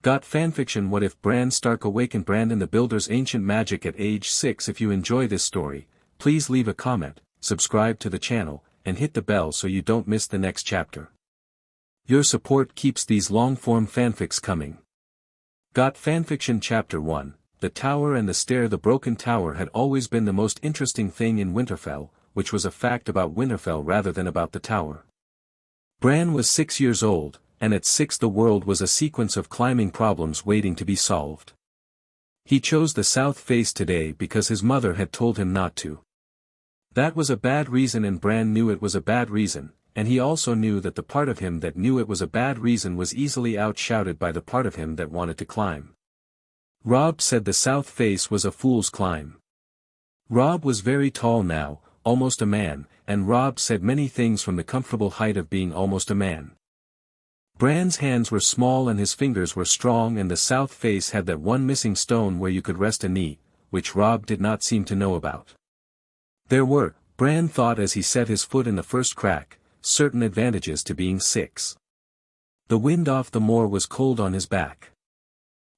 Got fanfiction. What if Bran Stark awakened Brandon the Builder's ancient magic at age 6? If you enjoy this story, please leave a comment, subscribe to the channel, and hit the bell so you don't miss the next chapter. Your support keeps these long-form fanfics coming. Got fanfiction. Chapter 1, The Tower and the Stair. The broken tower had always been the most interesting thing in Winterfell, which was a fact about Winterfell rather than about the tower. Bran was 6 years old, and at 6 the world was a sequence of climbing problems waiting to be solved. He chose the south face today because his mother had told him not to. That was a bad reason, and Bran knew it was a bad reason, and he also knew that the part of him that knew it was a bad reason was easily outshouted by the part of him that wanted to climb. Robb said the south face was a fool's climb. Robb was very tall now, almost a man, and Robb said many things from the comfortable height of being almost a man. Bran's hands were small and his fingers were strong, and the south face had that one missing stone where you could rest a knee, which Robb did not seem to know about. There were, Bran thought as he set his foot in the first crack, certain advantages to being 6. The wind off the moor was cold on his back.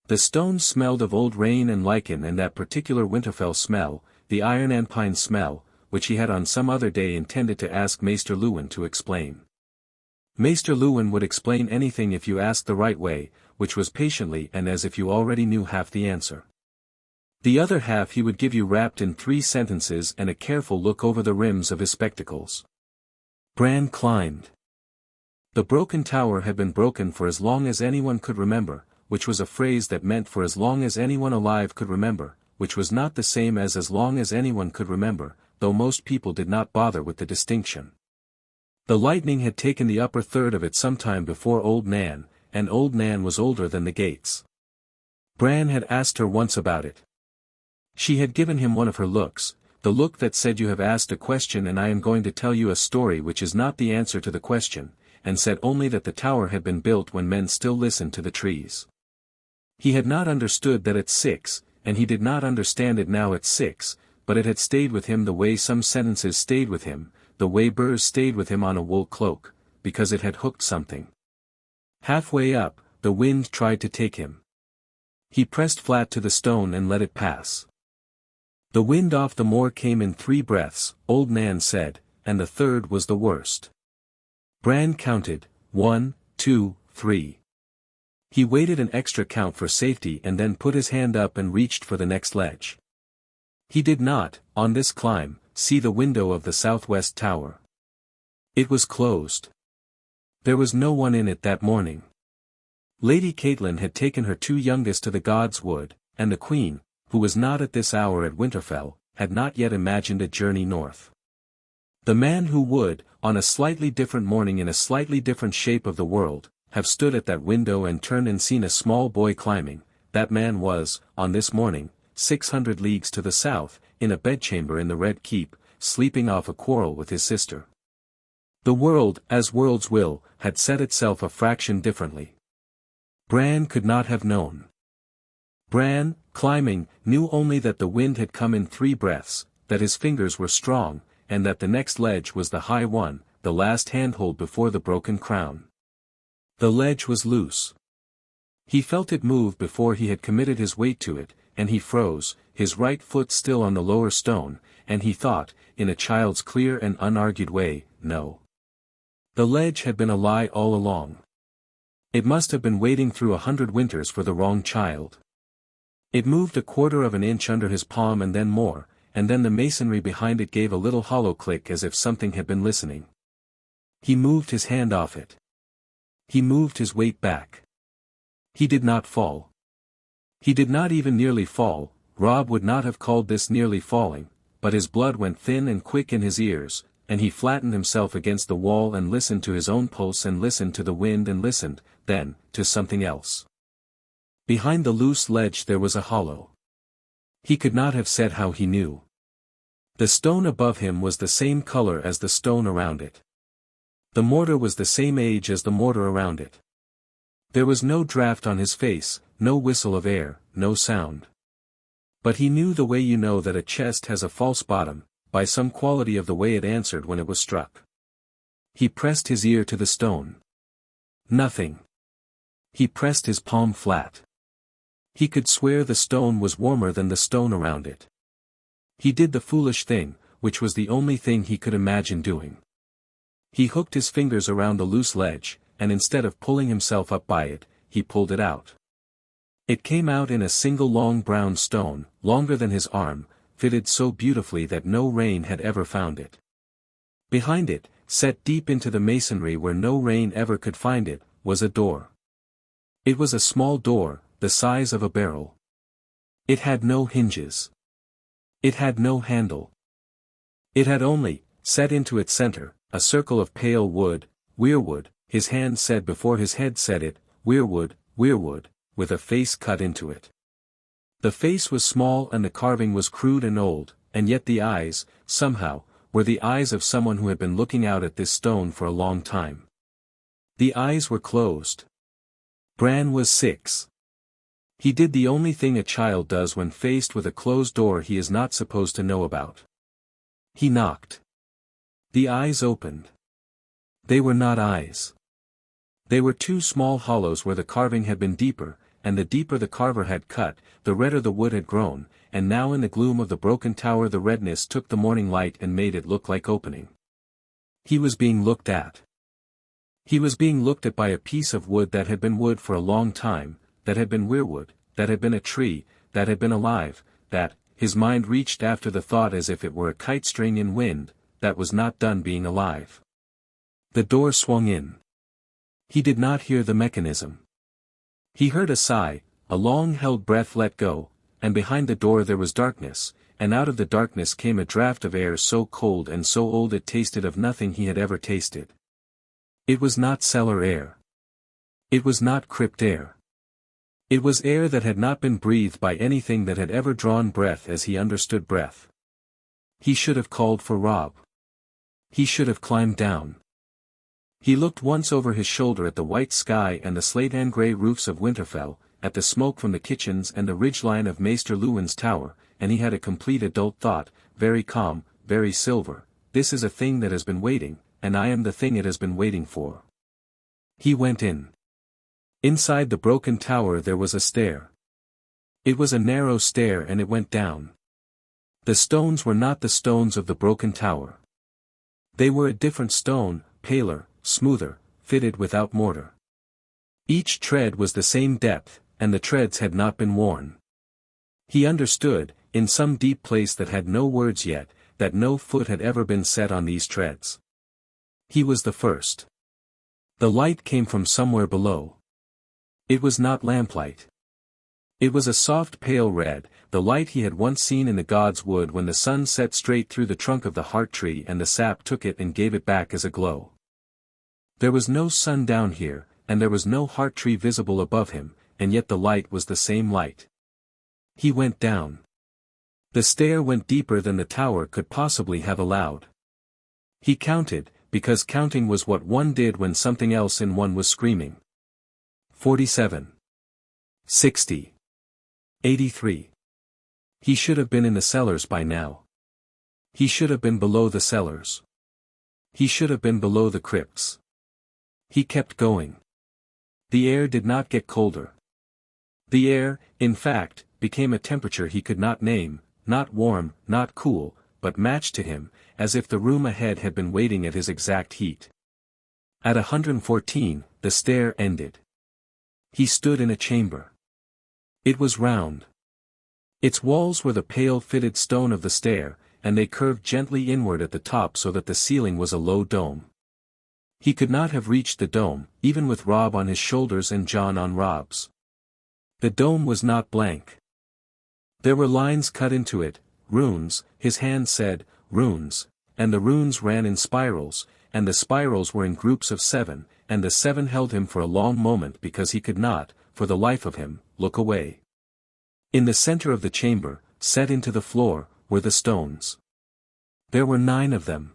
The stones smelled of old rain and lichen, and that particular Winterfell smell, the iron and pine smell, which he had on some other day intended to ask Maester Luwin to explain. Maester Luwin would explain anything if you asked the right way, which was patiently and as if you already knew half the answer. The other half he would give you wrapped in 3 sentences and a careful look over the rims of his spectacles. Bran climbed. The broken tower had been broken for as long as anyone could remember, which was a phrase that meant for as long as anyone alive could remember, which was not the same as long as anyone could remember, though most people did not bother with the distinction. The lightning had taken the upper third of it sometime before Old Nan, and Old Nan was older than the gates. Bran had asked her once about it. She had given him one of her looks, the look that said, "You have asked a question and I am going to tell you a story which is not the answer to the question," and said only that the tower had been built when men still listened to the trees. He had not understood that at 6, and he did not understand it now at 6, but it had stayed with him the way some sentences stayed with him, the way burrs stayed with him on a wool cloak, because it had hooked something. Halfway up, the wind tried to take him. He pressed flat to the stone and let it pass. The wind off the moor came in 3 breaths, Old Nan said, and the third was the worst. Bran counted, 1, 2, 3. He waited an extra count for safety and then put his hand up and reached for the next ledge. He did not, on this climb, see the window of the southwest tower. It was closed. There was no one in it that morning. Lady Catelyn had taken her 2 youngest to the God's Wood, and the Queen, who was not at this hour at Winterfell, had not yet imagined a journey north. The man who would, on a slightly different morning in a slightly different shape of the world, have stood at that window and turned and seen a small boy climbing, that man was, on this morning, 600 leagues to the south, in a bedchamber in the Red Keep, sleeping off a quarrel with his sister. The world, as worlds will, had set itself a fraction differently. Bran could not have known. Bran, climbing, knew only that the wind had come in 3 breaths, that his fingers were strong, and that the next ledge was the high one, the last handhold before the broken crown. The ledge was loose. He felt it move before he had committed his weight to it, and he froze, his right foot still on the lower stone, and he thought, in a child's clear and unargued way, no. The ledge had been a lie all along. It must have been waiting through 100 winters for the wrong child. It moved a quarter of an inch under his palm and then more, and then the masonry behind it gave a little hollow click as if something had been listening. He moved his hand off it. He moved his weight back. He did not fall. He did not even nearly fall. Robb would not have called this nearly falling, but his blood went thin and quick in his ears, and he flattened himself against the wall and listened to his own pulse and listened to the wind and listened, then, to something else. Behind the loose ledge there was a hollow. He could not have said how he knew. The stone above him was the same color as the stone around it. The mortar was the same age as the mortar around it. There was no draft on his face, no whistle of air, no sound. But he knew the way you know that a chest has a false bottom, by some quality of the way it answered when it was struck. He pressed his ear to the stone. Nothing. He pressed his palm flat. He could swear the stone was warmer than the stone around it. He did the foolish thing, which was the only thing he could imagine doing. He hooked his fingers around the loose ledge, and instead of pulling himself up by it, he pulled it out. It came out in a single long brown stone, longer than his arm, fitted so beautifully that no rain had ever found it. Behind it, set deep into the masonry where no rain ever could find it, was a door. It was a small door, the size of a barrel. It had no hinges. It had no handle. It had only, set into its center, a circle of pale wood, weirwood. His hand said before his head said it, weirwood, weirwood, with a face cut into it. The face was small and the carving was crude and old, and yet the eyes, somehow, were the eyes of someone who had been looking out at this stone for a long time. The eyes were closed. Bran was 6. He did the only thing a child does when faced with a closed door he is not supposed to know about. He knocked. The eyes opened. They were not eyes. They were two small hollows where the carving had been deeper, and the deeper the carver had cut, the redder the wood had grown, and now in the gloom of the broken tower the redness took the morning light and made it look like opening. He was being looked at. He was being looked at by a piece of wood that had been wood for a long time, that had been weirwood, that had been a tree, that had been alive, that, his mind reached after the thought as if it were a kite string in wind, that was not done being alive. The door swung in. He did not hear the mechanism. He heard a sigh, a long-held breath let go, and behind the door there was darkness, and out of the darkness came a draught of air so cold and so old it tasted of nothing he had ever tasted. It was not cellar air. It was not crypt air. It was air that had not been breathed by anything that had ever drawn breath as he understood breath. He should have called for Robb. He should have climbed down. He looked once over his shoulder at the white sky and the slate-and-grey roofs of Winterfell, at the smoke from the kitchens and the ridgeline of Maester Luwin's tower, and he had a complete adult thought, very calm, very silver, this is a thing that has been waiting, and I am the thing it has been waiting for. He went in. Inside the broken tower there was a stair. It was a narrow stair and it went down. The stones were not the stones of the broken tower. They were a different stone, paler, smoother, fitted without mortar. Each tread was the same depth, and the treads had not been worn. He understood, in some deep place that had no words yet, that no foot had ever been set on these treads. He was the first. The light came from somewhere below. It was not lamplight. It was a soft pale red, the light he had once seen in the god's wood when the sun set straight through the trunk of the heart tree and the sap took it and gave it back as a glow. There was no sun down here, and there was no heart tree visible above him, and yet the light was the same light. He went down. The stair went deeper than the tower could possibly have allowed. He counted, because counting was what one did when something else in one was screaming. 47. 60. 83. He should have been in the cellars by now. He should have been below the cellars. He should have been below the crypts. He kept going. The air did not get colder. The air, in fact, became a temperature he could not name, not warm, not cool, but matched to him, as if the room ahead had been waiting at his exact heat. At 114, the stair ended. He stood in a chamber. It was round. Its walls were the pale fitted stone of the stair, and they curved gently inward at the top so that the ceiling was a low dome. He could not have reached the dome, even with Robb on his shoulders and Jon on Robb's. The dome was not blank. There were lines cut into it, runes, his hand said, runes, and the runes ran in spirals, and the spirals were in groups of 7, and the 7 held him for a long moment because he could not, for the life of him, look away. In the center of the chamber, set into the floor, were the stones. There were 9 of them.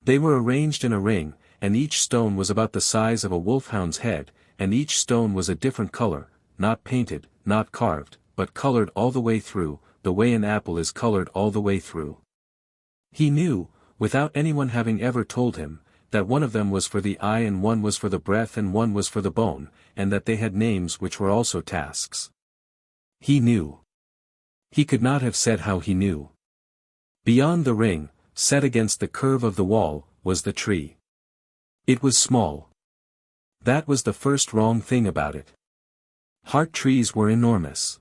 They were arranged in a ring, and each stone was about the size of a wolfhound's head, and each stone was a different color, not painted, not carved, but colored all the way through, the way an apple is colored all the way through. He knew, without anyone having ever told him, that one of them was for the eye and one was for the breath and one was for the bone, and that they had names which were also tasks. He knew. He could not have said how he knew. Beyond the ring, set against the curve of the wall, was the tree. It was small. That was the first wrong thing about it. Heart trees were enormous.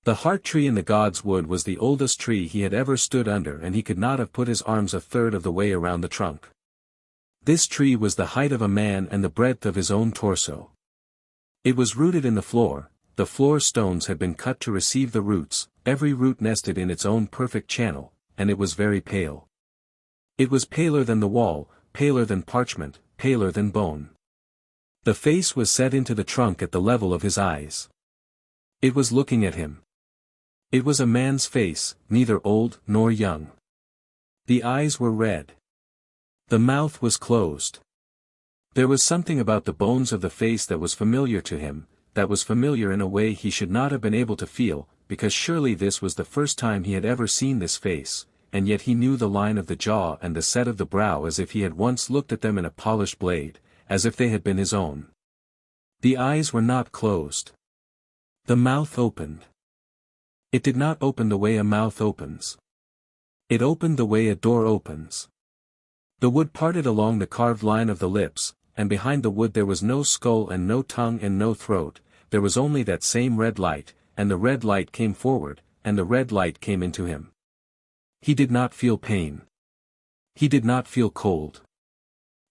The heart tree in the god's wood was the oldest tree he had ever stood under, and he could not have put his arms a third of the way around the trunk. This tree was the height of a man and the breadth of his own torso. It was rooted in the floor stones had been cut to receive the roots, every root nested in its own perfect channel, and it was very pale. It was paler than the wall, paler than parchment, paler than bone. The face was set into the trunk at the level of his eyes. It was looking at him. It was a man's face, neither old nor young. The eyes were red. The mouth was closed. There was something about the bones of the face that was familiar to him, that was familiar in a way he should not have been able to feel, because surely this was the first time he had ever seen this face, and yet he knew the line of the jaw and the set of the brow as if he had once looked at them in a polished blade, as if they had been his own. The eyes were not closed. The mouth opened. It did not open the way a mouth opens. It opened the way a door opens. The wood parted along the carved line of the lips, and behind the wood there was no skull and no tongue and no throat, there was only that same red light, and the red light came forward, and the red light came into him. He did not feel pain. He did not feel cold.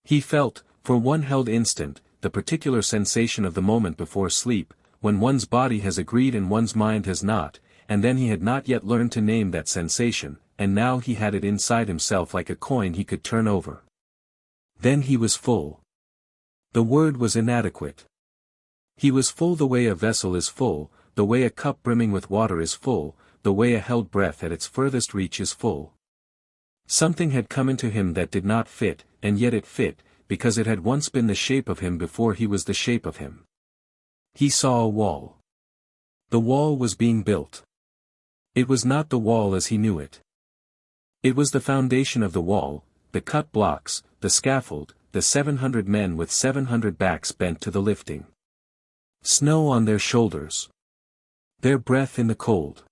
He felt, for one held instant, the particular sensation of the moment before sleep, when one's body has agreed and one's mind has not, and then he had not yet learned to name that sensation, and now he had it inside himself like a coin he could turn over. Then he was full. The word was inadequate. He was full the way a vessel is full, the way a cup brimming with water is full, the way a held breath at its furthest reach is full. Something had come into him that did not fit, and yet it fit, because it had once been the shape of him before he was the shape of him. He saw a wall. The wall was being built. It was not the wall as he knew it. It was the foundation of the wall, the cut blocks, the scaffold, the 700 men with 700 backs bent to the lifting. Snow on their shoulders. Their breath in the cold.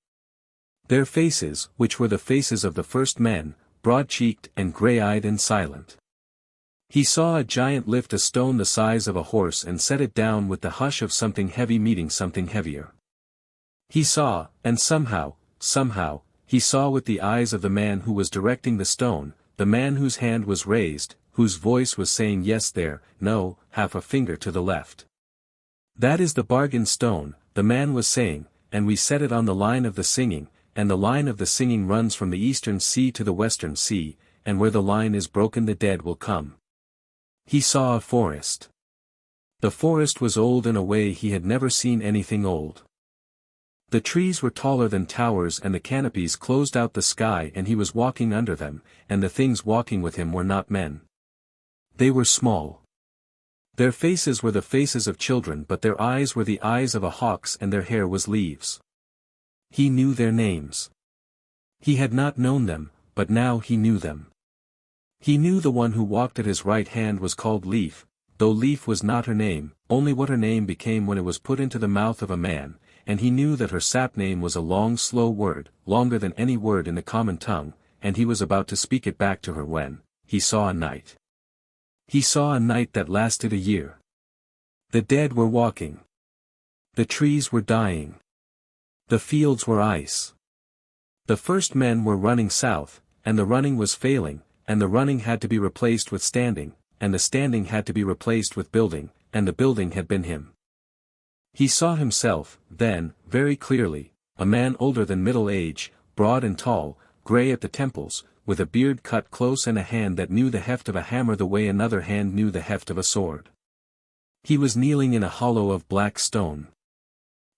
Their faces, which were the faces of the first men, broad-cheeked and gray-eyed and silent. He saw a giant lift a stone the size of a horse and set it down with the hush of something heavy meeting something heavier. He saw, and somehow, he saw with the eyes of the man who was directing the stone, the man whose hand was raised, whose voice was saying yes there, no, half a finger to the left. That is the bargain stone, the man was saying, and we set it on the line of the singing, and the line of the singing runs from the eastern sea to the western sea, and where the line is broken the dead will come. He saw a forest. The forest was old in a way he had never seen anything old. The trees were taller than towers and the canopies closed out the sky and he was walking under them, and the things walking with him were not men. They were small. Their faces were the faces of children but their eyes were the eyes of a hawk's and their hair was leaves. He knew their names. He had not known them, but now he knew them. He knew the one who walked at his right hand was called Leaf, though Leaf was not her name, only what her name became when it was put into the mouth of a man, and he knew that her sap name was a long slow word, longer than any word in the common tongue, and he was about to speak it back to her when he saw a night. He saw a night that lasted a year. The dead were walking. The trees were dying. The fields were ice. The first men were running south, and the running was failing, and the running had to be replaced with standing, and the standing had to be replaced with building, and the building had been him. He saw himself, then, very clearly, a man older than middle age, broad and tall, grey at the temples, with a beard cut close and a hand that knew the heft of a hammer the way another hand knew the heft of a sword. He was kneeling in a hollow of black stone.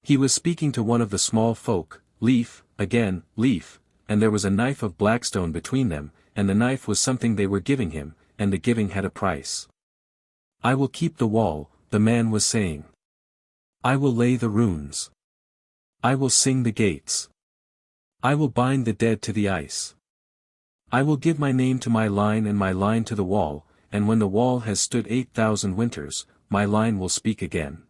He was speaking to one of the small folk, Leaf, again, Leaf, and there was a knife of blackstone between them, and the knife was something they were giving him, and the giving had a price. I will keep the wall, the man was saying. I will lay the runes. I will sing the gates. I will bind the dead to the ice. I will give my name to my line and my line to the wall, and when the wall has stood 8,000 winters, my line will speak again.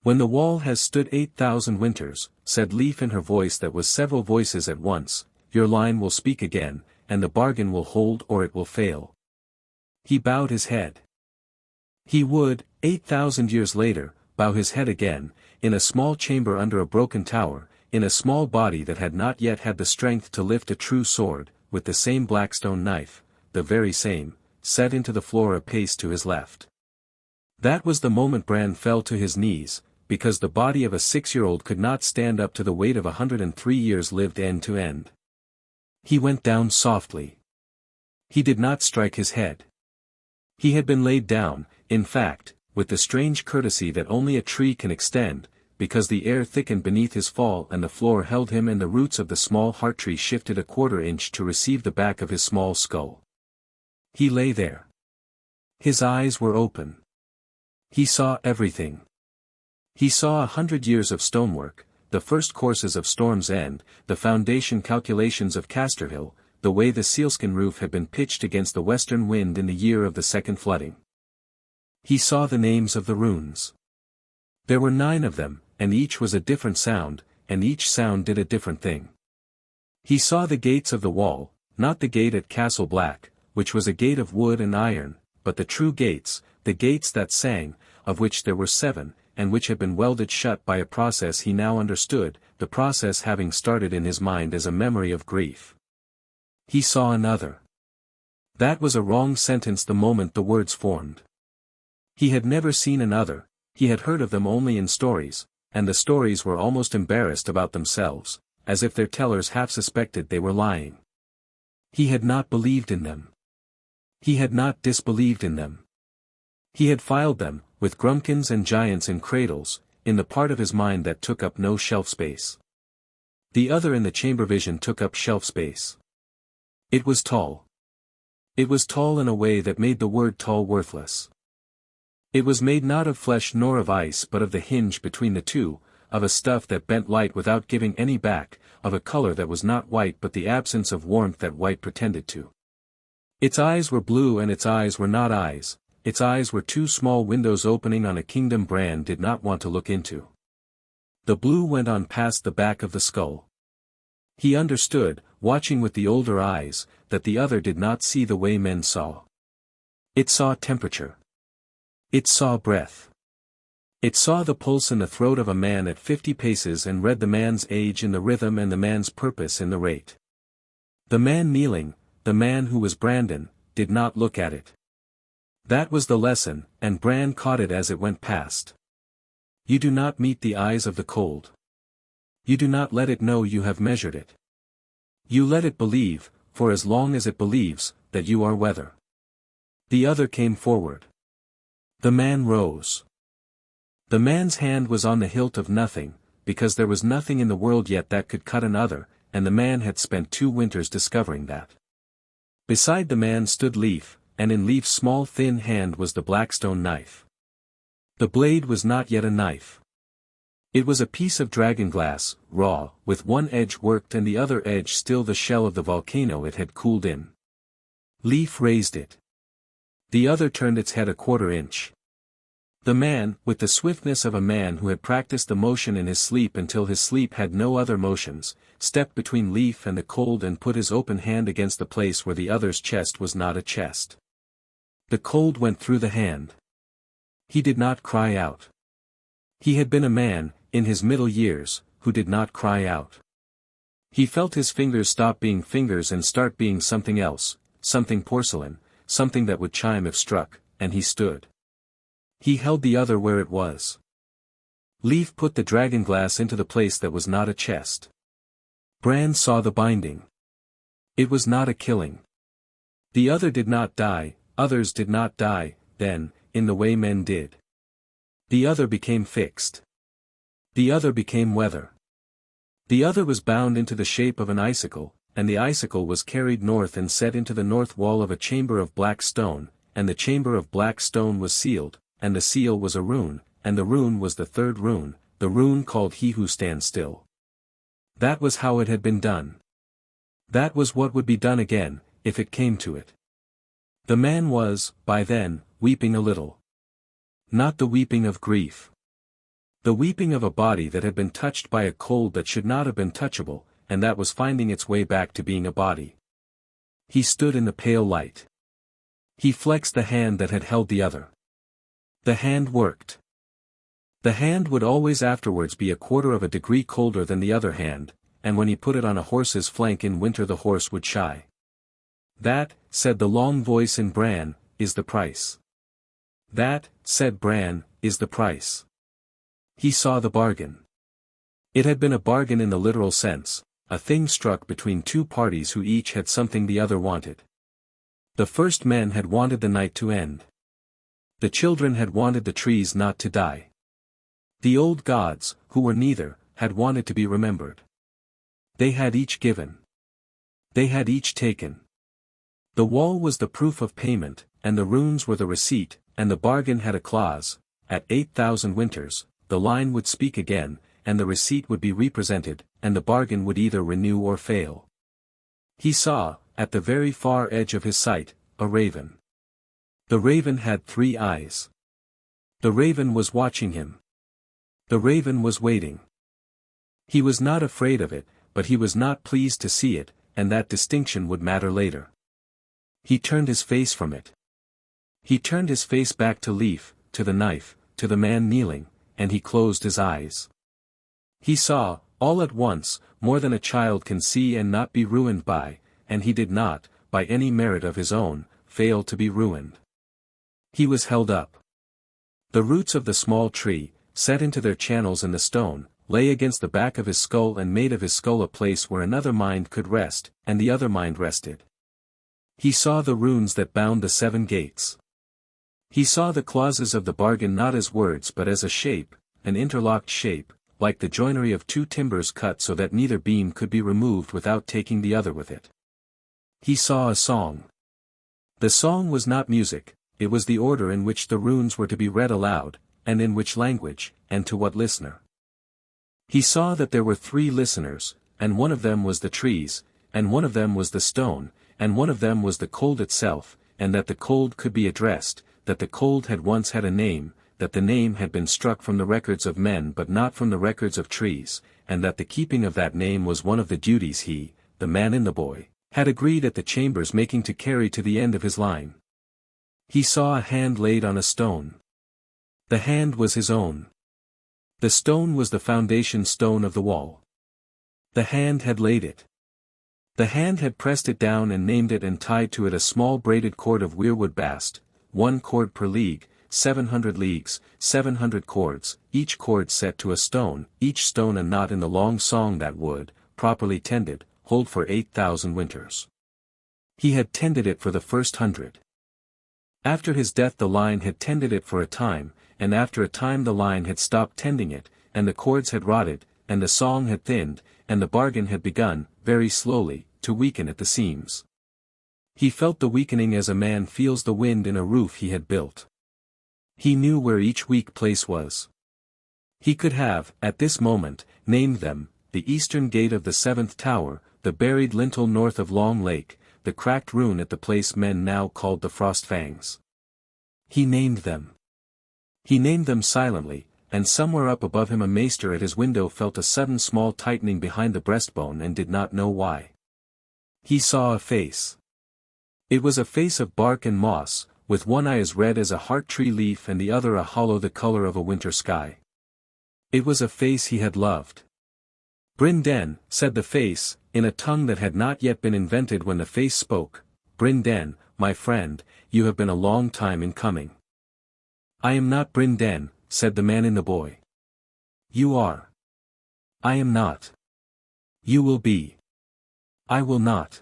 When the wall has stood 8,000 winters, said Leaf in her voice that was several voices at once, your line will speak again, and the bargain will hold or it will fail. He bowed his head. He would, 8,000 years later, bow his head again, in a small chamber under a broken tower, in a small body that had not yet had the strength to lift a true sword, with the same blackstone knife, the very same, set into the floor a pace to his left. That was the moment Bran fell to his knees, because the body of a 6-year-old could not stand up to the weight of 103 years lived end to end. He went down softly. He did not strike his head. He had been laid down, in fact, with the strange courtesy that only a tree can extend, because the air thickened beneath his fall and the floor held him and the roots of the small heart tree shifted a quarter-inch to receive the back of his small skull. He lay there. His eyes were open. He saw everything. He saw 100 years of stonework, the first courses of Storm's End, the foundation calculations of Casterhill, the way the sealskin roof had been pitched against the western wind in the year of the second flooding. He saw the names of the runes. There were 9 of them, and each was a different sound, and each sound did a different thing. He saw the gates of the wall, not the gate at Castle Black, which was a gate of wood and iron, but the true gates, the gates that sang, of which there were 7, and which had been welded shut by a process he now understood, the process having started in his mind as a memory of grief. He saw another. That was a wrong sentence the moment the words formed. He had never seen another, he had heard of them only in stories, and the stories were almost embarrassed about themselves, as if their tellers half suspected they were lying. He had not believed in them. He had not disbelieved in them. He had filed them, with grumpkins and giants in cradles, in the part of his mind that took up no shelf space. The other in the chamber vision took up shelf space. It was tall. It was tall in a way that made the word tall worthless. It was made not of flesh nor of ice but of the hinge between the two, of a stuff that bent light without giving any back, of a color that was not white but the absence of warmth that white pretended to. Its eyes were blue and its eyes were not eyes, its eyes were 2 small windows opening on a kingdom Bran did not want to look into. The blue went on past the back of the skull. He understood, watching with the older eyes, that the other did not see the way men saw. It saw temperature. It saw breath. It saw the pulse in the throat of a man at 50 paces and read the man's age in the rhythm and the man's purpose in the rate. The man kneeling, the man who was Brandon, did not look at it. That was the lesson, and Bran caught it as it went past. You do not meet the eyes of the cold. You do not let it know you have measured it. You let it believe, for as long as it believes, that you are weather. The other came forward. The man rose. The man's hand was on the hilt of nothing, because there was nothing in the world yet that could cut another, and the man had spent 2 winters discovering that. Beside the man stood Leaf, and in Leaf's small thin hand was the blackstone knife. The blade was not yet a knife. It was a piece of dragonglass, raw, with one edge worked and the other edge still the shell of the volcano it had cooled in. Leaf raised it. The other turned its head a quarter-inch. The man, with the swiftness of a man who had practiced the motion in his sleep until his sleep had no other motions, stepped between Leaf and the cold and put his open hand against the place where the other's chest was not a chest. The cold went through the hand. He did not cry out. He had been a man, in his middle years, who did not cry out. He felt his fingers stop being fingers and start being something else, something porcelain, something that would chime if struck, and he stood. He held the other where it was. Leaf put the dragonglass into the place that was not a chest. Bran saw the binding. It was not a killing. The other did not die, others did not die, then, in the way men did. The other became fixed. The other became weather. The other was bound into the shape of an icicle, and the icicle was carried north and set into the north wall of a chamber of black stone, and the chamber of black stone was sealed, and the seal was a rune, and the rune was the 3rd rune, the rune called He Who Stands Still. That was how it had been done. That was what would be done again, if it came to it. The man was, by then, weeping a little. Not the weeping of grief. The weeping of a body that had been touched by a cold that should not have been touchable, and that was finding its way back to being a body. He stood in the pale light. He flexed the hand that had held the other. The hand worked. The hand would always afterwards be a quarter of a degree colder than the other hand, and when he put it on a horse's flank in winter the horse would shy. That, said the long voice in Bran, is the price. That, said Bran, is the price. He saw the bargain. It had been a bargain in the literal sense, a thing struck between two parties who each had something the other wanted. The first men had wanted the night to end. The children had wanted the trees not to die. The old gods, who were neither, had wanted to be remembered. They had each given. They had each taken. The wall was the proof of payment, and the runes were the receipt, and the bargain had a clause: at 8,000 winters, the line would speak again, and the receipt would be represented, and the bargain would either renew or fail. He saw, at the very far edge of his sight, a raven. The raven had 3 eyes. The raven was watching him. The raven was waiting. He was not afraid of it, but he was not pleased to see it, and that distinction would matter later. He turned his face from it. He turned his face back to Leaf, to the knife, to the man kneeling, and he closed his eyes. He saw, all at once, more than a child can see and not be ruined by, and he did not, by any merit of his own, fail to be ruined. He was held up. The roots of the small tree, set into their channels in the stone, lay against the back of his skull and made of his skull a place where another mind could rest, and the other mind rested. He saw the runes that bound the 7 gates. He saw the clauses of the bargain not as words but as a shape, an interlocked shape, like the joinery of 2 timbers cut so that neither beam could be removed without taking the other with it. He saw a song. The song was not music, it was the order in which the runes were to be read aloud, and in which language, and to what listener. He saw that there were 3 listeners, and one of them was the trees, and one of them was the stone, and one of them was the cold itself, and that the cold could be addressed, that the cold had once had a name, that the name had been struck from the records of men but not from the records of trees, and that the keeping of that name was one of the duties he, the man in the boy, had agreed at the chambers making to carry to the end of his line. He saw a hand laid on a stone. The hand was his own. The stone was the foundation stone of the wall. The hand had laid it. The hand had pressed it down and named it and tied to it a small braided cord of weirwood bast, 1 cord per league, 700 leagues, 700 cords, each cord set to a stone, each stone a knot in the long song that would, properly tended, hold for 8,000 winters. He had tended it for the first 100. After his death the line had tended it for a time, and after a time the line had stopped tending it, and the cords had rotted, and the song had thinned, and the bargain had begun, very slowly, to weaken at the seams. He felt the weakening as a man feels the wind in a roof he had built. He knew where each weak place was. He could have, at this moment, named them: the eastern gate of the 7th tower, the buried lintel north of Long Lake, the cracked rune at the place men now called the Frost Fangs. He named them. He named them silently, and somewhere up above him a maester at his window felt a sudden small tightening behind the breastbone and did not know why. He saw a face. It was a face of bark and moss, with one eye as red as a heart tree leaf and the other a hollow the color of a winter sky. It was a face he had loved. "Bryn Den," said the face, in a tongue that had not yet been invented when the face spoke, "Bryn Den, my friend, you have been a long time in coming." "I am not Bryn Den," said the man in the boy. "You are." "I am not." "You will be." "I will not."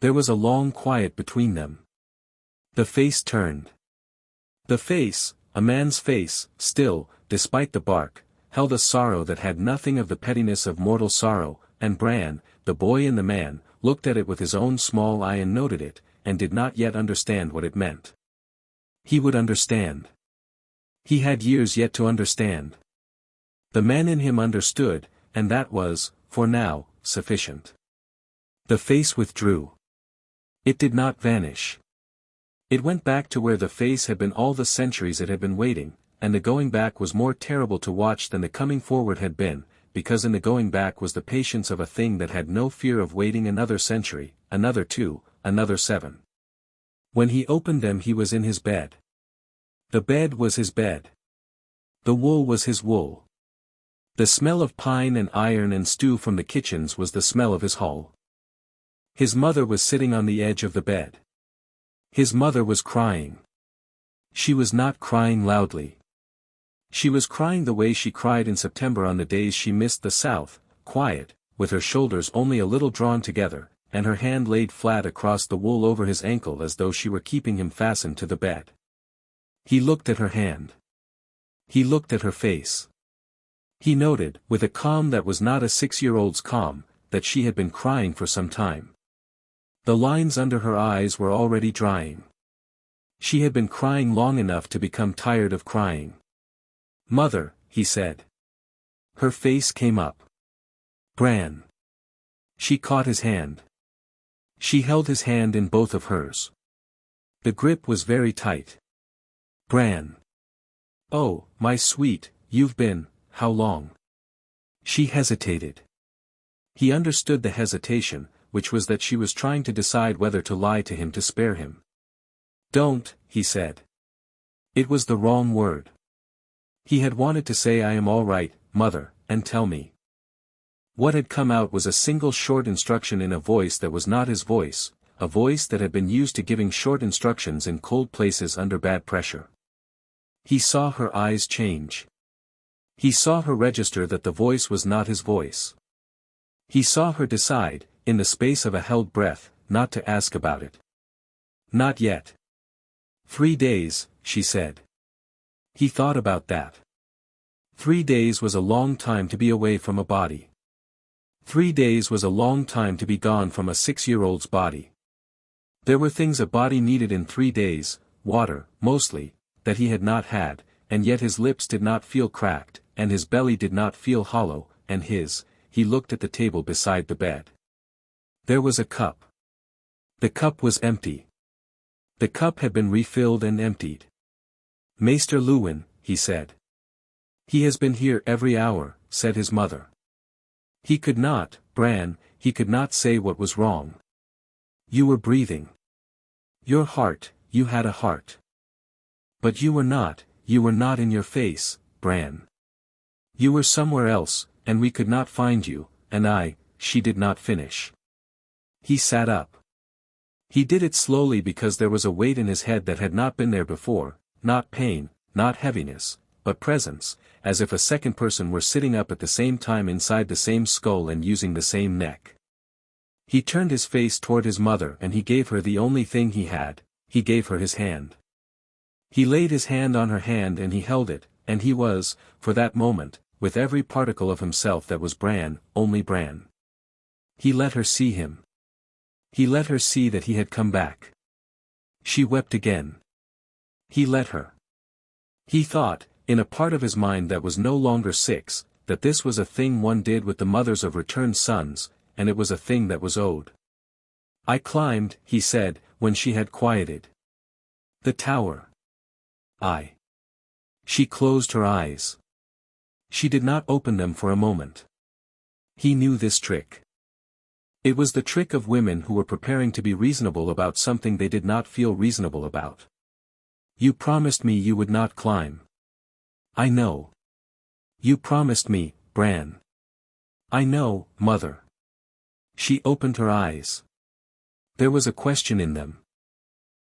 There was a long quiet between them. The face turned. The face, a man's face, still, despite the bark, held a sorrow that had nothing of the pettiness of mortal sorrow, and Bran, the boy and the man, looked at it with his own small eye and noted it, and did not yet understand what it meant. He would understand. He had years yet to understand. The man in him understood, and that was, for now, sufficient. The face withdrew. It did not vanish. It went back to where the face had been all the centuries it had been waiting, and the going back was more terrible to watch than the coming forward had been, because in the going back was the patience of a thing that had no fear of waiting another century, another 2, another 7. When he opened them he was in his bed. The bed was his bed. The wool was his wool. The smell of pine and iron and stew from the kitchens was the smell of his hall. His mother was sitting on the edge of the bed. His mother was crying. She was not crying loudly. She was crying the way she cried in September on the days she missed the south, quiet, with her shoulders only a little drawn together, and her hand laid flat across the wool over his ankle as though she were keeping him fastened to the bed. He looked at her hand. He looked at her face. He noted, with a calm that was not a 6-year-old's calm, that she had been crying for some time. The lines under her eyes were already drying. She had been crying long enough to become tired of crying. "Mother," he said. Her face came up. "Bran." She caught his hand. She held his hand in both of hers. The grip was very tight. "Bran. Oh, my sweet, you've been, how long?" She hesitated. He understood the hesitation, which was that she was trying to decide whether to lie to him to spare him. "Don't," he said. It was the wrong word. He had wanted to say "I am all right, mother, and tell me." What had come out was a single short instruction in a voice that was not his voice, a voice that had been used to giving short instructions in cold places under bad pressure. He saw her eyes change. He saw her register that the voice was not his voice. He saw her decide, in the space of a held breath, not to ask about it. "Not yet." 3 days, she said. He thought about that. 3 days was a long time to be away from a body. 3 days was a long time to be gone from a 6-year-old's body. There were things a body needed in 3 days, water, mostly, that he had not had, and yet his lips did not feel cracked, and his belly did not feel hollow, and he looked at the table beside the bed. There was a cup. The cup was empty. The cup had been refilled and emptied. "Maester Lewin," he said. "He has been here every hour," said his mother. He could not, Bran, he could not say what was wrong. "You were breathing. Your heart, you had a heart. But you were not in your face, Bran. You were somewhere else, and we could not find you, and she did not finish." He sat up. He did it slowly because there was a weight in his head that had not been there before, not pain, not heaviness, but presence, as if a second person were sitting up at the same time inside the same skull and using the same neck. He turned his face toward his mother and he gave her the only thing he had, he gave her his hand. He laid his hand on her hand and he held it, and he was, for that moment, with every particle of himself that was Bran, only Bran. He let her see him. He let her see that he had come back. She wept again. He let her. He thought, in a part of his mind that was no longer 6, that this was a thing one did with the mothers of returned sons, and it was a thing that was owed. "I climbed," he said, when she had quieted. "The tower. She closed her eyes. She did not open them for a moment. He knew this trick. It was the trick of women who were preparing to be reasonable about something they did not feel reasonable about. "You promised me you would not climb." "I know." "You promised me, Bran." "I know, mother." She opened her eyes. There was a question in them.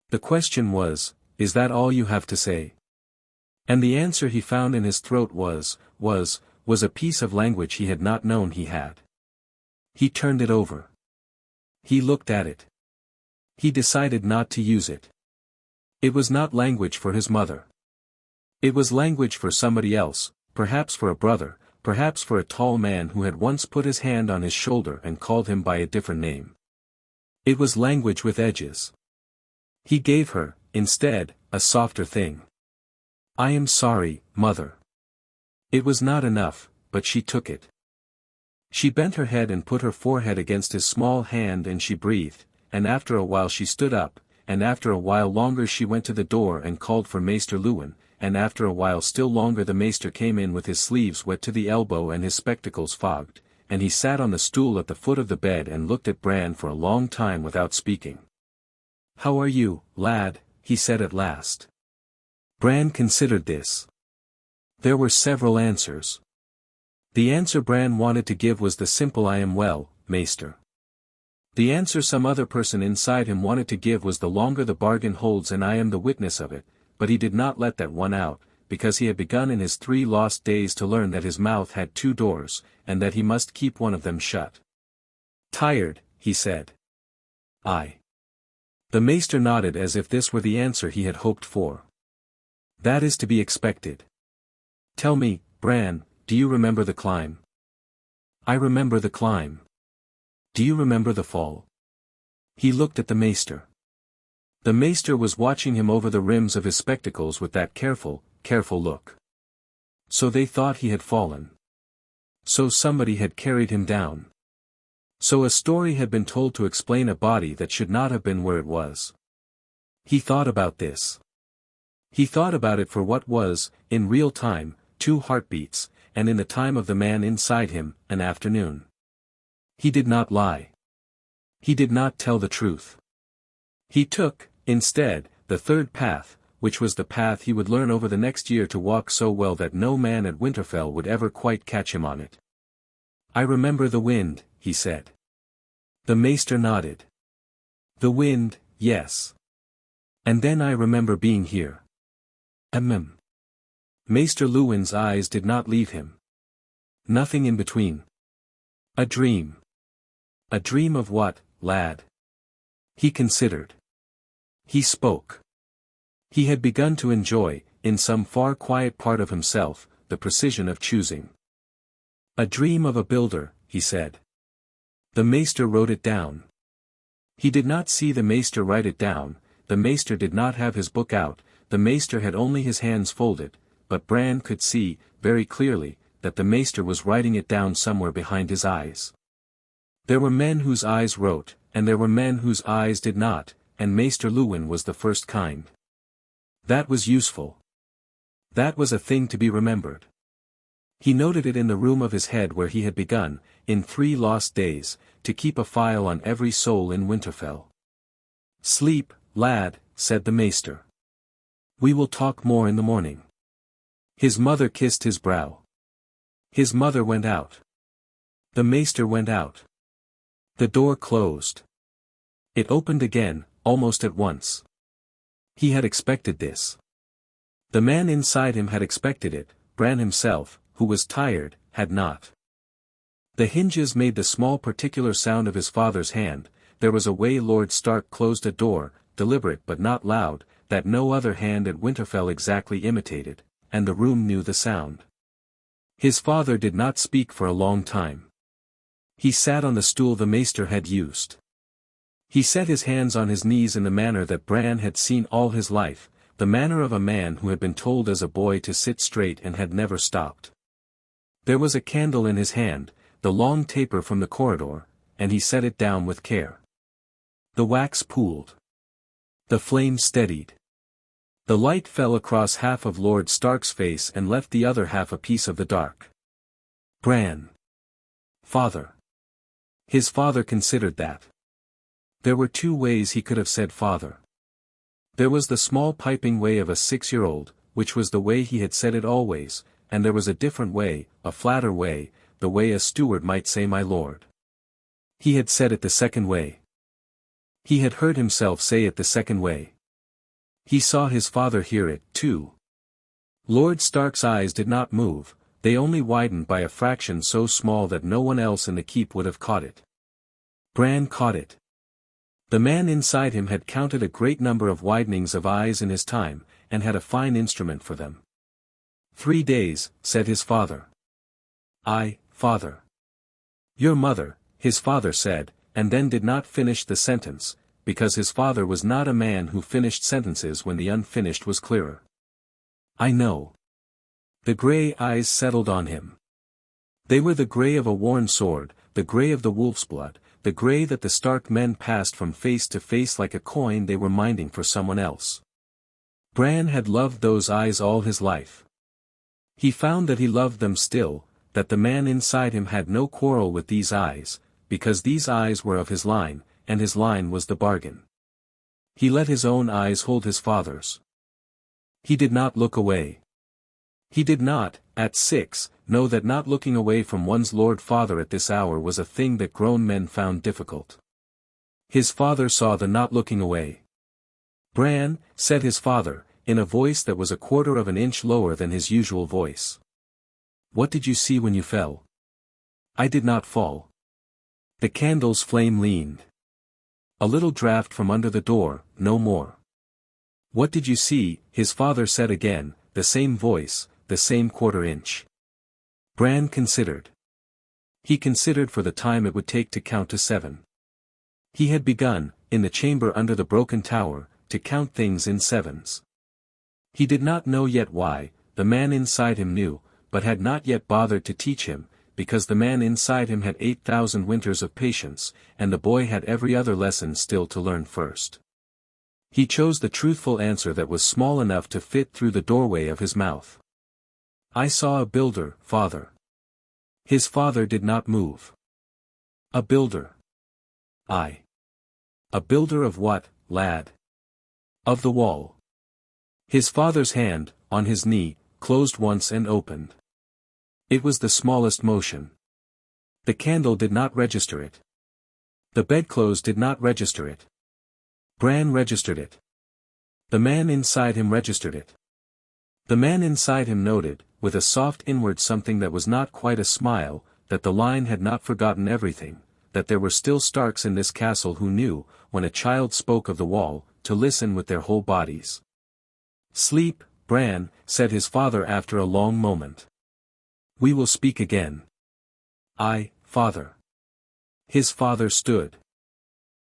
The question was, "Is that all you have to say?" And the answer he found in his throat was a piece of language he had not known he had. He turned it over. He looked at it. He decided not to use it. It was not language for his mother. It was language for somebody else, perhaps for a brother, perhaps for a tall man who had once put his hand on his shoulder and called him by a different name. It was language with edges. He gave her, instead, a softer thing. "I am sorry, mother." It was not enough, but she took it. She bent her head and put her forehead against his small hand and she breathed, and after a while she stood up, and after a while longer she went to the door and called for Maester Lewin, and after a while still longer the maester came in with his sleeves wet to the elbow and his spectacles fogged, and he sat on the stool at the foot of the bed and looked at Bran for a long time without speaking. "How are you, lad?" he said at last. Bran considered this. There were several answers. The answer Bran wanted to give was the simple "I am well, maester." The answer some other person inside him wanted to give was "the longer the bargain holds and I am the witness of it," but he did not let that one out, because he had begun in his 3 lost days to learn that his mouth had 2 doors, and that he must keep one of them shut. "Tired," he said. "Aye." The maester nodded as if this were the answer he had hoped for. "That is to be expected. Tell me, Bran, do you remember the climb?" "I remember the climb." "Do you remember the fall?" He looked at the maester. The maester was watching him over the rims of his spectacles with that careful look. So they thought he had fallen. So somebody had carried him down. So a story had been told to explain a body that should not have been where it was. He thought about this. He thought about it for what was, in real time, 2 heartbeats, and in the time of the man inside him, an afternoon. He did not lie. He did not tell the truth. He took, instead, the 3rd path, which was the path he would learn over the next year to walk so well that no man at Winterfell would ever quite catch him on it. "I remember the wind," he said. The maester nodded. "The wind, yes. And then I remember being here." Maester Lewin's eyes did not leave him. "Nothing in between." "A dream." "A dream of what, lad?" He considered. He spoke. He had begun to enjoy, in some far quiet part of himself, the precision of choosing. "A dream of a builder," he said. The maester wrote it down. He did not see the maester write it down, the maester did not have his book out, the maester had only his hands folded, but Bran could see, very clearly, that the maester was writing it down somewhere behind his eyes. There were men whose eyes wrote, and there were men whose eyes did not, and Maester Lewin was the first kind. That was useful. That was a thing to be remembered. He noted it in the room of his head where he had begun, in 3 lost days, to keep a file on every soul in Winterfell. "Sleep, lad," said the maester. "We will talk more in the morning." His mother kissed his brow. His mother went out. The maester went out. The door closed. It opened again, almost at once. He had expected this. The man inside him had expected it, Bran himself, who was tired, had not. The hinges made the small particular sound of his father's hand. There was a way Lord Stark closed a door, deliberate but not loud, that no other hand at Winterfell exactly imitated, and the room knew the sound. His father did not speak for a long time. He sat on the stool the maester had used. He set his hands on his knees in the manner that Bran had seen all his life, the manner of a man who had been told as a boy to sit straight and had never stopped. There was a candle in his hand, the long taper from the corridor, and he set it down with care. The wax pooled. The flame steadied. The light fell across half of Lord Stark's face and left the other half a piece of the dark. Bran. Father. His father considered that. There were 2 ways he could have said father. There was the small piping way of a 6-year-old, which was the way he had said it always, and there was a different way, a flatter way, the way a steward might say my lord. He had said it the second way. He had heard himself say it the second way. He saw his father hear it, too. Lord Stark's eyes did not move, they only widened by a fraction so small that no one else in the keep would have caught it. Bran caught it. The man inside him had counted a great number of widenings of eyes in his time, and had a fine instrument for them. 3 days, said his father. "Aye, father." "Your mother," his father said, and then did not finish the sentence, because his father was not a man who finished sentences when the unfinished was clearer. "I know." The grey eyes settled on him. They were the grey of a worn sword, the grey of the wolf's blood, the grey that the Stark men passed from face to face like a coin they were minding for someone else. Bran had loved those eyes all his life. He found that he loved them still, that the man inside him had no quarrel with these eyes, because these eyes were of his line, and his line was the bargain. He let his own eyes hold his father's. He did not look away. He did not, at 6, know that not looking away from one's Lord Father at this hour was a thing that grown men found difficult. His father saw the not looking away. "Bran," said his father, in a voice that was a quarter of an inch lower than his usual voice. "What did you see when you fell?" "I did not fall." The candle's flame leaned. "A little draught from under the door, no more." "What did you see?" his father said again, the same voice, the same quarter-inch. Bran considered. He considered for the time it would take to count to 7. He had begun, in the chamber under the broken tower, to count things in 7s. He did not know yet why, the man inside him knew, but had not yet bothered to teach him, because the man inside him had 8,000 winters of patience, and the boy had every other lesson still to learn first. He chose the truthful answer that was small enough to fit through the doorway of his mouth. "I saw a builder, father." His father did not move. "A builder." "Aye." "A builder of what, lad?" "Of the wall." His father's hand, on his knee, closed once and opened. It was the smallest motion. The candle did not register it. The bedclothes did not register it. Bran registered it. The man inside him registered it. The man inside him noted, with a soft inward something that was not quite a smile, that the line had not forgotten everything, that there were still Starks in this castle who knew, when a child spoke of the wall, to listen with their whole bodies. "Sleep, Bran," said his father after a long moment. "We will speak again." "Aye, father." His father stood.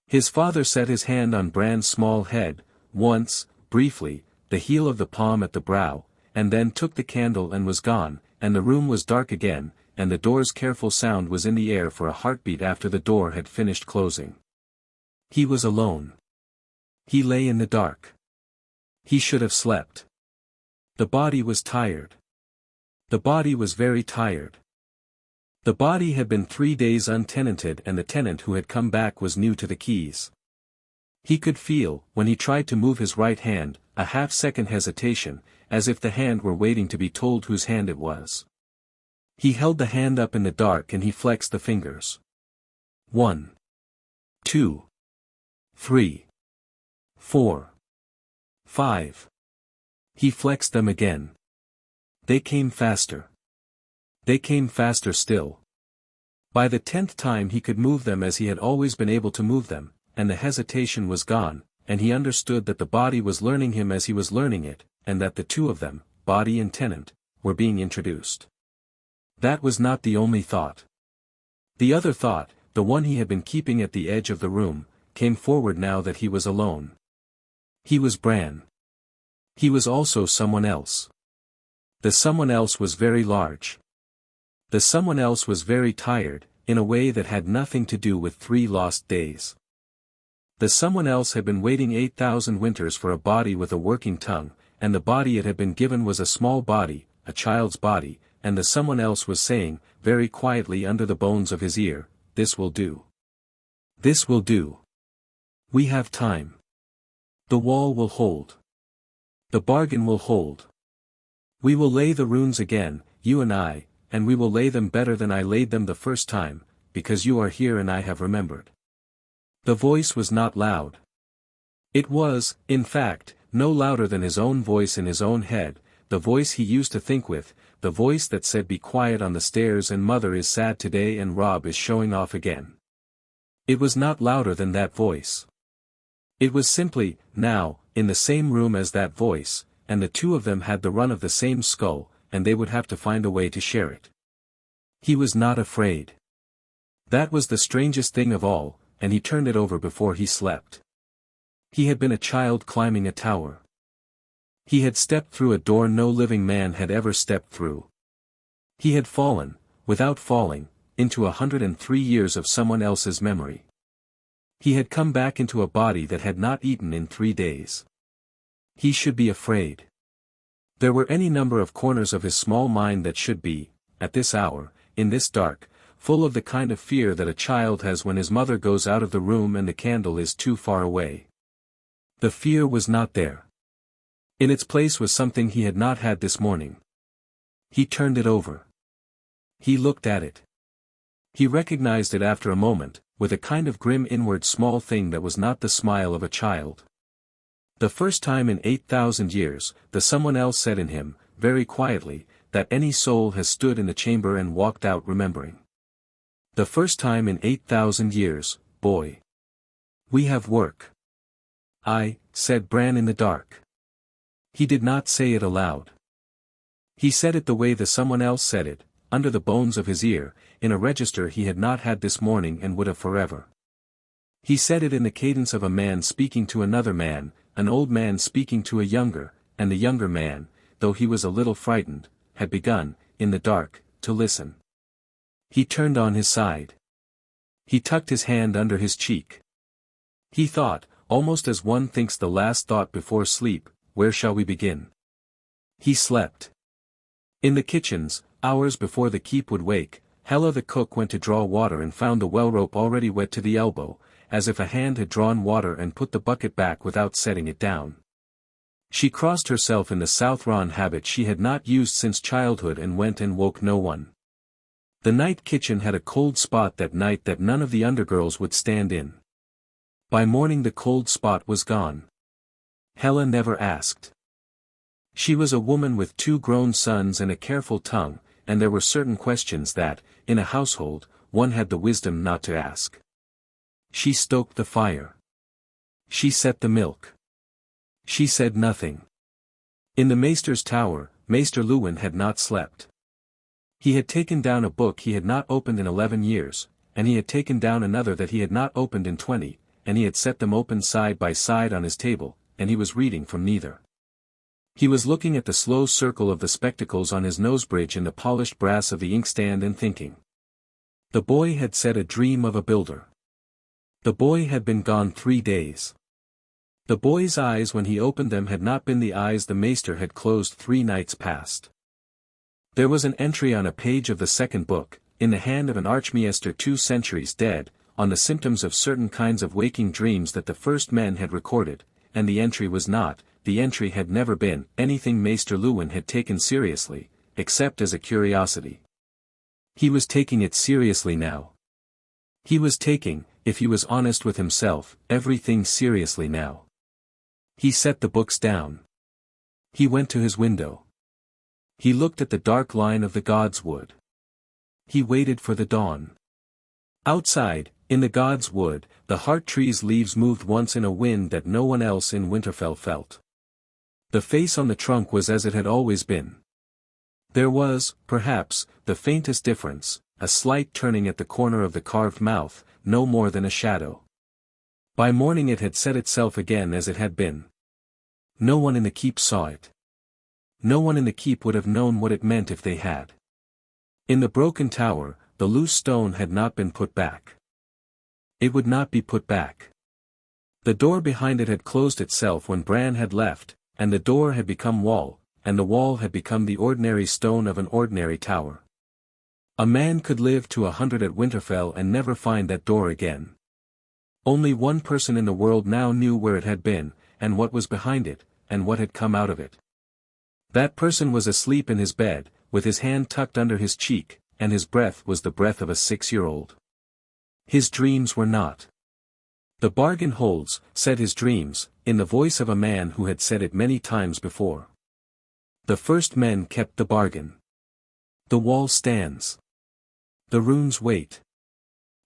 His father set his hand on Bran's small head, once, briefly, the heel of the palm at the brow, and then took the candle and was gone, and the room was dark again, and the door's careful sound was in the air for a heartbeat after the door had finished closing. He was alone. He lay in the dark. He should have slept. The body was tired. The body was very tired. The body had been 3 days untenanted and the tenant who had come back was new to the keys. He could feel, when he tried to move his right hand, a half-second hesitation, as if the hand were waiting to be told whose hand it was. He held the hand up in the dark and he flexed the fingers. 1, 2, 3, 4, 5. He flexed them again. They came faster. They came faster still. By the 10th time he could move them as he had always been able to move them, and the hesitation was gone, and he understood that the body was learning him as he was learning it, and that the two of them, body and tenant, were being introduced. That was not the only thought. The other thought, the one he had been keeping at the edge of the room, came forward now that he was alone. He was Bran. He was also someone else. The someone else was very large. The someone else was very tired, in a way that had nothing to do with 3 lost days. The someone else had been waiting 8,000 winters for a body with a working tongue, and the body it had been given was a small body, a child's body, and the someone else was saying, very quietly under the bones of his ear, "This will do. This will do. We have time. The wall will hold. The bargain will hold. We will lay the runes again, you and I, and we will lay them better than I laid them the first time, because you are here and I have remembered." The voice was not loud. It was, in fact, no louder than his own voice in his own head, the voice he used to think with, the voice that said "Be quiet on the stairs and Mother is sad today and Rob is showing off again." It was not louder than that voice. It was simply, now, in the same room as that voice, and the two of them had the run of the same skull, and they would have to find a way to share it. He was not afraid. That was the strangest thing of all, and he turned it over before he slept. He had been a child climbing a tower. He had stepped through a door no living man had ever stepped through. He had fallen, without falling, into 103 years of someone else's memory. He had come back into a body that had not eaten in 3 days. He should be afraid. There were any number of corners of his small mind that should be, at this hour, in this dark, full of the kind of fear that a child has when his mother goes out of the room and the candle is too far away. The fear was not there. In its place was something he had not had this morning. He turned it over. He looked at it. He recognized it after a moment, with a kind of grim inward small thing that was not the smile of a child. The first time in 8,000 years, the someone else said in him, very quietly, that any soul has stood in the chamber and walked out remembering. The first time in 8,000 years, boy. We have work. Said Bran in the dark. He did not say it aloud. He said it the way the someone else said it, under the bones of his ear, in a register he had not had this morning and would have forever. He said it in the cadence of a man speaking to another man, an old man speaking to a younger, and the younger man, though he was a little frightened, had begun, in the dark, to listen. He turned on his side. He tucked his hand under his cheek. He thought, almost as one thinks the last thought before sleep, where shall we begin? He slept. In the kitchens, hours before the keep would wake, Hela the cook went to draw water and found the well rope already wet to the elbow, as if a hand had drawn water and put the bucket back without setting it down. She crossed herself in the Southron habit she had not used since childhood and went and woke no one. The night kitchen had a cold spot that night that none of the undergirls would stand in. By morning the cold spot was gone. Hela never asked. She was a woman with 2 grown sons and a careful tongue, and there were certain questions that, in a household, one had the wisdom not to ask. She stoked the fire. She set the milk. She said nothing. In the Maester's tower, Maester Lewin had not slept. He had taken down a book he had not opened in 11 years, and he had taken down another that he had not opened in 20, and he had set them open side by side on his table, and he was reading from neither. He was looking at the slow circle of the spectacles on his nosebridge and the polished brass of the inkstand and thinking. The boy had said a dream of a builder. The boy had been gone 3 days. The boy's eyes when he opened them had not been the eyes the Maester had closed 3 nights past. There was an entry on a page of the second book, in the hand of an archmaester 2 centuries dead, on the symptoms of certain kinds of waking dreams that the first men had recorded, and the entry was not, the entry had never been, anything Maester Lewin had taken seriously, except as a curiosity. He was taking it seriously now. He was taking, if he was honest with himself, everything seriously now. He set the books down. He went to his window. He looked at the dark line of the God's Wood. He waited for the dawn. Outside, in the God's Wood, the heart tree's leaves moved once in a wind that no one else in Winterfell felt. The face on the trunk was as it had always been. There was, perhaps, the faintest difference, a slight turning at the corner of the carved mouth, no more than a shadow. By morning it had set itself again as it had been. No one in the keep saw it. No one in the keep would have known what it meant if they had. In the broken tower, the loose stone had not been put back. It would not be put back. The door behind it had closed itself when Bran had left, and the door had become wall, and the wall had become the ordinary stone of an ordinary tower. A man could live to 100 at Winterfell and never find that door again. Only one person in the world now knew where it had been, and what was behind it, and what had come out of it. That person was asleep in his bed, with his hand tucked under his cheek, and his breath was the breath of a 6-year-old. His dreams were not. The bargain holds, said his dreams, in the voice of a man who had said it many times before. The first men kept the bargain. The wall stands. The runes wait.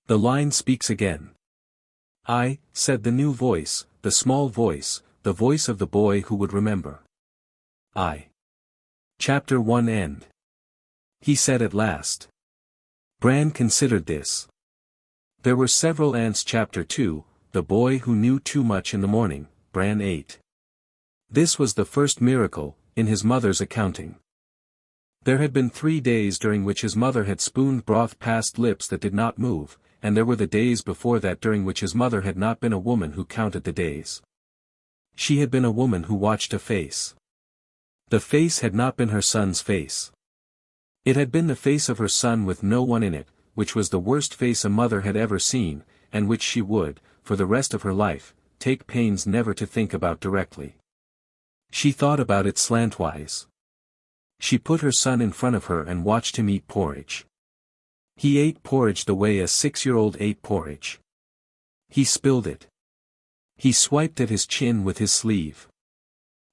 The line speaks again. I, said the new voice, the small voice, the voice of the boy who would remember. I. Chapter 1 end. He said at last. Bran considered this. There were several ends. Chapter 2, the boy who knew too much in the morning, Bran 8. This was the first miracle, in his mother's accounting. There had been 3 days during which his mother had spooned broth past lips that did not move, and there were the days before that during which his mother had not been a woman who counted the days. She had been a woman who watched a face. The face had not been her son's face. It had been the face of her son with no one in it, which was the worst face a mother had ever seen, and which she would, for the rest of her life, take pains never to think about directly. She thought about it slantwise. She put her son in front of her and watched him eat porridge. He ate porridge the way a 6-year-old ate porridge. He spilled it. He swiped at his chin with his sleeve.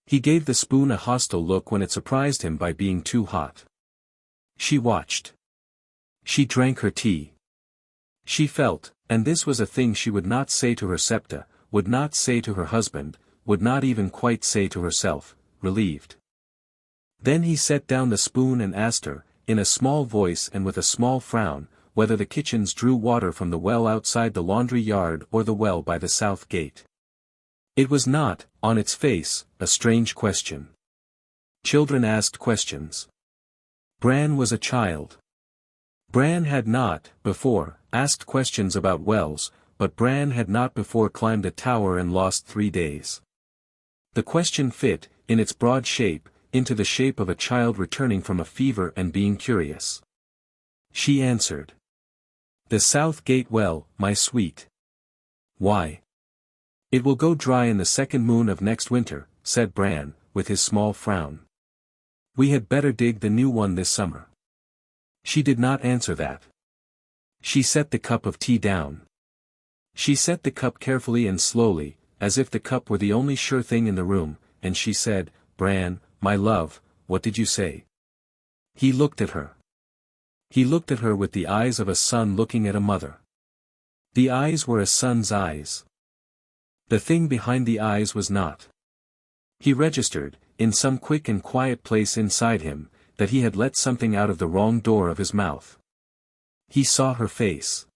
He gave the spoon a hostile look when it surprised him by being too hot. She watched. She drank her tea. She felt, and this was a thing she would not say to her septa, would not say to her husband, would not even quite say to herself, relieved. Then he set down the spoon and asked her, in a small voice and with a small frown, whether the kitchens drew water from the well outside the laundry yard or the well by the south gate. It was not, on its face, a strange question. Children asked questions. Bran was a child. Bran had not, before, asked questions about wells, but Bran had not before climbed a tower and lost 3 days. The question fit, in its broad shape, into the shape of a child returning from a fever and being curious. She answered. The south gate well, my sweet. Why? It will go dry in the second moon of next winter, said Bran, with his small frown. We had better dig the new one this summer. She did not answer that. She set the cup of tea down. She set the cup carefully and slowly, as if the cup were the only sure thing in the room, and she said, Bran, my love, what did you say? He looked at her. He looked at her with the eyes of a son looking at a mother. The eyes were a son's eyes. The thing behind the eyes was not. He registered, in some quick and quiet place inside him, that he had let something out of the wrong door of his mouth. He saw her face.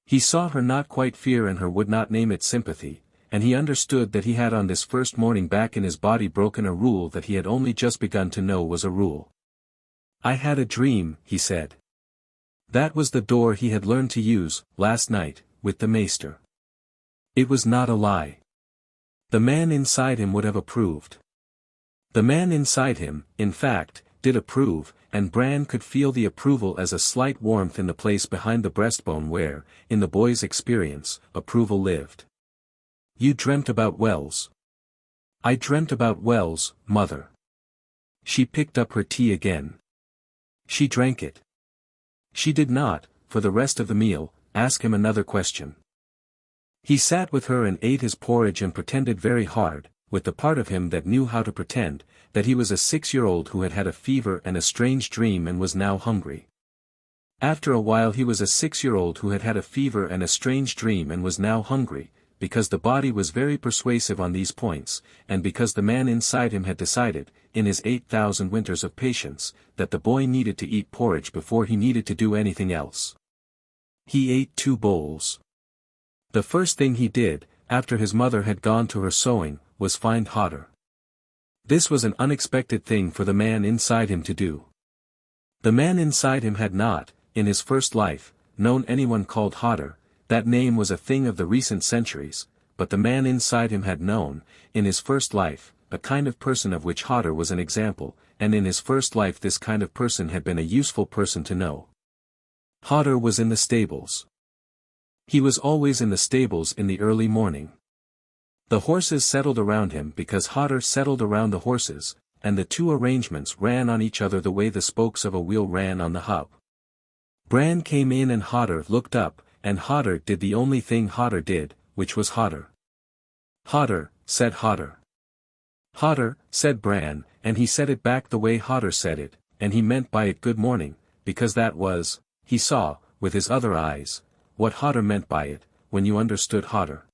He saw her not quite fear and her would not name it sympathy, and he understood that he had on this first morning back in his body broken a rule that he had only just begun to know was a rule. I had a dream, he said. That was the door he had learned to use, last night, with the maester. It was not a lie. The man inside him would have approved. The man inside him, in fact, did approve, and Bran could feel the approval as a slight warmth in the place behind the breastbone where, in the boy's experience, approval lived. You dreamt about wells. I dreamt about wells, mother. She picked up her tea again. She drank it. She did not, for the rest of the meal, ask him another question. He sat with her and ate his porridge and pretended very hard, with the part of him that knew how to pretend, that he was a 6-year-old who had had a fever and a strange dream and was now hungry. After a while he was a 6-year-old who had had a fever and a strange dream and was now hungry, because the body was very persuasive on these points, and because the man inside him had decided, in his 8,000 winters of patience, that the boy needed to eat porridge before he needed to do anything else. He ate 2 bowls. The first thing he did, after his mother had gone to her sewing, was find Hodder. This was an unexpected thing for the man inside him to do. The man inside him had not, in his first life, known anyone called Hodder. That name was a thing of the recent centuries, but the man inside him had known, in his first life, a kind of person of which Hodder was an example, and in his first life this kind of person had been a useful person to know. Hodder was in the stables. He was always in the stables in the early morning. The horses settled around him because Hodder settled around the horses, and the two arrangements ran on each other the way the spokes of a wheel ran on the hub. Bran came in and Hodder looked up, and Hodder did the only thing Hodder did, which was Hodder. Hodder, said Hodder. Hodder, said Bran, and he said it back the way Hodder said it, and he meant by it good morning, because that was, he saw, with his other eyes, what Hodder meant by it, when you understood Hodder.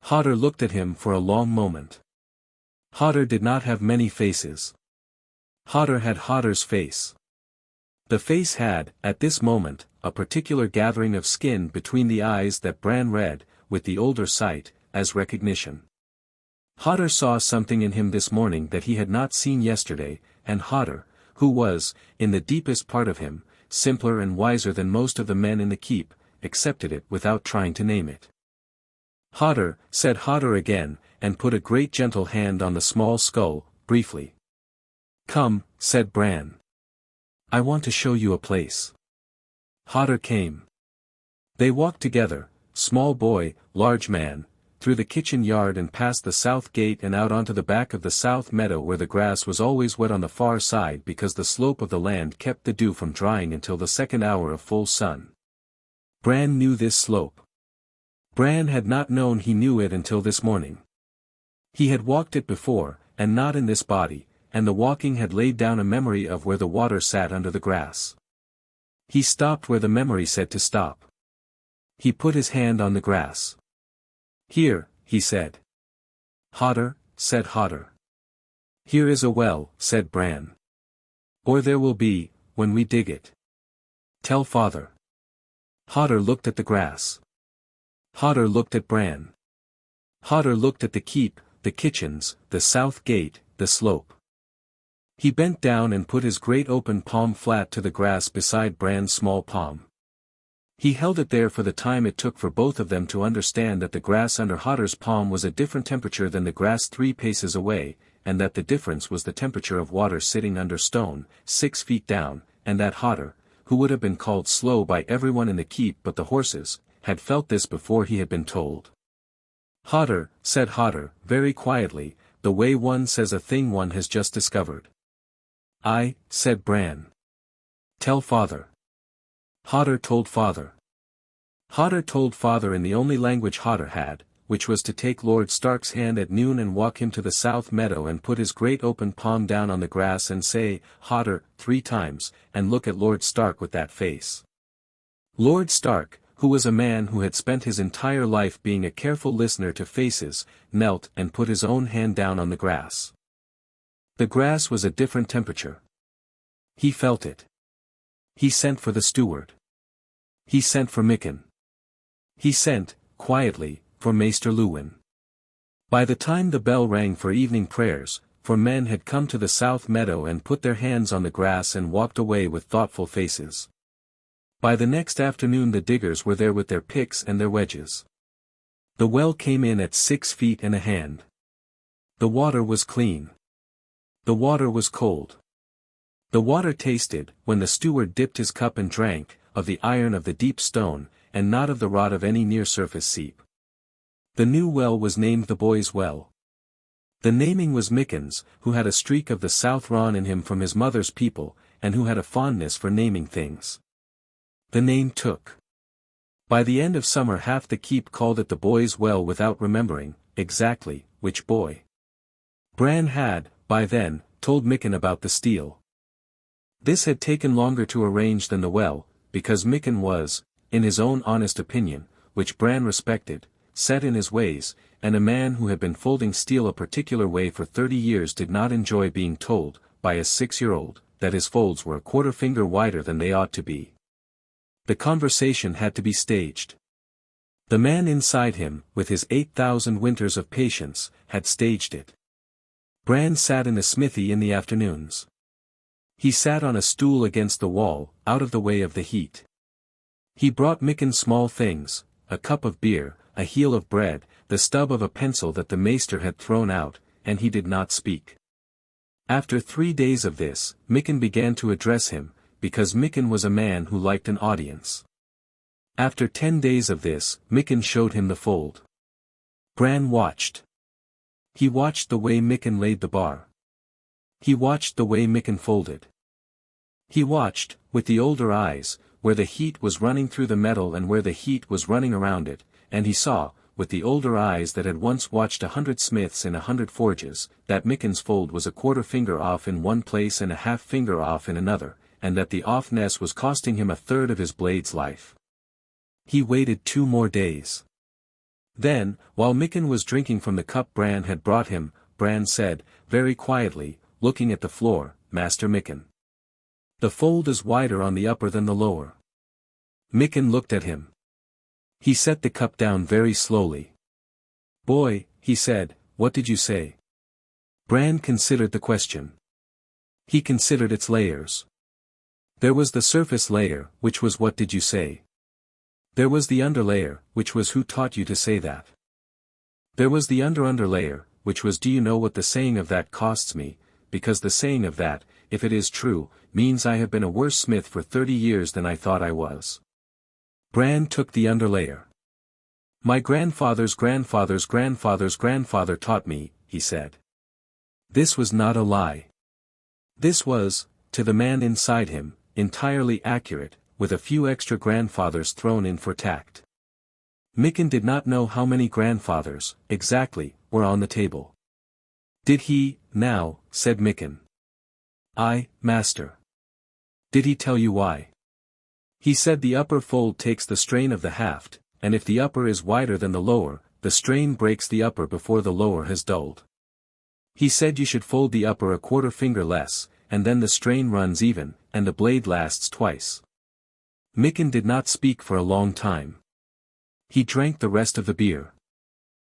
Hodder looked at him for a long moment. Hodder did not have many faces. Hodder had Hodder's face. The face had, at this moment, a particular gathering of skin between the eyes that Bran read, with the older sight, as recognition. Hodder saw something in him this morning that he had not seen yesterday, and Hodder, who was, in the deepest part of him, simpler and wiser than most of the men in the keep, accepted it without trying to name it. Hotter, said Hotter again, and put a great gentle hand on the small skull, briefly. Come, said Bran. I want to show you a place. Hotter came. They walked together, small boy, large man, through the kitchen yard and past the south gate and out onto the back of the south meadow where the grass was always wet on the far side because the slope of the land kept the dew from drying until the second hour of full sun. Bran knew this slope. Bran had not known he knew it until this morning. He had walked it before, and not in this body, and the walking had laid down a memory of where the water sat under the grass. He stopped where the memory said to stop. He put his hand on the grass. Here, he said. Hotter, said Hotter. Here is a well, said Bran. Or there will be, when we dig it. Tell father. Hotter looked at the grass. Hotter looked at Bran. Hotter looked at the keep, the kitchens, the south gate, the slope. He bent down and put his great open palm flat to the grass beside Bran's small palm. He held it there for the time it took for both of them to understand that the grass under Hotter's palm was a different temperature than the grass 3 paces away, and that the difference was the temperature of water sitting under stone, 6 feet down, and that Hotter, who would have been called slow by everyone in the keep but the horses, had felt this before he had been told. Hotter, said Hotter, very quietly, the way one says a thing one has just discovered. I, said Bran. Tell father. Hotter told father. Hotter told father in the only language Hotter had, which was to take Lord Stark's hand at noon and walk him to the south meadow and put his great open palm down on the grass and say, Hotter, 3 times, and look at Lord Stark with that face. Lord Stark, who was a man who had spent his entire life being a careful listener to faces, knelt and put his own hand down on the grass. The grass was a different temperature. He felt it. He sent for the steward. He sent for Mikken. He sent, quietly, for Maester Luwin. By the time the bell rang for evening prayers, for men had come to the south meadow and put their hands on the grass and walked away with thoughtful faces. By the next afternoon the diggers were there with their picks and their wedges. The well came in at 6 feet and a hand. The water was clean. The water was cold. The water tasted, when the steward dipped his cup and drank, of the iron of the deep stone, and not of the rot of any near-surface seep. The new well was named the Boy's Well. The naming was Mikken's, who had a streak of the South Ron in him from his mother's people, and who had a fondness for naming things. The name took. By the end of summer half the keep called it the Boy's Well without remembering, exactly, which boy. Bran had, by then, told Mikken about the steel. This had taken longer to arrange than the well, because Mikken was, in his own honest opinion, which Bran respected, set in his ways, and a man who had been folding steel a particular way for 30 years did not enjoy being told, by a 6-year-old, that his folds were a quarter finger wider than they ought to be. The conversation had to be staged. The man inside him, with his 8,000 winters of patience, had staged it. Bran sat in the smithy in the afternoons. He sat on a stool against the wall, out of the way of the heat. He brought Mikken small things, a cup of beer, a heel of bread, the stub of a pencil that the maester had thrown out, and he did not speak. After 3 days of this, Mikken began to address him, because Mikken was a man who liked an audience. After 10 days of this, Mikken showed him the fold. Bran watched. He watched the way Mikken laid the bar. He watched the way Mikken folded. He watched, with the older eyes, where the heat was running through the metal and where the heat was running around it, and he saw, with the older eyes that had once watched 100 smiths in 100 forges, that Mikken's fold was a quarter finger off in one place and a half finger off in another, and that the offness was costing him a third of his blade's life. He waited 2 more days. Then, while Mikken was drinking from the cup Bran had brought him, Bran said, very quietly, looking at the floor, Master Mikken. The fold is wider on the upper than the lower. Mikken looked at him. He set the cup down very slowly. Boy, he said, what did you say? Bran considered the question. He considered its layers. There was the surface layer, which was what did you say? There was the underlayer, which was who taught you to say that. There was the underlayer, which was do you know what the saying of that costs me, because the saying of that, if it is true, means I have been a worse smith for 30 years than I thought I was. Bran took the underlayer. My grandfather's grandfather's grandfather's grandfather taught me, he said. This was not a lie. This was, to the man inside him, entirely accurate, with a few extra grandfathers thrown in for tact. Mikken did not know how many grandfathers, exactly, were on the table. Did he, now, said Mikken. Aye, master. Did he tell you why? He said the upper fold takes the strain of the haft, and if the upper is wider than the lower, the strain breaks the upper before the lower has dulled. He said you should fold the upper a quarter finger less, and then the strain runs even, and the blade lasts twice. Mikken did not speak for a long time. He drank the rest of the beer.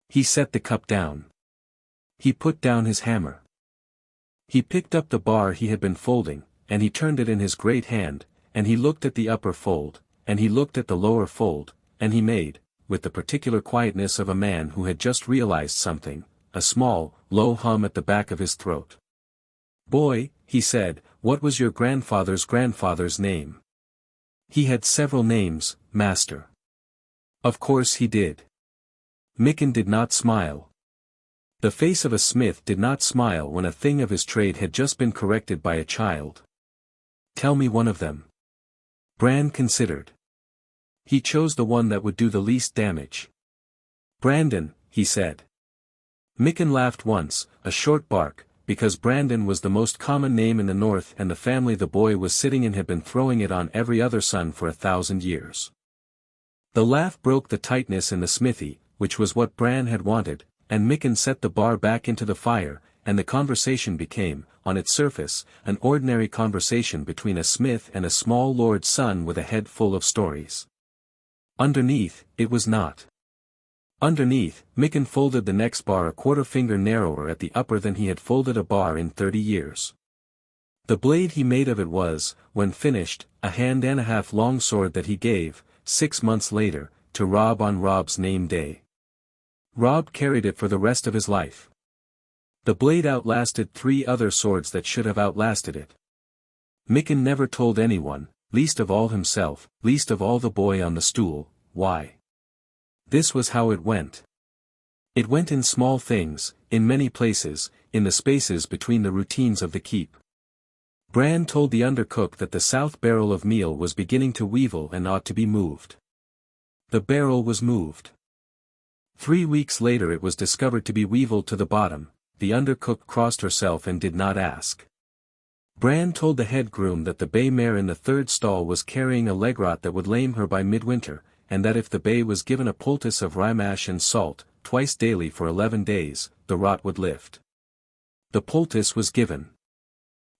He set the cup down. He put down his hammer. He picked up the bar he had been folding, and he turned it in his great hand, and he looked at the upper fold, and he looked at the lower fold, and he made, with the particular quietness of a man who had just realized something, a small, low hum at the back of his throat. Boy, he said, what was your grandfather's grandfather's name? He had several names, master. Of course he did. Mikken did not smile. The face of a smith did not smile when a thing of his trade had just been corrected by a child. Tell me one of them. Bran considered. He chose the one that would do the least damage. Brandon, he said. Mikken laughed once, a short bark, because Brandon was the most common name in the north and the family the boy was sitting in had been throwing it on every other son for 1,000 years. The laugh broke the tightness in the smithy, which was what Bran had wanted, and Mikken set the bar back into the fire, and the conversation became, on its surface, an ordinary conversation between a smith and a small lord's son with a head full of stories. Underneath, it was not. Underneath, Mikken folded the next bar a quarter finger narrower at the upper than he had folded a bar in 30 years. The blade he made of it was, when finished, a hand and a half long sword that he gave, 6 months later, to Robb on Robb's name day. Robb carried it for the rest of his life. The blade outlasted 3 other swords that should have outlasted it. Mikken never told anyone, least of all himself, least of all the boy on the stool, why. This was how it went. It went in small things, in many places, in the spaces between the routines of the keep. Bran told the undercook that the south barrel of meal was beginning to weevil and ought to be moved. The barrel was moved. 3 weeks later it was discovered to be weevilled to the bottom. The undercook crossed herself and did not ask. Bran told the head groom that the bay mare in the 3rd stall was carrying a leg rot that would lame her by midwinter, and that if the bay was given a poultice of rye mash and salt, twice daily for 11 days, the rot would lift. The poultice was given.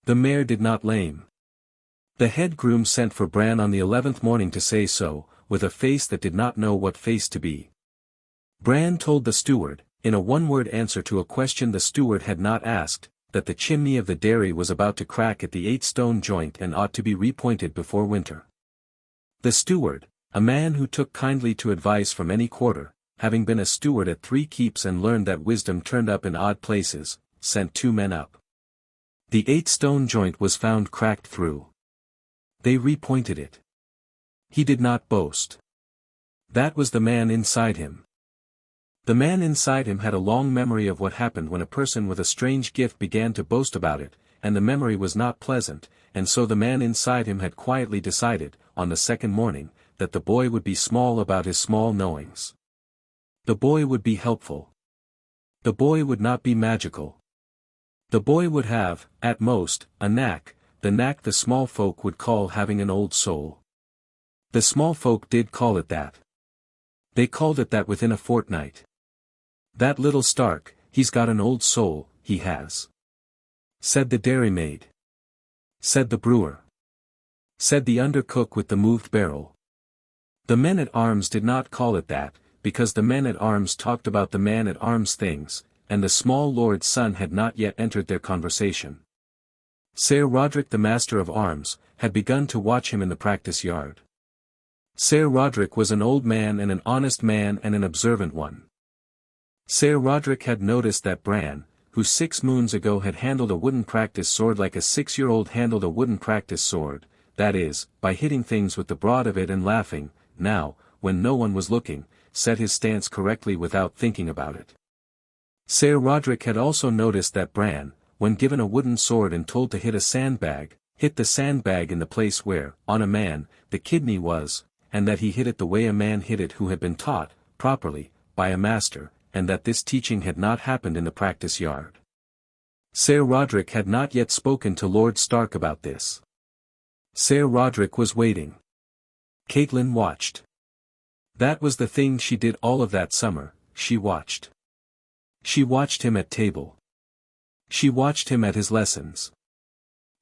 The mare did not lame. The head groom sent for Bran on the 11th morning to say so, with a face that did not know what face to be. Bran told the steward, in a one-word answer to a question the steward had not asked, that the chimney of the dairy was about to crack at the 8-stone joint and ought to be repointed before winter. The steward, a man who took kindly to advice from any quarter, having been a steward at 3 keeps and learned that wisdom turned up in odd places, sent 2 men up. The 8-stone joint was found cracked through. They repointed it. He did not boast. That was the man inside him. The man inside him had a long memory of what happened when a person with a strange gift began to boast about it, and the memory was not pleasant, and so the man inside him had quietly decided, on the 2nd morning, that the boy would be small about his small knowings. The boy would be helpful. The boy would not be magical. The boy would have, at most, a knack, the knack the small folk would call having an old soul. The small folk did call it that. They called it that within a fortnight. That little Stark, he's got an old soul, he has. Said the dairymaid. Said the brewer. Said the undercook with the moved barrel. The men-at-arms did not call it that, because the men-at-arms talked about the man-at-arms things, and the small lord's son had not yet entered their conversation. Sir Roderick the master of arms, had begun to watch him in the practice yard. Sir Roderick was an old man and an honest man and an observant one. Sir Roderick had noticed that Bran, who 6 moons ago had handled a wooden practice sword like a 6-year-old handled a wooden practice sword, that is, by hitting things with the broad of it and laughing, now, when no one was looking, set his stance correctly without thinking about it. Sir Roderick had also noticed that Bran, when given a wooden sword and told to hit a sandbag, hit the sandbag in the place where, on a man, the kidney was, and that he hit it the way a man hit it who had been taught, properly, by a master, and that this teaching had not happened in the practice yard. Sir Roderick had not yet spoken to Lord Stark about this. Sir Roderick was waiting. Catelyn watched. That was the thing she did all of that summer, she watched. She watched him at table. She watched him at his lessons.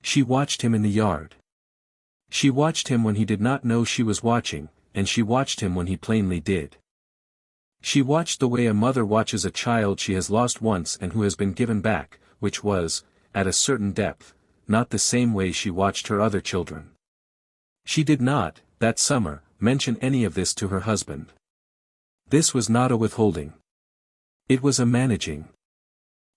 She watched him in the yard. She watched him when he did not know she was watching, and she watched him when he plainly did. She watched the way a mother watches a child she has lost once and who has been given back, which was, at a certain depth, not the same way she watched her other children. She did not, that summer, mention any of this to her husband. This was not a withholding. It was a managing.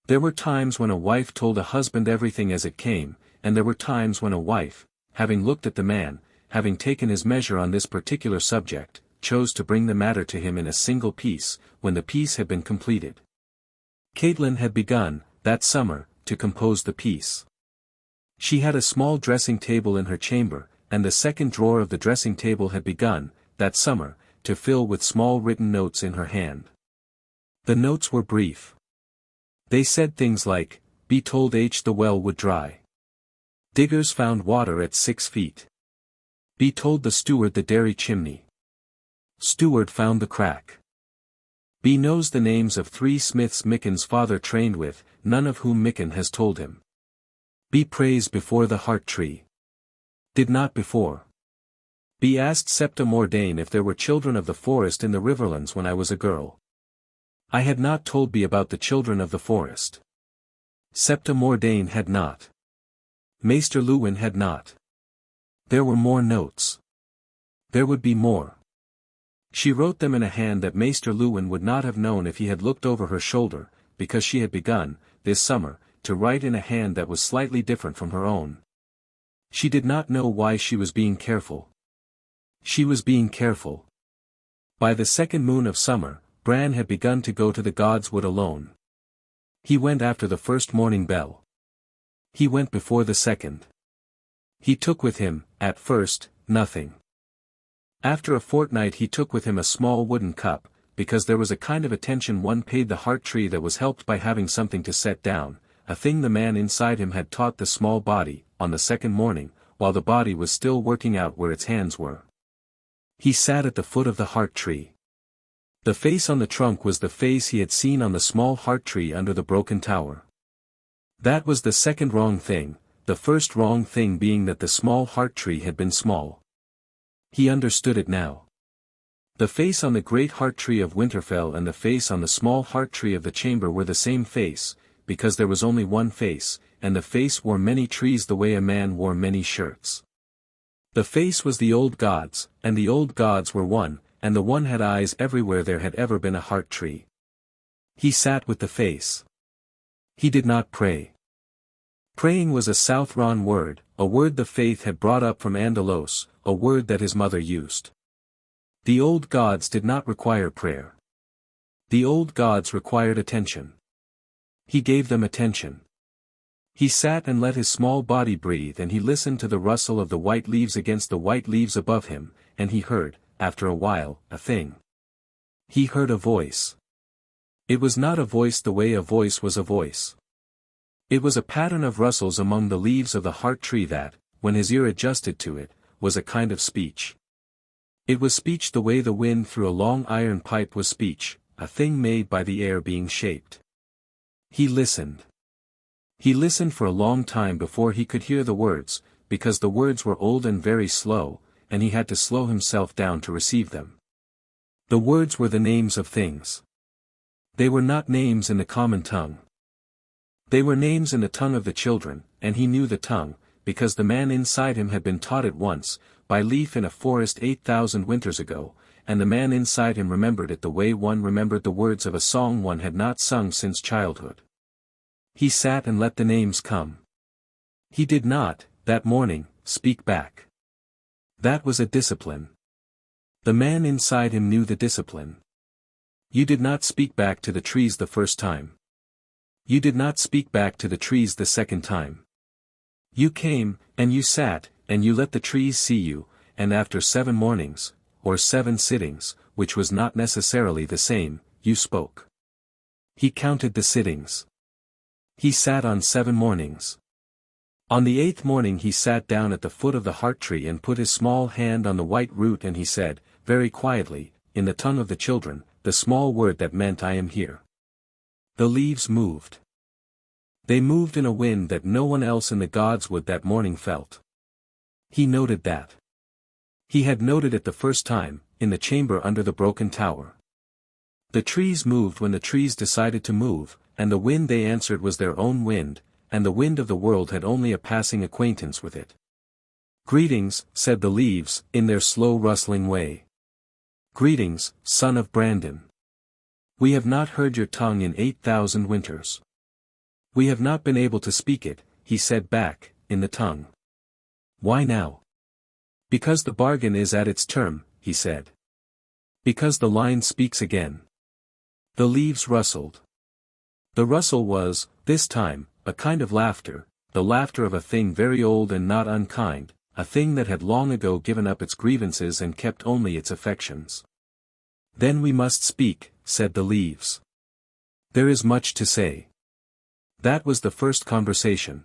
There were times when a wife told a husband everything as it came, and there were times when a wife, having looked at the man, having taken his measure on this particular subject, chose to bring the matter to him in a single piece, when the piece had been completed. Catelyn had begun, that summer, to compose the piece. She had a small dressing table in her chamber, and the second drawer of the dressing table had begun, that summer, to fill with small written notes in her hand. The notes were brief. They said things like, "Be told the well would dry. Diggers found water at 6 feet. Be told the steward the dairy chimney. Steward found the crack. Be knows the names of 3 smiths Micken's father trained with, none of whom Micken has told him. Be praised before the heart tree. Did not before. Be asked Septa Mordain if there were children of the forest in the Riverlands when I was a girl. I had not told Be about the children of the forest. Septa Mordain had not. Maester Luwin had not. There were more notes. There would be more. She wrote them in a hand that Maester Luwin would not have known if he had looked over her shoulder, because she had begun, this summer, to write in a hand that was slightly different from her own. She did not know why she was being careful. She was being careful. By the 2nd moon of summer, Bran had begun to go to the God's Wood alone. He went after the first morning bell. He went before the second. He took with him, at first, nothing. After a fortnight he took with him a small wooden cup, because there was a kind of attention one paid the heart tree that was helped by having something to set down, a thing the man inside him had taught the small body, on the 2nd morning, while the body was still working out where its hands were. He sat at the foot of the heart tree. The face on the trunk was the face he had seen on the small heart tree under the broken tower. That was the second wrong thing, the first wrong thing being that the small heart tree had been small. He understood it now. The face on the great heart tree of Winterfell and the face on the small heart tree of the chamber were the same face, because there was only one face, and the face wore many trees the way a man wore many shirts. The face was the old gods, and the old gods were one, and the one had eyes everywhere there had ever been a heart tree. He sat with the face. He did not pray. Praying was a Southron word, a word the faith had brought up from Andalos, a word that his mother used. The old gods did not require prayer. The old gods required attention. He gave them attention. He sat and let his small body breathe, and he listened to the rustle of the white leaves against the white leaves above him, and he heard, after a while, a thing. He heard a voice. It was not a voice the way a voice was a voice. It was a pattern of rustles among the leaves of the heart tree that, when his ear adjusted to it, was a kind of speech. It was speech the way the wind through a long iron pipe was speech, a thing made by the air being shaped. He listened. He listened for a long time before he could hear the words, because the words were old and very slow, and he had to slow himself down to receive them. The words were the names of things. They were not names in the common tongue. They were names in the tongue of the children, and he knew the tongue, because the man inside him had been taught it once, by leaf in a forest 8,000 winters ago, and the man inside him remembered it the way one remembered the words of a song one had not sung since childhood. He sat and let the names come. He did not, that morning, speak back. That was a discipline. The man inside him knew the discipline. You did not speak back to the trees the first time. You did not speak back to the trees the second time. You came, and you sat, and you let the trees see you, and after 7 mornings, or 7 sittings, which was not necessarily the same, you spoke. He counted the sittings. He sat on 7 mornings. On the 8th morning he sat down at the foot of the heart tree and put his small hand on the white root, and he said, very quietly, in the tongue of the children, the small word that meant I am here. The leaves moved. They moved in a wind that no one else in the gods would that morning felt. He noted that. He had noted it the first time, in the chamber under the broken tower. The trees moved when the trees decided to move, and the wind they answered was their own wind, and the wind of the world had only a passing acquaintance with it. Greetings, said the leaves, in their slow rustling way. Greetings, son of Brandon. We have not heard your tongue in 8,000 winters. We have not been able to speak it, he said back, in the tongue. Why now? Because the bargain is at its term, he said. Because the line speaks again. The leaves rustled. The rustle was, this time, a kind of laughter, the laughter of a thing very old and not unkind, a thing that had long ago given up its grievances and kept only its affections. Then we must speak, said the leaves. There is much to say. That was the first conversation.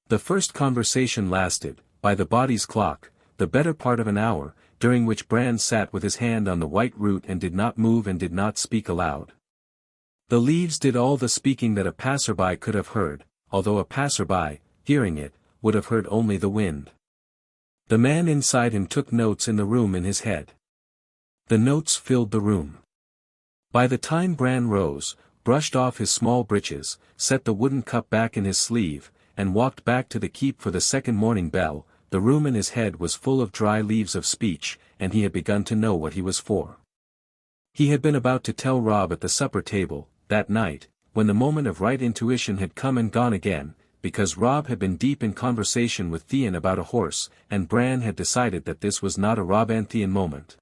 The first conversation lasted, by the body's clock, the better part of an hour, during which Bran sat with his hand on the white root and did not move and did not speak aloud. The leaves did all the speaking that a passerby could have heard, although a passerby, hearing it, would have heard only the wind. The man inside him took notes in the room in his head. The notes filled the room. By the time Bran rose, brushed off his small breeches, set the wooden cup back in his sleeve, and walked back to the keep for the second morning bell, the room in his head was full of dry leaves of speech, and he had begun to know what he was for. He had been about to tell Robb at the supper table, that night, when the moment of right intuition had come and gone again, because Robb had been deep in conversation with Theon about a horse, and Bran had decided that this was not a Robb-and-Theon moment.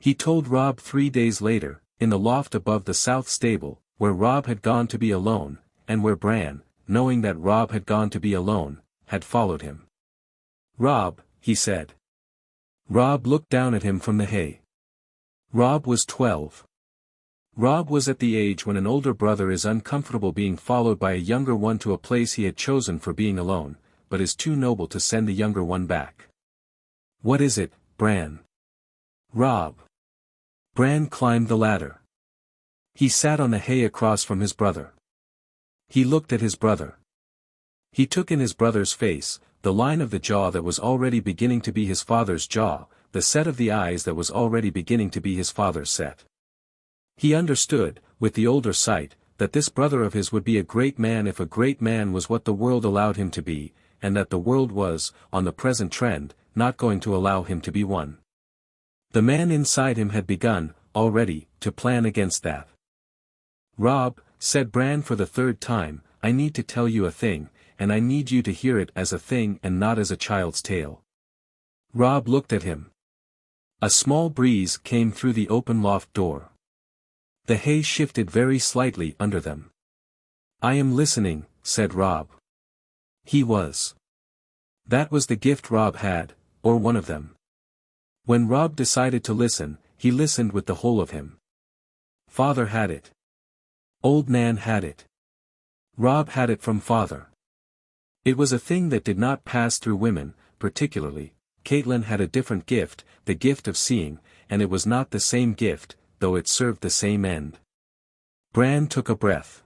He told Robb 3 days later, in the loft above the south stable, where Robb had gone to be alone, and where Bran, knowing that Robb had gone to be alone, had followed him. Robb, he said. Robb looked down at him from the hay. Robb was 12. Robb was at the age when an older brother is uncomfortable being followed by a younger one to a place he had chosen for being alone, but is too noble to send the younger one back. What is it, Bran? Robb. Bran climbed the ladder. He sat on the hay across from his brother. He looked at his brother. He took in his brother's face, the line of the jaw that was already beginning to be his father's jaw, the set of the eyes that was already beginning to be his father's set. He understood, with the older sight, that this brother of his would be a great man if a great man was what the world allowed him to be, and that the world was, on the present trend, not going to allow him to be one. The man inside him had begun, already, to plan against that. Robb, said Bran for the 3rd time, I need to tell you a thing, and I need you to hear it as a thing and not as a child's tale. Robb looked at him. A small breeze came through the open loft door. The hay shifted very slightly under them. I am listening, said Robb. He was. That was the gift Robb had, or one of them. When Robb decided to listen, he listened with the whole of him. Father had it. Old Nan had it. Robb had it from father. It was a thing that did not pass through women, particularly. Catelyn had a different gift, the gift of seeing, and it was not the same gift, though it served the same end. Bran took a breath.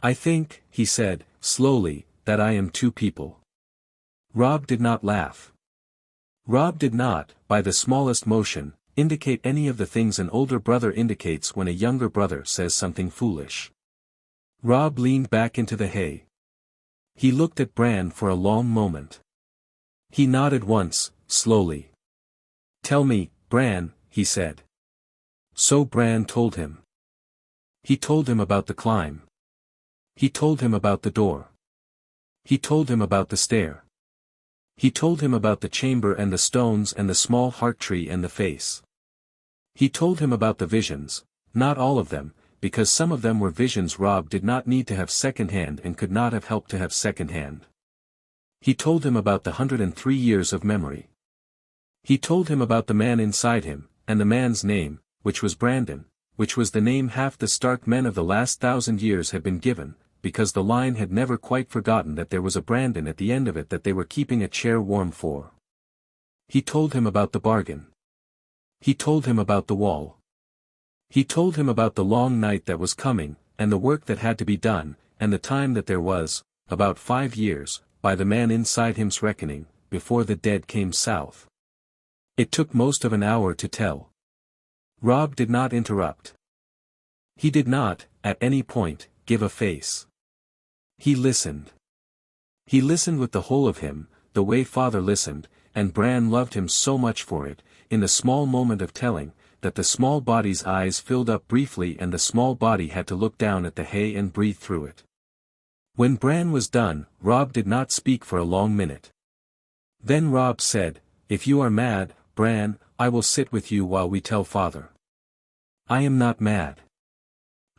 I think, he said, slowly, that I am 2 people. Robb did not laugh. Robb did not, by the smallest motion, indicate any of the things an older brother indicates when a younger brother says something foolish. Robb leaned back into the hay. He looked at Bran for a long moment. He nodded once, slowly. "Tell me, Bran," he said. So Bran told him. He told him about the climb. He told him about the door. He told him about the stair. He told him about the chamber and the stones and the small heart tree and the face. He told him about the visions, not all of them, because some of them were visions Robb did not need to have second-hand and could not have helped to have second-hand. He told him about the 103 years of memory. He told him about the man inside him, and the man's name, which was Brandon, which was the name half the Stark men of the last 1,000 years had been given, because the line had never quite forgotten that there was a Brandon at the end of it that they were keeping a chair warm for. He told him about the bargain. He told him about the wall. He told him about the long night that was coming, and the work that had to be done, and the time that there was, about 5 years, by the man inside him's reckoning, before the dead came south. It took most of an hour to tell. Robb did not interrupt. He did not, at any point, give a face. He listened. He listened with the whole of him, the way father listened, and Bran loved him so much for it, in the small moment of telling, that the small body's eyes filled up briefly and the small body had to look down at the hay and breathe through it. When Bran was done, Robb did not speak for a long minute. Then Robb said, "If you are mad, Bran, I will sit with you while we tell father." "I am not mad."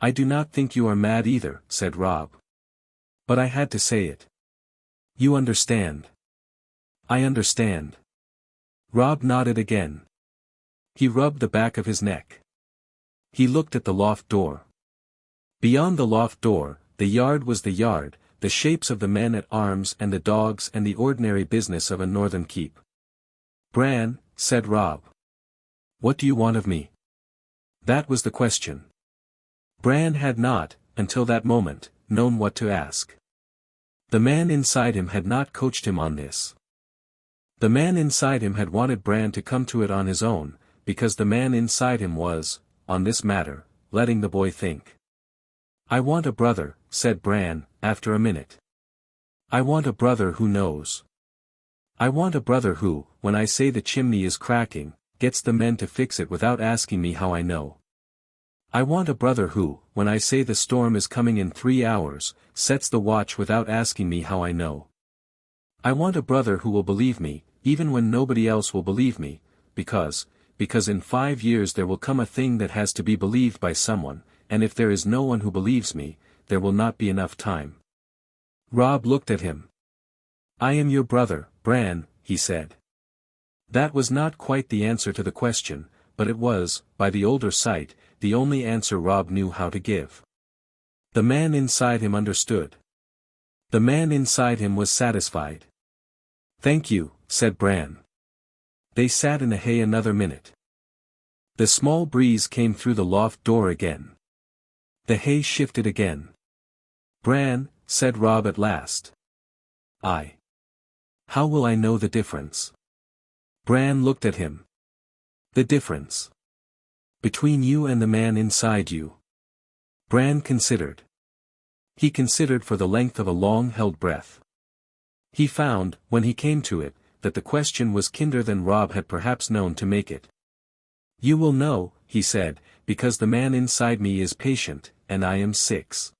"I do not think you are mad either," said Robb. "But I had to say it. You understand." "I understand." Robb nodded again. He rubbed the back of his neck. He looked at the loft door. Beyond the loft door, the yard was the yard, the shapes of the men at arms and the dogs and the ordinary business of a northern keep. "Bran," said Robb. "What do you want of me?" That was the question. Bran had not, until that moment, known what to ask. The man inside him had not coached him on this. The man inside him had wanted Bran to come to it on his own, because the man inside him was, on this matter, letting the boy think. "I want a brother," said Bran, after a minute. "I want a brother who knows. I want a brother who, when I say the chimney is cracking, gets the men to fix it without asking me how I know. I want a brother who, when I say the storm is coming in 3 hours, sets the watch without asking me how I know. I want a brother who will believe me, even when nobody else will believe me, because in 5 years there will come a thing that has to be believed by someone, and if there is no one who believes me, there will not be enough time." Robb looked at him. "I am your brother, Bran," he said. That was not quite the answer to the question, but it was, by the older sight, the only answer Robb knew how to give. The man inside him understood. The man inside him was satisfied. "Thank you," said Bran. They sat in the hay another minute. The small breeze came through the loft door again. The hay shifted again. "Bran," said Robb at last. How will I know the difference?" Bran looked at him. "The difference between you and the man inside you." Bran considered. He considered for the length of a long-held breath. He found, when he came to it, that the question was kinder than Robb had perhaps known to make it. "You will know," he said, "because the man inside me is patient, and I am 6.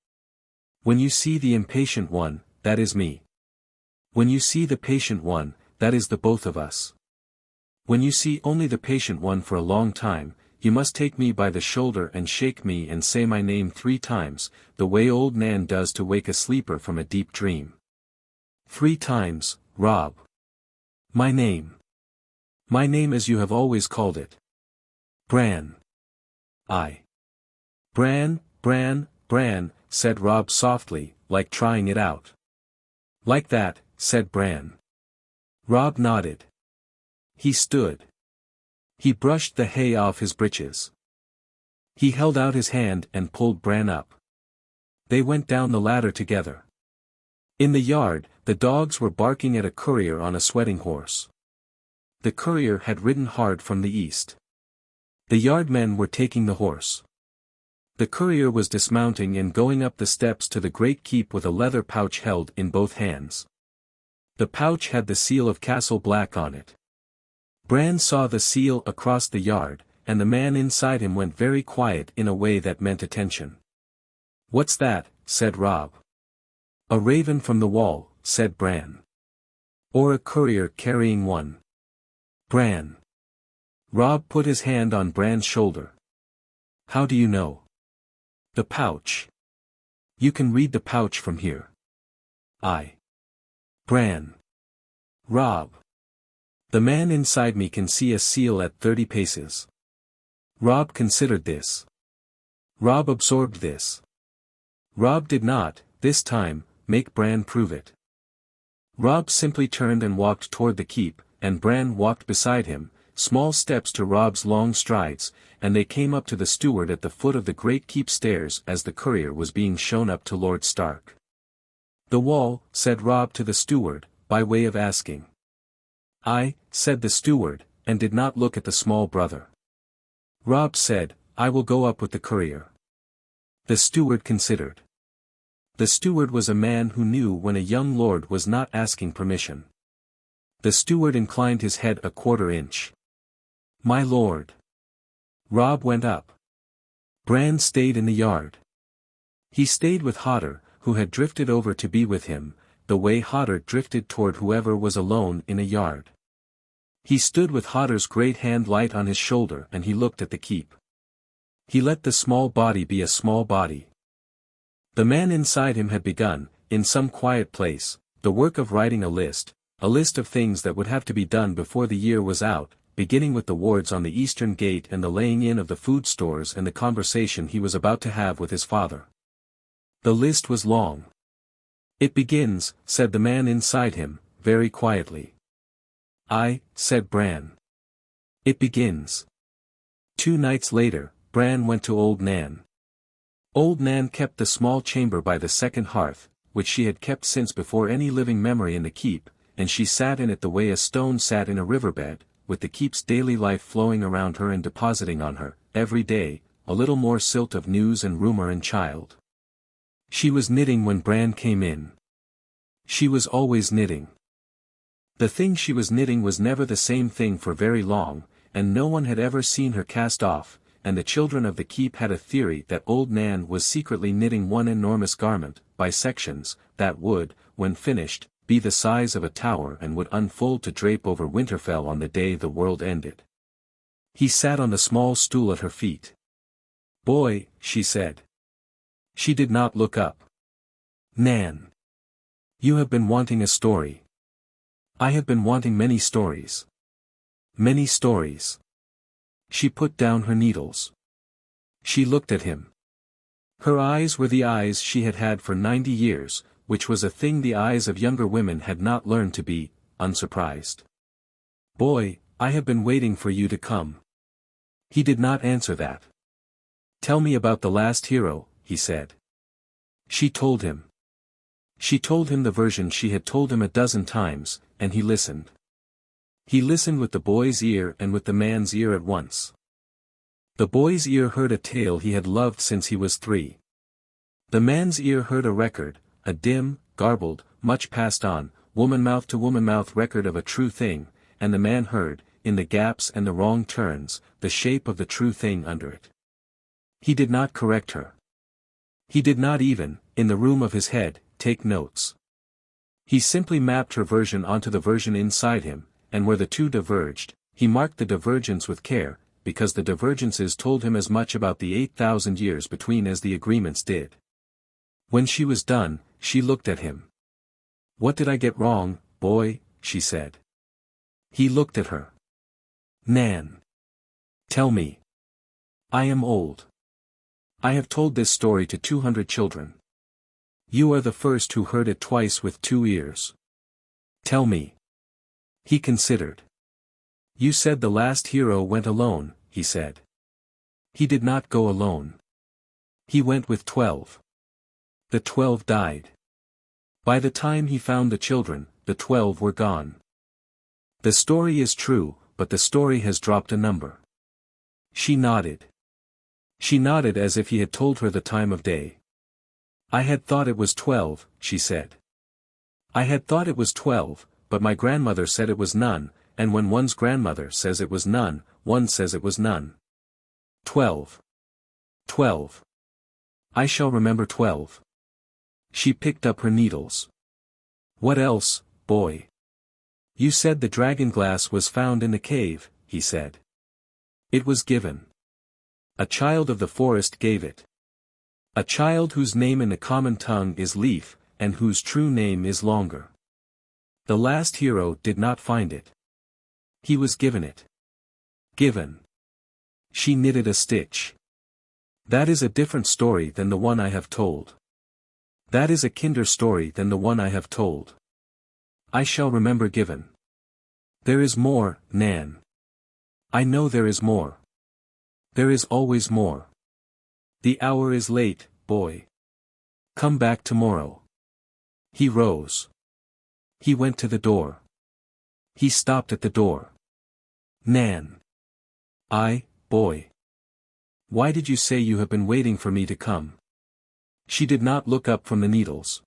When you see the impatient one, that is me. When you see the patient one, that is the both of us. When you see only the patient one for a long time, you must take me by the shoulder and shake me and say my name 3 times, the way old Nan does to wake a sleeper from a deep dream. 3 times, Robb. My name. My name as you have always called it. Bran. Bran, Bran, Bran, said Robb softly, like trying it out. Like that, said Bran. Robb nodded. He stood. He brushed the hay off his breeches. He held out his hand and pulled Bran up. They went down the ladder together. In the yard, the dogs were barking at a courier on a sweating horse. The courier had ridden hard from the east. The yardmen were taking the horse. The courier was dismounting and going up the steps to the great keep with a leather pouch held in both hands. The pouch had the seal of Castle Black on it. Bran saw the seal across the yard, and the man inside him went very quiet in a way that meant attention. "What's that?" said Robb. "A raven from the wall," said Bran. "Or a courier carrying one." "Bran." Robb put his hand on Bran's shoulder. "How do you know?" "The pouch. You can read the pouch from here." Bran. "Robb. The man inside me can see a seal at 30 paces. Robb considered this. Robb absorbed this. Robb did not, this time, make Bran prove it. Robb simply turned and walked toward the keep, and Bran walked beside him, small steps to Robb's long strides, and they came up to the steward at the foot of the great keep stairs as the courier was being shown up to Lord Stark. "The wall," said Robb to the steward, by way of asking. "Aye," said the steward, and did not look at the small brother. Robb said, "I will go up with the courier." The steward considered. The steward was a man who knew when a young lord was not asking permission. The steward inclined his head a quarter inch. "My lord." Robb went up. Bran stayed in the yard. He stayed with Hodder, who had drifted over to be with him, the way Hodder drifted toward whoever was alone in a yard. He stood with Hodder's great hand light on his shoulder and he looked at the keep. He let the small body be a small body. The man inside him had begun, in some quiet place, the work of writing a list of things that would have to be done before the year was out, beginning with the wards on the eastern gate and the laying in of the food stores and the conversation he was about to have with his father. The list was long. "It begins," said the man inside him, very quietly. "Aye," said Bran. "It begins." 2 nights later, Bran went to Old Nan. Old Nan kept the small chamber by the second hearth, which she had kept since before any living memory in the keep, and she sat in it the way a stone sat in a riverbed, with the keep's daily life flowing around her and depositing on her, every day, a little more silt of news and rumor and child. She was knitting when Bran came in. She was always knitting. The thing she was knitting was never the same thing for very long, and no one had ever seen her cast off, and the children of the keep had a theory that Old Nan was secretly knitting one enormous garment, by sections, that would, when finished, be the size of a tower and would unfold to drape over Winterfell on the day the world ended. He sat on the small stool at her feet. "Boy," she said. She did not look up. "Nan. You have been wanting a story." "I have been wanting many stories." "Many stories." She put down her needles. She looked at him. Her eyes were the eyes she had had for 90 years, which was a thing the eyes of younger women had not learned to be, unsurprised. "Boy, I have been waiting for you to come." He did not answer that. "Tell me about the last hero," he said. She told him. She told him the version she had told him a dozen times, and he listened. He listened with the boy's ear and with the man's ear at once. The boy's ear heard a tale he had loved since he was 3. The man's ear heard a record, a dim, garbled, much passed on, woman-mouth to woman-mouth record of a true thing, and the man heard, in the gaps and the wrong turns, the shape of the true thing under it. He did not correct her. He did not even, in the room of his head, take notes. He simply mapped her version onto the version inside him, and where the two diverged, he marked the divergence with care, because the divergences told him as much about the 8,000 years between as the agreements did. When she was done, she looked at him. "What did I get wrong, boy?" she said. He looked at her. "Nan. Tell me. I am old. I have told this story to 200 children. You are the first who heard it twice with 2 ears. Tell me." He considered. "You said the last hero went alone," he said. "He did not go alone. He went with 12. The 12 died. By the time he found the children, the 12 were gone. The story is true, but the story has dropped a number." She nodded. She nodded as if he had told her the time of day. I had thought it was 12, she said. I had thought it was 12, but my grandmother said it was none, and when one's grandmother says it was none, one says it was none. 12. 12. I shall remember 12. She picked up her needles. What else, boy? You said the dragon glass was found in the cave, he said. It was given. A child of the forest gave it. A child whose name in the common tongue is Leaf, and whose true name is Longer. The last hero did not find it. He was given it. Given. She knitted a stitch. That is a different story than the one I have told. That is a kinder story than the one I have told. I shall remember given. There is more, Nan. I know there is more. There is always more. The hour is late, boy. Come back tomorrow. He rose. He went to the door. He stopped at the door. Nan. Boy. Why did you say you have been waiting for me to come? She did not look up from the needles.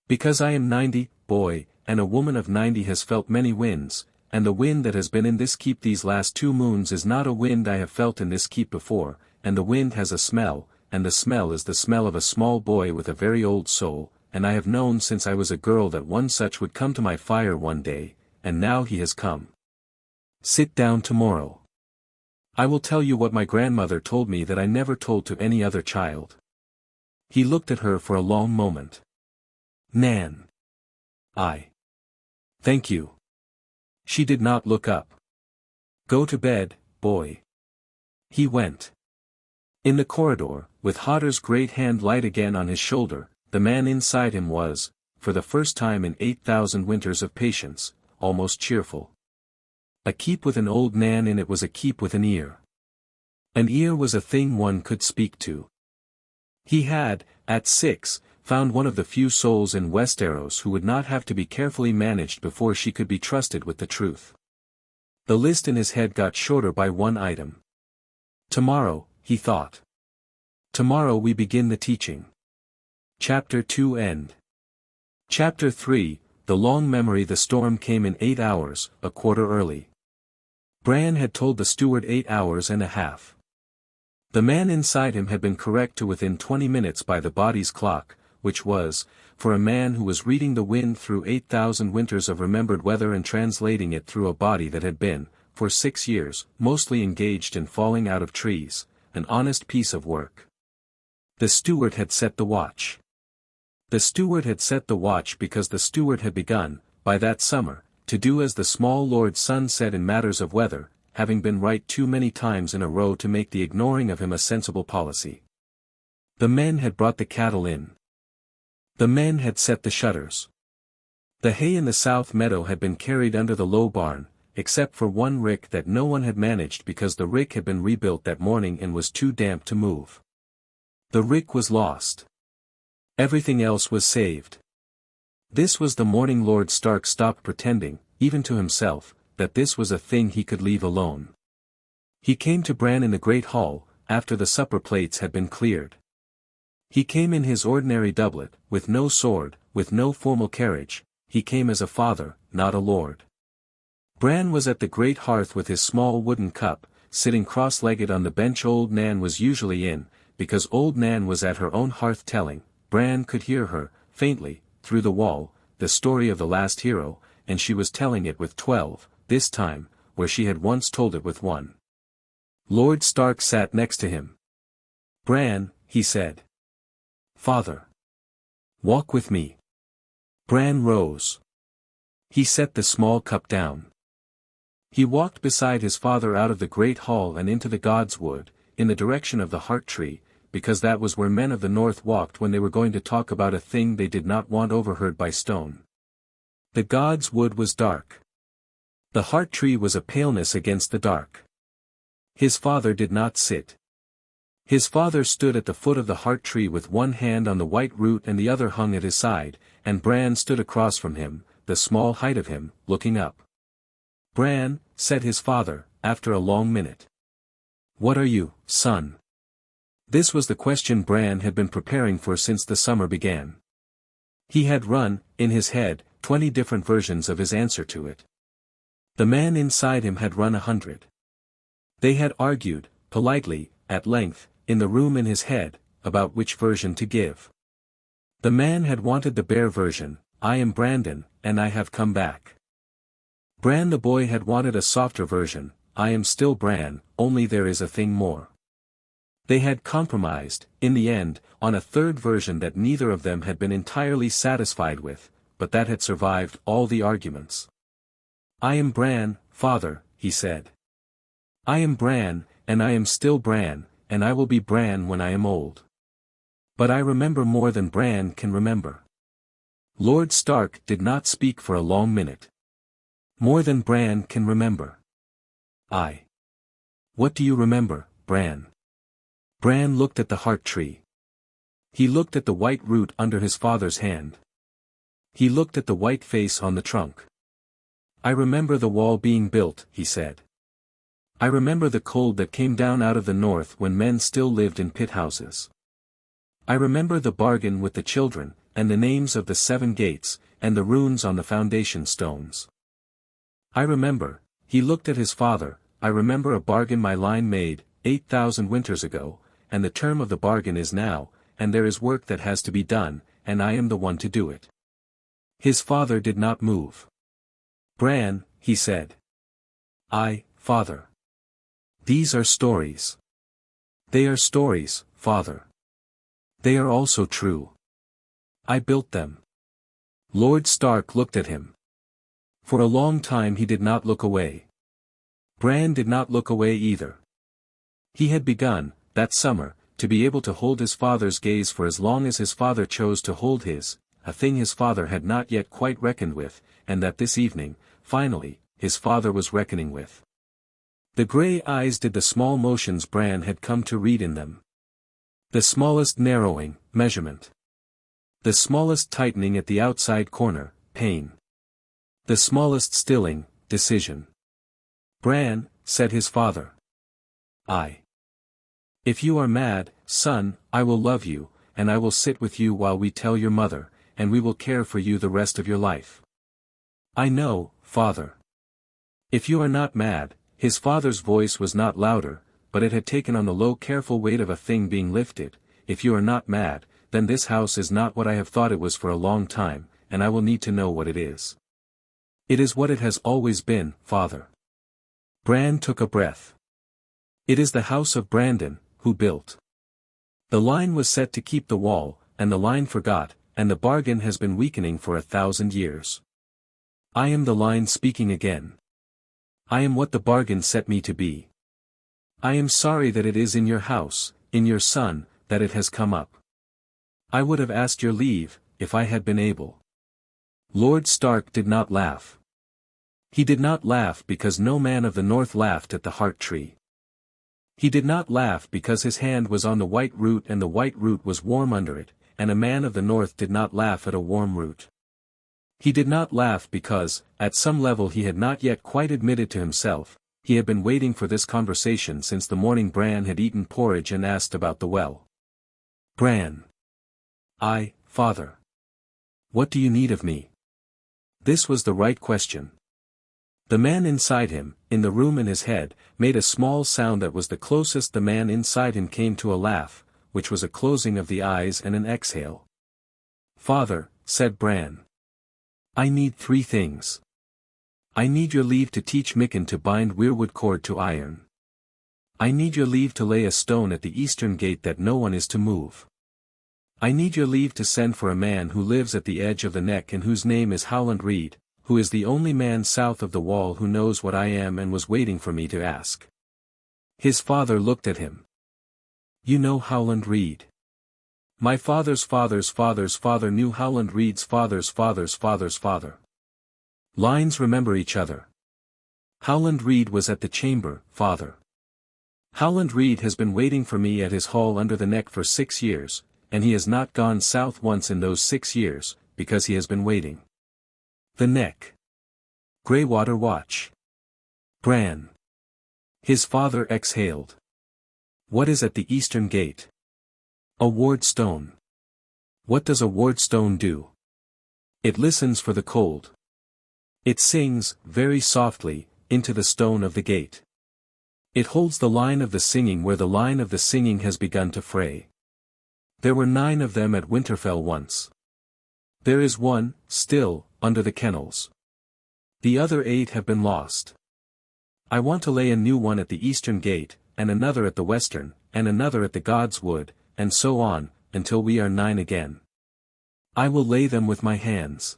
Because I am 90, boy, and a woman of 90 has felt many winds, and the wind that has been in this keep these last 2 moons is not a wind I have felt in this keep before, and the wind has a smell, and the smell is the smell of a small boy with a very old soul, and I have known since I was a girl that one such would come to my fire one day, and now he has come. Sit down tomorrow. I will tell you what my grandmother told me that I never told to any other child. He looked at her for a long moment. Nan. Thank you. She did not look up. Go to bed, boy. He went. In the corridor, with Hodder's great hand light again on his shoulder, the man inside him was, for the first time in 8,000 winters of patience, almost cheerful. A keep with an old Nan in it was a keep with an ear. An ear was a thing one could speak to. He had, at 6, found one of the few souls in Westeros who would not have to be carefully managed before she could be trusted with the truth. The list in his head got shorter by 1 item. Tomorrow, he thought. Tomorrow we begin the teaching. Chapter 2 End. Chapter 3, The Long Memory. The storm came in 8 hours, a quarter early. Bran had told the steward 8 hours and a half. The man inside him had been correct to within 20 minutes by the body's clock, which was, for a man who was reading the wind through 8,000 winters of remembered weather and translating it through a body that had been, for 6 years, mostly engaged in falling out of trees, an honest piece of work. The steward had set the watch. The steward had set the watch because the steward had begun, by that summer, to do as the small lord's son said in matters of weather, having been right too many times in a row to make the ignoring of him a sensible policy. The men had brought the cattle in. The men had set the shutters. The hay in the south meadow had been carried under the low barn, except for one rick that no one had managed because the rick had been rebuilt that morning and was too damp to move. The rick was lost. Everything else was saved. This was the morning Lord Stark stopped pretending, even to himself, that this was a thing he could leave alone. He came to Bran in the great hall, after the supper plates had been cleared. He came in his ordinary doublet, with no sword, with no formal carriage. He came as a father, not a lord. Bran was at the great hearth with his small wooden cup, sitting cross-legged on the bench old Nan was usually in, because old Nan was at her own hearth telling, Bran could hear her, faintly, through the wall, the story of the last hero, and she was telling it with 12, this time, where she had once told it with 1. Lord Stark sat next to him. Bran, he said. Father. Walk with me. Bran rose. He set the small cup down. He walked beside his father out of the great hall and into the God's Wood, in the direction of the Heart Tree, because that was where men of the north walked when they were going to talk about a thing they did not want overheard by stone. The God's Wood was dark. The Heart Tree was a paleness against the dark. His father did not sit. His father stood at the foot of the Heart Tree with one hand on the white root and the other hung at his side, and Bran stood across from him, the small height of him, looking up. Bran, said his father, after a long minute. What are you, son? This was the question Bran had been preparing for since the summer began. He had run, in his head, 20 different versions of his answer to it. The man inside him had run 100. They had argued, politely, at length, in the room in his head, about which version to give. The man had wanted the bear version, I am Brandon, and I have come back. Bran the boy had wanted a softer version, I am still Bran, only there is a thing more. They had compromised, in the end, on a third version that neither of them had been entirely satisfied with, but that had survived all the arguments. I am Bran, father, he said. I am Bran, and I am still Bran, and I will be Bran when I am old. But I remember more than Bran can remember. Lord Stark did not speak for a long minute. More than Bran can remember. What do you remember, Bran? Bran looked at the heart tree. He looked at the white root under his father's hand. He looked at the white face on the trunk. I remember the wall being built, he said. I remember the cold that came down out of the north when men still lived in pit houses. I remember the bargain with the children, and the names of the 7 gates, and the runes on the foundation stones. I remember, he looked at his father, I remember a bargain my line made, 8,000 winters ago, and the term of the bargain is now, and there is work that has to be done, and I am the one to do it. His father did not move. Bran, he said. Father. These are stories. They are stories, father. They are also true. I built them. Lord Stark looked at him. For a long time he did not look away. Bran did not look away either. He had begun, that summer, to be able to hold his father's gaze for as long as his father chose to hold his, a thing his father had not yet quite reckoned with, and that this evening, finally, his father was reckoning with. The grey eyes did the small motions Bran had come to read in them. The smallest narrowing, measurement. The smallest tightening at the outside corner, pain. The smallest stilling, decision. Bran, said his father. If you are mad, son, I will love you, and I will sit with you while we tell your mother, and we will care for you the rest of your life. I know, father. If you are not mad, his father's voice was not louder, but it had taken on the low careful weight of a thing being lifted, if you are not mad, then this house is not what I have thought it was for a long time, and I will need to know what it is. It is what it has always been, father. Bran took a breath. It is the house of Brandon, who built. The line was set to keep the wall, and the line forgot, and the bargain has been weakening for 1,000 years. I am the line speaking again. I am what the bargain set me to be. I am sorry that it is in your house, in your son, that it has come up. I would have asked your leave, if I had been able. Lord Stark did not laugh. He did not laugh because no man of the north laughed at the heart tree. He did not laugh because his hand was on the white root and the white root was warm under it, and a man of the north did not laugh at a warm root. He did not laugh because, at some level he had not yet quite admitted to himself, he had been waiting for this conversation since the morning Bran had eaten porridge and asked about the well. Bran. Father. What do you need of me? This was the right question. The man inside him, in the room in his head, made a small sound that was the closest the man inside him came to a laugh, which was a closing of the eyes and an exhale. Father, said Bran. I need 3 things. I need your leave to teach Mikken to bind weirwood cord to iron. I need your leave to lay a stone at the eastern gate that no one is to move. I need your leave to send for a man who lives at the edge of the neck and whose name is Howland Reed, who is the only man south of the wall who knows what I am and was waiting for me to ask. His father looked at him. You know Howland Reed. My father's father's father's father knew Howland Reed's father's father's father's father. Lines remember each other. Howland Reed was at the chamber, father. Howland Reed has been waiting for me at his hall under the neck for 6 years, and he has not gone south once in those 6 years, because he has been waiting. The neck. Greywater Watch. Bran. His father exhaled. What is at the eastern gate? A ward stone. What does a ward stone do? It listens for the cold. It sings, very softly, into the stone of the gate. It holds the line of the singing where the line of the singing has begun to fray. There were 9 of them at Winterfell once. There is one, still, under the kennels. The other 8 have been lost. I want to lay a new one at the eastern gate, and another at the western, and another at the God's Wood, and so on, until we are 9 again. I will lay them with my hands.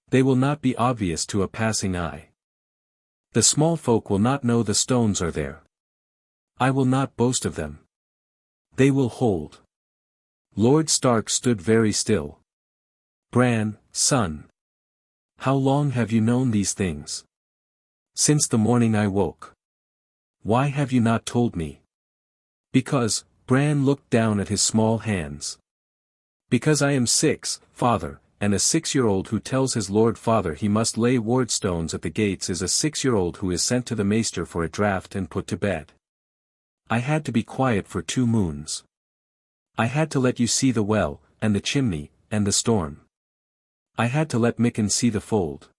They will not be obvious to a passing eye. The small folk will not know the stones are there. I will not boast of them. They will hold. Lord Stark stood very still. Bran, son. How long have you known these things? Since the morning I woke. Why have you not told me? Because, Bran looked down at his small hands. Because I am 6, father, and a 6-year-old who tells his lord father he must lay ward stones at the gates is a 6-year-old who is sent to the maester for a draught and put to bed. I had to be quiet for 2 moons. I had to let you see the well, and the chimney, and the storm. I had to let Mikken see the fold.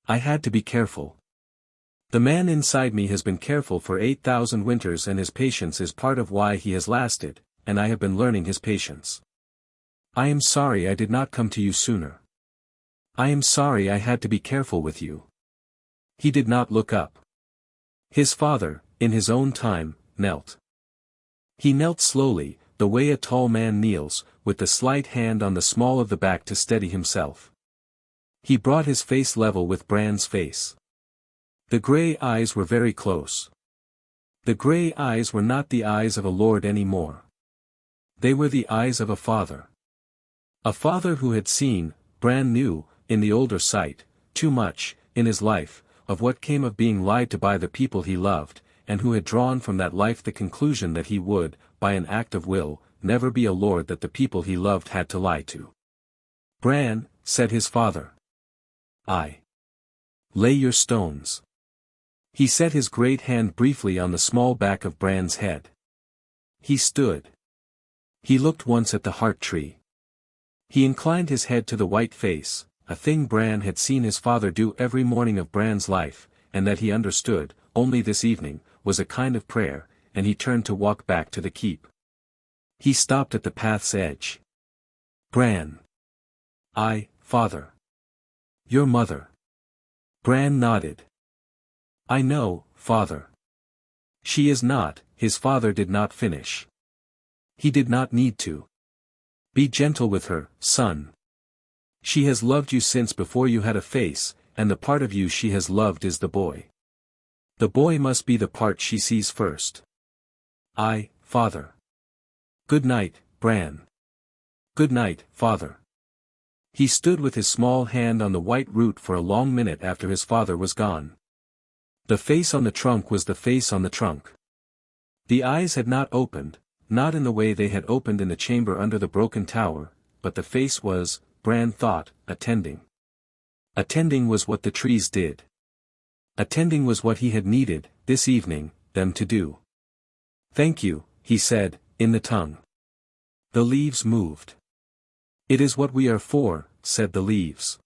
I had to be careful. The man inside me has been careful for 8,000 winters, and his patience is part of why he has lasted, and I have been learning his patience. I am sorry I did not come to you sooner. I am sorry I had to be careful with you. He did not look up. His father, in his own time, knelt. He knelt slowly, the way a tall man kneels, with the slight hand on the small of the back to steady himself. He brought his face level with Bran's face. The grey eyes were very close. The grey eyes were not the eyes of a lord any more. They were the eyes of a father. A father who had seen, Bran knew, in the older sight, too much, in his life, of what came of being lied to by the people he loved, and who had drawn from that life the conclusion that he would, by an act of will, never be a lord that the people he loved had to lie to. Bran, said his father. I. Lay your stones. He set his great hand briefly on the small back of Bran's head. He stood. He looked once at the heart tree. He inclined his head to the white face, a thing Bran had seen his father do every morning of Bran's life, and that he understood, only this evening, was a kind of prayer, and he turned to walk back to the keep. He stopped at the path's edge. Bran. I, father. Your mother. Bran nodded. I know, father. She is not, his father did not finish. He did not need to. Be gentle with her, son. She has loved you since before you had a face, and the part of you she has loved is the boy. The boy must be the part she sees first. I, father. Good night, Bran. Good night, father. He stood with his small hand on the white root for a long minute after his father was gone. The face on the trunk was the face on the trunk. The eyes had not opened, not in the way they had opened in the chamber under the broken tower, but the face was, Bran thought, attending. Attending was what the trees did. Attending was what he had needed, this evening, them to do. Thank you, he said, in the tongue. The leaves moved. It is what we are for, said the leaves.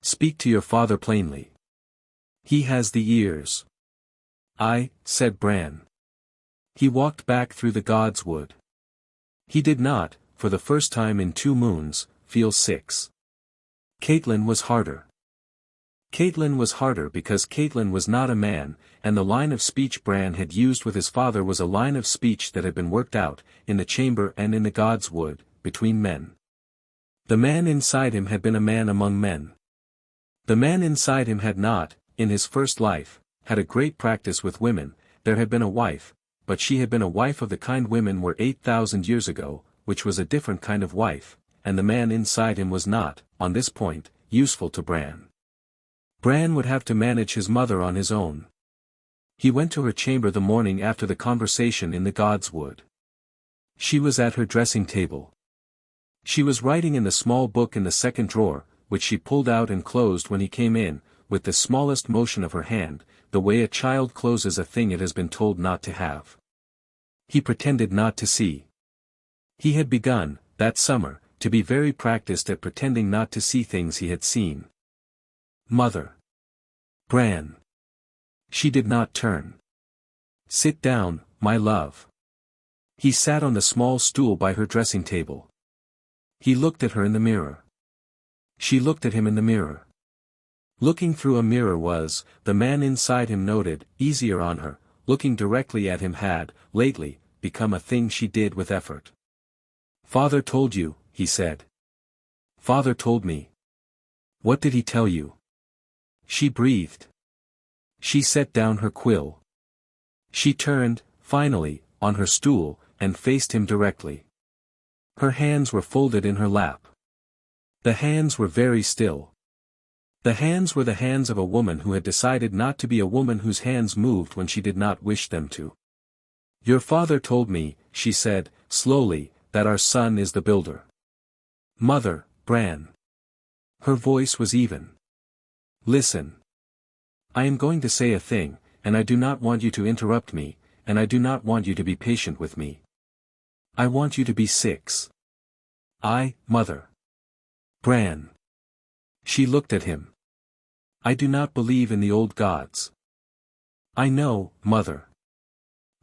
Speak to your father plainly. He has the ears. I, said Bran. He walked back through the God's Wood. He did not, for the first time in 2 moons, feel 6. Catelyn was harder. Catelyn was harder because Catelyn was not a man, and the line of speech Bran had used with his father was a line of speech that had been worked out, in the chamber and in the God's Wood, between men. The man inside him had been a man among men. The man inside him had not, in his first life, had a great practice with women. There had been a wife, but she had been a wife of the kind women were 8,000 years ago, which was a different kind of wife, and the man inside him was not, on this point, useful to Bran. Bran would have to manage his mother on his own. He went to her chamber the morning after the conversation in the God's Wood. She was at her dressing table. She was writing in the small book in the second drawer, which she pulled out and closed when he came in, with the smallest motion of her hand, the way a child closes a thing it has been told not to have. He pretended not to see. He had begun, that summer, to be very practiced at pretending not to see things he had seen. Mother. Bran. She did not turn. Sit down, my love. He sat on the small stool by her dressing table. He looked at her in the mirror. She looked at him in the mirror. Looking through a mirror was, the man inside him noted, easier on her. Looking directly at him had, lately, become a thing she did with effort. Father told you, he said. Father told me. What did he tell you? She breathed. She set down her quill. She turned, finally, on her stool, and faced him directly. Her hands were folded in her lap. The hands were very still. The hands were the hands of a woman who had decided not to be a woman whose hands moved when she did not wish them to. Your father told me, she said, slowly, that our son is the builder. Mother, Bran. Her voice was even. Listen. I am going to say a thing, and I do not want you to interrupt me, and I do not want you to be patient with me. I want you to be 6. Mother. Bran. She looked at him. I do not believe in the old gods. I know, mother.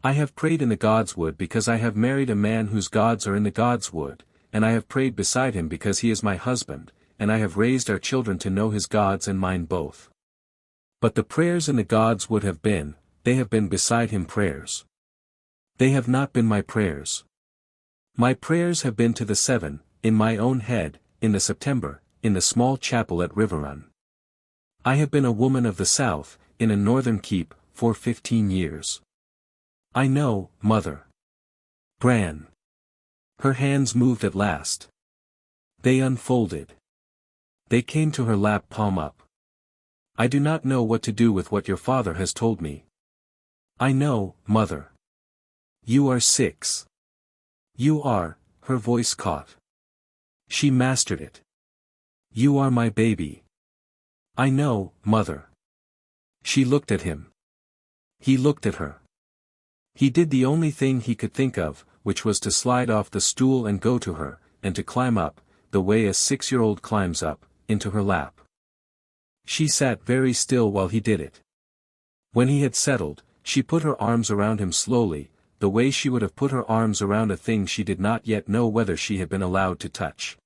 I have prayed in the gods' wood because I have married a man whose gods are in the gods' wood, and I have prayed beside him because he is my husband, and I have raised our children to know his gods and mine both. But the prayers in the gods' wood they have been beside him prayers. They have not been my prayers. My prayers have been to the 7, in my own head, in the September, in the small chapel at Riverrun. I have been a woman of the south, in a northern keep, for 15 years. I know, mother. Bran. Her hands moved at last. They unfolded. They came to her lap palm up. I do not know what to do with what your father has told me. I know, mother. You are 6. You are, her voice caught. She mastered it. You are my baby. I know, mother. She looked at him. He looked at her. He did the only thing he could think of, which was to slide off the stool and go to her, and to climb up, the way a 6-year-old climbs up, into her lap. She sat very still while he did it. When he had settled, she put her arms around him slowly, the way she would have put her arms around a thing she did not yet know whether she had been allowed to touch.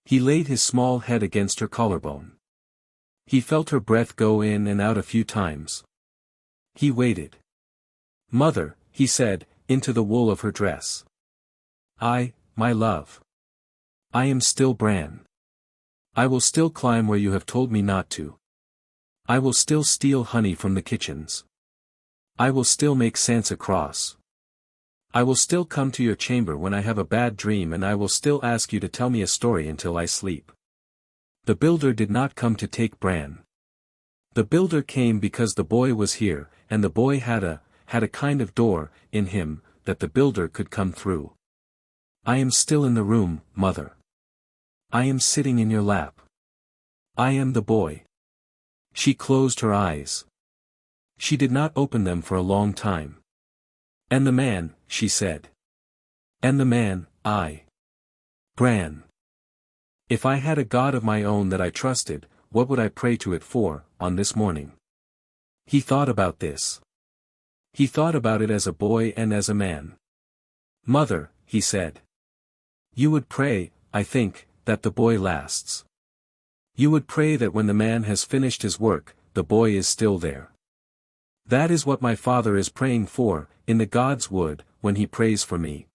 He laid his small head against her collarbone. He felt her breath go in and out a few times. He waited. Mother, he said, into the wool of her dress. My love. I am still Bran. I will still climb where you have told me not to. I will still steal honey from the kitchens. I will still make Sansa cross. I will still come to your chamber when I have a bad dream, and I will still ask you to tell me a story until I sleep. The builder did not come to take Bran. The builder came because the boy was here, and the boy had a kind of door, in him, that the builder could come through. I am still in the room, mother. I am sitting in your lap. I am the boy. She closed her eyes. She did not open them for a long time. And the man, she said. And the man, Bran. If I had a god of my own that I trusted, what would I pray to it for, on this morning? He thought about this. He thought about it as a boy and as a man. Mother, he said. You would pray, I think, that the boy lasts. You would pray that when the man has finished his work, the boy is still there. That is what my father is praying for, in the gods' wood, when he prays for me.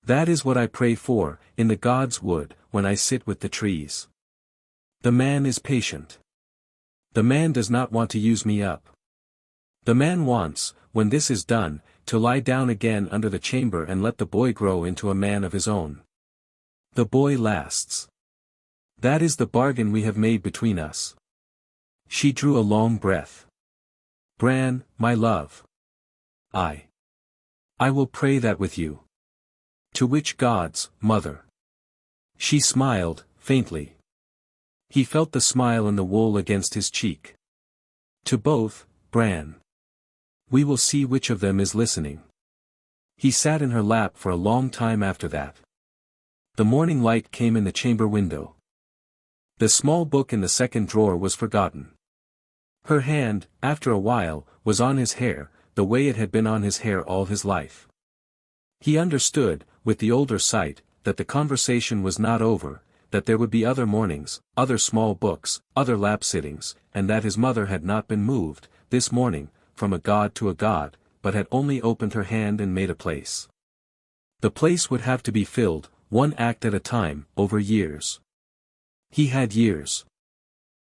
That is what I pray for, in the gods' wood, when I sit with the trees. The man is patient. The man does not want to use me up. The man wants, when this is done, to lie down again under the chamber and let the boy grow into a man of his own. The boy lasts. That is the bargain we have made between us. She drew a long breath. Bran, my love. I will pray that with you. To which gods, mother? She smiled, faintly. He felt the smile in the wool against his cheek. To both, Bran. We will see which of them is listening. He sat in her lap for a long time after that. The morning light came in the chamber window. The small book in the second drawer was forgotten. Her hand, after a while, was on his hair, the way it had been on his hair all his life. He understood, with the older sight, that the conversation was not over, that there would be other mornings, other small books, other lap-sittings, and that his mother had not been moved, this morning, from a god to a god, but had only opened her hand and made a place. The place would have to be filled, one act at a time, over years. He had years.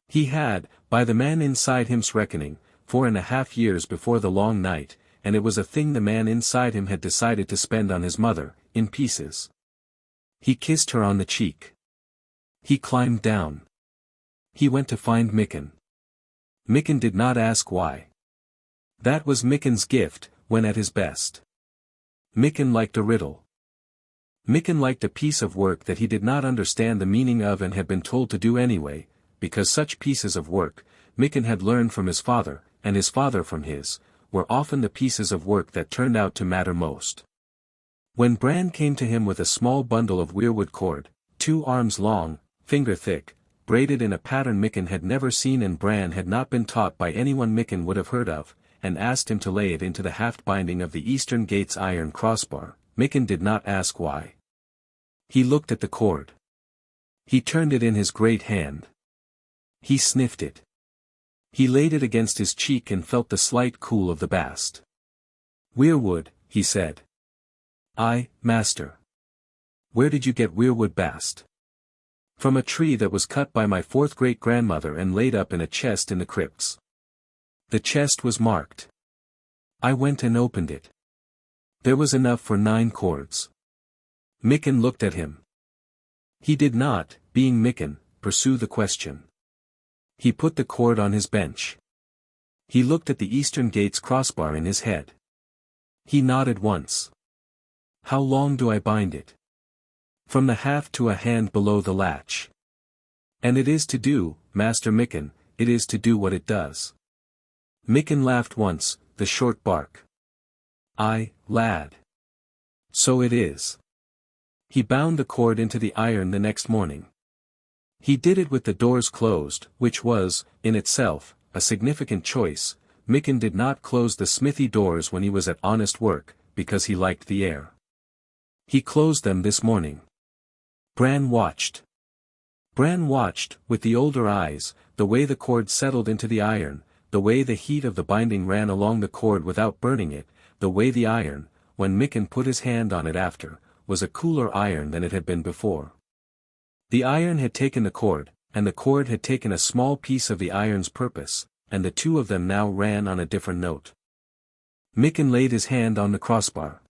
He had, by the man inside him's reckoning, 4.5 years before the long night, and it was a thing the man inside him had decided to spend on his mother, in pieces. He kissed her on the cheek. He climbed down. He went to find Mikken. Mikken did not ask why. That was Mikken's gift, when at his best. Mikken liked a riddle. Mikken liked a piece of work that he did not understand the meaning of and had been told to do anyway, because such pieces of work, Mikken had learned from his father, and his father from his, were often the pieces of work that turned out to matter most. When Bran came to him with a small bundle of weirwood cord, 2 arms long, finger thick, braided in a pattern Mikken had never seen and Bran had not been taught by anyone Mikken would have heard of, and asked him to lay it into the haft binding of the eastern gate's iron crossbar, Mikken did not ask why. He looked at the cord. He turned it in his great hand. He sniffed it. He laid it against his cheek and felt the slight cool of the bast. "Weirwood," he said. "Aye, master." "Where did you get weirwood bast?" "From a tree that was cut by my 4th great-grandmother and laid up in a chest in the crypts." The chest was marked. I went and opened it. There was enough for 9 cords. Mikken looked at him. He did not, being Mikken, pursue the question. He put the cord on his bench. He looked at the eastern gate's crossbar in his head. He nodded once. "How long do I bind it?" "From the haft to a hand below the latch." "And it is to do, Master Mikken, it is to do what it does." Mikken laughed once, the short bark. "Aye, lad. So it is." He bound the cord into the iron the next morning. He did it with the doors closed, which was, in itself, a significant choice. Mikken did not close the smithy doors when he was at honest work, because he liked the air. He closed them this morning. Bran watched. Bran watched, with the older eyes, the way the cord settled into the iron, the way the heat of the binding ran along the cord without burning it, the way the iron, when Mikken put his hand on it after, was a cooler iron than it had been before. The iron had taken the cord, and the cord had taken a small piece of the iron's purpose, and the two of them now ran on a different note. Mikken laid his hand on the crossbar.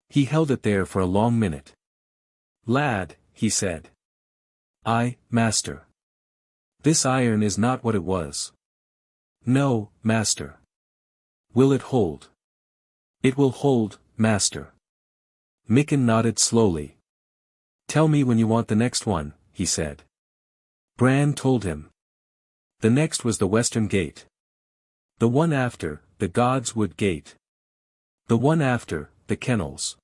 He held it there for a long minute. "Lad," he said. "Aye, master." "This iron is not what it was." "No, master." "Will it hold?" "It will hold, master." Mikken nodded slowly. "Tell me when you want the next one," he said. Bran told him. The next was the western gate. The one after, the God's Wood Gate. The one after, the kennels.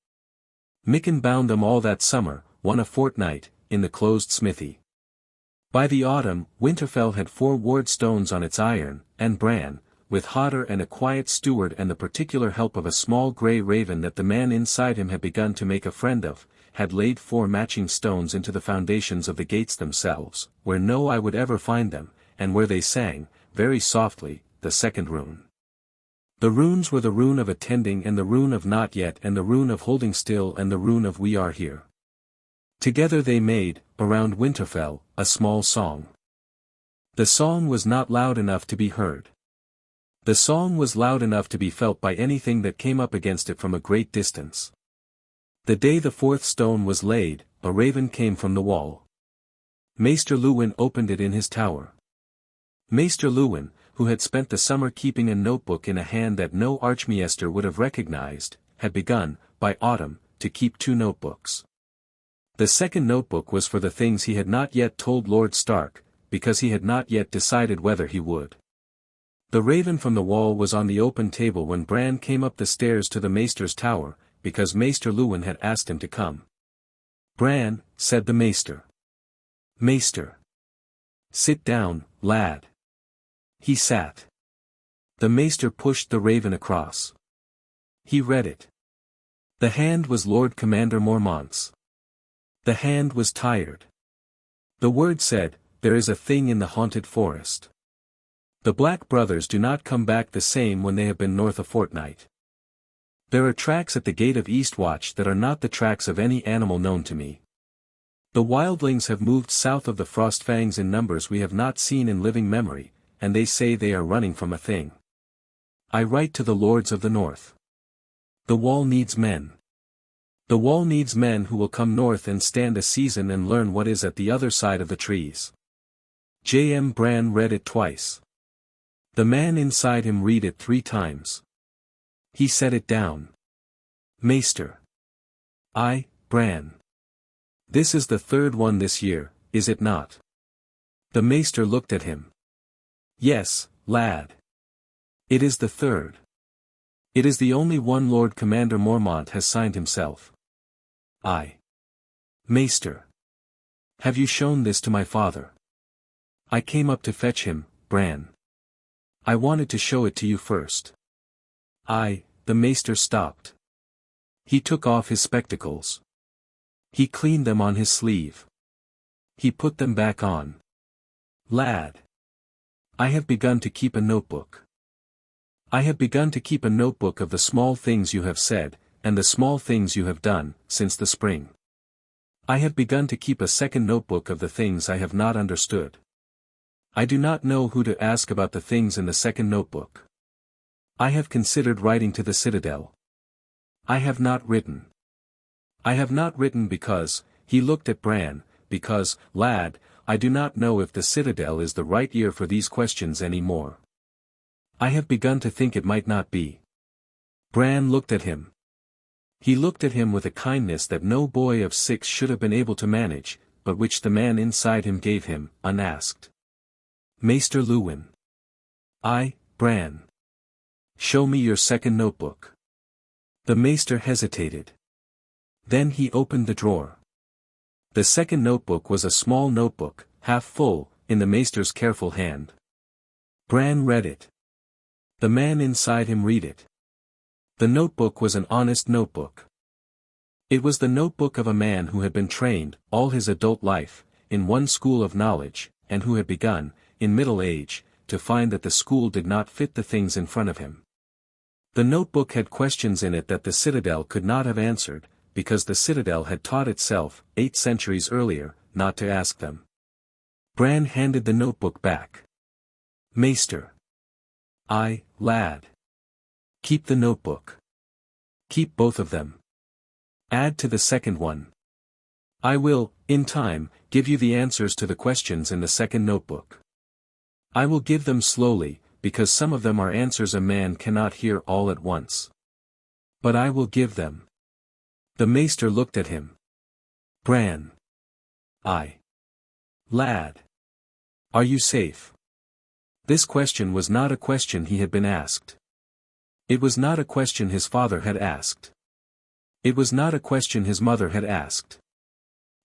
Mikken bound them all that summer, one a fortnight, in the closed smithy. By the autumn, Winterfell had 4 ward stones on its iron, and Bran, with Hodder and a quiet steward and the particular help of a small grey raven that the man inside him had begun to make a friend of, had laid 4 matching stones into the foundations of the gates themselves, where no eye would ever find them, and where they sang, very softly, the second rune. The runes were the rune of attending and the rune of not yet and the rune of holding still and the rune of we are here. Together they made, around Winterfell, a small song. The song was not loud enough to be heard. The song was loud enough to be felt by anything that came up against it from a great distance. The day the 4th stone was laid, a raven came from the wall. Maester Luwin opened it in his tower. Maester Luwin, who had spent the summer keeping a notebook in a hand that no archmaester would have recognized, had begun, by autumn, to keep 2 notebooks. The second notebook was for the things he had not yet told Lord Stark, because he had not yet decided whether he would. The raven from the wall was on the open table when Bran came up the stairs to the maester's tower, because Maester Lewin had asked him to come. Bran, said the Maester. Maester. Sit down, lad. He sat. The Maester pushed the raven across. He read it. The hand was Lord Commander Mormont's. The hand was tired. The word said, "There is a thing in the haunted forest. The Black Brothers do not come back the same when they have been north a fortnight. There are tracks at the gate of Eastwatch that are not the tracks of any animal known to me. The wildlings have moved south of the Frostfangs in numbers we have not seen in living memory, and they say they are running from a thing. I write to the lords of the north. The wall needs men. The wall needs men who will come north and stand a season and learn what is at the other side of the trees." J.M. Bran read it twice. The man inside him read it 3 times. He set it down. "Maester. I, Bran. This is the 3rd one this year, is it not?" The Maester looked at him. "Yes, lad. It is the 3rd. It is the only one Lord Commander Mormont has signed himself." "I. Maester. Have you shown this to my father?" "I came up to fetch him, Bran. I wanted to show it to you first." The Maester stopped. He took off his spectacles. He cleaned them on his sleeve. He put them back on. "Lad. I have begun to keep a notebook. I have begun to keep a notebook of the small things you have said, and the small things you have done, since the spring. I have begun to keep a second notebook of the things I have not understood. I do not know who to ask about the things in the second notebook. I have considered writing to the Citadel. I have not written. I have not written because," he looked at Bran, "because, lad, I do not know if the Citadel is the right ear for these questions any more. I have begun to think it might not be." Bran looked at him. He looked at him with a kindness that no boy of 6 should have been able to manage, but which the man inside him gave him, unasked. "Maester Lewin. I, Bran. Show me your second notebook." The Maester hesitated. Then he opened the drawer. The second notebook was a small notebook, half full, in the Maester's careful hand. Bran read it. The man inside him read it. The notebook was an honest notebook. It was the notebook of a man who had been trained, all his adult life, in one school of knowledge, and who had begun, in middle age, to find that the school did not fit the things in front of him. The notebook had questions in it that the Citadel could not have answered, because the Citadel had taught itself, 8 centuries earlier, not to ask them. Bran handed the notebook back. "Maester. I, lad. Keep the notebook. Keep both of them. Add to the second one. I will, in time, give you the answers to the questions in the second notebook. I will give them slowly, because some of them are answers a man cannot hear all at once. But I will give them." The Maester looked at him. "Bran. I. Lad. Are you safe?" This question was not a question he had been asked. It was not a question his father had asked. It was not a question his mother had asked.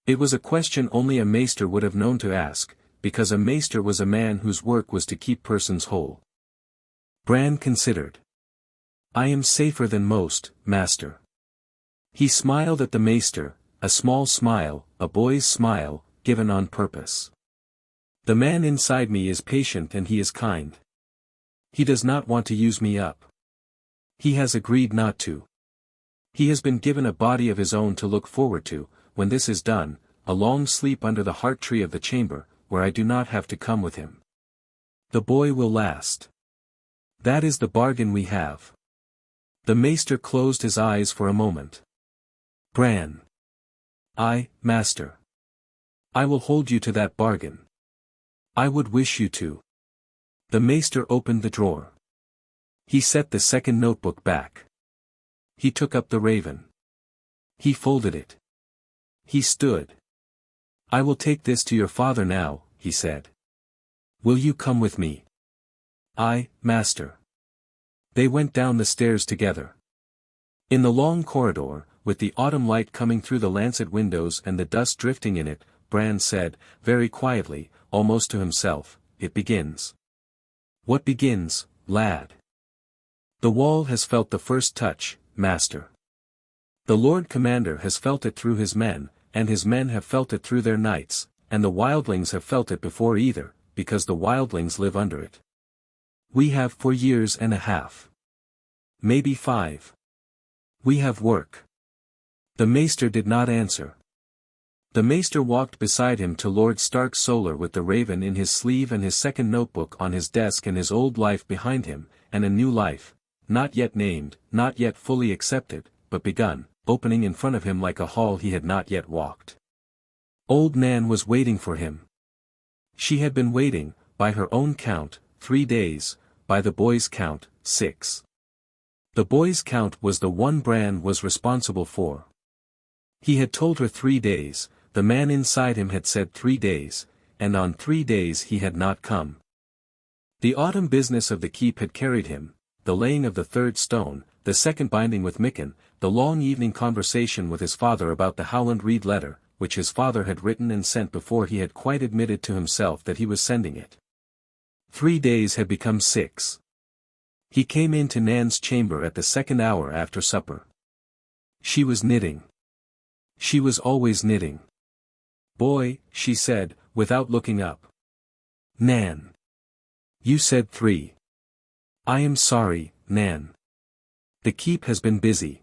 It was a question only a Maester would have known to ask, because a Maester was a man whose work was to keep persons whole. Bran considered. "I am safer than most, Master." He smiled at the Maester, a small smile, a boy's smile, given on purpose. "The man inside me is patient and he is kind. He does not want to use me up. He has agreed not to. He has been given a body of his own to look forward to, when this is done, a long sleep under the heart tree of the chamber, where I do not have to come with him. The boy will last. That is the bargain we have." The Maester closed his eyes for a moment. "Bran. I, Master. I will hold you to that bargain. I would wish you to." The Maester opened the drawer. He set the second notebook back. He took up the raven. He folded it. He stood. "I will take this to your father now," he said. "Will you come with me?" "I, Master." They went down the stairs together. In the long corridor, with the autumn light coming through the lancet windows and the dust drifting in it, Bran said, very quietly, almost to himself, "It begins." "What begins, lad?" "The wall has felt the first touch, master. The Lord Commander has felt it through his men, and his men have felt it through their knights, and the wildlings have felt it before either, because the wildlings live under it. We have 4 years and a half. Maybe 5. We have work." The maester did not answer. The maester walked beside him to Lord Stark's solar with the raven in his sleeve and his second notebook on his desk and his old life behind him, and a new life, not yet named, not yet fully accepted, but begun, opening in front of him like a hall he had not yet walked. Old Nan was waiting for him. She had been waiting, by her own count, 3 days, by the boy's count, 6. The boy's count was the one Bran was responsible for. He had told her 3 days, the man inside him had said 3 days, and on 3 days he had not come. The autumn business of the keep had carried him, the laying of the 3rd stone, the second binding with Mikken, the long evening conversation with his father about the Howland Reed letter, which his father had written and sent before he had quite admitted to himself that he was sending it. 3 days had become 6. He came into Nan's chamber at the 2nd hour after supper. She was knitting. She was always knitting. "Boy," she said, without looking up. "Nan. You said 3. I am sorry, Nan. The keep has been busy.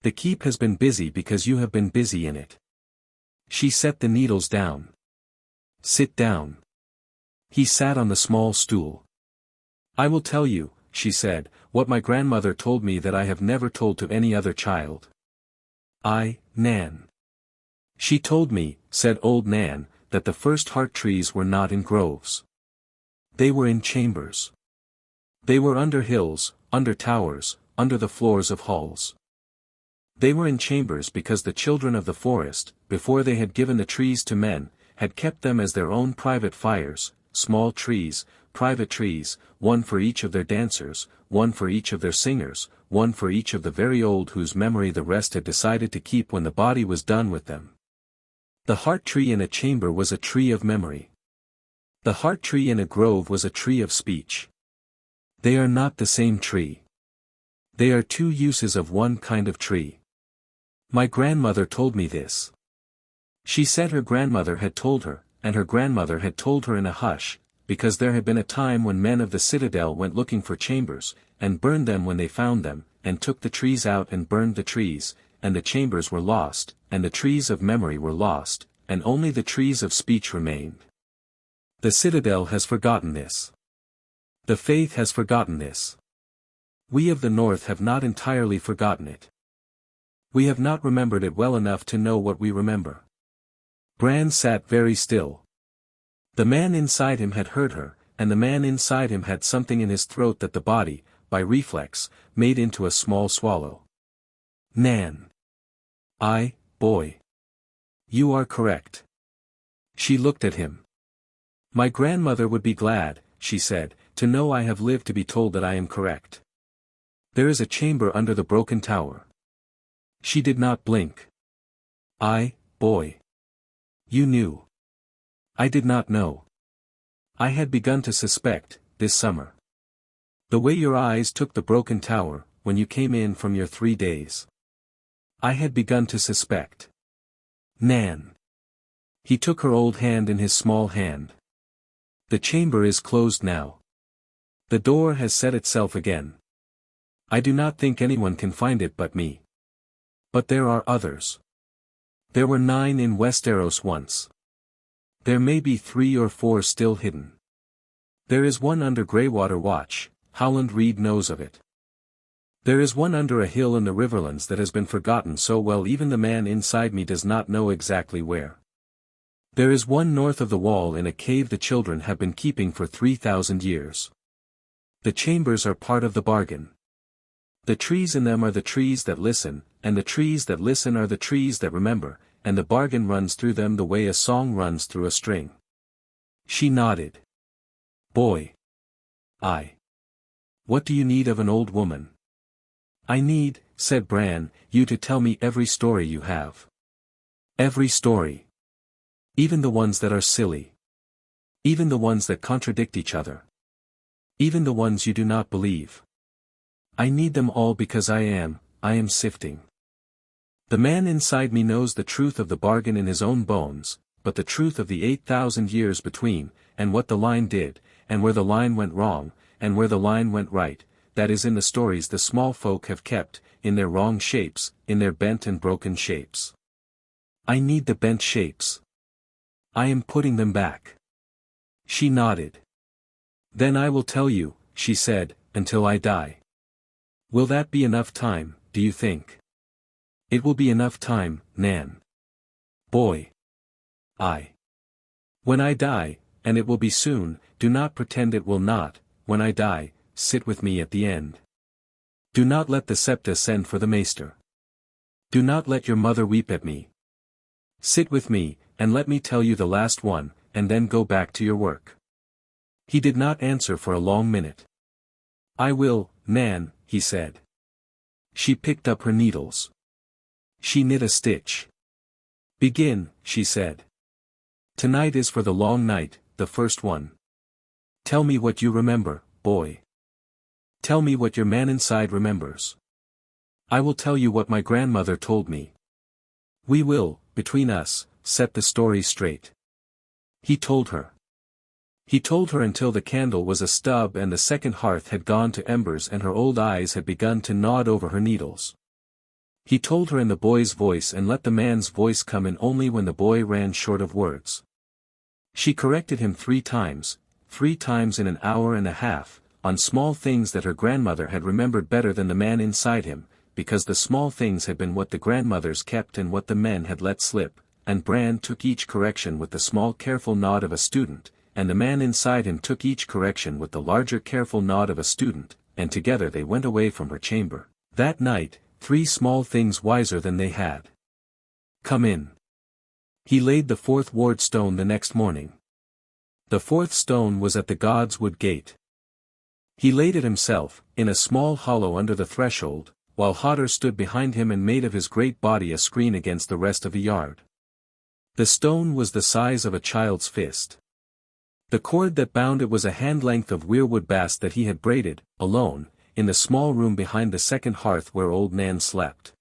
The keep has been busy because you have been busy in it." She set the needles down. "Sit down." He sat on the small stool. "I will tell you," she said, "what my grandmother told me that I have never told to any other child." Nan. "She told me," said old Nan, "that the first heart trees were not in groves. They were in chambers. They were under hills, under towers, under the floors of halls. They were in chambers because the children of the forest, before they had given the trees to men, had kept them as their own private fires, small trees, private trees, one for each of their dancers, one for each of their singers, one for each of the very old whose memory the rest had decided to keep when the body was done with them. The heart tree in a chamber was a tree of memory. The heart tree in a grove was a tree of speech. They are not the same tree. They are 2 uses of one kind of tree. My grandmother told me this." She said her grandmother had told her, and her grandmother had told her in a hush, because there had been a time when men of the citadel went looking for chambers, and burned them when they found them, and took the trees out and burned the trees, and the chambers were lost, and the trees of memory were lost, and only the trees of speech remained. The citadel has forgotten this. The faith has forgotten this. We of the North have not entirely forgotten it. We have not remembered it well enough to know what we remember. Bran sat very still. The man inside him had heard her, and the man inside him had something in his throat that the body, by reflex, made into a small swallow. "Nan. Boy. You are correct." She looked at him. "My grandmother would be glad," she said, "to know I have lived to be told that I am correct. There is a chamber under the broken tower." She did not blink. Boy. You knew." "I did not know. I had begun to suspect, this summer. The way your eyes took the broken tower, when you came in from your 3 days. I had begun to suspect." "Nan." He took her old hand in his small hand. "The chamber is closed now. The door has set itself again. I do not think anyone can find it but me. But there are others. There were 9 in Westeros once. There may be 3 or 4 still hidden. There is one under Greywater Watch, Howland Reed knows of it. There is one under a hill in the Riverlands that has been forgotten so well even the man inside me does not know exactly where. There is one north of the wall in a cave the children have been keeping for 3,000 years. The chambers are part of the bargain. The trees in them are the trees that listen, and the trees that listen are the trees that remember, and the bargain runs through them the way a song runs through a string." She nodded. "Boy. What do you need of an old woman?" "I need," said Bran, you to tell me every story you have. Every story. Even the ones that are silly. Even the ones that contradict each other. Even the ones you do not believe. I need them all because I am sifting. The man inside me knows the truth of the bargain in his own bones, but the truth of the 8,000 years between, and what the line did, and where the line went wrong, and where the line went right, that is in the stories the small folk have kept, in their wrong shapes, in their bent and broken shapes. I need the bent shapes. I am putting them back. She nodded. Then I will tell you, she said, until I die. Will that be enough time, do you think? It will be enough time, Nan. Boy. When I die, and it will be soon, do not pretend it will not, when I die, sit with me at the end. Do not let the septa send for the maester. Do not let your mother weep at me. Sit with me, and let me tell you the last one, and then go back to your work. He did not answer for a long minute. I will, Nan, he said. She picked up her needles. She knit a stitch. Begin, she said. Tonight is for the long night, the first one. Tell me what you remember, boy. Tell me what your man inside remembers. I will tell you what my grandmother told me. We will, between us, set the story straight. He told her. He told her until the candle was a stub and the second hearth had gone to embers and her old eyes had begun to nod over her needles. He told her in the boy's voice and let the man's voice come in only when the boy ran short of words. She corrected him 3 times in an hour and a half, on small things that her grandmother had remembered better than the man inside him, because the small things had been what the grandmothers kept and what the men had let slip, and Bran took each correction with the small careful nod of a student, and the man inside him took each correction with the larger careful nod of a student, and together they went away from her chamber, that night, 3 small things wiser than they had. Come in. He laid the 4th ward stone the next morning. The 4th stone was at the God's Wood gate. He laid it himself, in a small hollow under the threshold, while Hodder stood behind him and made of his great body a screen against the rest of the yard. The stone was the size of a child's fist. The cord that bound it was a hand-length of weirwood bast that he had braided, alone, in the small room behind the second hearth where old Nan slept.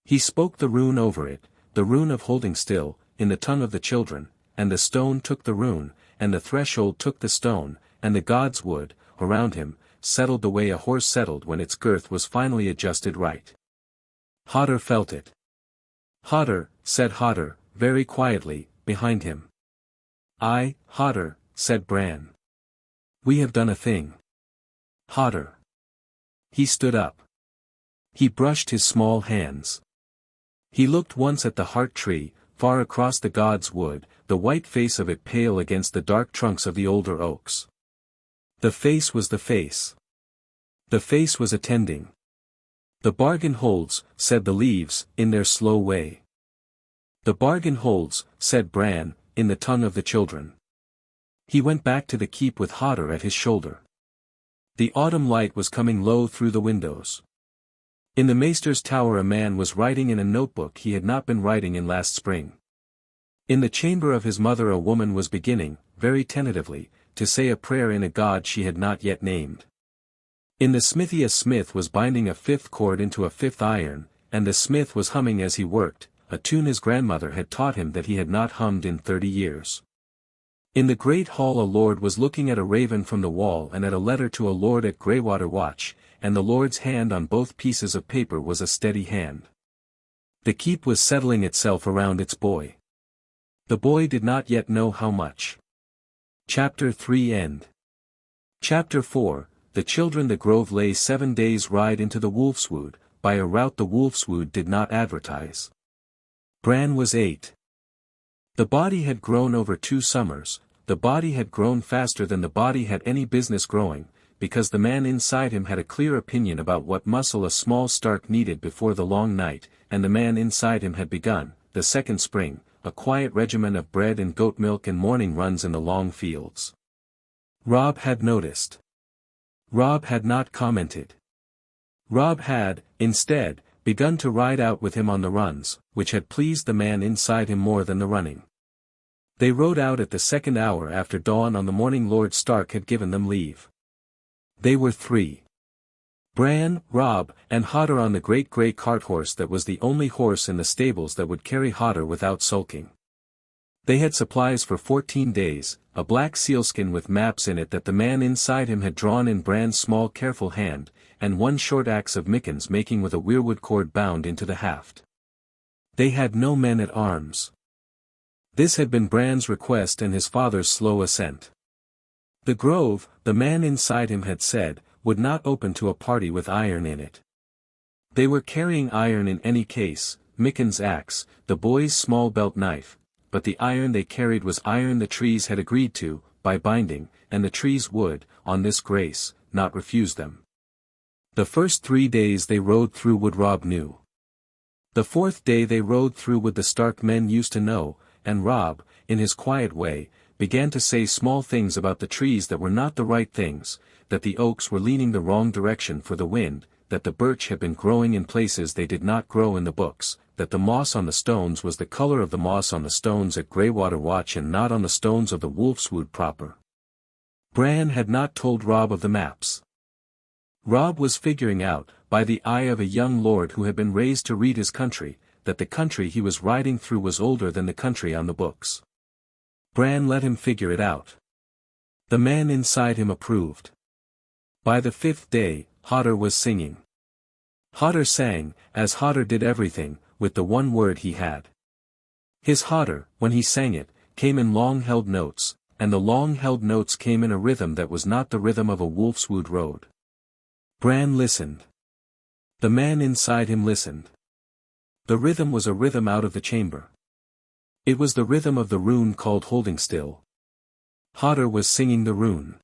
He spoke the rune over it, the rune of holding still, in the tongue of the children, and the stone took the rune, and the threshold took the stone, and the God's Wood, around him, settled the way a horse settled when its girth was finally adjusted right. Hodder felt it. Hodder, said Hodder, very quietly, behind him. I, Hodder, said Bran. We have done a thing. Hodder. He stood up. He brushed his small hands. He looked once at the heart tree, far across the God's Wood, the white face of it pale against the dark trunks of the older oaks. The face was the face. The face was attending. The bargain holds, said the leaves, in their slow way. The bargain holds, said Bran, in the tongue of the children. He went back to the keep with Hodder at his shoulder. The autumn light was coming low through the windows. In the maester's tower a man was writing in a notebook he had not been writing in last spring. In the chamber of his mother a woman was beginning, very tentatively, to say a prayer in a god she had not yet named. In the smithy a smith was binding a 5th cord into a 5th iron, and the smith was humming as he worked, a tune his grandmother had taught him that he had not hummed in 30 years. In the great hall a lord was looking at a raven from the wall and at a letter to a lord at Greywater Watch, and the lord's hand on both pieces of paper was a steady hand. The keep was settling itself around its boy. The boy did not yet know how much. Chapter 3 End. Chapter 4, The children. The grove lay 7 days' ride into the Wolfswood, by a route the Wolfswood did not advertise. Bran was 8. The body had grown over 2 summers, the body had grown faster than the body had any business growing, because the man inside him had a clear opinion about what muscle a small Stark needed before the long night, and the man inside him had begun, the second spring, a quiet regimen of bread and goat milk and morning runs in the long fields. Robb had noticed. Robb had not commented. Robb had, instead, begun to ride out with him on the runs, which had pleased the man inside him more than the running. They rode out at the second hour after dawn on the morning Lord Stark had given them leave. They were three. Bran, Robb, and Hodder on the great grey cart horse that was the only horse in the stables that would carry Hodder without sulking. They had supplies for 14 days, a black sealskin with maps in it that the man inside him had drawn in Bran's small careful hand, and one short axe of Micken's making with a weirwood cord bound into the haft. They had no men at arms. This had been Bran's request and his father's slow assent. The grove, the man inside him had said, would not open to a party with iron in it. They were carrying iron in any case, Micken's axe, the boy's small belt knife, but the iron they carried was iron the trees had agreed to, by binding, and the trees would, on this grace, not refuse them. The first 3 days they rode through wood Robb knew. The fourth day they rode through wood the Stark men used to know, and Robb, in his quiet way, began to say small things about the trees that were not the right things, that the oaks were leaning the wrong direction for the wind, that the birch had been growing in places they did not grow in the books, that the moss on the stones was the color of the moss on the stones at Greywater Watch and not on the stones of the Wolfswood proper. Bran had not told Robb of the maps. Robb was figuring out, by the eye of a young lord who had been raised to read his country, that the country he was riding through was older than the country on the books. Bran let him figure it out. The man inside him approved. By the 5th day, Hodder was singing. Hodder sang, as Hodder did everything, with the one word he had. His Hodder, when he sang it, came in long-held notes, and the long-held notes came in a rhythm that was not the rhythm of a Wolfswood road. Bran listened. The man inside him listened. The rhythm was a rhythm out of the chamber. It was the rhythm of the rune called Holding Still. Hodder was singing the rune.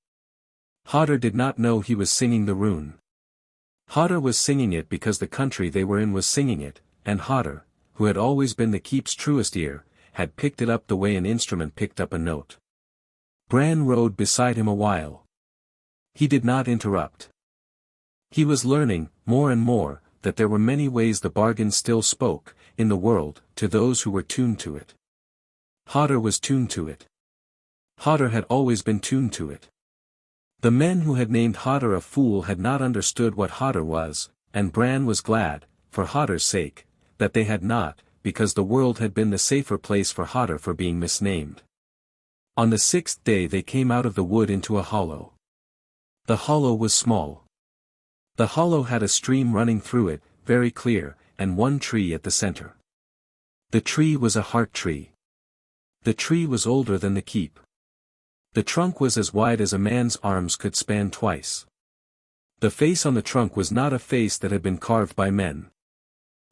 Hodder did not know he was singing the rune. Hodder was singing it because the country they were in was singing it, and Hodder, who had always been the keep's truest ear, had picked it up the way an instrument picked up a note. Bran rode beside him a while. He did not interrupt. He was learning, more and more, that there were many ways the bargain still spoke, in the world, to those who were tuned to it. Hodder was tuned to it. Hodder had always been tuned to it. The men who had named Hodder a fool had not understood what Hodder was, and Bran was glad, for Hodder's sake, that they had not, because the world had been the safer place for Hodder for being misnamed. On the 6th day they came out of the wood into a hollow. The hollow was small. The hollow had a stream running through it, very clear, and one tree at the center. The tree was a heart tree. The tree was older than the keep. The trunk was as wide as a man's arms could span twice. The face on the trunk was not a face that had been carved by men.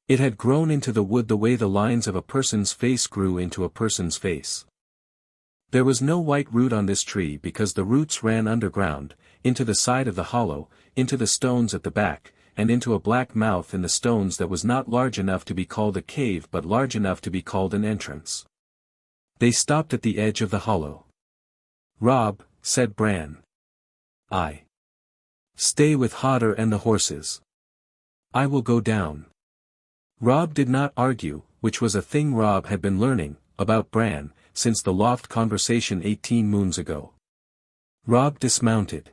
It had grown into the wood the way the lines of a person's face grew into a person's face. There was no white root on this tree because the roots ran underground, into the side of the hollow, into the stones at the back, and into a black mouth in the stones that was not large enough to be called a cave but large enough to be called an entrance. They stopped at the edge of the hollow. "Robb," said Bran. "I stay with Hodder and the horses. I will go down." Robb did not argue, which was a thing Robb had been learning, about Bran, since the loft conversation 18 moons ago. Robb dismounted.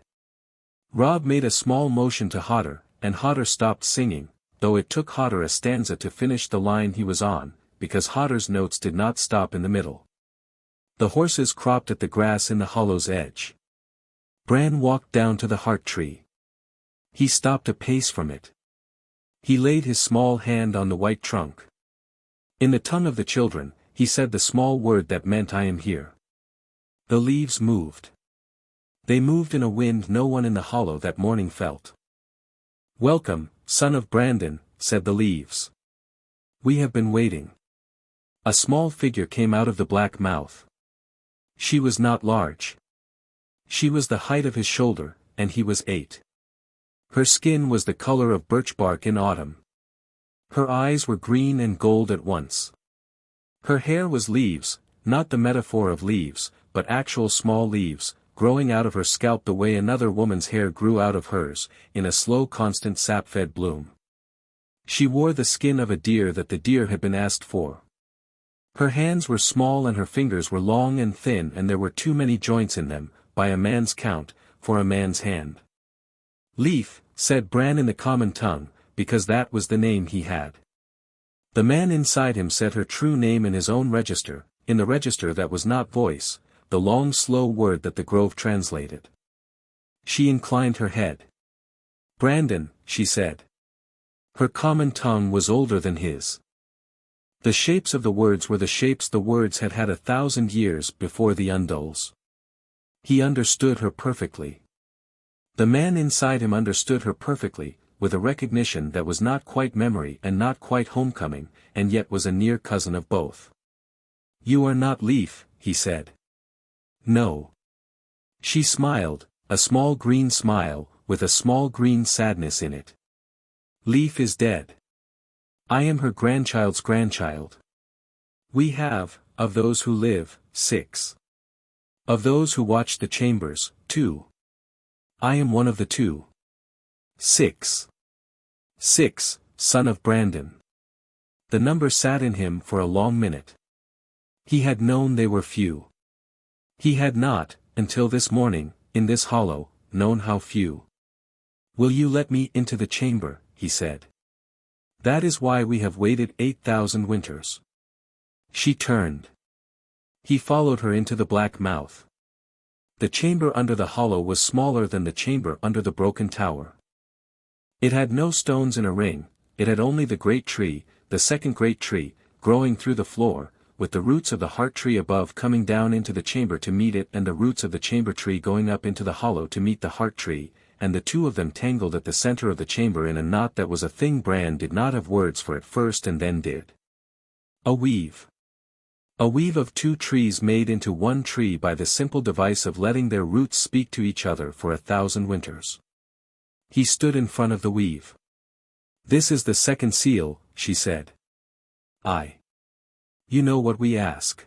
Robb made a small motion to Hodder, and Hodder stopped singing, though it took Hodder a stanza to finish the line he was on, because Hodder's notes did not stop in the middle. The horses cropped at the grass in the hollow's edge. Bran walked down to the heart tree. He stopped a pace from it. He laid his small hand on the white trunk. In the tongue of the children, he said the small word that meant "I am here." The leaves moved. They moved in a wind no one in the hollow that morning felt. "Welcome, son of Brandon," said the leaves. "We have been waiting." A small figure came out of the black mouth. She was not large. She was the height of his shoulder, and he was 8. Her skin was the color of birch bark in autumn. Her eyes were green and gold at once. Her hair was leaves, not the metaphor of leaves, but actual small leaves, growing out of her scalp the way another woman's hair grew out of hers, in a slow constant sap-fed bloom. She wore the skin of a deer that the deer had been asked for. Her hands were small and her fingers were long and thin, and there were too many joints in them, by a man's count, for a man's hand. Leaf, said Bran in the common tongue, because that was the name he had. The man inside him said her true name in his own register, in the register that was not voice, the long slow word that the grove translated. She inclined her head. Brandon, she said. Her common tongue was older than his. The shapes of the words were the shapes the words had had 1,000 years before the undulls. He understood her perfectly. The man inside him understood her perfectly, with a recognition that was not quite memory and not quite homecoming, and yet was a near cousin of both. You are not Leaf, he said. No. She smiled, a small green smile, with a small green sadness in it. Leaf is dead. I am her grandchild's grandchild. We have, of those who live, 6. Of those who watch the chambers, 2. I am one of the 2. 6. 6, son of Brandon. The number sat in him for a long minute. He had known they were few. He had not, until this morning, in this hollow, known how few. Will you let me into the chamber, he said. That is why we have waited 8,000 winters. She turned. He followed her into the black mouth. The chamber under the hollow was smaller than the chamber under the broken tower. It had no stones in a ring, it had only the great tree, the second great tree, growing through the floor, with the roots of the heart tree above coming down into the chamber to meet it and the roots of the chamber tree going up into the hollow to meet the heart tree, and the two of them tangled at the center of the chamber in a knot that was a thing Bran did not have words for at first and then did. A weave. A weave of 2 trees made into one tree by the simple device of letting their roots speak to each other for 1,000 winters. He stood in front of the weave. This is the second seal, she said. You know what we ask.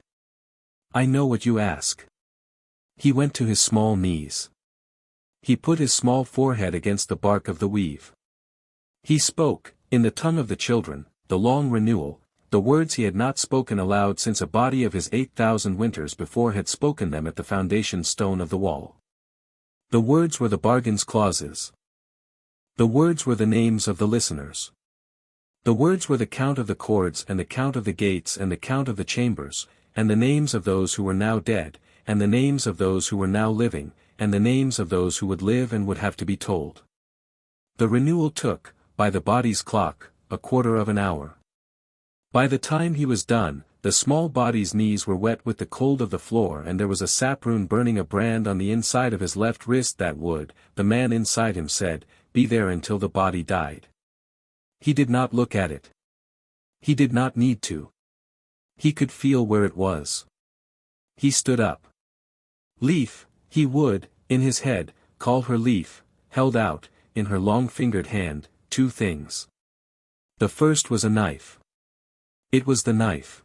I know what you ask. He went to his small knees. He put his small forehead against the bark of the weave. He spoke, in the tongue of the children, the long renewal, the words he had not spoken aloud since a body of his 8,000 winters before had spoken them at the foundation stone of the wall. The words were the bargain's clauses. The words were the names of the listeners. The words were the count of the cords and the count of the gates and the count of the chambers, and the names of those who were now dead, and the names of those who were now living, and the names of those who would live and would have to be told. The renewal took, by the body's clock, 1/4 of an hour. By the time he was done, the small body's knees were wet with the cold of the floor and there was a saproon burning a brand on the inside of his left wrist that would, the man inside him said, be there until the body died. He did not look at it. He did not need to. He could feel where it was. He stood up. Leaf, he would, in his head, call her Leaf, held out, in her long-fingered hand, 2 things. The first was a knife. It was the knife.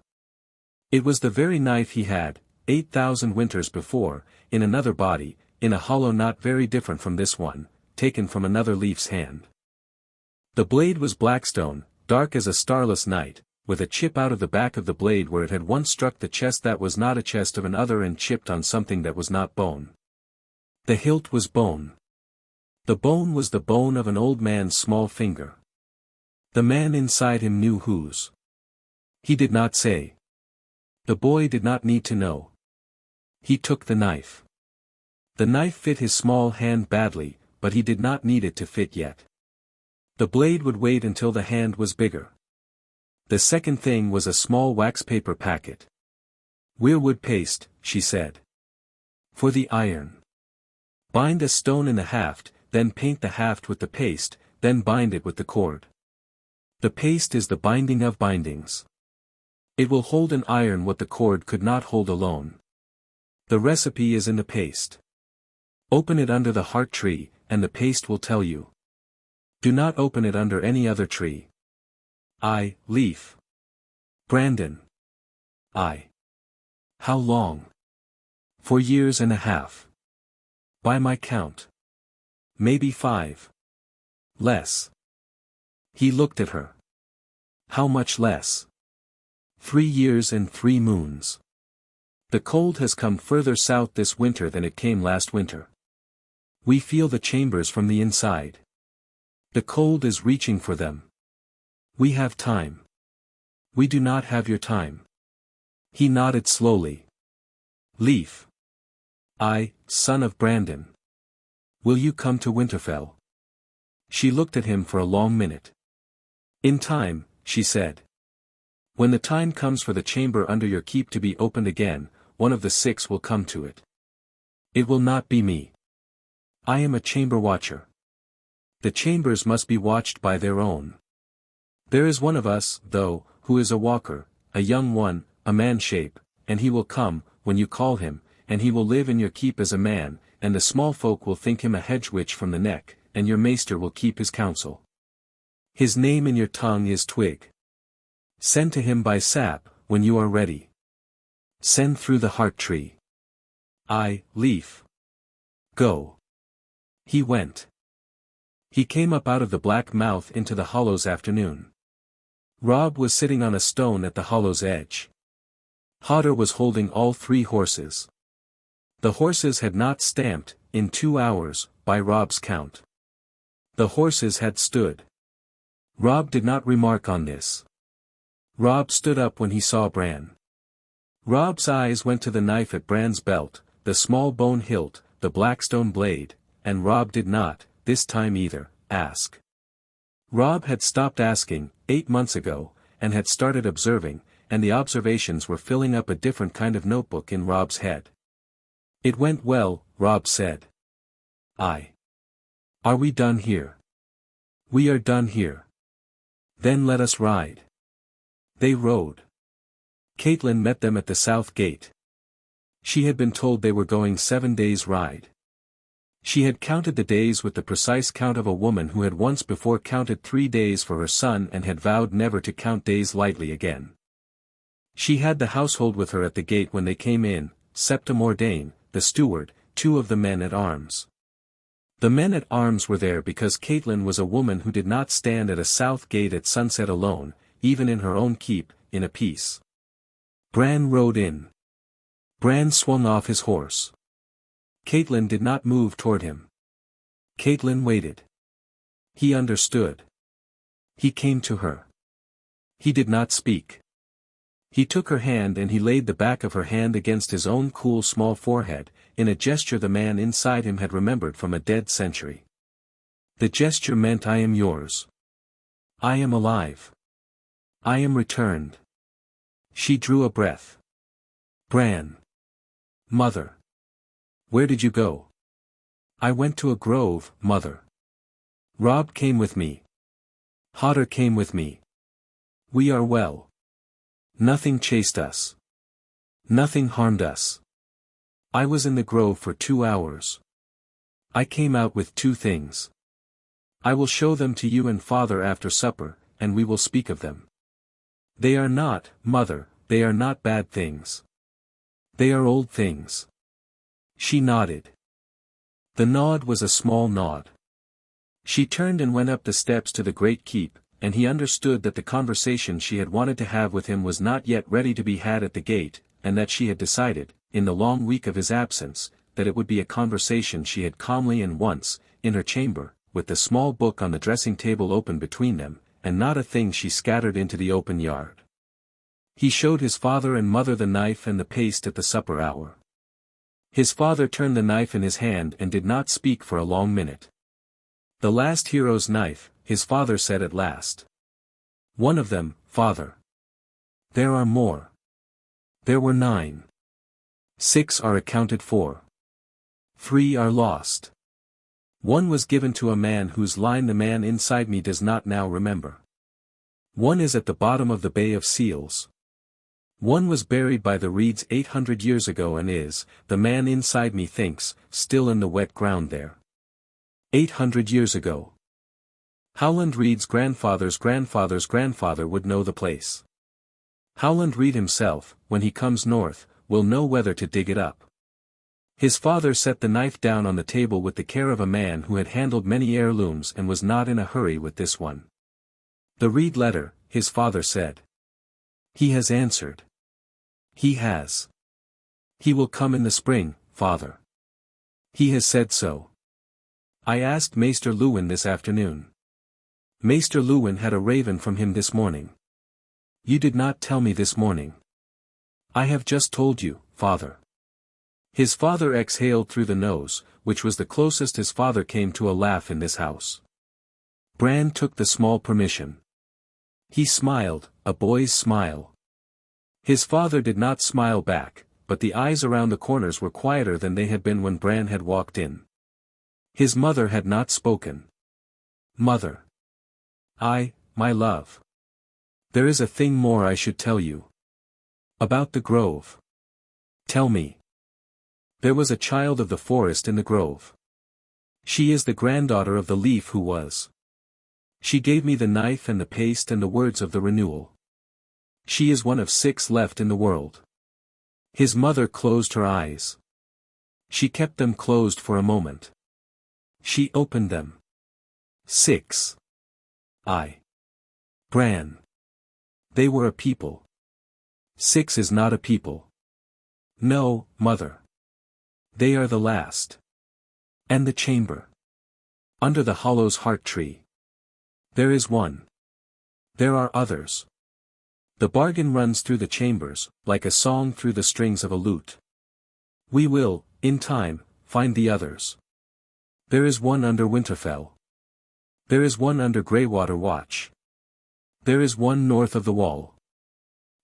It was the very knife he had, 8,000 winters before, in another body, in a hollow not very different from this one, taken from another Leaf's hand. The blade was blackstone, dark as a starless night, with a chip out of the back of the blade where it had once struck the chest that was not a chest of another and chipped on something that was not bone. The hilt was bone. The bone was the bone of an old man's small finger. The man inside him knew whose. He did not say. The boy did not need to know. He took the knife. The knife fit his small hand badly, but he did not need it to fit yet. The blade would wait until the hand was bigger. The second thing was a small wax paper packet. Weirwood paste, she said. For the iron. Bind a stone in the haft, then paint the haft with the paste, then bind it with the cord. The paste is the binding of bindings. It will hold in iron what the cord could not hold alone. The recipe is in the paste. Open it under the heart tree, and the paste will tell you. Do not open it under any other tree. Leaf. Brandon. How long? 4 years and a half. By my count. Maybe 5. Less. He looked at her. How much less? 3 years and 3 moons. The cold has come further south this winter than it came last winter. We feel the chambers from the inside. The cold is reaching for them. We have time. We do not have your time. He nodded slowly. Leaf. I, son of Brandon. Will you come to Winterfell? She looked at him for a long minute. In time, she said. When the time comes for the chamber under your keep to be opened again, one of the 6 will come to it. It will not be me. I am a chamber watcher. The chambers must be watched by their own. There is one of us, though, who is a walker, a young one, a man-shape, and he will come, when you call him, and he will live in your keep as a man, and the small folk will think him a hedge witch from the neck, and your maester will keep his counsel. His name in your tongue is Twig. Send to him by sap, when you are ready. Send through the heart tree. I, Leaf. Go. He went. He came up out of the black mouth into the hollow's afternoon. Robb was sitting on a stone at the hollow's edge. Hodder was holding all 3 horses. The horses had not stamped, in 2 hours, by Robb's count. The horses had stood. Robb did not remark on this. Robb stood up when he saw Bran. Robb's eyes went to the knife at Bran's belt, the small bone hilt, the blackstone blade, and Robb did not, this time either, ask. Robb had stopped asking, 8 months ago, and had started observing, and the observations were filling up a different kind of notebook in Robb's head. It went well, Robb said. Aye. Are we done here? We are done here. Then let us ride. They rode. Catelyn met them at the south gate. She had been told they were going 7 days' ride. She had counted the days with the precise count of a woman who had once before counted 3 days for her son and had vowed never to count days lightly again. She had the household with her at the gate when they came in, Septim Ordain, the steward, 2 of the men-at-arms. The men-at-arms were there because Catelyn was a woman who did not stand at a south gate at sunset alone, even in her own keep, in a peace. Bran rode in. Bran swung off his horse. Catelyn did not move toward him. Catelyn waited. He understood. He came to her. He did not speak. He took her hand and he laid the back of her hand against his own cool small forehead, in a gesture the man inside him had remembered from a dead century. The gesture meant I am yours. I am alive. I am returned. She drew a breath. Bran. Mother. Where did you go? I went to a grove, mother. Robb came with me. Hodder came with me. We are well. Nothing chased us. Nothing harmed us. I was in the grove for 2 hours. I came out with 2 things. I will show them to you and father after supper, and we will speak of them. They are not, mother, they are not bad things. They are old things. She nodded. The nod was a small nod. She turned and went up the steps to the great keep, and he understood that the conversation she had wanted to have with him was not yet ready to be had at the gate, and that she had decided, in the long week of his absence, that it would be a conversation she had calmly and once, in her chamber, with the small book on the dressing table open between them, and not a thing she scattered into the open yard. He showed his father and mother the knife and the paste at the supper hour. His father turned the knife in his hand and did not speak for a long minute. The last hero's knife, his father said at last. One of them, father. There are more. There were 9. 6 are accounted for. 3 are lost. One was given to a man whose line the man inside me does not now remember. One is at the bottom of the Bay of Seals. One was buried by the reeds 800 years ago and is, the man inside me thinks, still in the wet ground there. 800 years ago. Howland Reed's grandfather's grandfather's grandfather would know the place. Howland Reed himself, when he comes north, will know whether to dig it up. His father set the knife down on the table with the care of a man who had handled many heirlooms and was not in a hurry with this one. "The read letter," his father said. "He has answered." "He has." "He will come in the spring, father." "He has said so." "I asked Maester Lewin this afternoon. Maester Lewin had a raven from him this morning." "You did not tell me this morning." "I have just told you, father." His father exhaled through the nose, which was the closest his father came to a laugh in this house. Bran took the small permission. He smiled, a boy's smile. His father did not smile back, but the eyes around the corners were quieter than they had been when Bran had walked in. His mother had not spoken. "Mother." My love. There is a thing more I should tell you. About the grove." "Tell me." "There was a child of the forest in the grove. She is the granddaughter of the leaf who was. She gave me the knife and the paste and the words of the renewal. She is one of 6 left in the world." His mother closed her eyes. She kept them closed for a moment. She opened them. 6. Bran. They were a people. 6 is not a people. No, mother. They are the last. And the chamber. Under the hollow's heart tree. There is one. There are others. The bargain runs through the chambers, like a song through the strings of a lute. We will, in time, find the others. There is one under Winterfell. There is one under Greywater Watch. There is one north of the wall.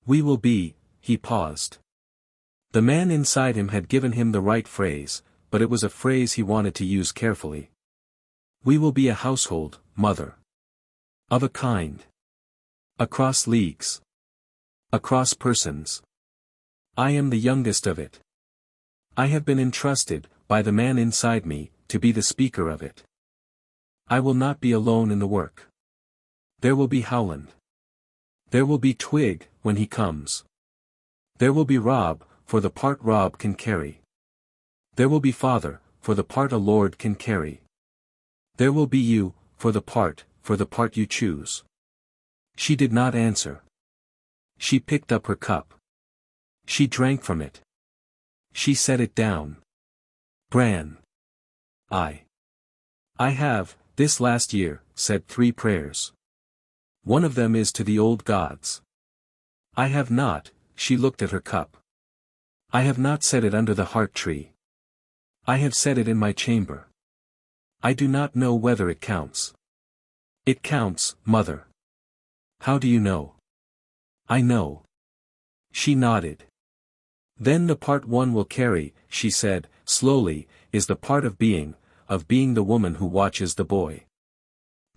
We will be, he paused. The man inside him had given him the right phrase, but it was a phrase he wanted to use carefully. We will be a household, mother. Of a kind. Across leagues. Across persons. I am the youngest of it. I have been entrusted, by the man inside me, to be the speaker of it. I will not be alone in the work. There will be Howland. There will be Twig, when he comes. There will be Robb, for the part Robb can carry. There will be Father, for the part a lord can carry. There will be you, for the part you choose. She did not answer. She picked up her cup. She drank from it. She set it down. Bran. I have, this last year, said 3 prayers. One of them is to the old gods. I have not, she looked at her cup. I have not said it under the heart tree. I have said it in my chamber. I do not know whether it counts. It counts, mother. How do you know? I know. She nodded. Then the part one will carry, she said, slowly, is the part of being the woman who watches the boy.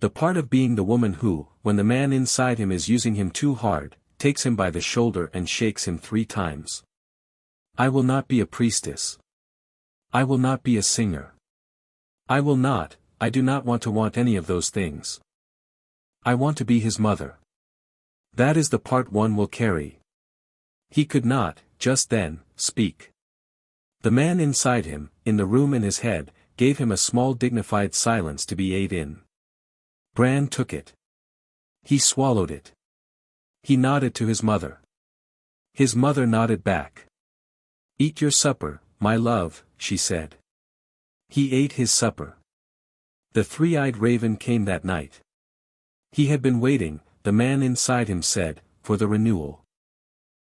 The part of being the woman who, when the man inside him is using him too hard, takes him by the shoulder and shakes him 3 times. I will not be a priestess. I will not be a singer. I do not want any of those things. I want to be his mother. That is the part one will carry. He could not, just then, speak. The man inside him, in the room in his head, gave him a small dignified silence to be ate in. Bran took it. He swallowed it. He nodded to his mother. His mother nodded back. Eat your supper, my love, she said. He ate his supper. The 3-eyed raven came that night. He had been waiting, the man inside him said, for the renewal.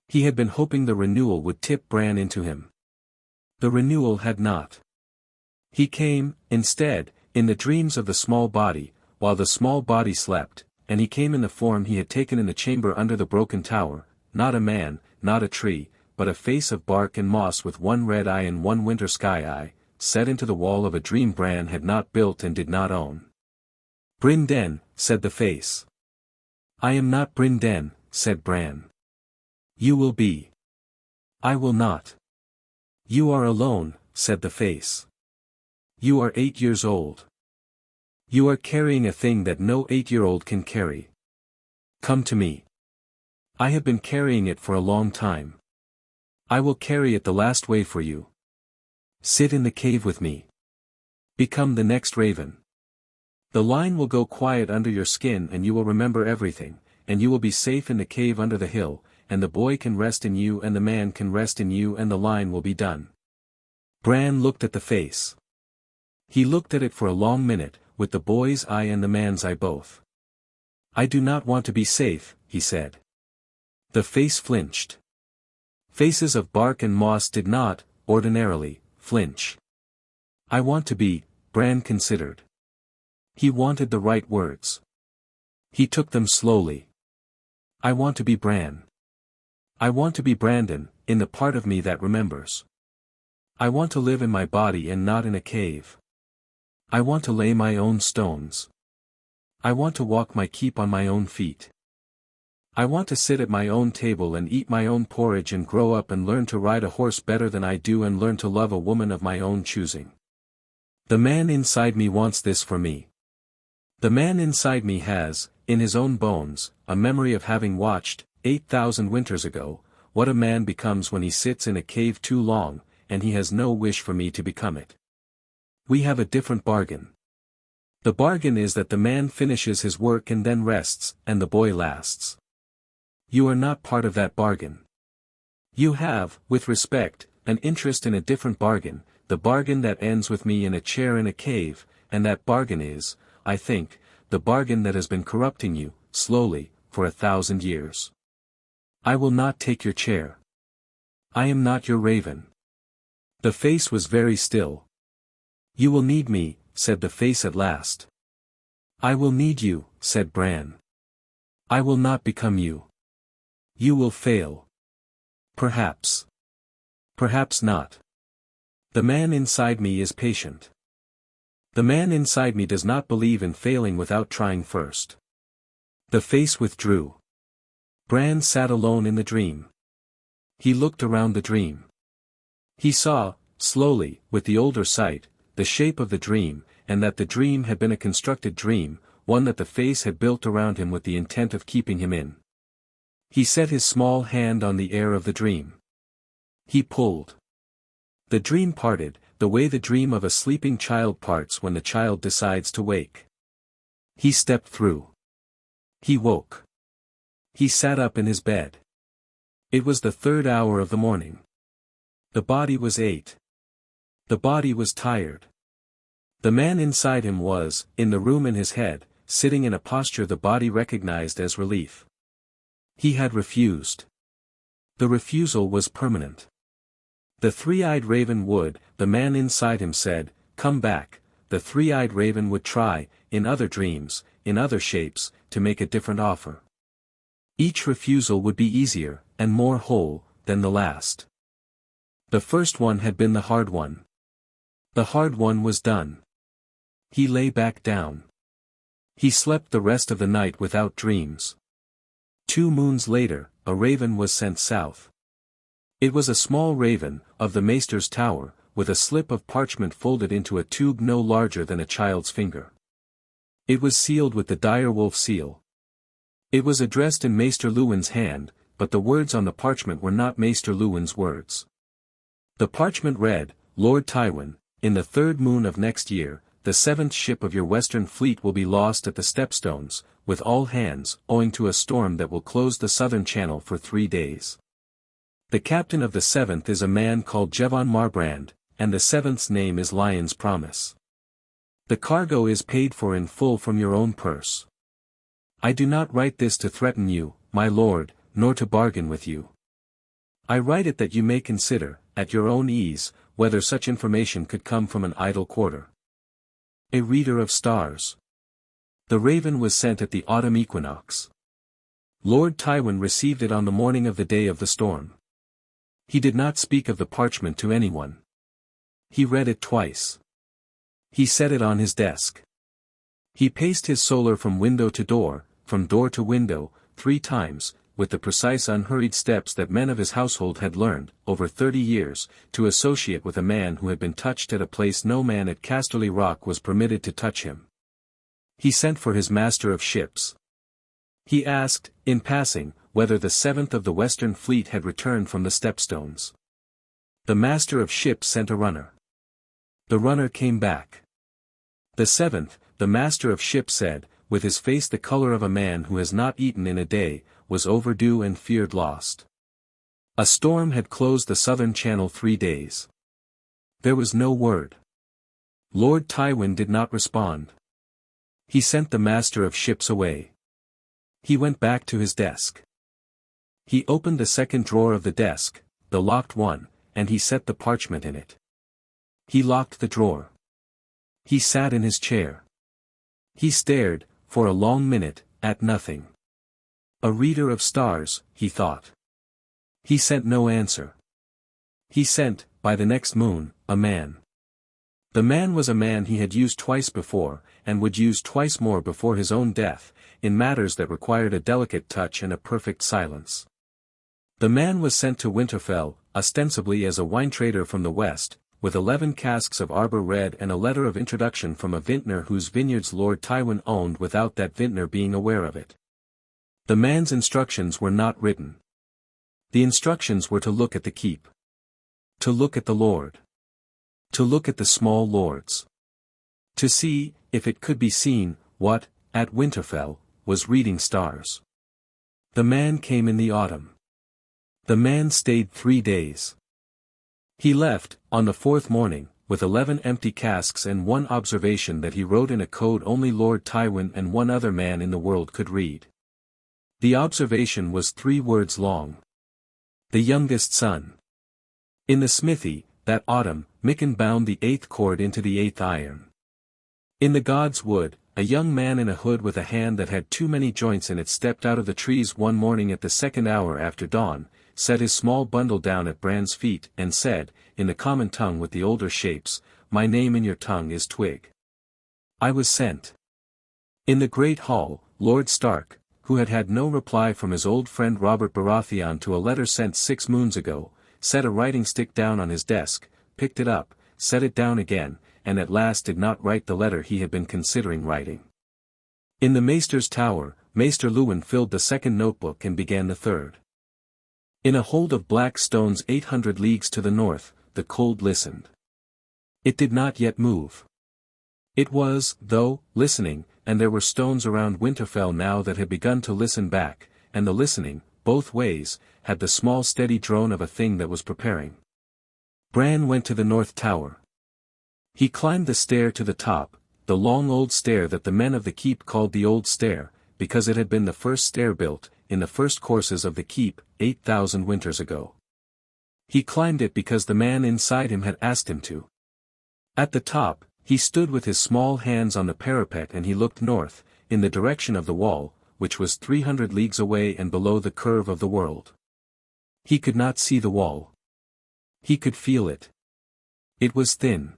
He had been hoping the renewal would tip Bran into him. The renewal had not. He came, instead, in the dreams of the small body, while the small body slept, and he came in the form he had taken in the chamber under the broken tower, not a man, not a tree, but a face of bark and moss with one red eye and one winter sky eye, set into the wall of a dream Bran had not built and did not own. Bryn Den, said the face. I am not Bryn Den, said Bran. You will be. I will not. You are alone, said the face. You are 8 years old. You are carrying a thing that no 8-year-old can carry. Come to me. I have been carrying it for a long time. I will carry it the last way for you. Sit in the cave with me. Become the next raven. The line will go quiet under your skin and you will remember everything, and you will be safe in the cave under the hill, and the boy can rest in you and the man can rest in you and the line will be done. Bran looked at the face. He looked at it for a long minute, with the boy's eye and the man's eye both. I do not want to be safe, he said. The face flinched. Faces of bark and moss did not, ordinarily, flinch. I want to be, Bran considered. He wanted the right words. He took them slowly. I want to be Bran. I want to be Brandon, in the part of me that remembers. I want to live in my body and not in a cave. I want to lay my own stones. I want to walk my keep on my own feet. I want to sit at my own table and eat my own porridge and grow up and learn to ride a horse better than I do and learn to love a woman of my own choosing. The man inside me wants this for me. The man inside me has, in his own bones, a memory of having watched, 8,000 winters ago, what a man becomes when he sits in a cave too long, and he has no wish for me to become it. We have a different bargain. The bargain is that the man finishes his work and then rests, and the boy lasts. You are not part of that bargain. You have, with respect, an interest in a different bargain, the bargain that ends with me in a chair in a cave, and that bargain is, I think, the bargain that has been corrupting you, slowly, for 1,000 years. I will not take your chair. I am not your raven. The face was very still. You will need me, said the face at last. I will need you, said Bran. I will not become you. You will fail. Perhaps. Perhaps not. The man inside me is patient. The man inside me does not believe in failing without trying first. The face withdrew. Bran sat alone in the dream. He looked around the dream. He saw, slowly, with the older sight, the shape of the dream, and that the dream had been a constructed dream, one that the face had built around him with the intent of keeping him in. He set his small hand on the air of the dream. He pulled. The dream parted, the way the dream of a sleeping child parts when the child decides to wake. He stepped through. He woke. He sat up in his bed. It was the 3rd hour of the morning. The body was 8. The body was tired. The man inside him was, in the room in his head, sitting in a posture the body recognized as relief. He had refused. The refusal was permanent. The three-eyed raven would, the man inside him said, come back. The three-eyed raven would try, in other dreams, in other shapes, to make a different offer. Each refusal would be easier, and more whole, than the last. The first one had been the hard one. The hard one was done. He lay back down. He slept the rest of the night without dreams. 2 moons later, a raven was sent south. It was a small raven, of the maester's tower, with a slip of parchment folded into a tube no larger than a child's finger. It was sealed with the direwolf seal. It was addressed in Maester Luwin's hand, but the words on the parchment were not Maester Luwin's words. The parchment read, Lord Tywin, in the 3rd moon of next year, the 7th ship of your western fleet will be lost at the Stepstones, with all hands, owing to a storm that will close the southern channel for 3 days. The captain of the 7th is a man called Jevon Marbrand, and the 7th's name is Lion's Promise. The cargo is paid for in full from your own purse. I do not write this to threaten you, my lord, nor to bargain with you. I write it that you may consider, at your own ease, whether such information could come from an idle quarter. A reader of stars. The raven was sent at the autumn equinox. Lord Tywin received it on the morning of the day of the storm. He did not speak of the parchment to anyone. He read it twice. He set it on his desk. He paced his solar from window to door, from door to window, 3 times, with the precise unhurried steps that men of his household had learned, over 30 years, to associate with a man who had been touched at a place no man at Casterly Rock was permitted to touch him. He sent for his master of ships. He asked, in passing, whether the 7th of the Western Fleet had returned from the Stepstones. The master of ships sent a runner. The runner came back. The 7th, the master of ships said, with his face the color of a man who has not eaten in a day, was overdue and feared lost. A storm had closed the southern channel 3 days. There was no word. Lord Tywin did not respond. He sent the master of ships away. He went back to his desk. He opened the second drawer of the desk, the locked one, and he set the parchment in it. He locked the drawer. He sat in his chair. He stared, for a long minute, at nothing. A reader of stars, he thought. He sent no answer. He sent, by the next moon, a man. The man was a man he had used twice before, and would use twice more before his own death, in matters that required a delicate touch and a perfect silence. The man was sent to Winterfell, ostensibly as a wine trader from the west, with 11 casks of Arbor Red and a letter of introduction from a vintner whose vineyards Lord Tywin owned without that vintner being aware of it. The man's instructions were not written. The instructions were to look at the keep. To look at the Lord. To look at the small lords. To see, if it could be seen, what, at Winterfell, was reading stars. The man came in the autumn. The man stayed 3 days. He left, on the 4th morning, with 11 empty casks and one observation that he wrote in a code only Lord Tywin and one other man in the world could read. The observation was 3 words long. The youngest son. In the smithy, that autumn, Mikken bound the 8th cord into the 8th iron. In the god's wood, a young man in a hood with a hand that had too many joints in it stepped out of the trees one morning at the 2nd hour after dawn, set his small bundle down at Bran's feet and said, in the common tongue with the older shapes, "My name in your tongue is Twig. I was sent." In the great hall, Lord Stark, who had had no reply from his old friend Robert Baratheon to a letter sent 6 moons ago, set a writing stick down on his desk, picked it up, set it down again, and at last did not write the letter he had been considering writing. In the Maester's tower, Maester Luwin filled the 2nd notebook and began the 3rd. In a hold of black stones 800 leagues to the north, the cold listened. It did not yet move. It was, though, listening, and there were stones around Winterfell now that had begun to listen back, and the listening, both ways, had the small steady drone of a thing that was preparing. Bran went to the north tower. He climbed the stair to the top, the long old stair that the men of the keep called the Old Stair, because it had been the first stair built, in the first courses of the keep, 8,000 winters ago. He climbed it because the man inside him had asked him to. At the top, he stood with his small hands on the parapet and he looked north, in the direction of the wall, which was 300 leagues away and below the curve of the world. He could not see the wall. He could feel it. It was thin.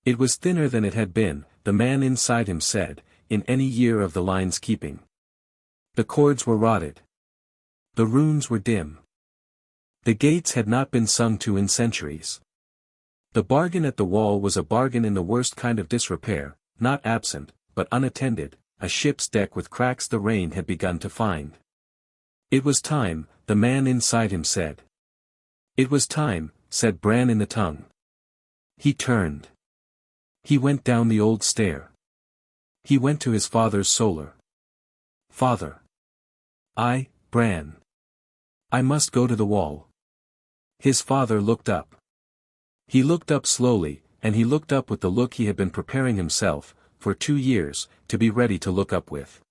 It was thinner than it had been, the man inside him said, in any year of the line's keeping. The cords were rotted. The runes were dim. The gates had not been sung to in centuries. The bargain at the wall was a bargain in the worst kind of disrepair, not absent, but unattended, a ship's deck with cracks the rain had begun to find. It was time, the man inside him said. It was time, said Bran in the tongue. He turned. He went down the old stair. He went to his father's solar. Father. Bran. I must go to the wall. His father looked up. He looked up slowly, and he looked up with the look he had been preparing himself, for 2 years, to be ready to look up with.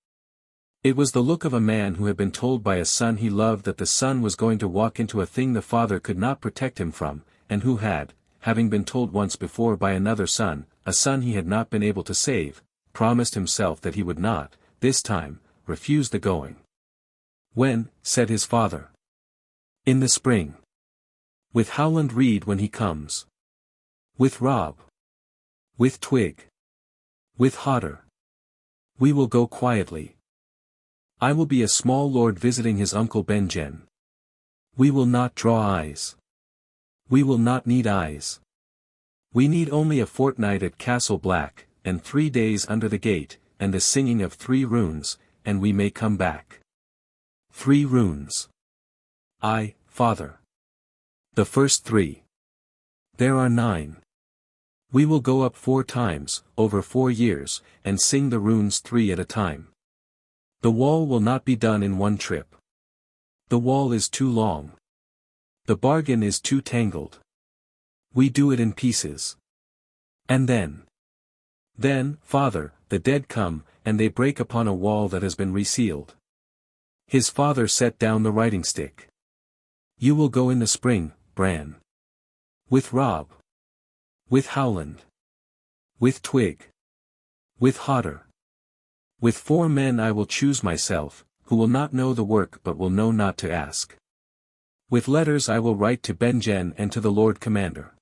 It was the look of a man who had been told by a son he loved that the son was going to walk into a thing the father could not protect him from, and who had, having been told once before by another son, a son he had not been able to save, promised himself that he would not, this time, refuse the going. When, said his father. In the spring. With Howland Reed when he comes. With Robb. With Twig. With Hodder. We will go quietly. I will be a small lord visiting his uncle Benjen. We will not draw eyes. We will not need eyes. We need only a fortnight at Castle Black, and 3 days under the gate, and the singing of 3 runes, and we may come back. 3 runes. Father. The first 3. There are 9. We will go up 4 times, over 4 years, and sing the runes 3 at a time. The wall will not be done in one trip. The wall is too long. The bargain is too tangled. We do it in pieces. And then, father, the dead come, and they break upon a wall that has been resealed. His father set down the writing stick. You will go in the spring, Bran. With Robb. With Howland. With Twig. With Hodder. With 4 men I will choose myself, who will not know the work but will know not to ask. With letters I will write to Benjen and to the Lord Commander.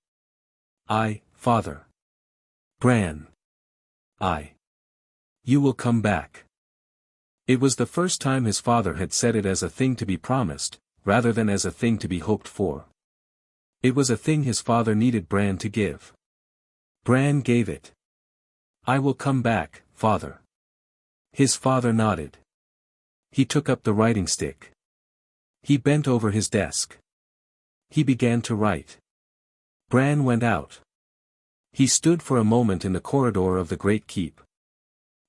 I, father. Bran. I. You will come back. It was the first time his father had said it as a thing to be promised, rather than as a thing to be hoped for. It was a thing his father needed Bran to give. Bran gave it. I will come back, father. His father nodded. He took up the writing stick. He bent over his desk. He began to write. Bran went out. He stood for a moment in the corridor of the great keep.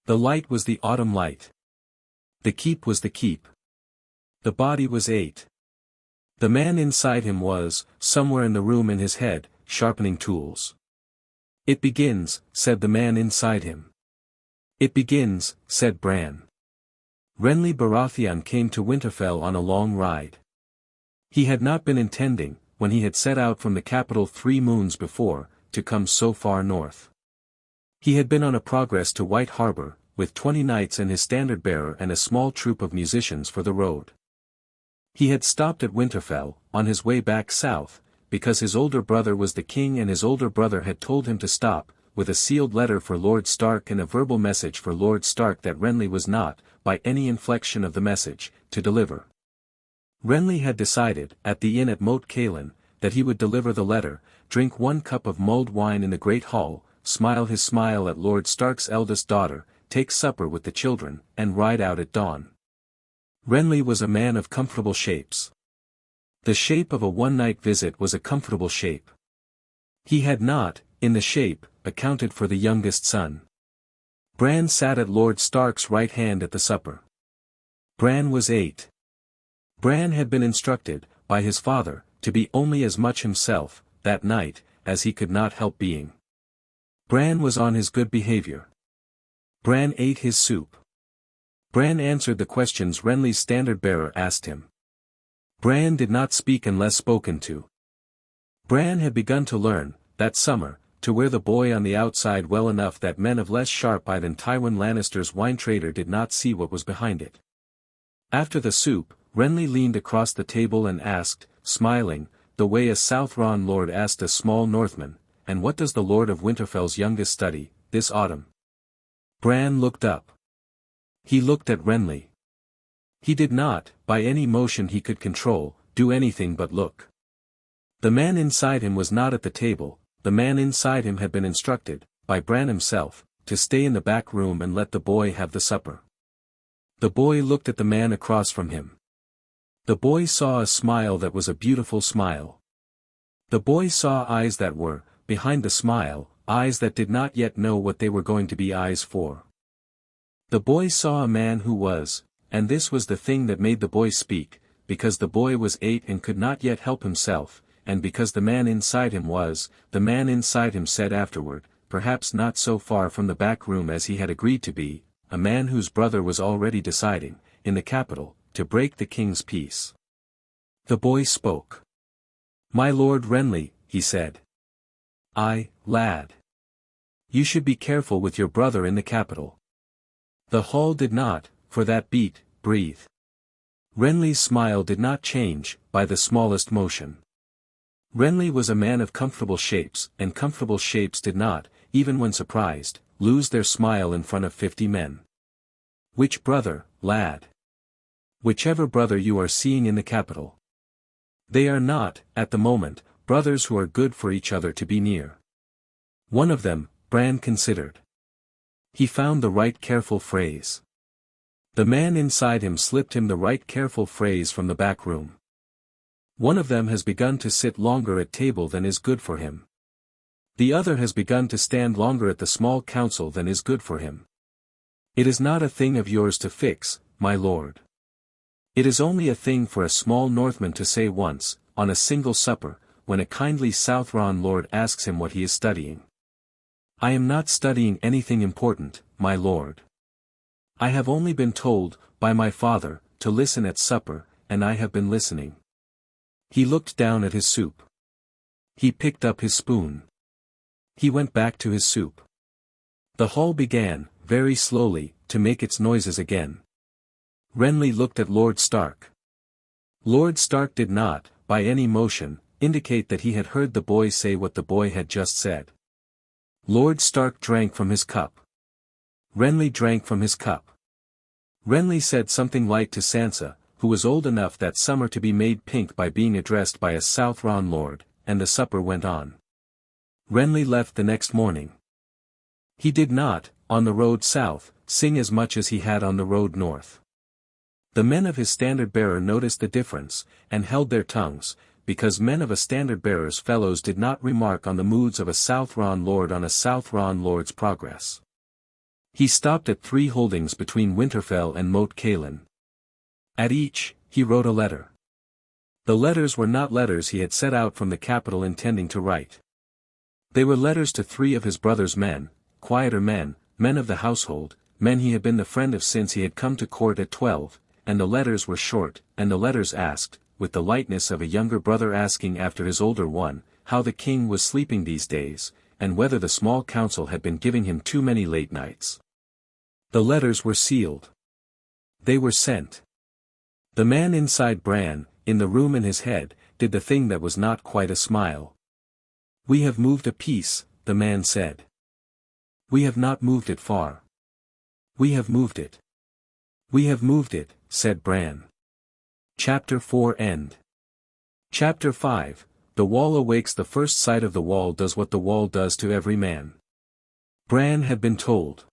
The light was the autumn light. The keep was the keep. The body was 8. The man inside him was, somewhere in the room in his head, sharpening tools. It begins, said the man inside him. It begins, said Bran. Renly Baratheon came to Winterfell on a long ride. He had not been intending, when he had set out from the capital 3 moons before, to come so far north. He had been on a progress to White Harbor, with 20 knights and his standard-bearer and a small troop of musicians for the road. He had stopped at Winterfell, on his way back south, because his older brother was the king and his older brother had told him to stop, with a sealed letter for Lord Stark and a verbal message for Lord Stark that Renly was not, by any inflection of the message, to deliver. Renly had decided, at the inn at Moat Cailin, that he would deliver the letter, drink 1 cup of mulled wine in the great hall, smile his smile at Lord Stark's eldest daughter, take supper with the children, and ride out at dawn. Renly was a man of comfortable shapes. The shape of a one-night visit was a comfortable shape. He had not, in the shape, accounted for the youngest son. Bran sat at Lord Stark's right hand at the supper. Bran was 8. Bran had been instructed, by his father, to be only as much himself, that night, as he could not help being. Bran was on his good behavior. Bran ate his soup. Bran answered the questions Renly's standard-bearer asked him. Bran did not speak unless spoken to. Bran had begun to learn, that summer, to wear the boy on the outside well enough that men of less sharp eye than Tywin Lannister's wine trader did not see what was behind it. After the soup, Renly leaned across the table and asked, smiling, the way a Southron lord asked a small Northman, and what does the Lord of Winterfell's youngest study, this autumn? Bran looked up. He looked at Renly. He did not, by any motion he could control, do anything but look. The man inside him was not at the table, the man inside him had been instructed, by Bran himself, to stay in the back room and let the boy have the supper. The boy looked at the man across from him. The boy saw a smile that was a beautiful smile. The boy saw eyes that were, behind the smile, eyes that did not yet know what they were going to be eyes for. The boy saw a man who was, and this was the thing that made the boy speak, because the boy was 8 and could not yet help himself, and because the man inside him was, the man inside him said afterward, perhaps not so far from the back room as he had agreed to be, a man whose brother was already deciding, in the capital, to break the king's peace. The boy spoke. My lord Renly, he said. Lad. You should be careful with your brother in the capital. The hall did not, for that beat, breathe. Renly's smile did not change, by the smallest motion. Renly was a man of comfortable shapes, and comfortable shapes did not, even when surprised, lose their smile in front of 50 men. Which brother, lad? Whichever brother you are seeing in the capital. They are not, at the moment, brothers who are good for each other to be near. One of them, Bran considered. He found the right careful phrase. The man inside him slipped him the right careful phrase from the back room. One of them has begun to sit longer at table than is good for him. The other has begun to stand longer at the small council than is good for him. It is not a thing of yours to fix, my lord. It is only a thing for a small Northman to say once, on a single supper, when a kindly Southron lord asks him what he is studying. I am not studying anything important, my lord. I have only been told, by my father, to listen at supper, and I have been listening. He looked down at his soup. He picked up his spoon. He went back to his soup. The hall began, very slowly, to make its noises again. Renly looked at Lord Stark. Lord Stark did not, by any motion, indicate that he had heard the boy say what the boy had just said. Lord Stark drank from his cup. Renly drank from his cup. Renly said something light to Sansa, who was old enough that summer to be made pink by being addressed by a Southron lord, and the supper went on. Renly left the next morning. He did not, on the road south, sing as much as he had on the road north. The men of his standard-bearer noticed the difference, and held their tongues, because men of a standard-bearer's fellows did not remark on the moods of a Southron lord on a Southron lord's progress. He stopped at 3 holdings between Winterfell and Moat Cailin. At each, he wrote a letter. The letters were not letters he had set out from the capital intending to write. They were letters to 3 of his brother's men, quieter men, men of the household, men he had been the friend of since he had come to court at 12, and the letters were short, and the letters asked, with the lightness of a younger brother asking after his older one, how the king was sleeping these days, and whether the small council had been giving him too many late nights. The letters were sealed. They were sent. The man inside Bran, in the room in his head, did the thing that was not quite a smile. We have moved a piece, the man said. We have not moved it far. We have moved it. We have moved it, said Bran. Chapter 4 End. Chapter 5, The Wall Awakes. The first sight of the wall does what the wall does to every man. Bran had been told.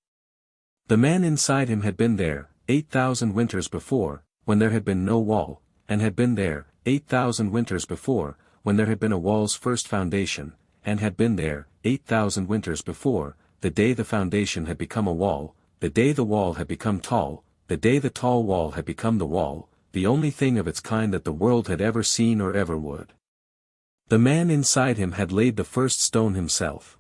The man inside him had been there, 8,000 winters before, when there had been no wall, and had been there, 8,000 winters before, when there had been a wall's first foundation, and had been there, 8,000 winters before, the day the foundation had become a wall, the day the wall had become tall, the day the tall wall had become the wall, the only thing of its kind that the world had ever seen or ever would. The man inside him had laid the first stone himself.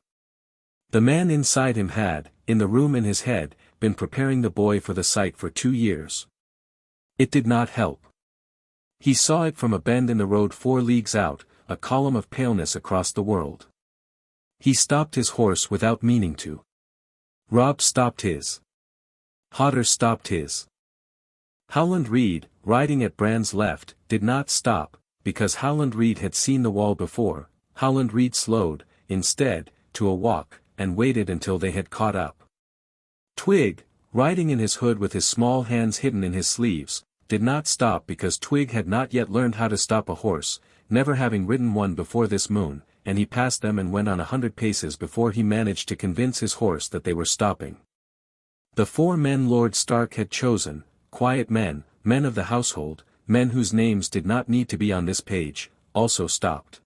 The man inside him had, in the room in his head, been preparing the boy for the sight for 2 years. It did not help. He saw it from a bend in the road 4 leagues out, a column of paleness across the world. He stopped his horse without meaning to. Robb stopped his. Hodder stopped his. Howland Reed, riding at Bran's left, did not stop, because Howland Reed had seen the wall before. Howland Reed slowed, instead, to a walk, and waited until they had caught up. Twig, riding in his hood with his small hands hidden in his sleeves, did not stop because Twig had not yet learned how to stop a horse, never having ridden one before this moon, and he passed them and went on 100 paces before he managed to convince his horse that they were stopping. The 4 men Lord Stark had chosen, quiet men, men of the household, men whose names did not need to be on this page, also stopped.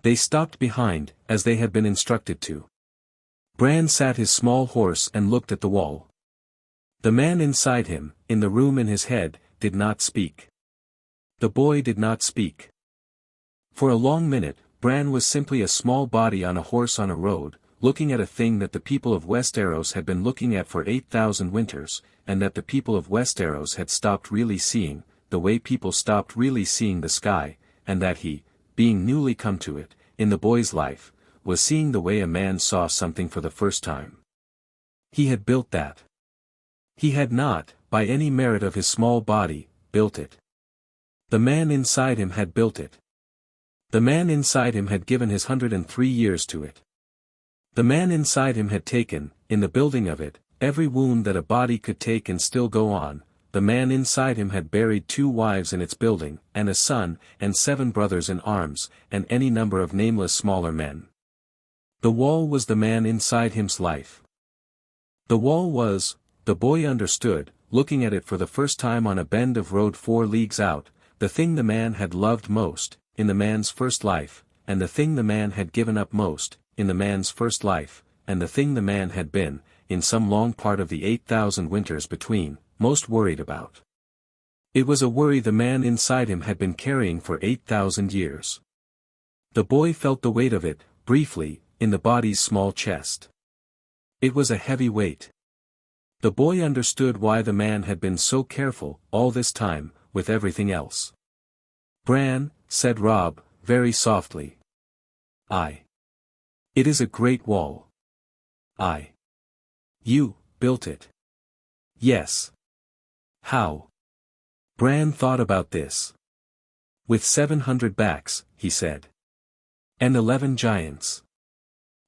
They stopped behind, as they had been instructed to. Bran sat his small horse and looked at the wall. The man inside him, in the room in his head, did not speak. The boy did not speak. For a long minute, Bran was simply a small body on a horse on a road, looking at a thing that the people of Westeros had been looking at for 8,000 winters, and that the people of Westeros had stopped really seeing, the way people stopped really seeing the sky, and that he, being newly come to it, in the boy's life, was seeing the way a man saw something for the first time. He had built that. He had not, by any merit of his small body, built it. The man inside him had built it. The man inside him had given his 103 years to it. The man inside him had taken, in the building of it, every wound that a body could take and still go on. The man inside him had buried 2 wives in its building, and a son, and 7 brothers in arms, and any number of nameless smaller men. The wall was the man inside him's life. The wall was, the boy understood, looking at it for the first time on a bend of road 4 leagues out, the thing the man had loved most, in the man's first life, and the thing the man had given up most, in the man's first life, and the thing the man had been, in some long part of the 8,000 winters between, most worried about. It was a worry the man inside him had been carrying for 8,000 years. The boy felt the weight of it, briefly, in the body's small chest. It was a heavy weight. The boy understood why the man had been so careful, all this time, with everything else. "Bran," said Robb, very softly. It is a great wall." "You built it?" "Yes." "How?" Bran thought about this. "With 700 backs," he said. "And 11 giants.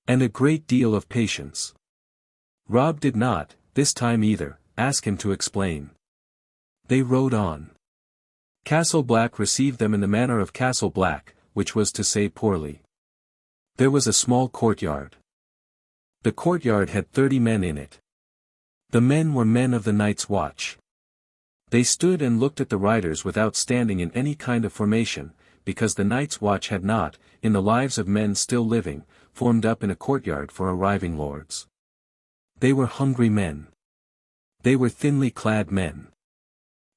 And a great deal of patience." Robb did not, this time either, ask him to explain. They rode on. Castle Black received them in the manner of Castle Black, which was to say poorly. There was a small courtyard. The courtyard had 30 men in it. The men were men of the Night's Watch. They stood and looked at the riders without standing in any kind of formation, because the Night's Watch had not, in the lives of men still living, formed up in a courtyard for arriving lords. They were hungry men. They were thinly clad men.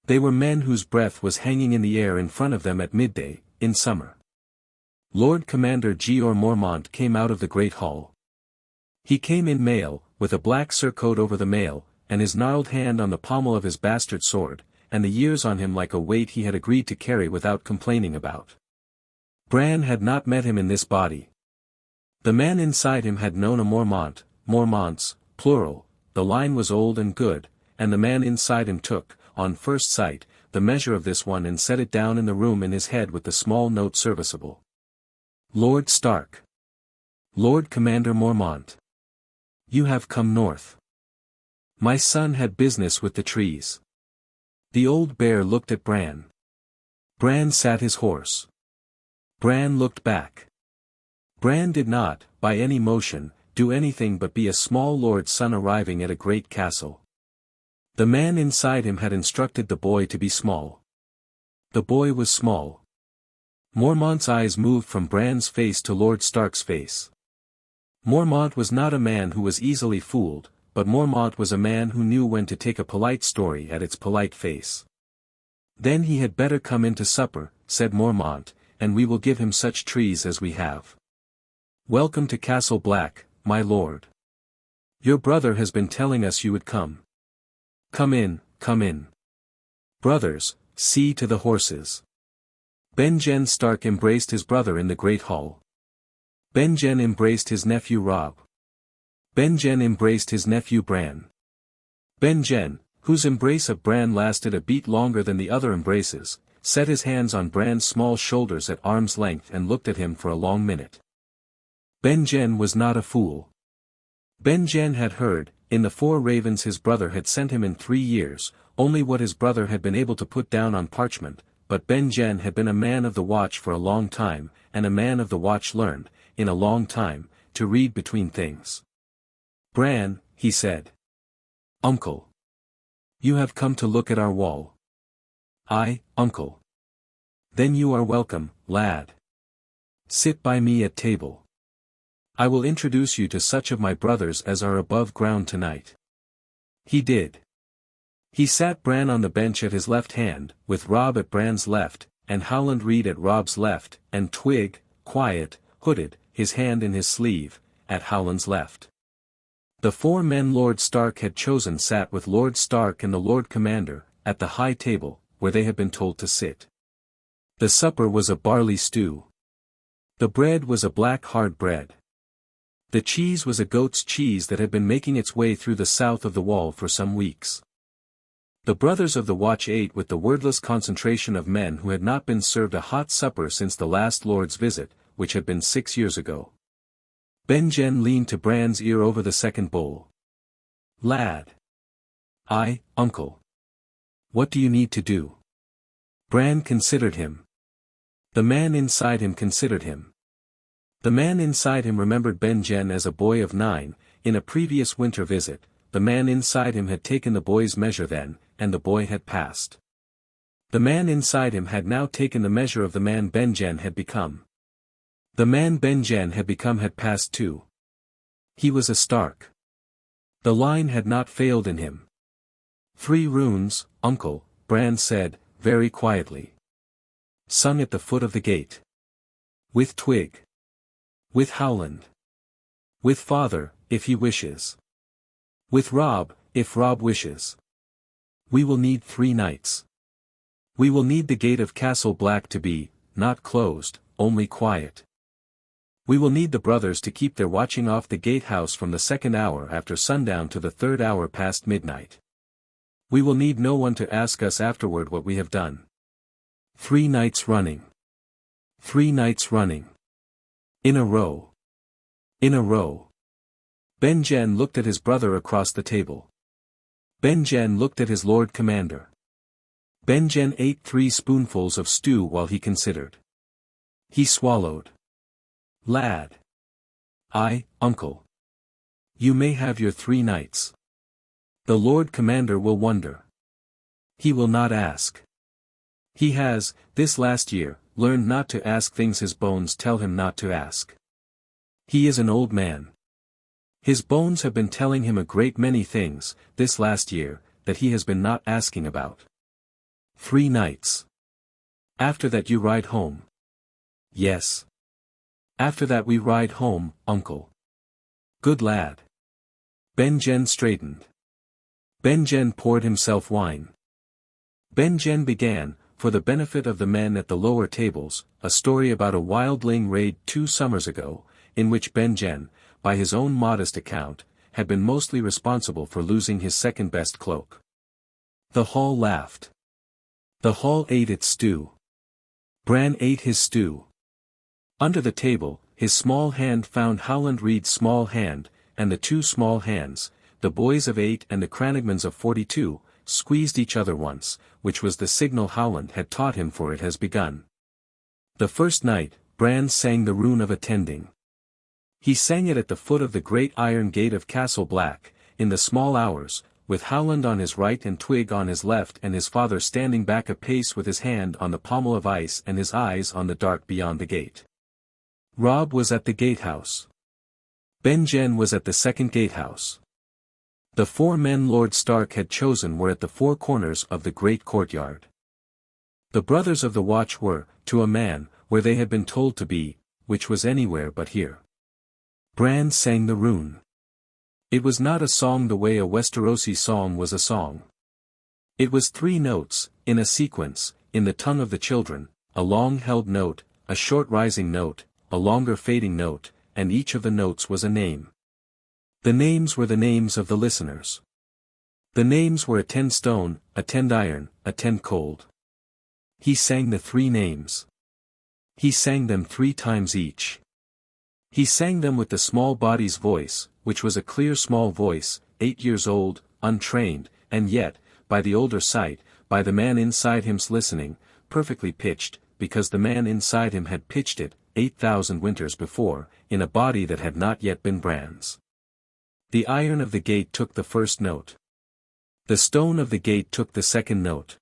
They were men whose breath was hanging in the air in front of them at midday, in summer. Lord Commander Jeor Mormont came out of the great hall. He came in mail, with a black surcoat over the mail, and his gnarled hand on the pommel of his bastard sword, and the years on him like a weight he had agreed to carry without complaining about. Bran had not met him in this body. The man inside him had known a Mormont, Mormonts, plural, the line was old and good, and the man inside him took, on first sight, the measure of this one and set it down in the room in his head with the small note serviceable. "Lord Stark. Lord Commander Mormont. You have come north. My son had business with the trees." The old bear looked at Bran. Bran sat his horse. Bran looked back. Bran did not, by any motion, do anything but be a small lord's son arriving at a great castle. The man inside him had instructed the boy to be small. The boy was small. Mormont's eyes moved from Bran's face to Lord Stark's face. Mormont was not a man who was easily fooled, but Mormont was a man who knew when to take a polite story at its polite face. "Then he had better come in to supper," said Mormont, "and we will give him such trees as we have. Welcome to Castle Black, my lord. Your brother has been telling us you would come. Come in, come in. Brothers, see to the horses." Benjen Stark embraced his brother in the great hall. Benjen embraced his nephew Robb. Benjen embraced his nephew Bran. Benjen, whose embrace of Bran lasted a beat longer than the other embraces, set his hands on Bran's small shoulders at arm's length and looked at him for a long minute. Benjen was not a fool. Benjen had heard, in the 4 ravens his brother had sent him in 3 years, only what his brother had been able to put down on parchment, but Benjen had been a man of the watch for a long time, and a man of the watch learned, in a long time, to read between things. "Bran," he said. "Uncle. You have come to look at our wall." "Aye, uncle." "Then you are welcome, lad. Sit by me at table. I will introduce you to such of my brothers as are above ground tonight." He did. He sat Bran on the bench at his left hand, with Robb at Bran's left, and Howland Reed at Robb's left, and Twig, quiet, hooded, his hand in his sleeve, at Howland's left. The 4 men Lord Stark had chosen sat with Lord Stark and the Lord Commander, at the high table, where they had been told to sit. The supper was a barley stew. The bread was a black hard bread. The cheese was a goat's cheese that had been making its way through the south of the wall for some weeks. The brothers of the watch ate with the wordless concentration of men who had not been served a hot supper since the last lord's visit, which had been 6 years ago. Benjen leaned to Bran's ear over the second bowl. "Lad." "Aye, uncle. What do you need to do?" Bran considered him. The man inside him considered him. The man inside him remembered Benjen as a boy of 9, in a previous winter visit. The man inside him had taken the boy's measure then, and the boy had passed. The man inside him had now taken the measure of the man Benjen had become. The man Benjen had become had passed too. He was a Stark. The line had not failed in him. 3 runes, uncle, Bran said, very quietly. Sung at the foot of the gate. With Twig. With Howland. With father, if he wishes. With Robb, if Robb wishes. We will need 3 nights. We will need the gate of Castle Black to be, not closed, only quiet. We will need the brothers to keep their watching off the gatehouse from the 2nd hour after sundown to the 3rd hour past midnight. We will need no one to ask us afterward what we have done. 3 nights running. 3 nights running. In a row. In a row. Benjen looked at his brother across the table. Benjen looked at his Lord Commander. Benjen ate 3 spoonfuls of stew while he considered. He swallowed. Lad. Uncle. You may have your 3 nights. The Lord Commander will wonder. He will not ask. He has, this last year, learned not to ask things his bones tell him not to ask. He is an old man. His bones have been telling him a great many things, this last year, that he has been not asking about. 3 nights. After that you ride home. Yes. After that we ride home, uncle. Good lad. Benjen straightened. Benjen poured himself wine. Benjen began, for the benefit of the men at the lower tables, a story about a wildling raid 2 summers ago, in which Benjen, by his own modest account, had been mostly responsible for losing his second-best cloak. The hall laughed. The hall ate its stew. Bran ate his stew. Under the table, his small hand found Howland Reed's small hand, and the 2 small hands, the boys of 8 and the Cranigmans of 42, squeezed each other once, which was the signal Howland had taught him for it has begun. The first night, Bran sang the rune of attending. He sang it at the foot of the great iron gate of Castle Black, in the small hours, with Howland on his right and Twig on his left and his father standing back a pace with his hand on the pommel of ice and his eyes on the dark beyond the gate. Robb was at the gatehouse. Benjen was at the second gatehouse. The 4 men Lord Stark had chosen were at the 4 corners of the great courtyard. The brothers of the watch were, to a man, where they had been told to be, which was anywhere but here. Bran sang the rune. It was not a song the way a Westerosi song was a song. It was 3 notes, in a sequence, in the tongue of the children, a long-held note, a short rising note, a longer fading note, and each of the notes was a name. The names were the names of the listeners. The names were a 10 stone, a 10 iron, a 10 cold. He sang the 3 names. He sang them 3 times each. He sang them with the small body's voice, which was a clear small voice, 8 years old, untrained, and yet, by the older sight, by the man inside him's listening, perfectly pitched, because the man inside him had pitched it, 8,000 winters before, in a body that had not yet been Bran's. The iron of the gate took the first note. The stone of the gate took the second note.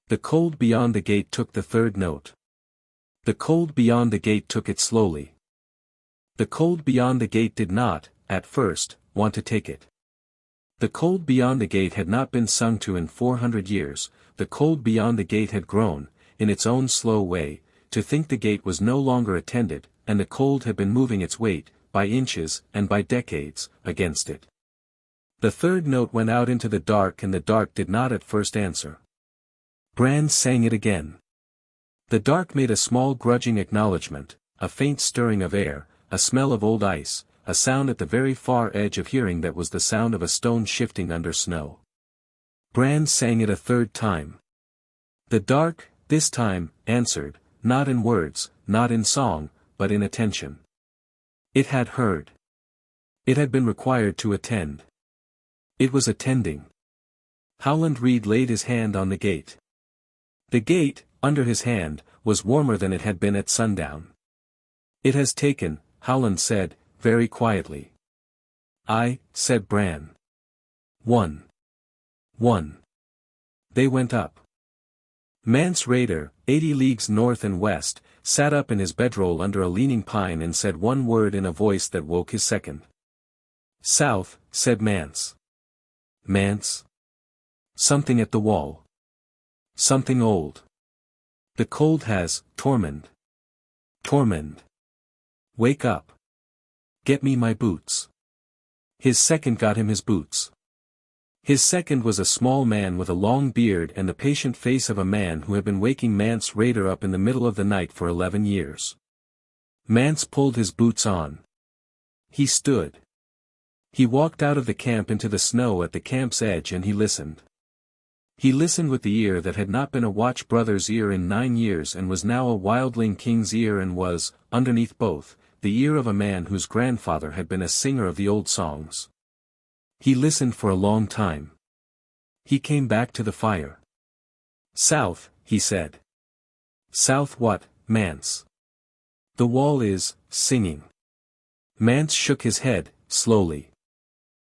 The cold beyond the gate took the third note. The cold beyond the gate took it slowly. The cold beyond the gate did not, at first, want to take it. The cold beyond the gate had not been sung to in 400 years, the cold beyond the gate had grown, in its own slow way, to think the gate was no longer attended, and the cold had been moving its weight, by inches and by decades, against it. The third note went out into the dark and the dark did not at first answer. Bran sang it again. The dark made a small grudging acknowledgement, a faint stirring of air, a smell of old ice, a sound at the very far edge of hearing that was the sound of a stone shifting under snow. Bran sang it a 3rd time. The dark, this time, answered, not in words, not in song, but in attention. It had heard. It had been required to attend. It was attending. Howland Reed laid his hand on the gate. The gate, under his hand, was warmer than it had been at sundown. It has taken, Howland said, very quietly. Said Bran. 1. They went up. Mance Raider, 80 leagues north and west, sat up in his bedroll under a leaning pine and said one word in a voice that woke his second. South, said Mance. Mance? Something at the wall. Something old. The cold has, Tormund. Tormund. Wake up. Get me my boots. His second got him his boots. His second was a small man with a long beard and the patient face of a man who had been waking Mance Rayder up in the middle of the night for 11 years. Mance pulled his boots on. He stood. He walked out of the camp into the snow at the camp's edge and he listened. He listened with the ear that had not been a Watch brother's ear in 9 years and was now a wildling king's ear and was, underneath both, the ear of a man whose grandfather had been a singer of the old songs. He listened for a long time. He came back to the fire. South, he said. South what, Mance? The wall is, singing. Mance shook his head, slowly.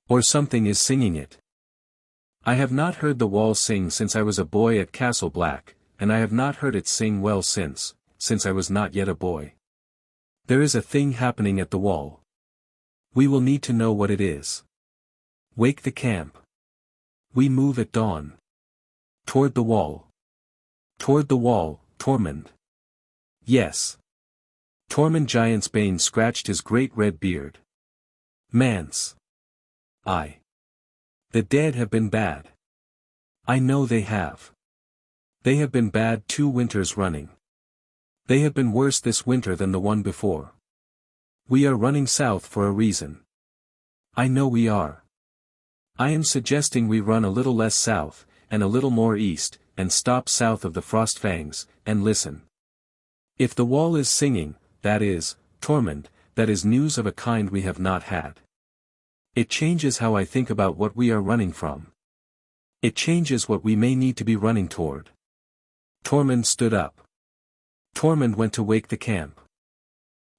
Or something is singing it. I have not heard the wall sing since I was a boy at Castle Black, and I have not heard it sing well since I was not yet a boy. There is a thing happening at the wall. We will need to know what it is. Wake the camp. We move at dawn. Toward the wall. Toward the wall, Tormund. Yes. Tormund Giantsbane scratched his great red beard. Mance. The dead have been bad. I know they have. They have been bad 2 winters running. They have been worse this winter than the one before. We are running south for a reason. I know we are. I am suggesting we run a little less south, and a little more east, and stop south of the Frostfangs, and listen. If the wall is singing, that is, Tormund, that is news of a kind we have not had. It changes how I think about what we are running from. It changes what we may need to be running toward. Tormund stood up. Tormund went to wake the camp.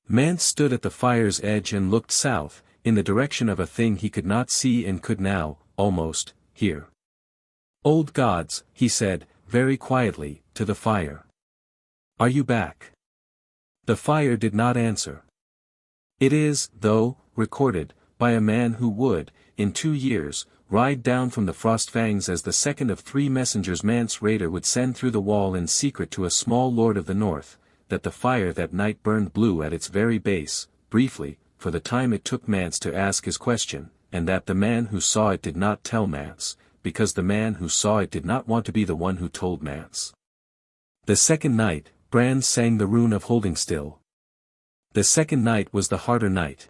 Mance stood at the fire's edge and looked south, in the direction of a thing he could not see and could now, almost, hear. Old gods, he said, very quietly, to the fire. Are you back? The fire did not answer. It is, though, recorded, by a man who would, in 2 years, ride down from the Frostfangs as the second of 3 messengers Mance Rayder would send through the wall in secret to a small lord of the north, that the fire that night burned blue at its very base, briefly, for the time it took Mance to ask his question, and that the man who saw it did not tell Mance, because the man who saw it did not want to be the one who told Mance. The second night, Bran sang the rune of holding still. The second night was the harder night.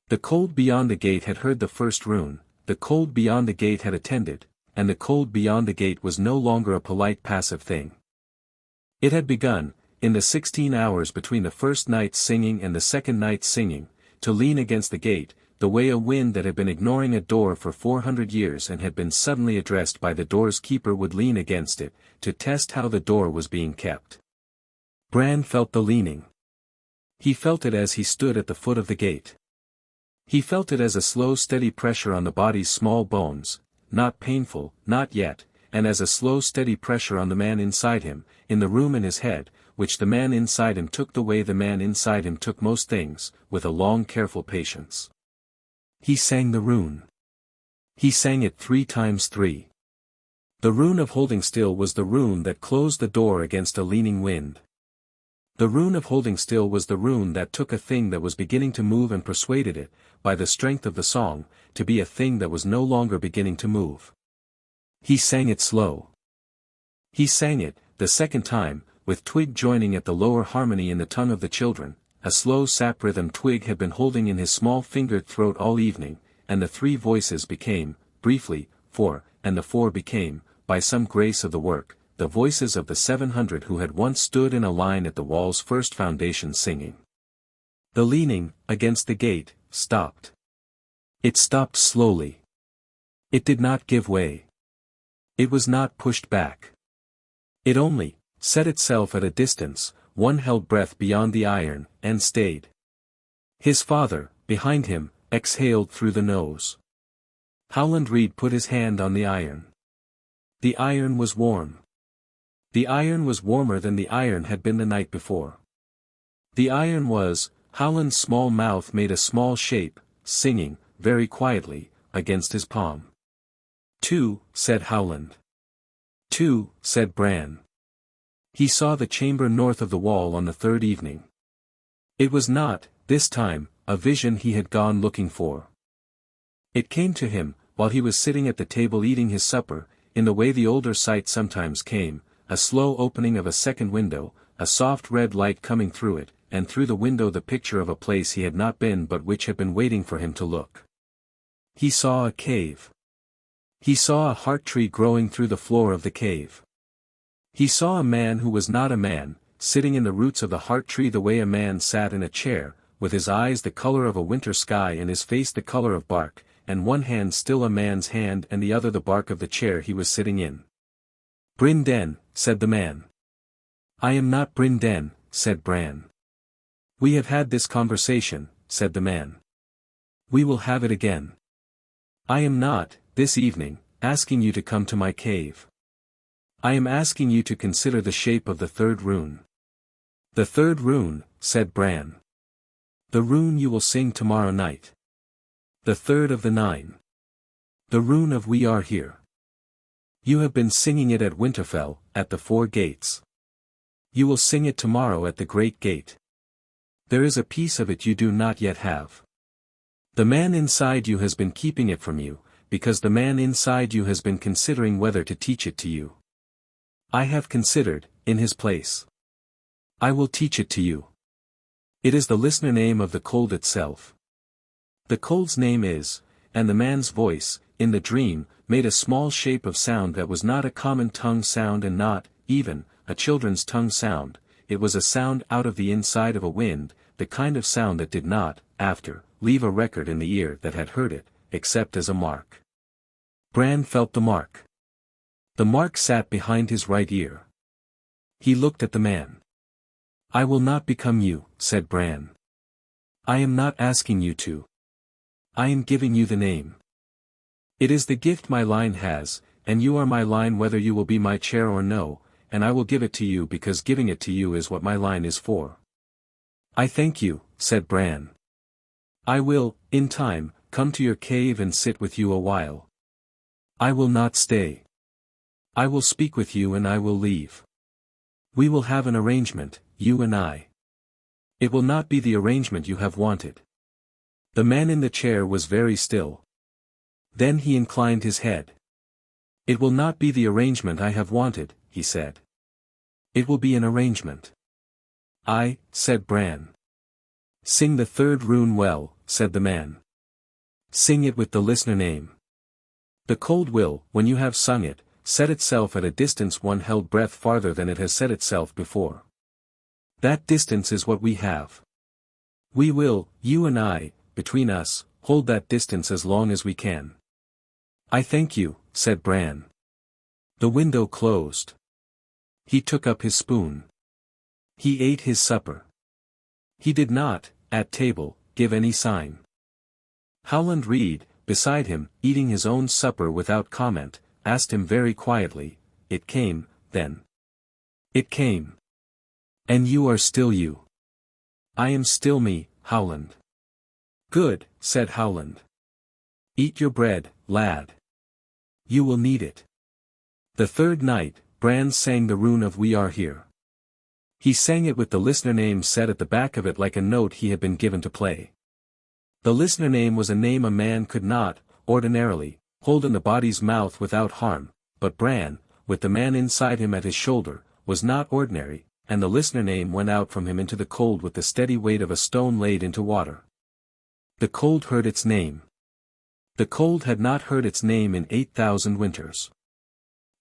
The cold beyond the gate had heard the first rune, the cold beyond the gate had attended, and the cold beyond the gate was no longer a polite passive thing. It had begun, in the 16 hours between the first night's singing and the second night's singing, to lean against the gate, the way a wind that had been ignoring a door for 400 years and had been suddenly addressed by the door's keeper would lean against it, to test how the door was being kept. Bran felt the leaning. He felt it as he stood at the foot of the gate. He felt it as a slow steady pressure on the body's small bones, not painful, not yet, and as a slow steady pressure on the man inside him, in the room in his head, which the man inside him took the way the man inside him took most things, with a long careful patience. He sang the rune. He sang it 3 times 3. The rune of holding still was the rune that closed the door against a leaning wind. The rune of holding still was the rune that took a thing that was beginning to move and persuaded it, by the strength of the song, to be a thing that was no longer beginning to move. He sang it slow. He sang it, the second time, with Twig joining at the lower harmony in the tongue of the children. A slow sap rhythm Twig had been holding in his small-fingered throat all evening, and the 3 voices became, briefly, 4, and the 4 became, by some grace of the work, the voices of the 700 who had once stood in a line at the wall's first foundation singing. The leaning, against the gate, stopped. It stopped slowly. It did not give way. It was not pushed back. It only set itself at a distance, one held breath beyond the iron, and stayed. His father, behind him, exhaled through the nose. Howland Reed put his hand on the iron. The iron was warm. The iron was warmer than the iron had been the night before. The iron was, Howland's small mouth made a small shape, singing, very quietly, against his palm. 2, said Howland. 2, said Bran. He saw the chamber north of the wall on the third evening. It was not, this time, a vision he had gone looking for. It came to him, while he was sitting at the table eating his supper, in the way the older sight sometimes came, a slow opening of a second window, a soft red light coming through it, and through the window the picture of a place he had not been but which had been waiting for him to look. He saw a cave. He saw a heart tree growing through the floor of the cave. He saw a man who was not a man, sitting in the roots of the heart tree the way a man sat in a chair, with his eyes the color of a winter sky and his face the color of bark, and one hand still a man's hand and the other the bark of the chair he was sitting in. Bryn Den, said the man. I am not Bryn Den, said Bran. We have had this conversation, said the man. We will have it again. I am not, this evening, asking you to come to my cave. I am asking you to consider the shape of the third rune. The third rune, said Bran. The rune you will sing tomorrow night. The third of the 9. The rune of We Are Here. You have been singing it at Winterfell, at the 4 gates. You will sing it tomorrow at the Great Gate. There is a piece of it you do not yet have. The man inside you has been keeping it from you, because the man inside you has been considering whether to teach it to you. I have considered, in his place. I will teach it to you. It is the listener name of the cold itself. The cold's name is, and the man's voice, in the dream, made a small shape of sound that was not a common tongue sound and not, even, a children's tongue sound. It was a sound out of the inside of a wind, the kind of sound that did not, after, leave a record in the ear that had heard it, except as a mark. Bran felt the mark. The mark sat behind his right ear. He looked at the man. I will not become you, said Bran. I am not asking you to. I am giving you the name. It is the gift my line has, and you are my line whether you will be my chair or no, and I will give it to you because giving it to you is what my line is for. I thank you, said Bran. I will, in time, come to your cave and sit with you a while. I will not stay. I will speak with you and I will leave. We will have an arrangement, you and I. It will not be the arrangement you have wanted. The man in the chair was very still. Then he inclined his head. It will not be the arrangement I have wanted, he said. It will be an arrangement. Said Bran. Sing the third rune well, said the man. Sing it with the listener name. The cold will, when you have sung it, set itself at a distance one held breath farther than it has set itself before. That distance is what we have. We will, you and I, between us, hold that distance as long as we can. I thank you, said Bran. The window closed. He took up his spoon. He ate his supper. He did not, at table, give any sign. Howland Reed, beside him, eating his own supper without comment, asked him very quietly, It came, then? It came. And you are still you. I am still me, Howland. Good, said Howland. Eat your bread, lad. You will need it. The third night, Bran sang the rune of We Are Here. He sang it with the listener name set at the back of it like a note he had been given to play. The listener name was a name a man could not, ordinarily, hold in the body's mouth without harm, but Bran, with the man inside him at his shoulder, was not ordinary, and the listener name went out from him into the cold with the steady weight of a stone laid into water. The cold heard its name. The cold had not heard its name in 8,000 winters.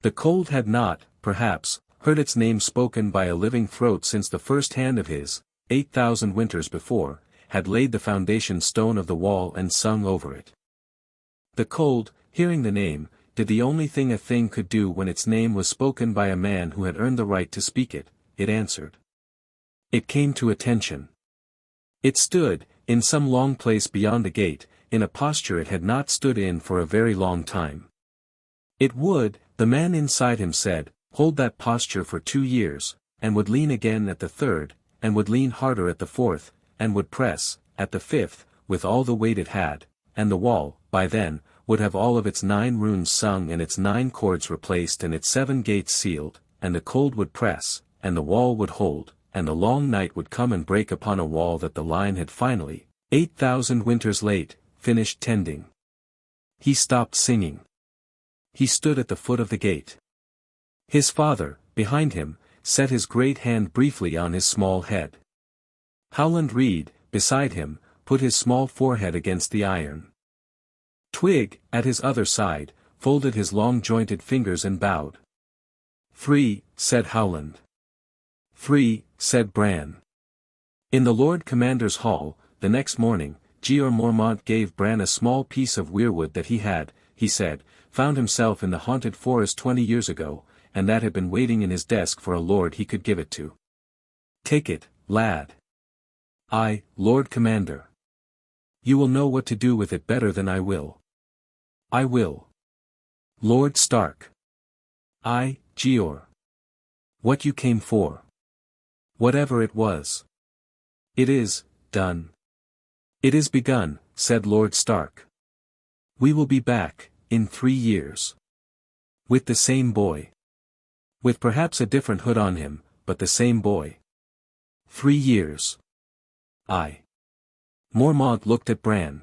The cold had not, perhaps, heard its name spoken by a living throat since the first hand of his, 8,000 winters before, had laid the foundation stone of the wall and sung over it. The cold, hearing the name, did the only thing a thing could do when its name was spoken by a man who had earned the right to speak it, it answered. It came to attention. It stood, in some long place beyond the gate, in a posture it had not stood in for a very long time. It would, the man inside him said, hold that posture for 2 years, and would lean again at the third, and would lean harder at the fourth, and would press, at the fifth, with all the weight it had, and the wall, by then, would have all of its 9 runes sung and its 9 chords replaced and its 7 gates sealed, and the cold would press, and the wall would hold, and the long night would come and break upon a wall that the line had finally, 8,000 winters late, finished tending. He stopped singing. He stood at the foot of the gate. His father, behind him, set his great hand briefly on his small head. Howland Reed, beside him, put his small forehead against the iron. Twig, at his other side, folded his long jointed fingers and bowed. "Free," said Howland. "Free," said Bran. In the Lord Commander's hall, the next morning, Jeor Mormont gave Bran a small piece of weirwood that he had, he said, found himself in the haunted forest 20 years ago, and that had been waiting in his desk for a lord he could give it to. "Take it, lad." "I, Lord Commander. You will know what to do with it better than I will." "I will." "Lord Stark." "I, Jeor." "What you came for." "Whatever it was." "It is done." "It is begun," said Lord Stark. "We will be back, in 3 years. With the same boy. With perhaps a different hood on him, but the same boy. 3 years. I." Mormont looked at Bran.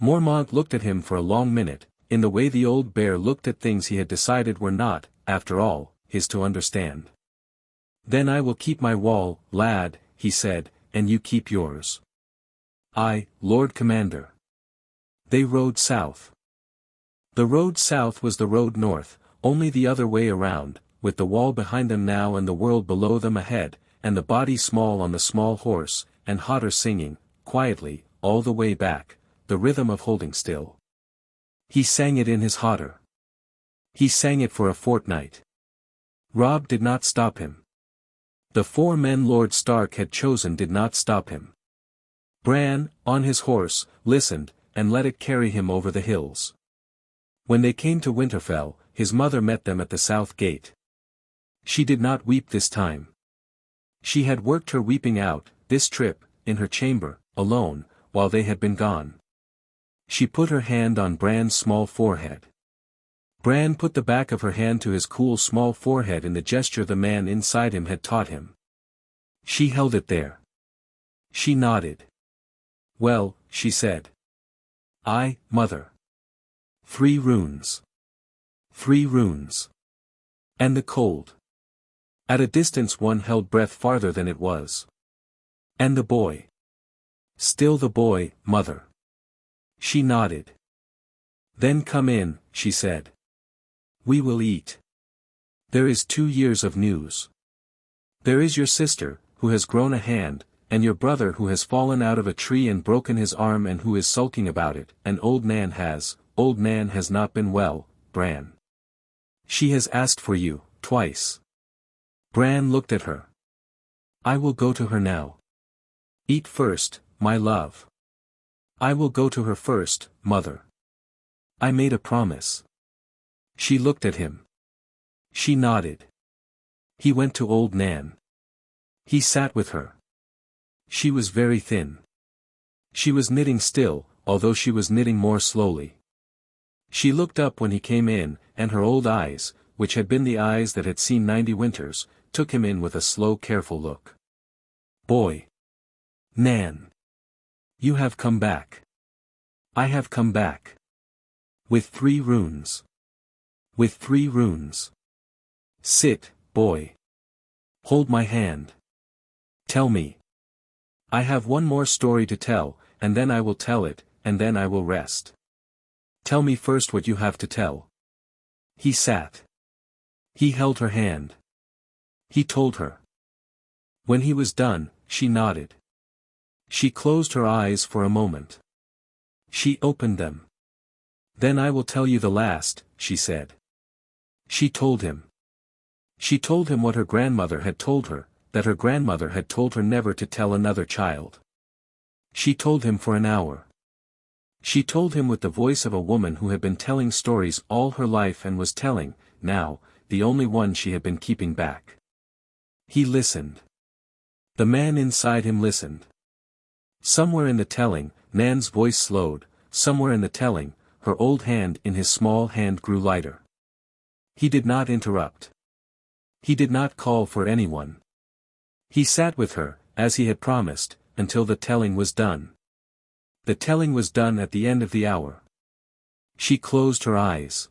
Mormont looked at him for a long minute, in the way the old bear looked at things he had decided were not, after all, his to understand. "Then I will keep my wall, lad," he said, "and you keep yours." "I, Lord Commander." They rode south. The road south was the road north, only the other way around, with the wall behind them now and the world below them ahead, and the body small on the small horse, and Hodder singing, quietly, all the way back, the rhythm of holding still. He sang it in his Hodder. He sang it for a fortnight. Robb did not stop him. The 4 men Lord Stark had chosen did not stop him. Bran, on his horse, listened, and let it carry him over the hills. When they came to Winterfell, his mother met them at the south gate. She did not weep this time. She had worked her weeping out, this trip, in her chamber, alone, while they had been gone. She put her hand on Bran's small forehead. Bran put the back of her hand to his cool small forehead in the gesture the man inside him had taught him. She held it there. She nodded. "Well," she said. "I, mother. 3 runes. 3 runes. And the cold." At a distance one held breath farther than it was. "And the boy." "Still the boy, mother." She nodded. "Then come in," she said. "We will eat. There is 2 years of news. There is your sister, who has grown a hand, and your brother who has fallen out of a tree and broken his arm and who is sulking about it, and old Nan has not been well, Bran. She has asked for you, twice." Bran looked at her. "I will go to her now." "Eat first, my love." "I will go to her first, mother. I made a promise." She looked at him. She nodded. He went to old Nan. He sat with her. She was very thin. She was knitting still, although she was knitting more slowly. She looked up when he came in, and her old eyes, which had been the eyes that had seen 90 winters, took him in with a slow careful look. "Boy. Nan. You have come back." "I have come back. With 3 runes. With 3 runes. Sit, boy. Hold my hand. Tell me. I have one more story to tell, and then I will tell it, and then I will rest. Tell me first what you have to tell." He sat. He held her hand. He told her. When he was done, she nodded. She closed her eyes for a moment. She opened them. "Then I will tell you the last," she said. She told him. She told him what her grandmother had told her, that her grandmother had told her never to tell another child. She told him for an hour. She told him with the voice of a woman who had been telling stories all her life and was telling, now, the only one she had been keeping back. He listened. The man inside him listened. Somewhere in the telling, Nan's voice slowed, somewhere in the telling, her old hand in his small hand grew lighter. He did not interrupt. He did not call for anyone. He sat with her, as he had promised, until the telling was done. The telling was done at the end of the hour. She closed her eyes.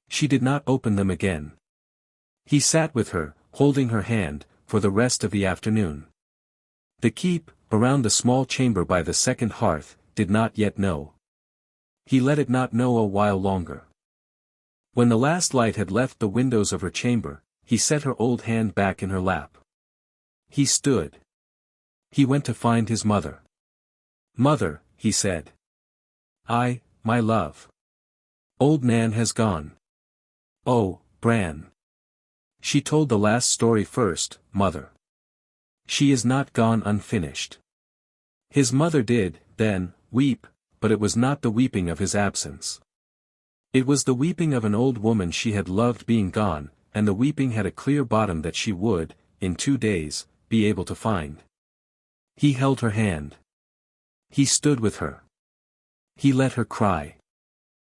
She did not open them again. He sat with her, holding her hand, for the rest of the afternoon. The keep, around the small chamber by the second hearth, did not yet know. He let it not know a while longer. When the last light had left the windows of her chamber, he set her old hand back in her lap. He stood. He went to find his mother. "Mother," he said. My love. Old Nan has gone." "Oh, Bran." "She told the last story first, mother. She is not gone unfinished." His mother did, then, weep, but it was not the weeping of his absence. It was the weeping of an old woman she had loved being gone, and the weeping had a clear bottom that she would, in 2 days, be able to find. He held her hand. He stood with her. He let her cry.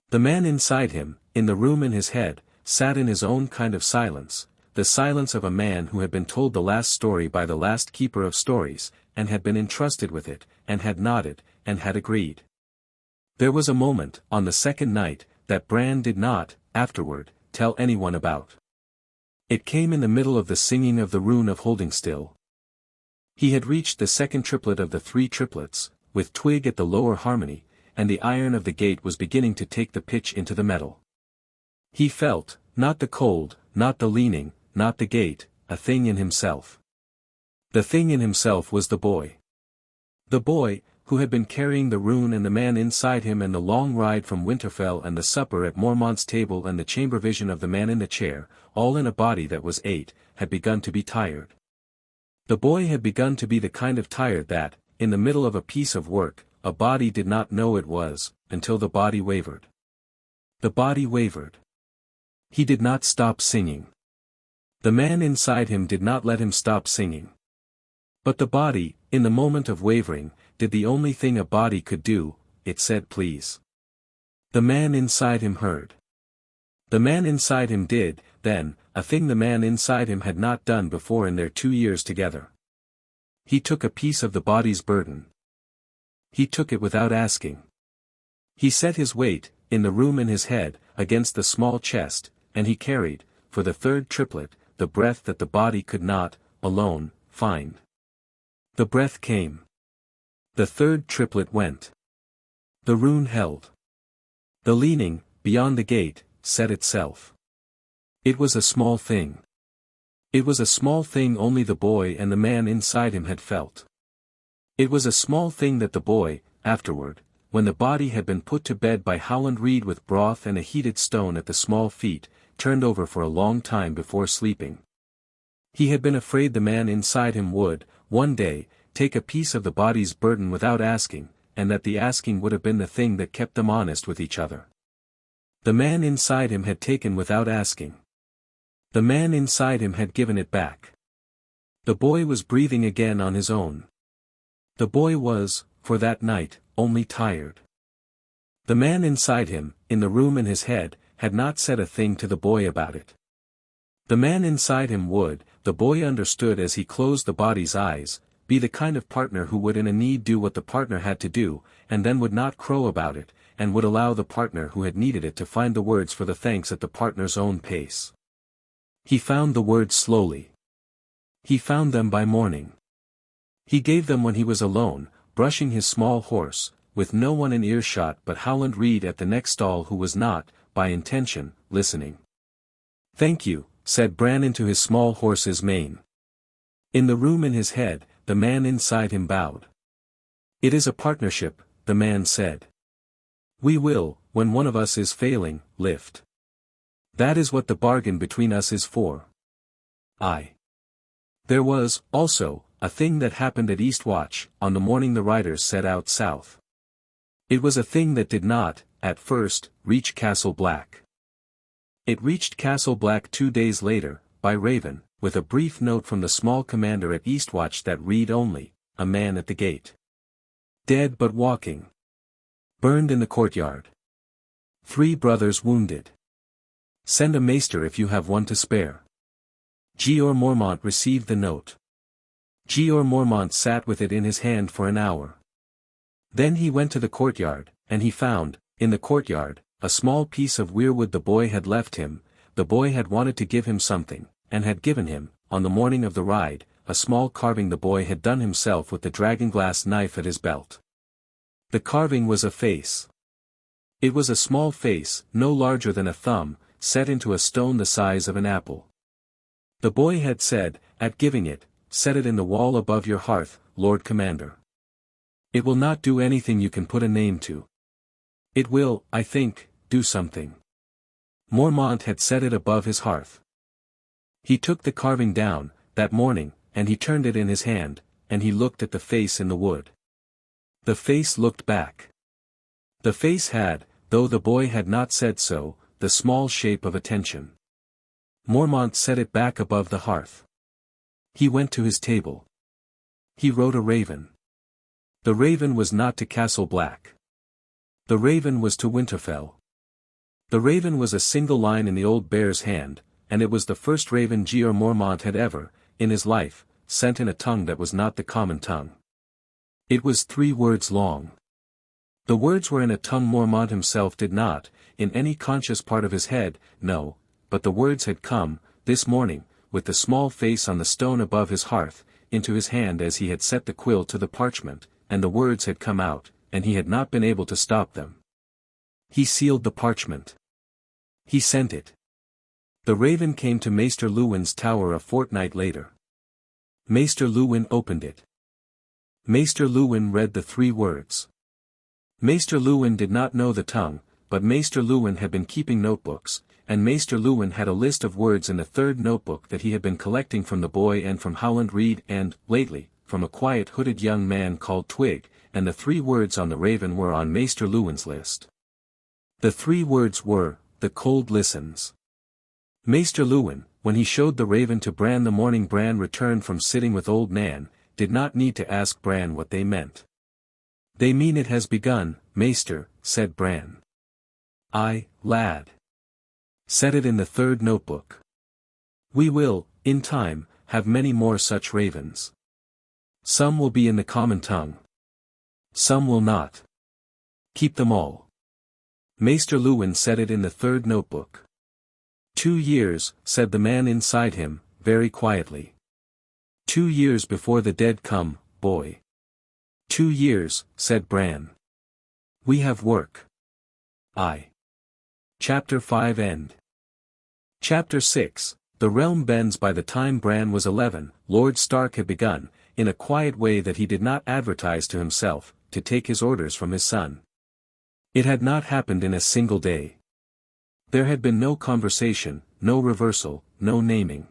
The man inside him, in the room in his head, sat in his own kind of silence, the silence of a man who had been told the last story by the last keeper of stories, and had been entrusted with it, and had nodded, and had agreed. There was a moment, on the second night, that Bran did not, afterward, tell anyone about. It came in the middle of the singing of the rune of holding still. He had reached the second triplet of the 3 triplets, with twig at the lower harmony, and the iron of the gate was beginning to take the pitch into the metal. He felt, not the cold, not the leaning, not the gate, a thing in himself. The thing in himself was the boy. The boy, who had been carrying the rune and the man inside him and the long ride from Winterfell and the supper at Mormont's table and the chamber vision of the man in the chair, all in a body that was 8, had begun to be tired. The boy had begun to be the kind of tired that, in the middle of a piece of work, a body did not know it was, until the body wavered. The body wavered. He did not stop singing. The man inside him did not let him stop singing. But the body, in the moment of wavering, did the only thing a body could do, it said please. The man inside him heard. The man inside him did, then, a thing the man inside him had not done before in their 2 years together. He took a piece of the body's burden. He took it without asking. He set his weight, in the room in his head, against the small chest, and he carried, for the 3rd triplet, the breath that the body could not, alone, find. The breath came. The 3rd triplet went. The rune held. The leaning, beyond the gate, set itself. It was a small thing. It was a small thing only the boy and the man inside him had felt. It was a small thing that the boy, afterward, when the body had been put to bed by Howland Reed with broth and a heated stone at the small feet, turned over for a long time before sleeping. He had been afraid the man inside him would, one day, take a piece of the body's burden without asking, and that the asking would have been the thing that kept them honest with each other. The man inside him had taken without asking. The man inside him had given it back. The boy was breathing again on his own. The boy was, for that night, only tired. The man inside him, in the room in his head, had not said a thing to the boy about it. The man inside him would, the boy understood as he closed the body's eyes, be the kind of partner who would in a need do what the partner had to do, and then would not crow about it, and would allow the partner who had needed it to find the words for the thanks at the partner's own pace. He found the words slowly. He found them by morning. He gave them when he was alone, brushing his small horse, with no one in earshot but Howland Reed at the next stall who was not, by intention, listening. "Thank you," said Bran into his small horse's mane. In the room in his head, the man inside him bowed. "It is a partnership," the man said. "We will, when one of us is failing, lift. That is what the bargain between us is for." There was, also, a thing that happened at Eastwatch, on the morning the riders set out south. It was a thing that did not, at first, reach Castle Black. It reached Castle Black 2 days later, by Raven, with a brief note from the small commander at Eastwatch that read only, "A man at the gate. Dead but walking. Burned in the courtyard. 3 brothers wounded. Send a maester if you have one to spare." Jeor Mormont received the note. Jeor Mormont sat with it in his hand for an hour. Then he went to the courtyard, and he found, in the courtyard, a small piece of weirwood the boy had left him. The boy had wanted to give him something, and had given him, on the morning of the ride, a small carving the boy had done himself with the dragonglass knife at his belt. The carving was a face. It was a small face, no larger than a thumb, set into a stone the size of an apple. The boy had said, at giving it, "Set it in the wall above your hearth, Lord Commander. It will not do anything you can put a name to. It will, I think, do something." Mormont had set it above his hearth. He took the carving down, that morning, and he turned it in his hand, and he looked at the face in the wood. The face looked back. The face had, though the boy had not said so, the small shape of attention. Mormont set it back above the hearth. He went to his table. He wrote a raven. The raven was not to Castle Black. The raven was to Winterfell. The raven was a single line in the old bear's hand, and it was the first raven Jeor Mormont had ever, in his life, sent in a tongue that was not the common tongue. It was 3 words long. The words were in a tongue Mormont himself did not, in any conscious part of his head, know, but the words had come, this morning, with the small face on the stone above his hearth, into his hand as he had set the quill to the parchment, and the words had come out, and he had not been able to stop them. He sealed the parchment. He sent it. The raven came to Maester Luwin's tower a fortnight later. Maester Luwin opened it. Maester Luwin read the 3 words. Maester Luwin did not know the tongue, but Maester Luwin had been keeping notebooks, and Maester Luwin had a list of words in the 3rd notebook that he had been collecting from the boy and from Howland Reed and, lately, from a quiet hooded young man called Twig, and the 3 words on the raven were on Maester Luwin's list. The 3 words were, "The cold listens." Maester Luwin, when he showed the raven to Bran the morning Bran returned from sitting with old Nan, did not need to ask Bran what they meant. "They mean it has begun, Maester," said Bran. "Aye, lad. Set it in the 3rd notebook. We will, in time, have many more such ravens. Some will be in the common tongue. Some will not. Keep them all." Maester Luwin set it in the 3rd notebook. 2 years, said the man inside him, very quietly. 2 years before the dead come, boy. 2 years, said Bran. We have work. Aye. Chapter 5 End. Chapter 6, The realm bends. By the time Bran was 11, Lord Stark had begun, in a quiet way that he did not advertise to himself, to take his orders from his son. It had not happened in a single day. There had been no conversation, no reversal, no naming.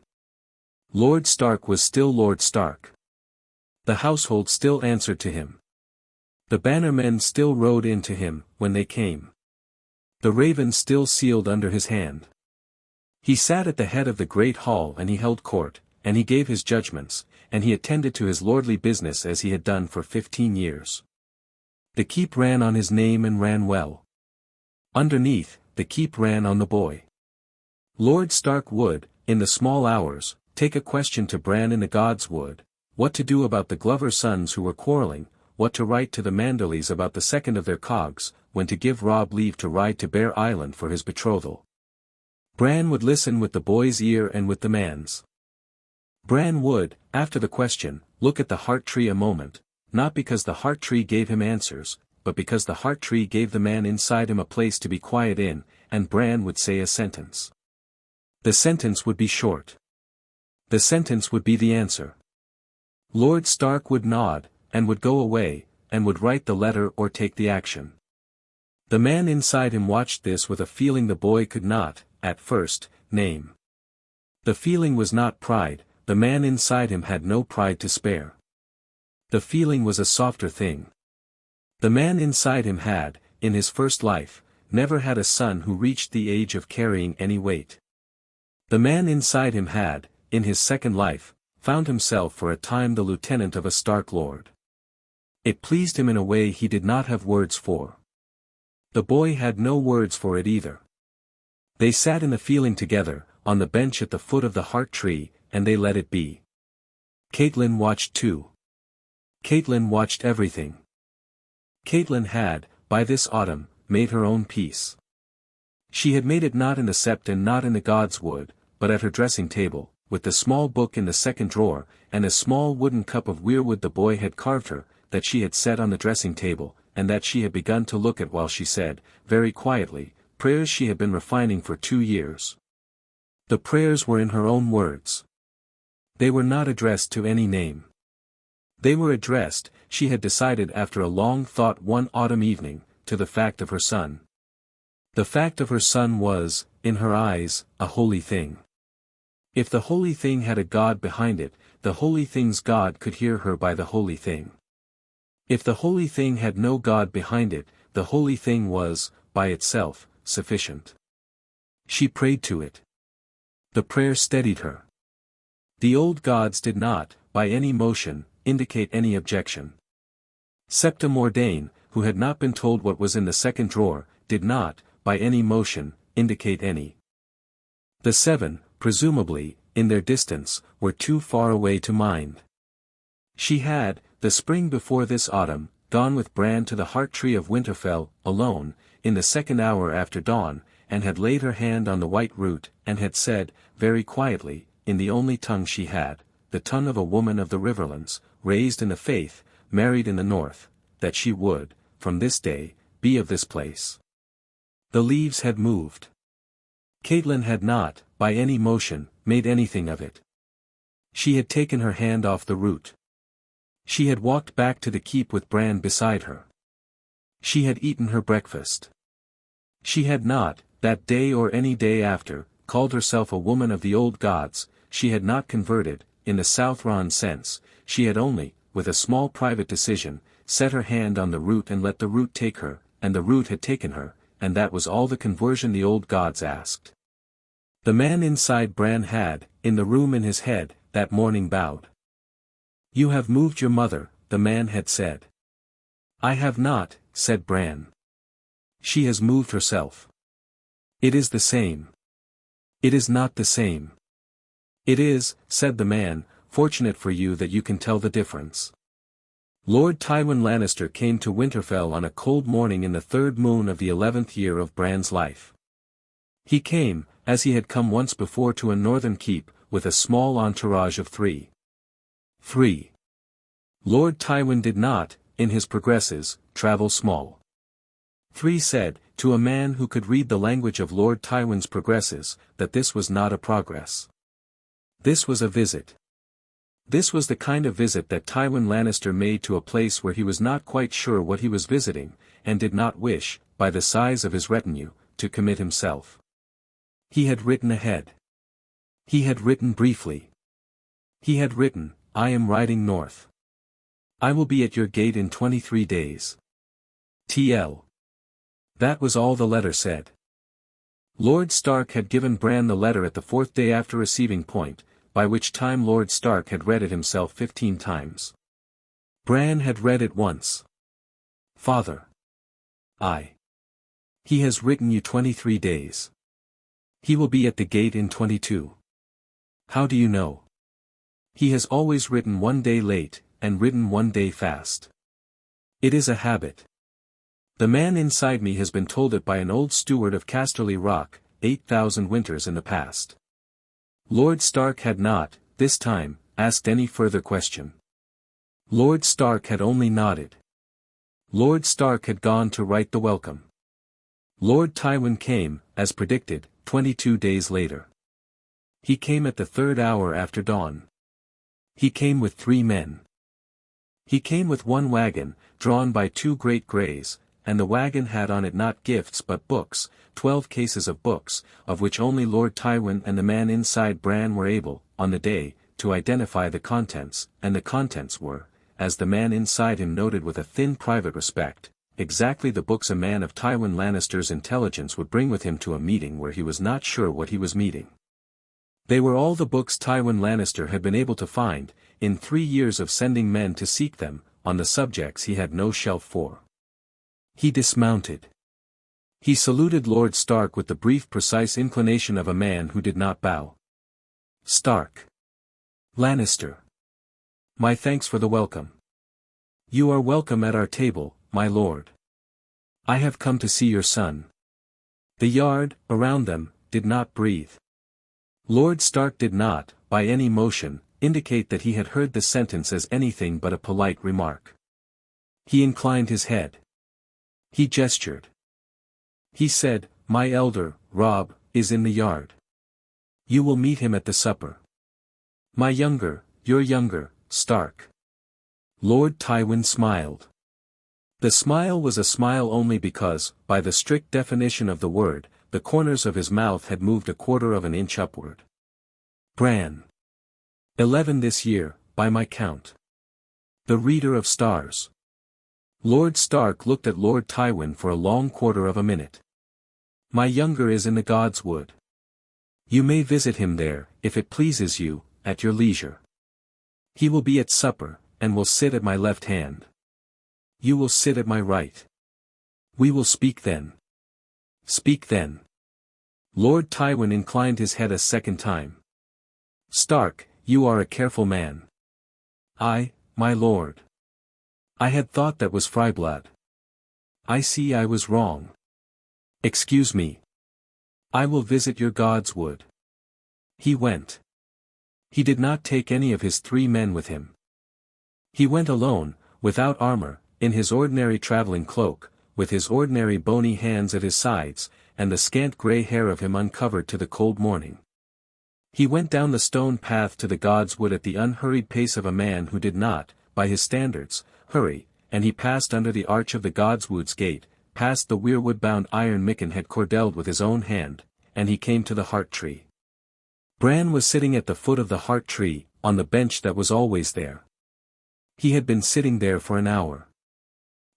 Lord Stark was still Lord Stark. The household still answered to him. The bannermen still rode in to him, when they came. The raven still sealed under his hand. He sat at the head of the great hall and he held court, and he gave his judgments, and he attended to his lordly business as he had done for 15 years. The keep ran on his name and ran well. Underneath, the keep ran on the boy. Lord Stark would, in the small hours, take a question to Bran in the Gods wood, what to do about the Glover sons who were quarreling, what to write to the Manderleys about the second of their cogs, when to give Robb leave to ride to Bear Island for his betrothal. Bran would listen with the boy's ear and with the man's. Bran would, after the question, look at the heart tree a moment, not because the heart tree gave him answers, but because the heart tree gave the man inside him a place to be quiet in, and Bran would say a sentence. The sentence would be short. The sentence would be the answer. Lord Stark would nod, and would go away, and would write the letter or take the action. The man inside him watched this with a feeling the boy could not, at first, name. The feeling was not pride, the man inside him had no pride to spare. The feeling was a softer thing. The man inside him had, in his first life, never had a son who reached the age of carrying any weight. The man inside him had, in his second life, found himself for a time the lieutenant of a Stark lord. It pleased him in a way he did not have words for. The boy had no words for it either. They sat in the feeling together, on the bench at the foot of the heart tree, and they let it be. Catelyn watched too. Catelyn watched everything. Catelyn had, by this autumn, made her own peace. She had made it not in the sept and not in the god's wood, but at her dressing table, with the small book in the second drawer, and a small wooden cup of weirwood the boy had carved her, that she had set on the dressing table, and that she had begun to look at while she said, very quietly, prayers she had been refining for 2 years. The prayers were in her own words. They were not addressed to any name. They were addressed, she had decided after a long thought one autumn evening, to the fact of her son. The fact of her son was, in her eyes, a holy thing. If the holy thing had a God behind it, the holy thing's God could hear her by the holy thing. If the holy thing had no God behind it, the holy thing was, by itself, sufficient. She prayed to it. The prayer steadied her. The old gods did not, by any motion, indicate any objection. Septa Mordain, who had not been told what was in the second drawer, did not, by any motion, indicate any. The 7, presumably, in their distance, were too far away to mind. She had, the spring before this autumn, gone with Bran to the heart tree of Winterfell, alone, in the second hour after dawn, and had laid her hand on the white root, and had said, very quietly, in the only tongue she had, the tongue of a woman of the Riverlands, raised in the faith, married in the north, that she would, from this day, be of this place. The leaves had moved. Catelyn had not, by any motion, made anything of it. She had taken her hand off the root. She had walked back to the keep with Bran beside her. She had eaten her breakfast. She had not, that day or any day after, called herself a woman of the old gods. She had not converted, in the Southron sense. She had only, with a small private decision, set her hand on the root and let the root take her, and the root had taken her, and that was all the conversion the old gods asked. The man inside Bran had, in the room in his head, that morning bowed. "You have moved your mother," the man had said. "I have not," said Bran. "She has moved herself." "It is the same." "It is not the same." "It is," said the man, "fortunate for you that you can tell the difference." Lord Tywin Lannister came to Winterfell on a cold morning in the 3rd moon of the 11th year of Bran's life. He came, as he had come once before to a northern keep, with a small entourage of 3. Lord Tywin did not, in his progresses, travel small. 3 said, to a man who could read the language of Lord Tywin's progresses, that this was not a progress. This was a visit. This was the kind of visit that Tywin Lannister made to a place where he was not quite sure what he was visiting, and did not wish, by the size of his retinue, to commit himself. He had written ahead. He had written briefly. He had written, "I am riding north. I will be at your gate in 23 days. TL." That was all the letter said. Lord Stark had given Bran the letter at the 4th day after receiving point, by which time Lord Stark had read it himself 15 times. Bran had read it once. "Father. He has written you 23 days. He will be at the gate in 22. How do you know? He has always written 1 day late, and written 1 day fast. It is a habit. The man inside me has been told it by an old steward of Casterly Rock, 8,000 winters in the past." Lord Stark had not, this time, asked any further question. Lord Stark had only nodded. Lord Stark had gone to write the welcome. Lord Tywin came, as predicted, 22 days later. He came at the 3rd hour after dawn. He came with 3 men. He came with 1 wagon, drawn by 2 great greys, and the wagon had on it not gifts but books, 12 cases of books, of which only Lord Tywin and the man inside Bran were able, on the day, to identify the contents, and the contents were, as the man inside him noted with a thin private respect, exactly the books a man of Tywin Lannister's intelligence would bring with him to a meeting where he was not sure what he was meeting. They were all the books Tywin Lannister had been able to find, in 3 years of sending men to seek them, on the subjects he had no shelf for. He dismounted. He saluted Lord Stark with the brief precise inclination of a man who did not bow. "Stark. Lannister. My thanks for the welcome. You are welcome at our table, my lord. I have come to see your son." The yard, around them, did not breathe. Lord Stark did not, by any motion, indicate that he had heard the sentence as anything but a polite remark. He inclined his head. He gestured. He said, "My elder, Robb, is in the yard. You will meet him at the supper. My younger, your younger, Stark." Lord Tywin smiled. The smile was a smile only because, by the strict definition of the word, the corners of his mouth had moved 1/4 of an inch upward. "Bran. 11 this year, by my count. The reader of stars." Lord Stark looked at Lord Tywin for a long 1/4 of a minute. "My younger is in the God's Wood. You may visit him there, if it pleases you, at your leisure. He will be at supper, and will sit at my left hand. You will sit at my right. We will speak then. Speak then." Lord Tywin inclined his head a second time. "Stark, you are a careful man." "I, my lord. I had thought that was Fryblood. I see I was wrong. Excuse me. I will visit your God's Wood." He went. He did not take any of his 3 men with him. He went alone, without armor, in his ordinary traveling cloak, with his ordinary bony hands at his sides, and the scant grey hair of him uncovered to the cold morning. He went down the stone path to the God's Wood at the unhurried pace of a man who did not, by his standards, hurry, and he passed under the arch of the God's Wood's gate, past the weirwood-bound iron Mikken had cordelled with his own hand, and he came to the heart tree. Bran was sitting at the foot of the heart tree, on the bench that was always there. He had been sitting there for an hour.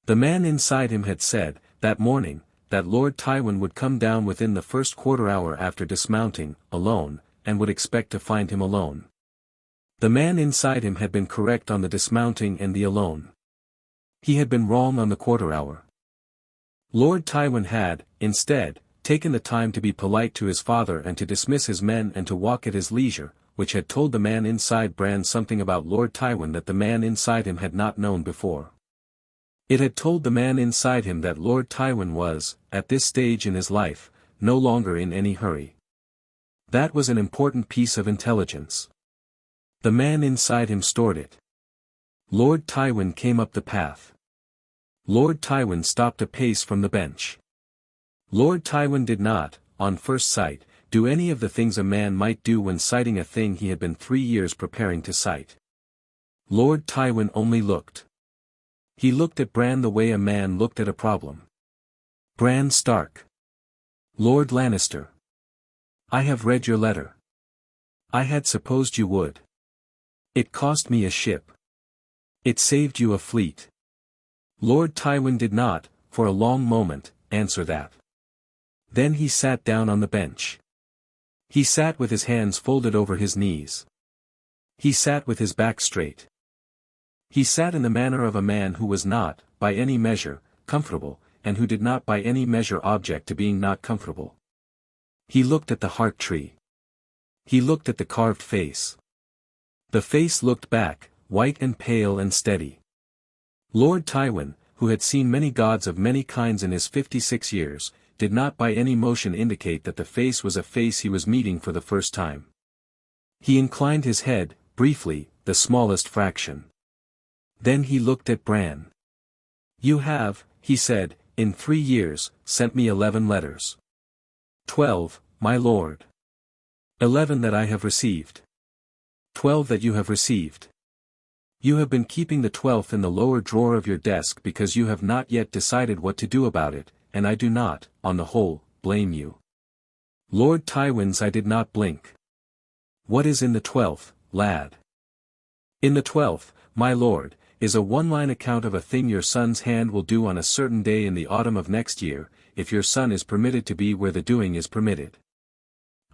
The man inside him had said, that morning, that Lord Tywin would come down within the first 1/4 hour after dismounting, alone, and would expect to find him alone. The man inside him had been correct on the dismounting and the alone. He had been wrong on the 1/4 hour. Lord Tywin had, instead, taken the time to be polite to his father and to dismiss his men and to walk at his leisure, which had told the man inside Bran something about Lord Tywin that the man inside him had not known before. It had told the man inside him that Lord Tywin was, at this stage in his life, no longer in any hurry. That was an important piece of intelligence. The man inside him stored it. Lord Tywin came up the path. Lord Tywin stopped a pace from the bench. Lord Tywin did not, on first sight, do any of the things a man might do when sighting a thing he had been 3 years preparing to sight. Lord Tywin only looked. He looked at Bran the way a man looked at a problem. "Bran Stark. Lord Lannister. I have read your letter. I had supposed you would. It cost me a ship. It saved you a fleet." Lord Tywin did not, for a long moment, answer that. Then he sat down on the bench. He sat with his hands folded over his knees. He sat with his back straight. He sat in the manner of a man who was not, by any measure, comfortable, and who did not by any measure object to being not comfortable. He looked at the heart tree. He looked at the carved face. The face looked back, white and pale and steady. Lord Tywin, who had seen many gods of many kinds in his 56 years, did not by any motion indicate that the face was a face he was meeting for the first time. He inclined his head, briefly, the smallest fraction. Then he looked at Bran. "You have," he said, "in 3 years, sent me 11 letters. 12, my lord. 11 that I have received. 12 that you have received. You have been keeping the 12th in the lower drawer of your desk because you have not yet decided what to do about it, and I do not, on the whole, blame you." Lord Tywin's eye did not blink. "What is in the 12th, lad?" "In the 12th, my lord, is a one-line account of a thing your son's hand will do on a certain day in the autumn of next year, if your son is permitted to be where the doing is permitted.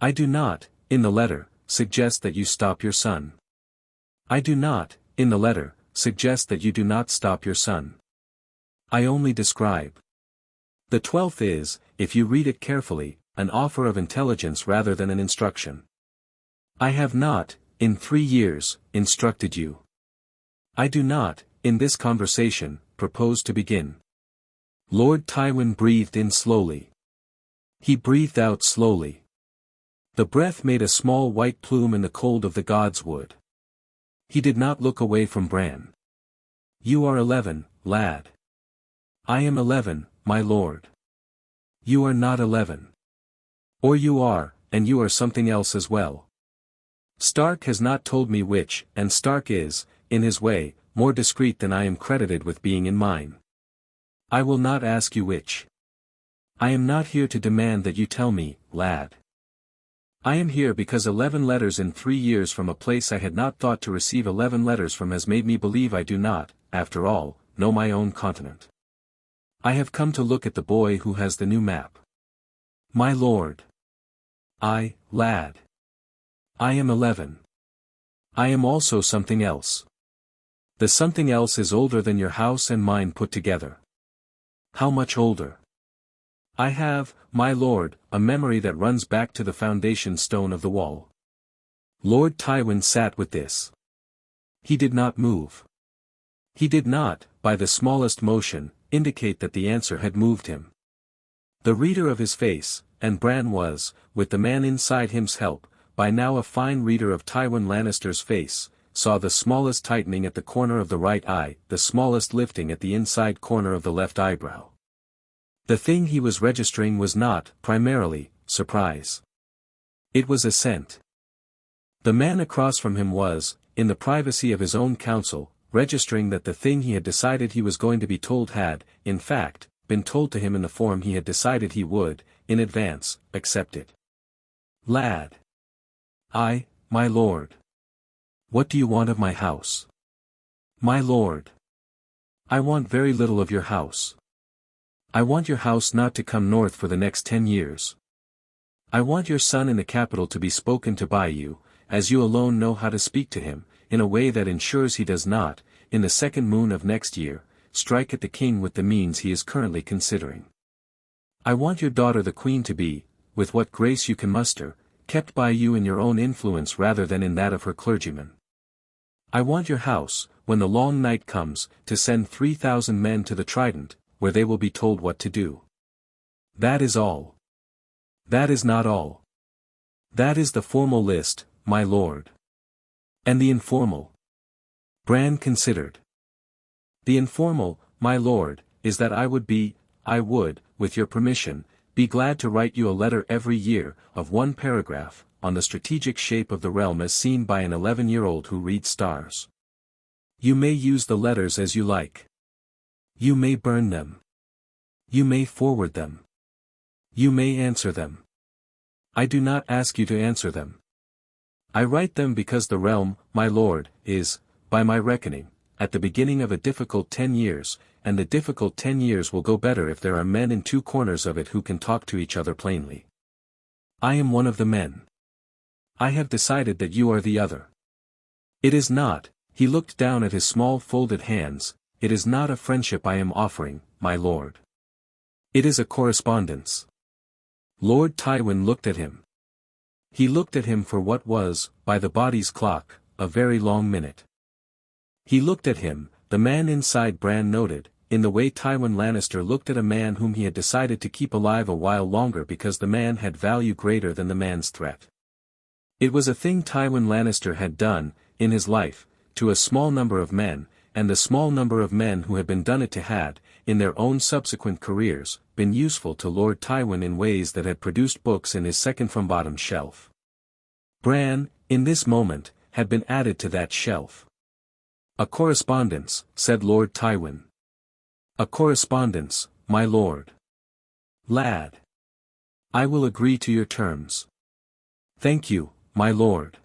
I do not, in the letter, suggest that you stop your son. I do not, in the letter, suggest that you do not stop your son. I only describe. The 12th is, if you read it carefully, an offer of intelligence rather than an instruction. I have not, in 3 years, instructed you. I do not, in this conversation, propose to begin. Lord Tywin breathed in slowly. He breathed out slowly. The breath made a small white plume in the cold of the god's wood. He did not look away from Bran. You are 11, lad. I am 11, my lord. You are not 11. Or you are, and you are something else as well. Stark has not told me which, and Stark is, in his way, more discreet than I am credited with being in mine. I will not ask you which. I am not here to demand that you tell me, lad. I am here because 11 letters in 3 years from a place I had not thought to receive 11 letters from has made me believe I do not, after all, know my own continent. I have come to look at the boy who has the new map. My lord. Lad. I am 11. I am also something else. The something else is older than your house and mine put together. How much older? I have, my lord, a memory that runs back to the foundation stone of the wall. Lord Tywin sat with this. He did not move. He did not, by the smallest motion, indicate that the answer had moved him. The reader of his face, and Bran was, with the man inside him's help, by now a fine reader of Tywin Lannister's face, saw the smallest tightening at the corner of the right eye, the smallest lifting at the inside corner of the left eyebrow. The thing he was registering was not, primarily, surprise. It was assent. The man across from him was, in the privacy of his own counsel, registering that the thing he had decided he was going to be told had, in fact, been told to him in the form he had decided he would, in advance, accept it. Lad. My lord. What do you want of my house? My lord. I want very little of your house. I want your house not to come north for the next 10 years. I want your son in the capital to be spoken to by you, as you alone know how to speak to him, in a way that ensures he does not, in the second moon of next year, strike at the king with the means he is currently considering. I want your daughter the queen to be, with what grace you can muster, kept by you in your own influence rather than in that of her clergyman. I want your house, when the long night comes, to send 3,000 men to the Trident, where they will be told what to do. That is all. That is not all. That is the formal list, my lord. And the informal? Bran considered. The informal, my lord, is that I would, with your permission, be glad to write you a letter every year, of 1 paragraph, on the strategic shape of the realm as seen by an 11-year-old who reads stars. You may use the letters as you like. You may burn them. You may forward them. You may answer them. I do not ask you to answer them. I write them because the realm, my lord, is, by my reckoning, at the beginning of a difficult 10 years, and the difficult 10 years will go better if there are men in 2 corners of it who can talk to each other plainly. I am one of the men. I have decided that you are the other. It is not, he looked down at his small folded hands, it is not a friendship I am offering, my lord. It is a correspondence. Lord Tywin looked at him. He looked at him for what was, by the body's clock, a very long minute. He looked at him, the man inside Bran noted, in the way Tywin Lannister looked at a man whom he had decided to keep alive a while longer because the man had value greater than the man's threat. It was a thing Tywin Lannister had done, in his life, to a small number of men, and the small number of men who had been done it to had, in their own subsequent careers, been useful to Lord Tywin in ways that had produced books in his second-from-bottom shelf. Bran, in this moment, had been added to that shelf. A correspondence, said Lord Tywin. A correspondence, my lord. Lad. I will agree to your terms. Thank you, my lord.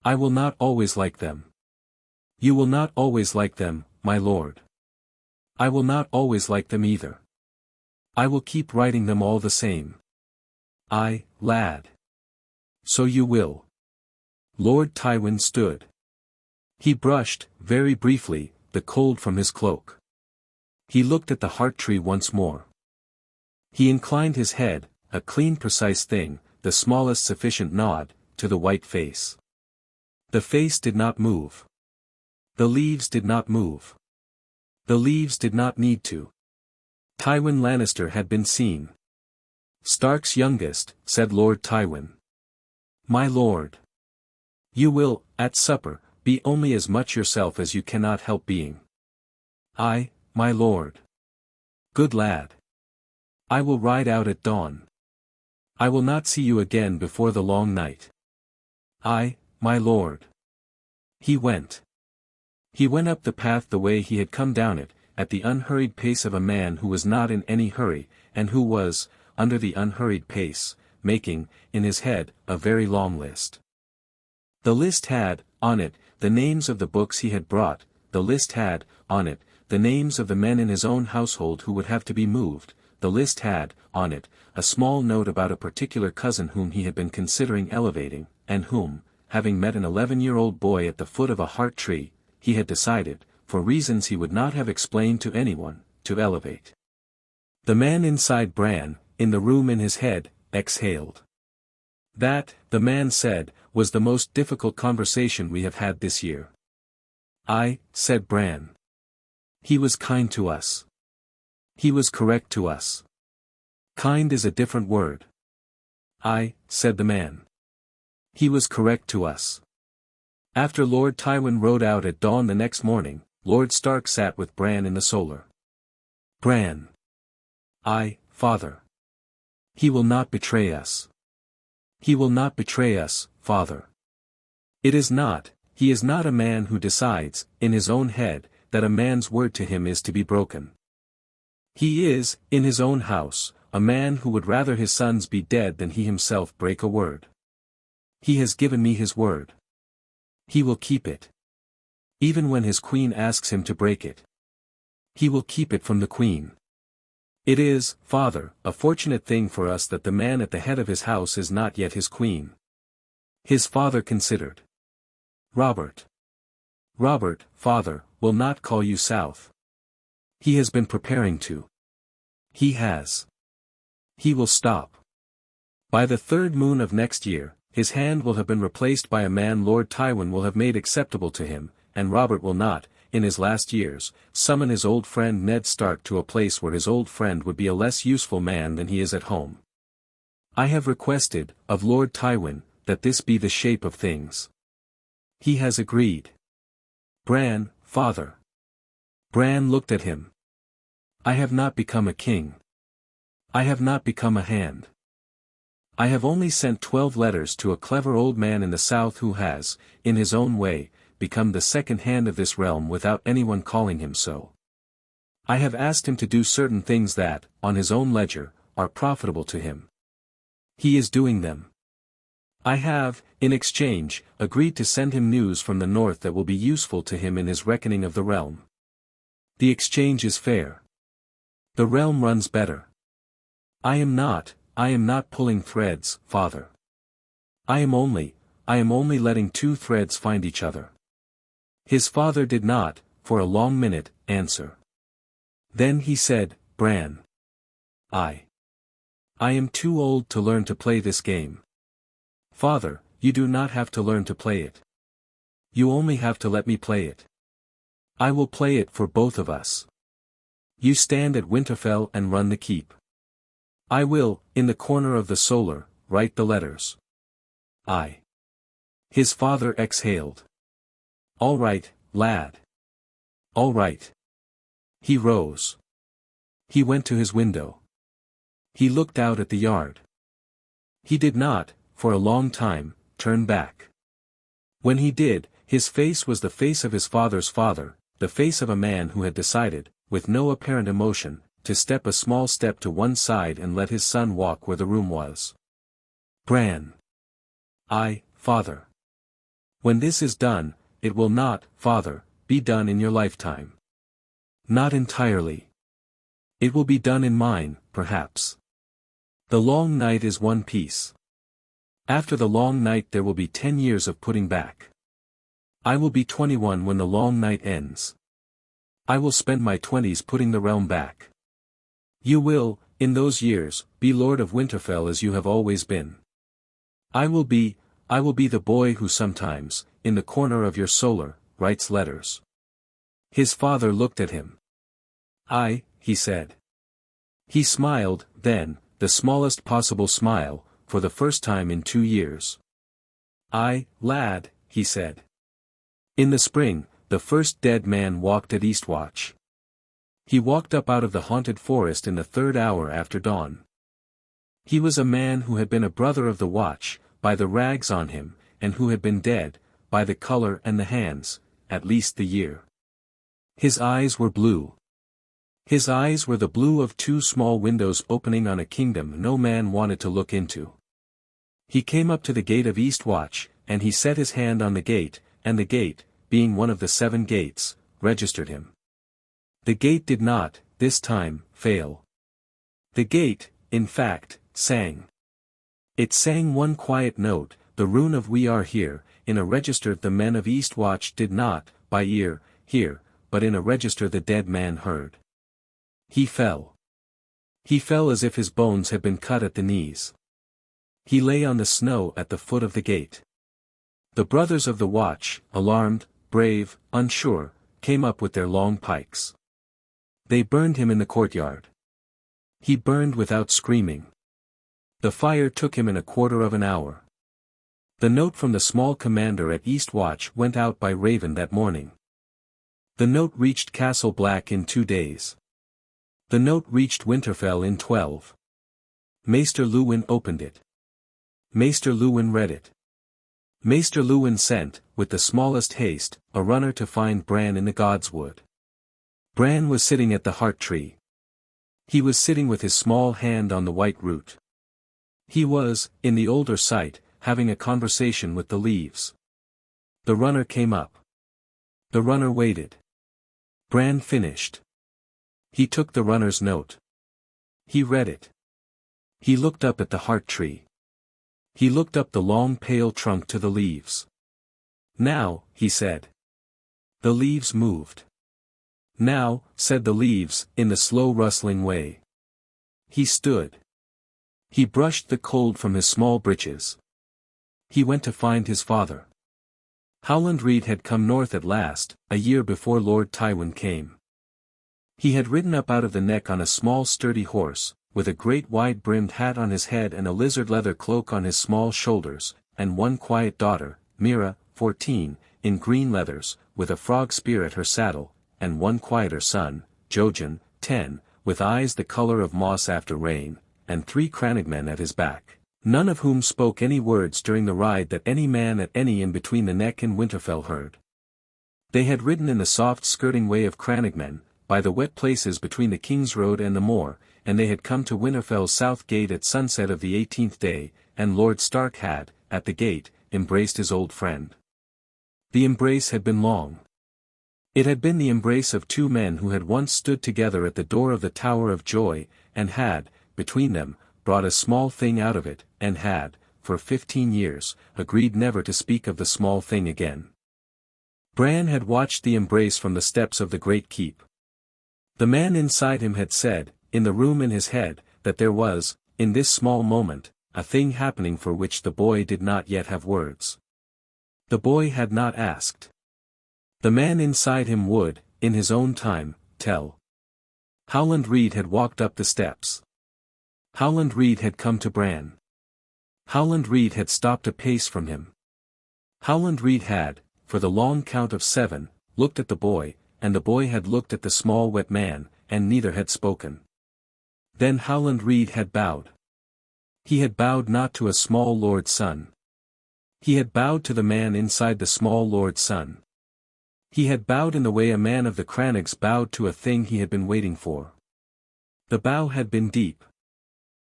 I will not always like them. You will not always like them, my lord. I will not always like them either. I will keep writing them all the same. Lad. So you will. Lord Tywin stood. He brushed, very briefly, the cold from his cloak. He looked at the heart tree once more. He inclined his head, a clean precise thing, the smallest sufficient nod, to the white face. The face did not move. The leaves did not move. The leaves did not need to. Tywin Lannister had been seen. Stark's youngest, said Lord Tywin. My lord. You will, at supper, be only as much yourself as you cannot help being. My lord. Good lad. I will ride out at dawn. I will not see you again before the long night. My lord. He went. He went up the path the way he had come down it, at the unhurried pace of a man who was not in any hurry, and who was, under the unhurried pace, making, in his head, a very long list. The list had, on it, the names of the books he had brought, the list had, on it, the names of the men in his own household who would have to be moved, the list had, on it, a small note about a particular cousin whom he had been considering elevating, and whom, having met an 11-year-old boy at the foot of a heart tree, he had decided, for reasons he would not have explained to anyone, to elevate. The man inside Bran, in the room in his head, exhaled. That, the man said, was the most difficult conversation we have had this year. Said Bran. He was kind to us. He was correct to us. Kind is a different word. Said the man. He was correct to us. After Lord Tywin rode out at dawn the next morning, Lord Stark sat with Bran in the solar. Bran. Father. He will not betray us. He will not betray us, father. He is not a man who decides, in his own head, that a man's word to him is to be broken. He is, in his own house, a man who would rather his sons be dead than he himself break a word. He has given me his word. He will keep it. Even when his queen asks him to break it. He will keep it from the queen. It is, father, a fortunate thing for us that the man at the head of his house is not yet his queen. His father considered. Robert, father, will not call you south. He has been preparing to. He has. He will stop. By the third moon of next year, his hand will have been replaced by a man Lord Tywin will have made acceptable to him, and Robert will not, in his last years, summon his old friend Ned Stark to a place where his old friend would be a less useful man than he is at home. I have requested, of Lord Tywin, that this be the shape of things. He has agreed. Bran, father. Bran looked at him. I have not become a king. I have not become a hand. I have only sent 12 letters to a clever old man in the south who has, in his own way, become the second hand of this realm without anyone calling him so. I have asked him to do certain things that, on his own ledger, are profitable to him. He is doing them. I have, in exchange, agreed to send him news from the north that will be useful to him in his reckoning of the realm. The exchange is fair. The realm runs better. I am not pulling threads, father. I am only letting two threads find each other. His father did not, for a long minute, answer. Then he said, Bran. I am too old to learn to play this game. Father, you do not have to learn to play it. You only have to let me play it. I will play it for both of us. You stand at Winterfell and run the keep. I will, in the corner of the solar, write the letters. His father exhaled. All right, lad. All right. He rose. He went to his window. He looked out at the yard. He did not, for a long time, turn back. When he did, his face was the face of his father's father, the face of a man who had decided, with no apparent emotion, to step a small step to one side and let his son walk where the room was. Bran. Father. When this is done, it will not, father, be done in your lifetime. Not entirely. It will be done in mine, perhaps. The long night is one piece. After the long night there will be 10 years of putting back. I will be 21 when the long night ends. I will spend my 20s putting the realm back. You will, in those years, be Lord of Winterfell as you have always been. I will be the boy who sometimes, in the corner of your solar, writes letters. His father looked at him. He said. He smiled, then, the smallest possible smile, for the first time in 2 years. Lad, he said. In the spring, the first dead man walked at Eastwatch. He walked up out of the haunted forest in the 3rd hour after dawn. He was a man who had been a brother of the watch, by the rags on him, and who had been dead, by the color and the hands, at least the year. His eyes were blue. His eyes were the blue of 2 small windows opening on a kingdom no man wanted to look into. He came up to the gate of Eastwatch, and he set his hand on the gate, and the gate, being one of the 7 gates, registered him. The gate did not, this time, fail. The gate, in fact, sang. It sang one quiet note, the rune of "We are here," in a register the men of Eastwatch did not, by ear, hear, but in a register the dead man heard. He fell. He fell as if his bones had been cut at the knees. He lay on the snow at the foot of the gate. The brothers of the watch, alarmed, brave, unsure, came up with their long pikes. They burned him in the courtyard. He burned without screaming. The fire took him in a quarter of an hour. The note from the small commander at Eastwatch went out by Raven that morning. The note reached Castle Black in 2 days. The note reached Winterfell in 12. Maester Luwin opened it. Maester Luwin read it. Maester Luwin sent, with the smallest haste, a runner to find Bran in the Godswood. Bran was sitting at the heart tree. He was sitting with his small hand on the white root. He was, in the older sight, having a conversation with the leaves. The runner came up. The runner waited. Bran finished. He took the runner's note. He read it. He looked up at the heart tree. He looked up the long pale trunk to the leaves. Now, he said. The leaves moved. Now, said the leaves, in the slow rustling way. He stood. He brushed the cold from his small breeches. He went to find his father. Howland Reed had come north at last, a year before Lord Tywin came. He had ridden up out of the neck on a small sturdy horse, with a great wide-brimmed hat on his head and a lizard-leather cloak on his small shoulders, and one quiet daughter, Mira, 14, in green leathers, with a frog spear at her saddle, and one quieter son, Jojen, 10, with eyes the color of moss after rain, and 3 crannogmen at his back, none of whom spoke any words during the ride that any man at any inn between the neck and Winterfell heard. They had ridden in the soft skirting way of crannogmen, by the wet places between the King's Road and the moor, and they had come to Winterfell's south gate at sunset of the 18th day, and Lord Stark had, at the gate, embraced his old friend. The embrace had been long. It had been the embrace of 2 men who had once stood together at the door of the Tower of Joy, and had, between them, brought a small thing out of it, and had, for 15 years, agreed never to speak of the small thing again. Bran had watched the embrace from the steps of the great keep. The man inside him had said, in the room in his head, that there was, in this small moment, a thing happening for which the boy did not yet have words. The boy had not asked. The man inside him would, in his own time, tell. Howland Reed had walked up the steps. Howland Reed had come to Bran. Howland Reed had stopped a pace from him. Howland Reed had, for the long count of 7, looked at the boy, and the boy had looked at the small wet man, and neither had spoken. Then Howland Reed had bowed. He had bowed not to a small lord's son. He had bowed to the man inside the small lord's son. He had bowed in the way a man of the Crannogs bowed to a thing he had been waiting for. The bow had been deep.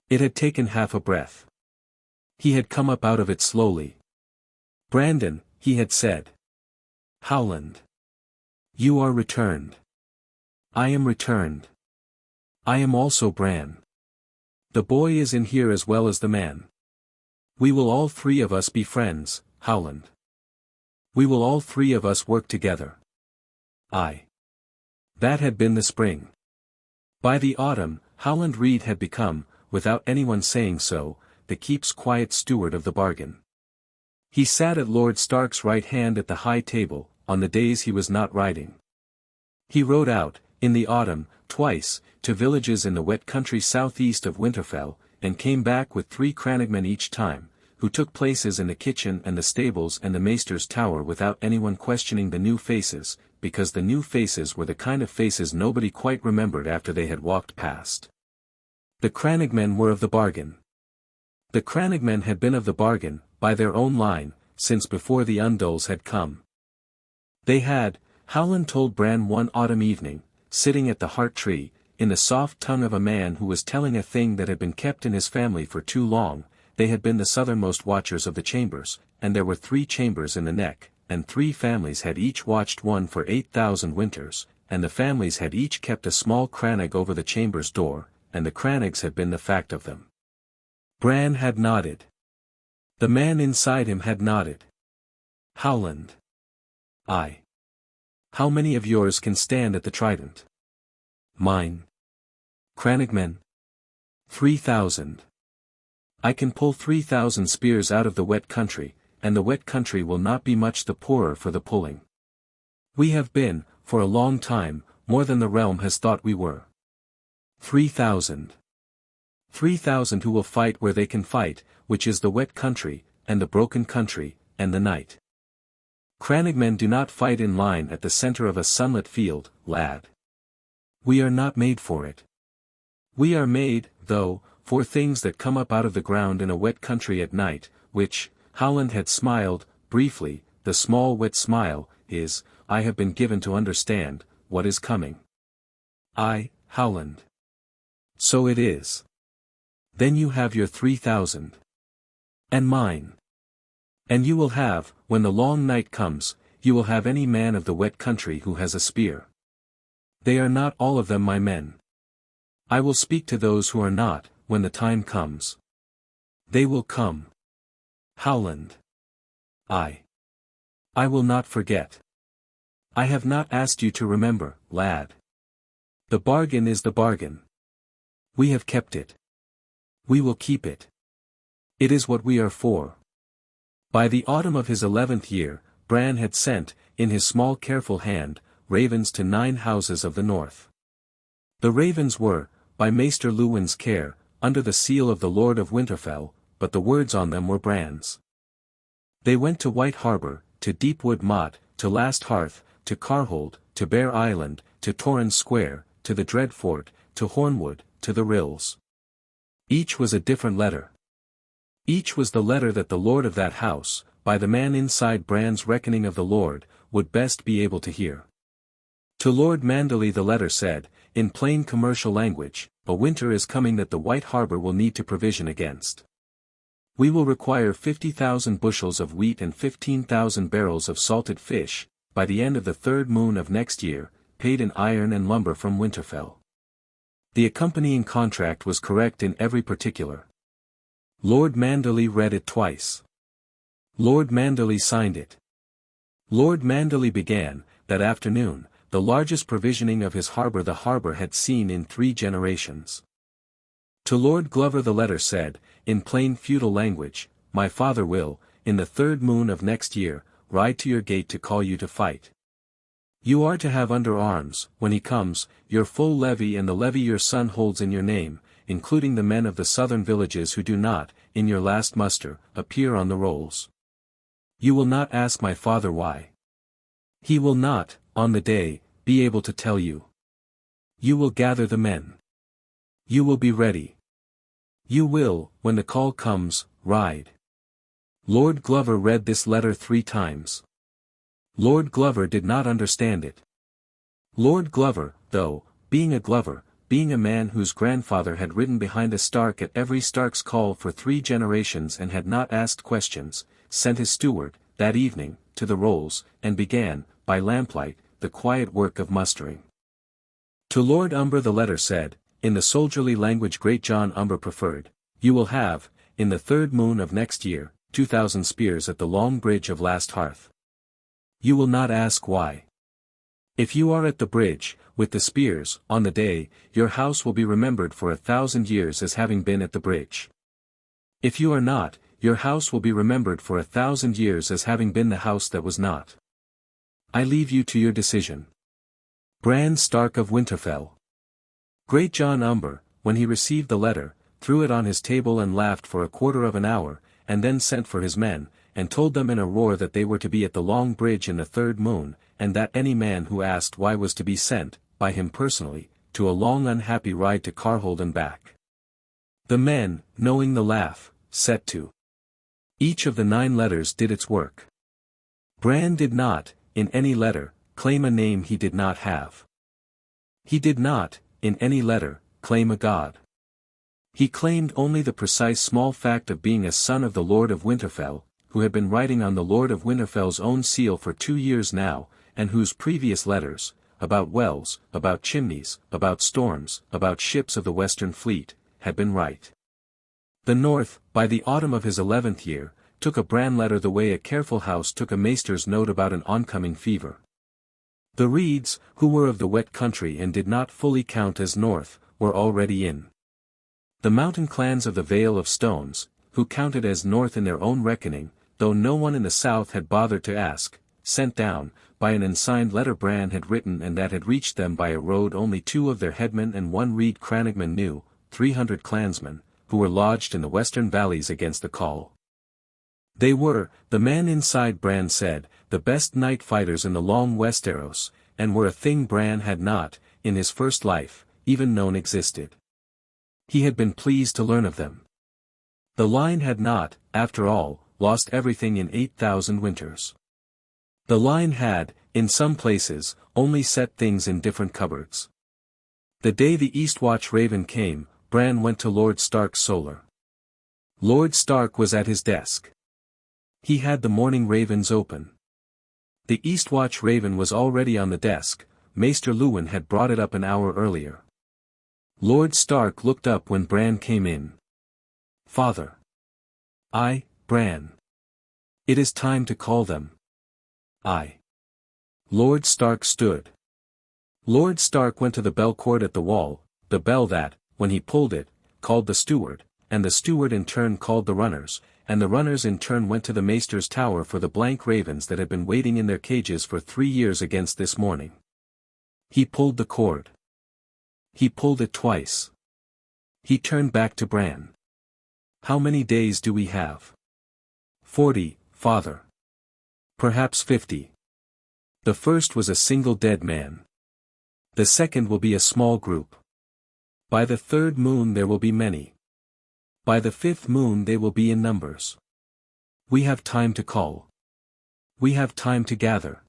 It had taken half a breath. He had come up out of it slowly. Brandon, he had said. Howland. You are returned. I am returned. I am also Bran. The boy is in here as well as the man. We will all three of us be friends, Howland. We will all three of us work together. That had been the spring. By the autumn, Howland Reed had become, without anyone saying so, the keep's quiet steward of the bargain. He sat at Lord Stark's right hand at the high table, on the days he was not riding. He rode out, in the autumn, twice, to villages in the wet country southeast of Winterfell, and came back with 3 crannogmen each time, who took places in the kitchen and the stables and the maester's tower without anyone questioning the new faces, because the new faces were the kind of faces nobody quite remembered after they had walked past. The crannogmen were of the bargain. The crannogmen had been of the bargain, by their own line, since before the Undulls had come. They had, Howland told Bran one autumn evening, sitting at the heart tree, in the soft tongue of a man who was telling a thing that had been kept in his family for too long, they had been the southernmost watchers of the chambers, and there were 3 chambers in the neck, and 3 families had each watched one for 8,000 winters, and the families had each kept a small crannog over the chamber's door, and the crannogs had been the fact of them. Bran had nodded. The man inside him had nodded. Howland. Aye. How many of yours can stand at the trident? Mine. Crannogmen. 3,000. I can pull 3,000 spears out of the wet country, and the wet country will not be much the poorer for the pulling. We have been, for a long time, more than the realm has thought we were. 3,000. 3,000 who will fight where they can fight, which is the wet country, and the broken country, and the night. Crannogmen do not fight in line at the center of a sunlit field, lad. We are not made for it. We are made, though, for things that come up out of the ground in a wet country at night, which, Howland had smiled, briefly, the small wet smile, is, I have been given to understand, what is coming. Howland. So it is. Then you have your 3,000. And mine. And you will have, when the long night comes, you will have any man of the wet country who has a spear. They are not all of them my men. I will speak to those who are not, when the time comes. They will come. Howland. I will not forget. I have not asked you to remember, lad. The bargain is the bargain. We have kept it. We will keep it. It is what we are for. By the autumn of his 11th year, Bran had sent, in his small careful hand, ravens to 9 houses of the north. The ravens were, by Maester Luwin's care, under the seal of the Lord of Winterfell, but the words on them were Bran's. They went to White Harbour, to Deepwood Motte, to Last Hearth, to Carhold, to Bear Island, to Torrens Square, to the Dread Fort, to Hornwood, to the Rills. Each was a different letter. Each was the letter that the lord of that house, by the man inside Bran's reckoning of the lord, would best be able to hear. To Lord Manderley the letter said, in plain commercial language, a winter is coming that the White Harbour will need to provision against. We will require 50,000 bushels of wheat and 15,000 barrels of salted fish, by the end of the 3rd moon of next year, paid in iron and lumber from Winterfell. The accompanying contract was correct in every particular. Lord Manderley read it twice. Lord Manderley signed it. Lord Manderley began, that afternoon, the largest provisioning of his harbour the harbour had seen in 3 generations. To Lord Glover the letter said, in plain feudal language, my father will, in the 3rd moon of next year, ride to your gate to call you to fight. You are to have under arms, when he comes, your full levy and the levy your son holds in your name, including the men of the southern villages who do not, in your last muster, appear on the rolls. You will not ask my father why. He will not, on the day, be able to tell you. You will gather the men. You will be ready. You will, when the call comes, ride. Lord Glover read this letter 3 times. Lord Glover did not understand it. Lord Glover, though, being a Glover, being a man whose grandfather had ridden behind a Stark at every Stark's call for 3 generations and had not asked questions, sent his steward, that evening, to the rolls, and began, by lamplight, the quiet work of mustering. To Lord Umber the letter said, in the soldierly language Great John Umber preferred, you will have, in the 3rd moon of next year, 2,000 spears at the long bridge of Last Hearth. You will not ask why. If you are at the bridge, with the spears, on the day, your house will be remembered for 1,000 years as having been at the bridge. If you are not, your house will be remembered for 1,000 years as having been the house that was not. I leave you to your decision. Bran Stark of Winterfell. Great John Umber, when he received the letter, threw it on his table and laughed for a quarter of an hour, and then sent for his men, and told them in a roar that they were to be at the long bridge in the 3rd moon, and that any man who asked why was to be sent, by him personally, to a long unhappy ride to Carhold and back. The men, knowing the laugh, set to. Each of the 9 letters did its work. Bran did not, in any letter, claim a name he did not have. He did not, in any letter, claim a god. He claimed only the precise small fact of being a son of the Lord of Winterfell, who had been writing on the Lord of Winterfell's own seal for 2 years now, and whose previous letters, about wells, about chimneys, about storms, about ships of the Western Fleet, had been right. The North, by the autumn of his 11th year, took a Bran letter the way a careful house took a maester's note about an oncoming fever. The Reeds, who were of the wet country and did not fully count as North, were already in. The mountain clans of the Vale of Stones, who counted as North in their own reckoning, though no one in the south had bothered to ask, sent down, by an unsigned letter Bran had written and that had reached them by a road only 2 of their headmen and 1 Reed Cranagman knew, 300 clansmen, who were lodged in the western valleys against the call. They were, the man inside Bran said, the best night fighters in the long Westeros, and were a thing Bran had not, in his first life, even known existed. He had been pleased to learn of them. The line had not, after all, lost everything in 8,000 winters. The line had, in some places, only set things in different cupboards. The day the Eastwatch Raven came, Bran went to Lord Stark's solar. Lord Stark was at his desk. He had the morning ravens open. The Eastwatch Raven was already on the desk, Maester Luwin had brought it up an hour earlier. Lord Stark looked up when Bran came in. Father. I, Bran. It is time to call them. I. Lord Stark stood. Lord Stark went to the bell cord at the wall, the bell that, when he pulled it, called the steward, and the steward in turn called the runners, and the runners in turn went to the maester's tower for the blank ravens that had been waiting in their cages for 3 years against this morning. He pulled the cord. He pulled it twice. He turned back to Bran. How many days do we have? 40, father. Perhaps 50. The first was a single dead man. The second will be a small group. By the 3rd moon there will be many. By the 5th moon they will be in numbers. We have time to call. We have time to gather.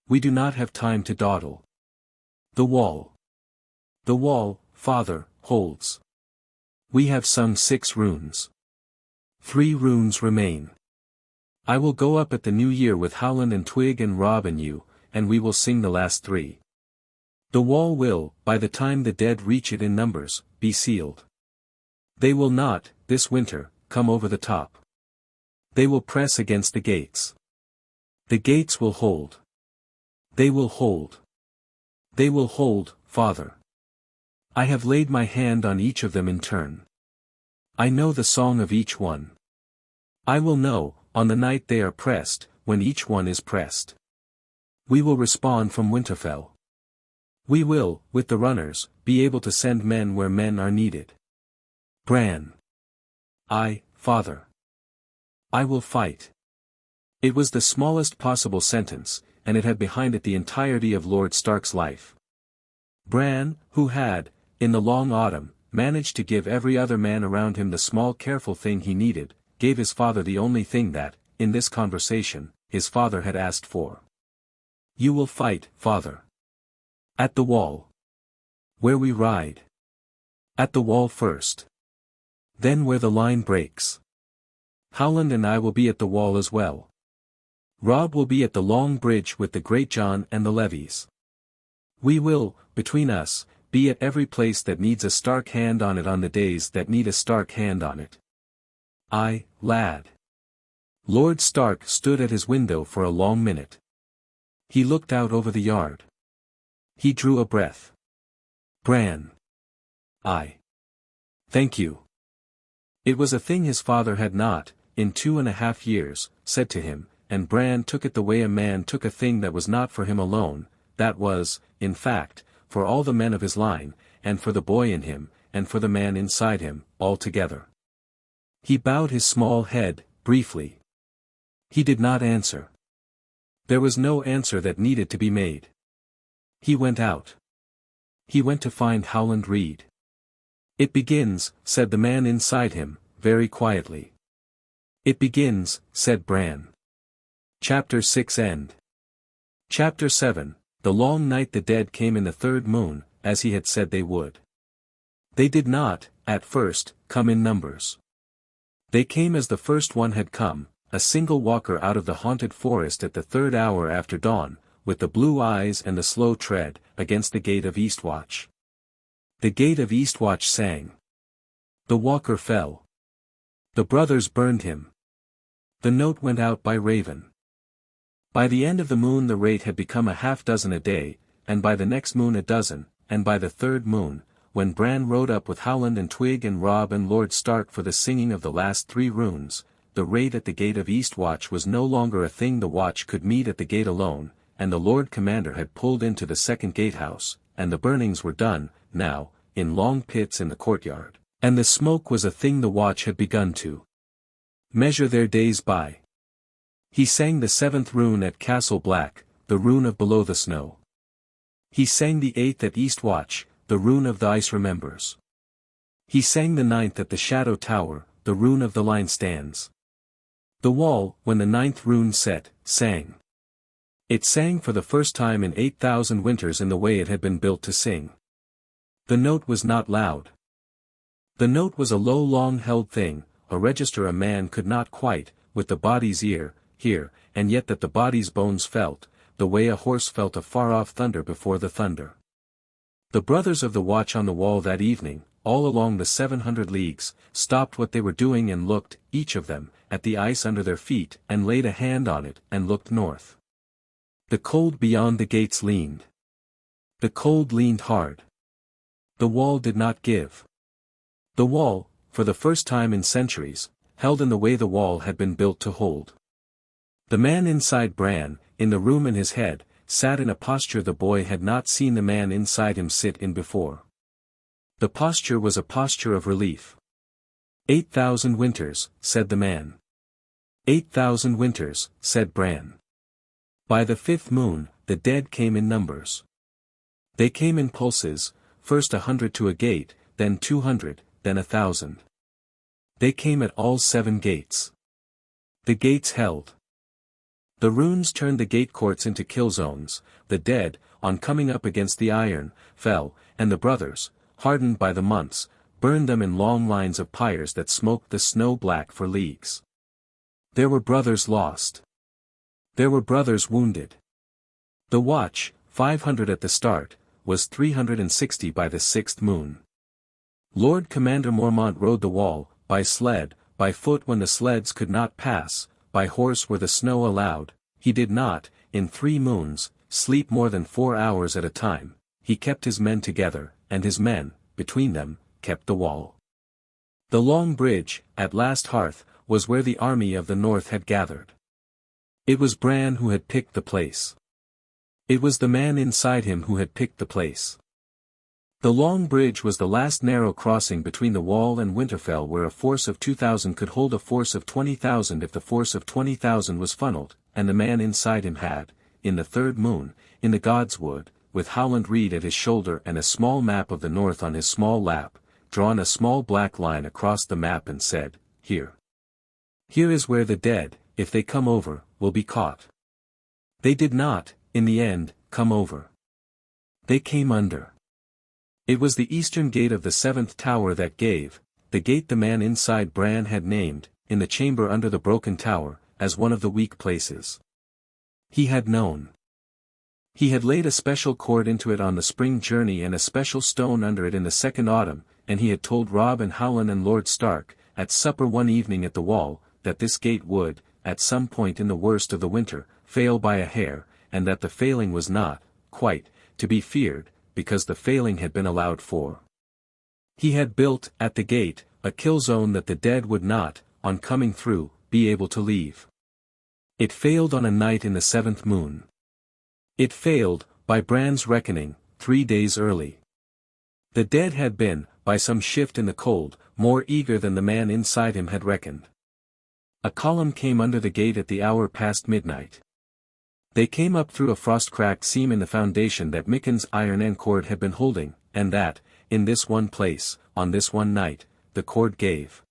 We do not have time to dawdle. The wall. The wall, father, holds. We have sung 6 runes. 3 runes remain. I will go up at the new year with Howland and Twig and Rob and you, and we will sing the last 3. The wall will, by the time the dead reach it in numbers, be sealed. They will not, this winter, come over the top. They will press against the gates. The gates will hold. They will hold. They will hold, father. I have laid my hand on each of them in turn. I know the song of each one. I will know, on the night they are pressed, when each one is pressed. We will respond from Winterfell. We will, with the runners, be able to send men where men are needed. Bran. I, father. I will fight. It was the smallest possible sentence, and it had behind it the entirety of Lord Stark's life. Bran, who had, in the long autumn, managed to give every other man around him the small careful thing he needed, gave his father the only thing that, in this conversation, his father had asked for. You will fight, father. At the wall. Where we ride. At the wall first. Then where the line breaks. Howland and I will be at the wall as well. Robb will be at the Long Bridge with the Great John and the levies. We will, between us, be at every place that needs a Stark hand on it on the days that need a Stark hand on it. Aye, lad. Lord Stark stood at his window for a long minute. He looked out over the yard. He drew a breath. Bran. Aye. Thank you. It was a thing his father had not, in 2.5 years, said to him, and Bran took it the way a man took a thing that was not for him alone, that was, in fact, for all the men of his line, and for the boy in him, and for the man inside him, all together. He bowed his small head, briefly. He did not answer. There was no answer that needed to be made. He went out. He went to find Howland Reed. It begins, said the man inside him, very quietly. It begins, said Bran. Chapter 6 End. Chapter 7, The long night. The dead came in the third moon, as he had said they would. They did not, at first, come in numbers. They came as the first one had come, a single walker out of the haunted forest at the third hour after dawn, with the blue eyes and the slow tread, against the gate of Eastwatch. The gate of Eastwatch sang. The walker fell. The brothers burned him. The note went out by Raven. By the end of the moon the rate had become a half-dozen a day, and by the next moon a dozen, and by the third moon, when Bran rode up with Howland and Twig and Robb and Lord Stark for the singing of the last 3 runes, the raid at the gate of Eastwatch was no longer a thing. The watch could meet at the gate alone, and the Lord Commander had pulled into the second gatehouse, and the burnings were done, now, in long pits in the courtyard, and the smoke was a thing the watch had begun to measure their days by. He sang the 7th rune at Castle Black, the rune of Below the Snow. He sang the 8th at Eastwatch, the rune of the Ice Remembers. He sang the 9th at the Shadow Tower, the rune of the Line Stands. The wall, when the 9th rune set, sang. It sang for the first time in 8,000 winters in the way it had been built to sing. The note was not loud. The note was a low long-held thing, a register a man could not quite, with the body's ear, hear, and yet that the body's bones felt, the way a horse felt a far-off thunder before the thunder. The brothers of the watch on the wall that evening, all along the 700 leagues, stopped what they were doing and looked, each of them, at the ice under their feet and laid a hand on it and looked north. The cold beyond the gates leaned. The cold leaned hard. The wall did not give. The wall, for the first time in centuries, held in the way the wall had been built to hold. The man inside Bran, in the room in his head, sat in a posture the boy had not seen the man inside him sit in before. The posture was a posture of relief. 8,000 winters, said the man. 8,000 winters, said Bran. By the 5th moon, the dead came in numbers. They came in pulses, first 100 to a gate, then 200, then 1,000. They came at all 7 gates. The gates held. The runes turned the gate courts into kill zones. The dead, on coming up against the iron, fell, and the brothers, hardened by the months, burned them in long lines of pyres that smoked the snow black for leagues. There were brothers lost. There were brothers wounded. The watch, 500 at the start, was 360 by the 6th moon. Lord Commander Mormont rode the wall, by sled, by foot when the sleds could not pass, by horse where the snow allowed. He did not, in 3 moons, sleep more than 4 hours at a time. He kept his men together, and his men, between them, kept the wall. The Long Bridge, at last hearth, was where the army of the north had gathered. It was Bran who had picked the place. It was the man inside him who had picked the place. The Long Bridge was the last narrow crossing between the wall and Winterfell, where a force of 2,000 could hold a force of 20,000 if the force of 20,000 was funneled, and the man inside him had, in the 3rd moon, in the Godswood, with Howland Reed at his shoulder and a small map of the north on his small lap, drawn a small black line across the map and said, "Here. Here is where the dead, if they come over, will be caught." They did not, in the end, come over. They came under. It was the eastern gate of the 7th tower that gave, the gate the man inside Bran had named, in the chamber under the broken tower, as one of the weak places. He had known. He had laid a special cord into it on the spring journey and a special stone under it in the second autumn, and he had told Robb and Howland and Lord Stark, at supper one evening at the wall, that this gate would, at some point in the worst of the winter, fail by a hair, and that the failing was not, quite, to be feared, because the failing had been allowed for. He had built, at the gate, a kill zone that the dead would not, on coming through, be able to leave. It failed on a night in the 7th moon. It failed, by Bran's reckoning, 3 days early. The dead had been, by some shift in the cold, more eager than the man inside him had reckoned. A column came under the gate at the hour past midnight. They came up through a frost-cracked seam in the foundation that Micken's iron end cord had been holding, and that, in this one place, on this one night, the cord gave.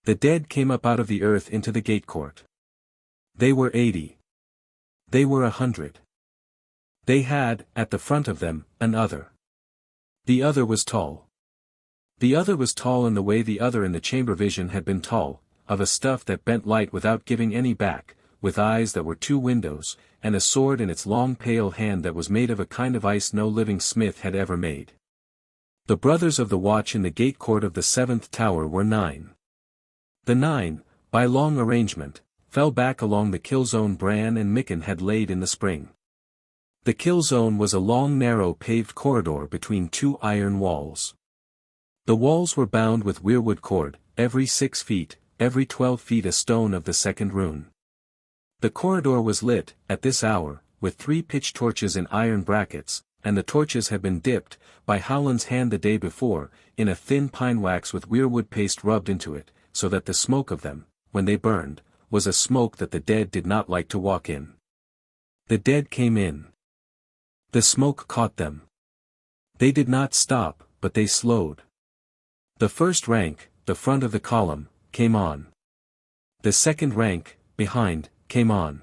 The dead came up out of the earth into the gate court. They were 80. They were 100. They had, at the front of them, an other. The other was tall. The other was tall in the way the other in the chamber vision had been tall, of a stuff that bent light without giving any back, with eyes that were 2 windows, and a sword in its long pale hand that was made of a kind of ice no living smith had ever made. The brothers of the watch in the gate court of the 7th tower were 9. The 9, by long arrangement, fell back along the kill zone Bran and Mikken had laid in the spring. The kill zone was a long narrow paved corridor between 2 iron walls. The walls were bound with weirwood cord, every 6 feet, every 12 feet a stone of the 2nd rune. The corridor was lit, at this hour, with 3 pitch torches in iron brackets, and the torches had been dipped, by Howland's hand the day before, in a thin pine wax with weirwood paste rubbed into it, so that the smoke of them, when they burned, was a smoke that the dead did not like to walk in. The dead came in. The smoke caught them. They did not stop, but they slowed. The first rank, the front of the column, came on. The second rank, behind, came on.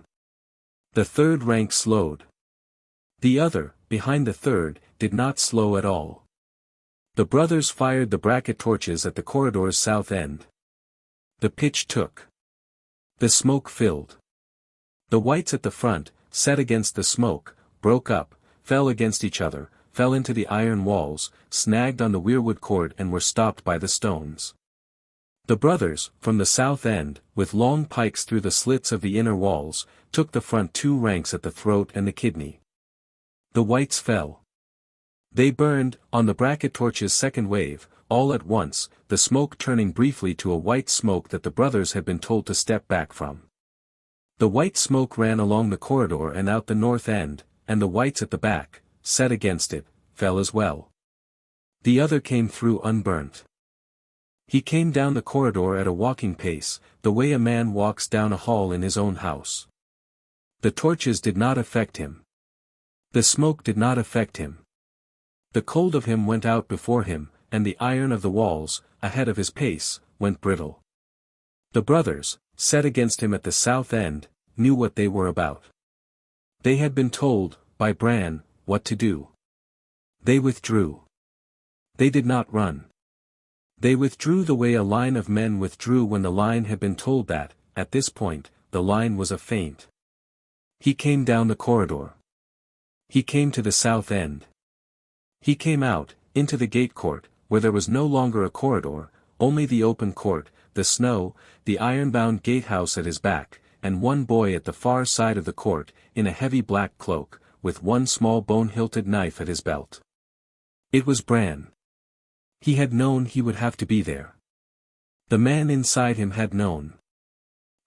The third rank slowed. The other, behind the third, did not slow at all. The brothers fired the bracket torches at the corridor's south end. The pitch took. The smoke filled. The whites at the front, set against the smoke, broke up, fell against each other, fell into the iron walls, snagged on the weirwood cord and were stopped by the stones. The brothers, from the south end, with long pikes through the slits of the inner walls, took the front 2 ranks at the throat and the kidney. The whites fell. They burned, on the bracket torch's second wave, all at once, the smoke turning briefly to a white smoke that the brothers had been told to step back from. The white smoke ran along the corridor and out the north end, and the whites at the back, set against it, fell as well. The other came through unburnt. He came down the corridor at a walking pace, the way a man walks down a hall in his own house. The torches did not affect him. The smoke did not affect him. The cold of him went out before him, and the iron of the walls, ahead of his pace, went brittle. The brothers, set against him at the south end, knew what they were about. They had been told, by Bran, what to do. They withdrew. They did not run. They withdrew the way a line of men withdrew when the line had been told that, at this point, the line was a feint. He came down the corridor. He came to the south end. He came out, into the gate court, where there was no longer a corridor, only the open court, the snow, the iron-bound gatehouse at his back, and one boy at the far side of the court, in a heavy black cloak, with one small bone-hilted knife at his belt. It was Bran. He had known he would have to be there. The man inside him had known.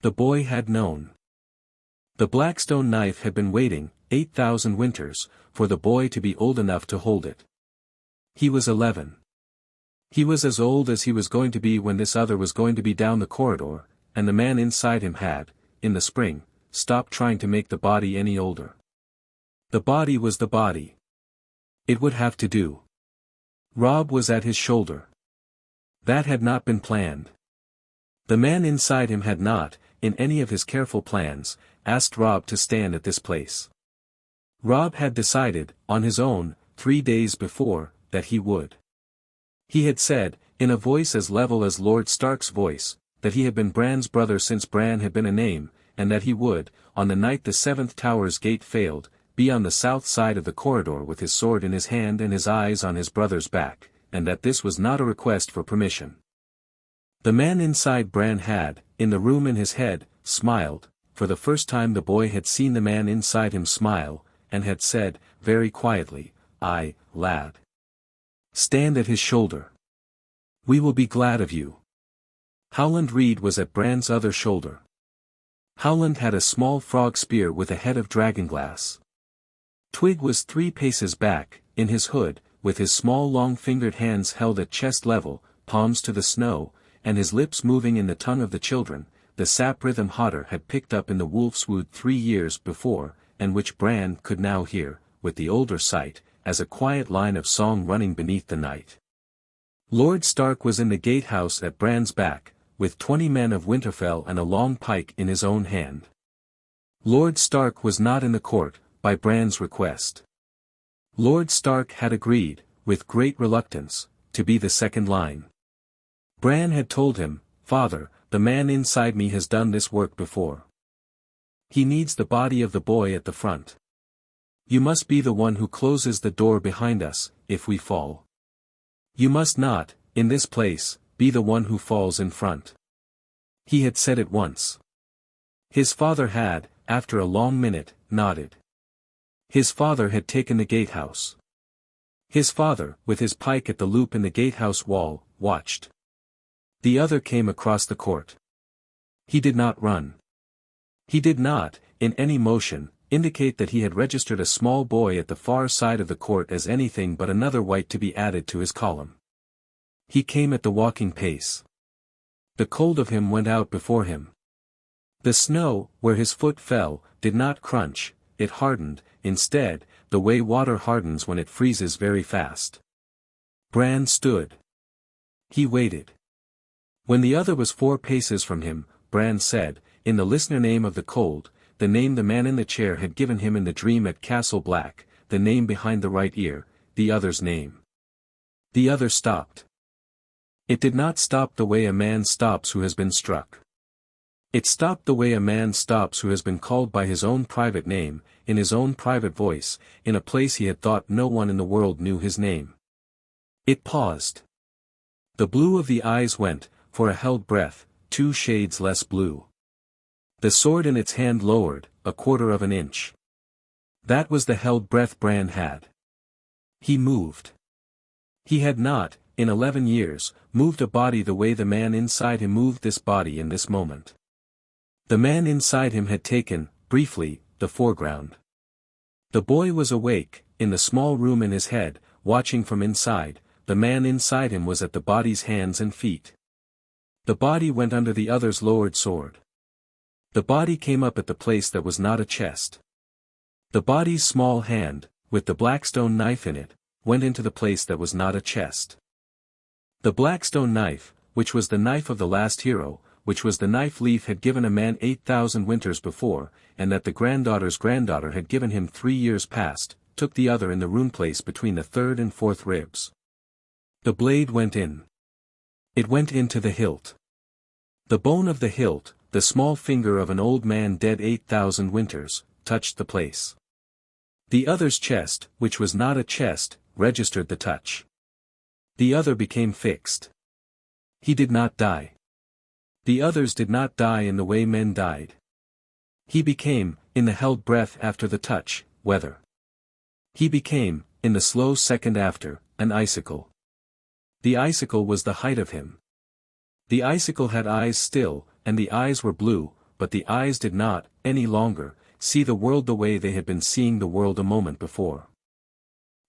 The boy had known. The Blackstone knife had been waiting, 8,000 winters, for the boy to be old enough to hold it. He was 11. He was as old as he was going to be when this other was going to be down the corridor, and the man inside him had, in the spring, stopped trying to make the body any older. The body was the body. It would have to do. Robb was at his shoulder. That had not been planned. The man inside him had not, in any of his careful plans, asked Robb to stand at this place. Robb had decided, on his own, 3 days before, that he would. He had said, in a voice as level as Lord Stark's voice, that he had been Bran's brother since Bran had been a name, and that he would, on the night the seventh tower's gate failed, be on the south side of the corridor with his sword in his hand and his eyes on his brother's back, and that this was not a request for permission. The man inside Bran had, in the room in his head, smiled. For the first time the boy had seen the man inside him smile, and had said, very quietly, "Aye, lad. Stand at his shoulder. We will be glad of you." Howland Reed was at Bran's other shoulder. Howland had a small frog spear with a head of dragonglass. Twig was 3 paces back, in his hood, with his small long-fingered hands held at chest level, palms to the snow, and his lips moving in the tongue of the children, the sap rhythm Hodder had picked up in the Wolfswood 3 years before, and which Bran could now hear, with the older sight, as a quiet line of song running beneath the night. Lord Stark was in the gatehouse at Bran's back, with 20 men of Winterfell and a long pike in his own hand. Lord Stark was not in the court, by Bran's request. Lord Stark had agreed, with great reluctance, to be the second line. Bran had told him, "Father, the man inside me has done this work before. He needs the body of the boy at the front. You must be the one who closes the door behind us, if we fall. You must not, in this place, be the one who falls in front." He had said it once. His father had, after a long minute, nodded. His father had taken the gatehouse. His father, with his pike at the loop in the gatehouse wall, watched. The other came across the court. He did not run. He did not, in any motion, indicate that he had registered a small boy at the far side of the court as anything but another wight to be added to his column. He came at the walking pace. The cold of him went out before him. The snow, where his foot fell, did not crunch, it hardened, instead, the way water hardens when it freezes very fast. Bran stood. He waited. When the other was 4 paces from him, Bran said, in the listener name of the cold, the name the man in the chair had given him in the dream at Castle Black, the name behind the right ear, the other's name. The other stopped. It did not stop the way a man stops who has been struck. It stopped the way a man stops who has been called by his own private name, in his own private voice, in a place he had thought no one in the world knew his name. It paused. The blue of the eyes went, for a held breath, 2 shades less blue. The sword in its hand lowered, 1/4 of an inch. That was the held breath Bran had. He moved. He had not, in 11 years, moved a body the way the man inside him moved this body in this moment. The man inside him had taken, briefly, the foreground. The boy was awake, in the small room in his head, watching from inside. The man inside him was at the body's hands and feet. The body went under the other's lowered sword. The body came up at the place that was not a chest. The body's small hand, with the blackstone knife in it, went into the place that was not a chest. The blackstone knife, which was the knife of the last hero, which was the knife Leaf had given a man 8,000 winters before, and that the granddaughter's granddaughter had given him 3 years past, took the other in the rune place between the 3rd and 4th ribs. The blade went in. It went into the hilt. The bone of the hilt, the small finger of an old man dead 8,000 winters, touched the place. The other's chest, which was not a chest, registered the touch. The other became fixed. He did not die. The others did not die in the way men died. He became, in the held breath after the touch, weather. He became, in the slow second after, an icicle. The icicle was the height of him. The icicle had eyes still, and the eyes were blue, but the eyes did not, any longer, see the world the way they had been seeing the world a moment before.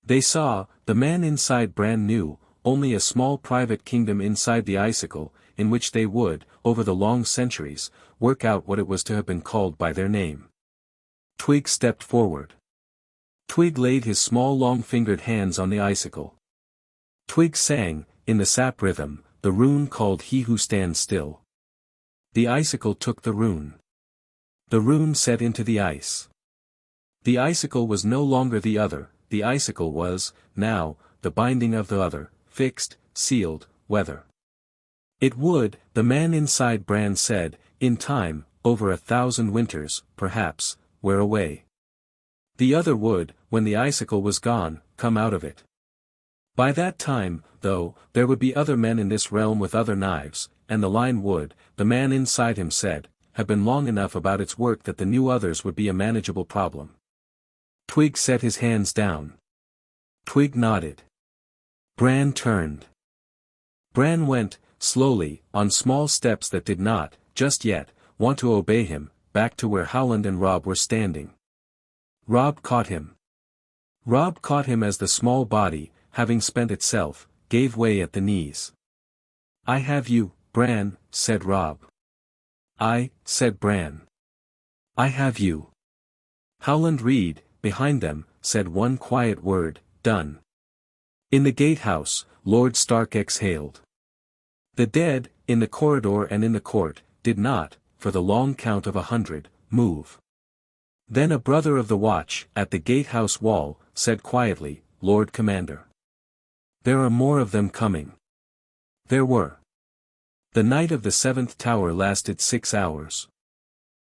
They saw, the man inside Bran knew, only a small private kingdom inside the icicle, in which they would, over the long centuries, work out what it was to have been called by their name. Twig stepped forward. Twig laid his small long-fingered hands on the icicle. Twig sang, in the sap rhythm, the rune called He Who Stands Still. The icicle took the rune. The rune set into the ice. The icicle was no longer the other, the icicle was, now, the binding of the other, fixed, sealed, weather. It would, the man inside Bran said, in time, over 1,000 winters, perhaps, wear away. The other would, when the icicle was gone, come out of it. By that time, though, there would be other men in this realm with other knives, and the line would, the man inside him said, have been long enough about its work that the new others would be a manageable problem. Twig set his hands down. Twig nodded. Bran turned. Bran went, slowly, on small steps that did not, just yet, want to obey him, back to where Howland and Robb were standing. Robb caught him. Robb caught him as the small body, having spent itself, gave way at the knees. I have you, Bran, said Robb. Said Bran. I have you. Howland Reed, behind them, said one quiet word, done. In the gatehouse, Lord Stark exhaled. The dead, in the corridor and in the court, did not, for the long count of 100, move. Then a brother of the watch, at the gatehouse wall, said quietly, Lord Commander. There are more of them coming. There were. The night of the 7th tower lasted 6 hours.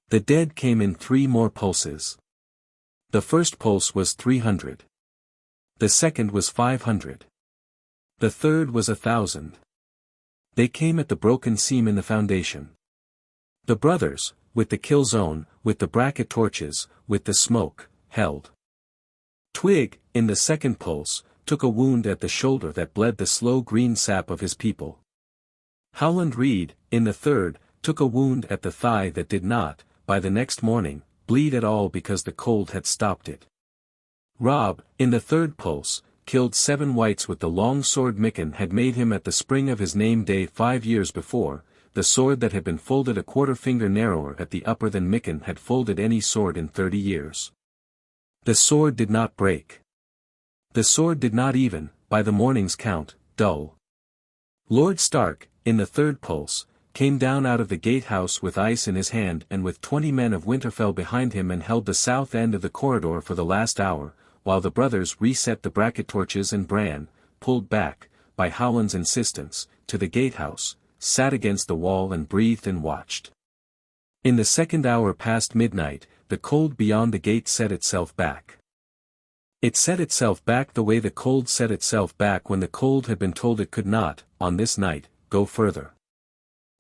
The dead came in 3 more pulses. The first pulse was 300. The second was 500. The third was 1,000. They came at the broken seam in the foundation. The brothers, with the kill zone, with the bracket torches, with the smoke, held. Twig, in the second pulse, took a wound at the shoulder that bled the slow green sap of his people. Howland Reed, in the third, took a wound at the thigh that did not, by the next morning, bleed at all because the cold had stopped it. Robb, in the third pulse, killed 7 whites with the long sword Mikken had made him at the spring of his name day 5 years before, the sword that had been folded a quarter finger narrower at the upper than Mikken had folded any sword in 30 years. The sword did not break. The sword did not even, by the morning's count, dull. Lord Stark, in the third pulse, came down out of the gatehouse with ice in his hand and with 20 men of Winterfell behind him and held the south end of the corridor for the last hour, while the brothers reset the bracket torches and Bran, pulled back, by Howland's insistence, to the gatehouse, sat against the wall and breathed and watched. In the second hour past midnight, the cold beyond the gate set itself back. It set itself back the way the cold set itself back when the cold had been told it could not, on this night, go further.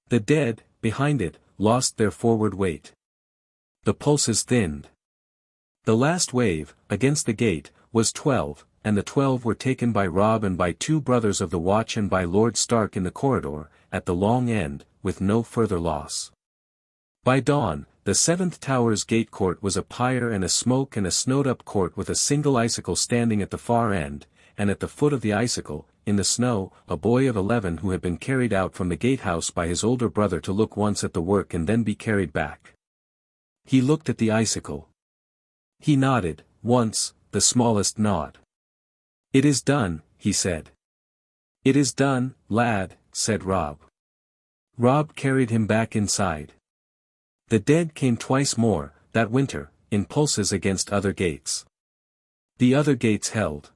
The dead, behind it, lost their forward weight. The pulses thinned. The last wave, against the gate, was 12, and the 12 were taken by Robb and by 2 brothers of the watch and by Lord Stark in the corridor, at the long end, with no further loss. By dawn, the 7th tower's gate court was a pyre and a smoke and a snowed-up court with a single icicle standing at the far end, and at the foot of the icicle, in the snow, a boy of 11 who had been carried out from the gatehouse by his older brother to look once at the work and then be carried back. He looked at the icicle. He nodded, once, the smallest nod. It is done, he said. It is done, lad, said Robb. Robb carried him back inside. The dead came twice more, that winter, in pulses against other gates. The other gates held.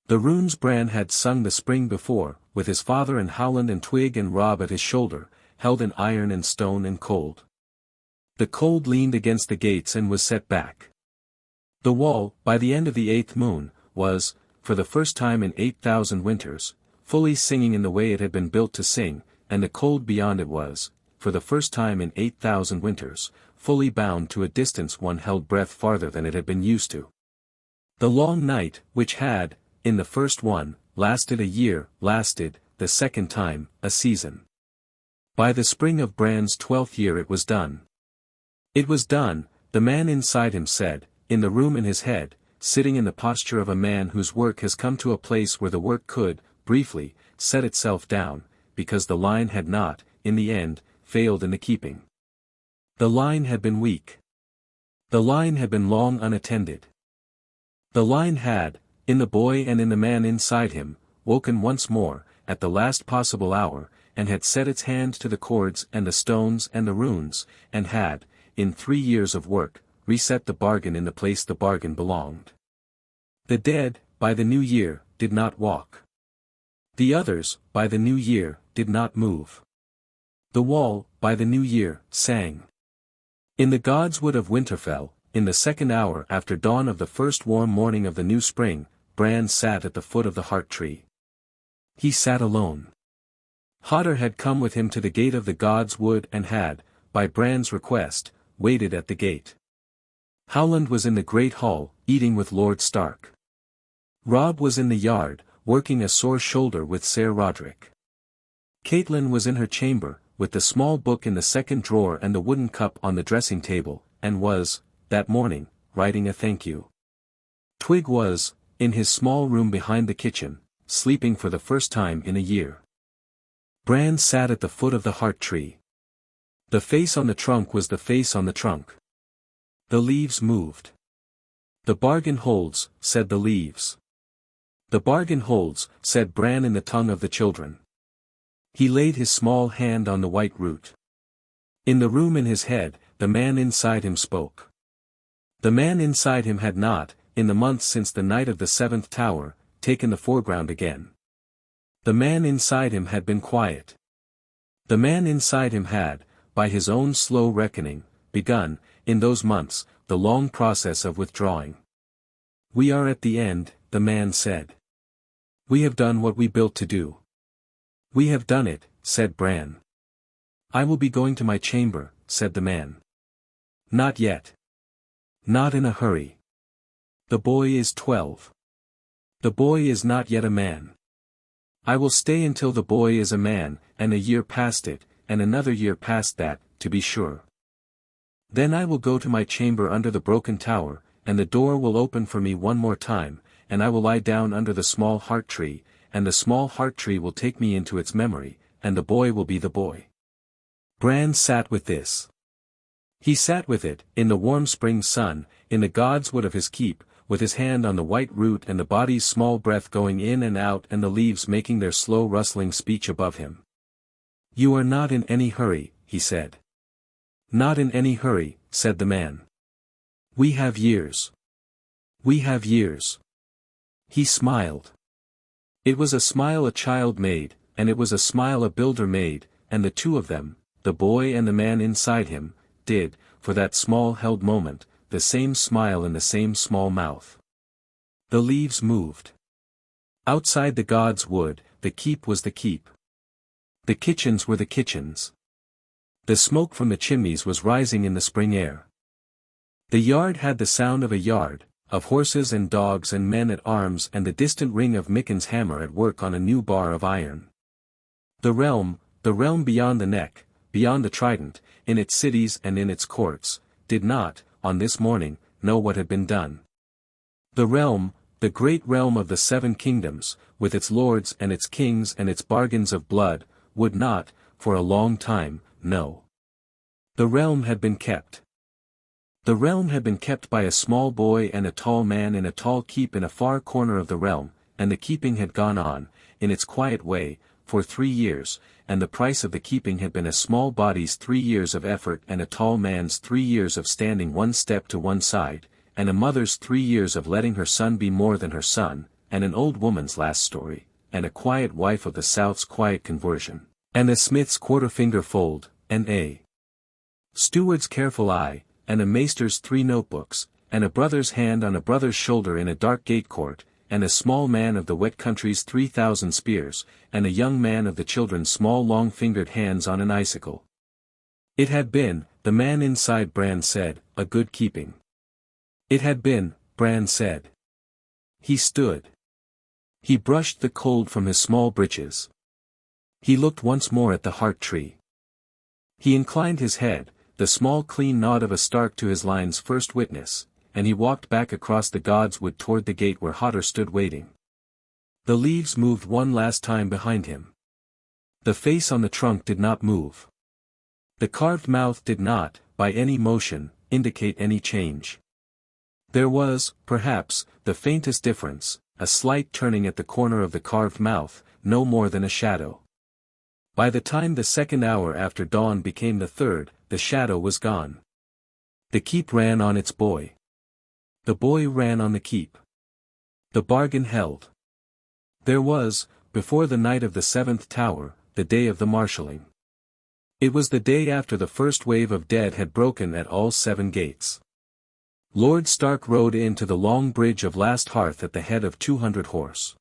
The runes Bran had sung the spring before, with his father and Howland and Twig and Robb at his shoulder, held in iron and stone and cold. The cold leaned against the gates and was set back. The wall, by the end of the 8th moon, was, for the first time in 8,000 winters, fully singing in the way it had been built to sing, and the cold beyond it was, for the first time in 8,000 winters, fully bound to a distance one held breath farther than it had been used to. The long night, which had, in the first one, lasted a year, lasted, the second time, a season. By the spring of Bran's 12th year it was done. It was done, the man inside him said, in the room in his head, sitting in the posture of a man whose work has come to a place where the work could, briefly, set itself down, because the line had not, in the end, failed in the keeping. The line had been weak. The line had been long unattended. The line had, in the boy and in the man inside him, woken once more, at the last possible hour, and had set its hand to the cords and the stones and the runes, and had, in 3 years of work, reset the bargain in the place the bargain belonged. The dead, by the new year, did not walk. The others, by the new year, did not move. The wall, by the new year, sang. In the God's Wood of Winterfell, in the second hour after dawn of the first warm morning of the new spring, Bran sat at the foot of the heart tree. He sat alone. Hodder had come with him to the gate of the God's Wood and had, by Bran's request, waited at the gate. Howland was in the great hall, eating with Lord Stark. Robb was in the yard, working a sore shoulder with Ser Roderick. Catelyn was in her chamber, with the small book in the second drawer and the wooden cup on the dressing table, and was, that morning, writing a thank you. Twig was, in his small room behind the kitchen, sleeping for the first time in a year. Bran sat at the foot of the heart tree. The face on the trunk was the face on the trunk. The leaves moved. The bargain holds, said the leaves. The bargain holds, said Bran in the tongue of the children. He laid his small hand on the white root. In the room in his head, the man inside him spoke. The man inside him had not, in the months since the night of the seventh tower, taken the foreground again. The man inside him had been quiet. The man inside him had, by his own slow reckoning, begun, in those months, the long process of withdrawing. We are at the end, the man said. We have done what we built to do. We have done it, said Bran. I will be going to my chamber, said the man. Not yet. Not in a hurry. The boy is 12. The boy is not yet a man. I will stay until the boy is a man, and a year past it, and another year past that, to be sure. Then I will go to my chamber under the broken tower, and the door will open for me one more time, and I will lie down under the small heart tree, and the small heart tree will take me into its memory, and the boy will be the boy. Bran sat with this. He sat with it, in the warm spring sun, in the God's Wood of his keep, with his hand on the white root and the body's small breath going in and out and the leaves making their slow rustling speech above him. You are not in any hurry, he said. Not in any hurry, said the man. We have years. We have years. He smiled. It was a smile a child made, and it was a smile a builder made, and the two of them, the boy and the man inside him, did, for that small held moment, the same smile in the same small mouth. The leaves moved. Outside the God's Wood, the keep was the keep. The kitchens were the kitchens. The smoke from the chimneys was rising in the spring air. The yard had the sound of a yard, of horses and dogs and men at arms and the distant ring of Micken's hammer at work on a new bar of iron. The realm beyond the neck, beyond the trident, in its cities and in its courts, did not, on this morning, know what had been done. The realm, the great realm of the seven kingdoms, with its lords and its kings and its bargains of blood, would not, for a long time, know. The realm had been kept. The realm had been kept by a small boy and a tall man in a tall keep in a far corner of the realm, and the keeping had gone on, in its quiet way, for 3 years, and the price of the keeping had been a small body's 3 years of effort and a tall man's 3 years of standing one step to one side, and a mother's 3 years of letting her son be more than her son, and an old woman's last story, and a quiet wife of the South's quiet conversion, and a smith's quarter-finger fold, and a steward's careful eye, and a maester's 3 notebooks, and a brother's hand on a brother's shoulder in a dark gate court, and a small man of the wet country's 3,000 spears, and a young man of the children's small long-fingered hands on an icicle. It had been, the man inside Bran said, a good keeping. It had been, Bran said. He stood. He brushed the cold from his small breeches. He looked once more at the heart tree. He inclined his head, the small clean nod of a Stark to his line's first witness, and he walked back across the God's Wood toward the gate where Hodder stood waiting. The leaves moved one last time behind him. The face on the trunk did not move. The carved mouth did not, by any motion, indicate any change. There was, perhaps, the faintest difference, a slight turning at the corner of the carved mouth, no more than a shadow. By the time the second hour after dawn became the third, the shadow was gone. The keep ran on its boy. The boy ran on the keep. The bargain held. There was, before the night of the seventh tower, the day of the marshalling. It was the day after the first wave of dead had broken at all 7 gates. Lord Stark rode in to the long bridge of Last Hearth at the head of 200 horse.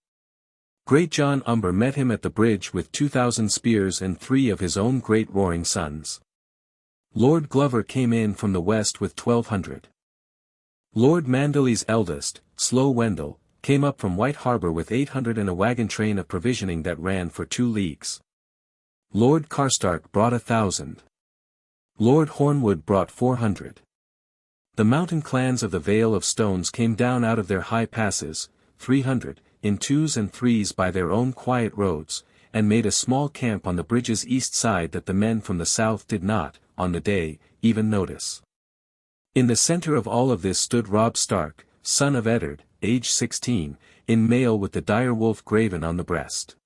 Great John Umber met him at the bridge with 2,000 spears and 3 of his own great roaring sons. Lord Glover came in from the west with 1,200. Lord Manderley's eldest, Slow Wendell, came up from White Harbour with 800 and a wagon train of provisioning that ran for 2 leagues. Lord Karstark brought 1,000. Lord Hornwood brought 400. The mountain clans of the Vale of Stones came down out of their high passes, 300, in 2s and 3s by their own quiet roads, and made a small camp on the bridge's east side that the men from the south did not, on the day, even notice. In the center of all of this stood Robb Stark, son of Eddard, age 16, in mail with the dire wolf graven on the breast.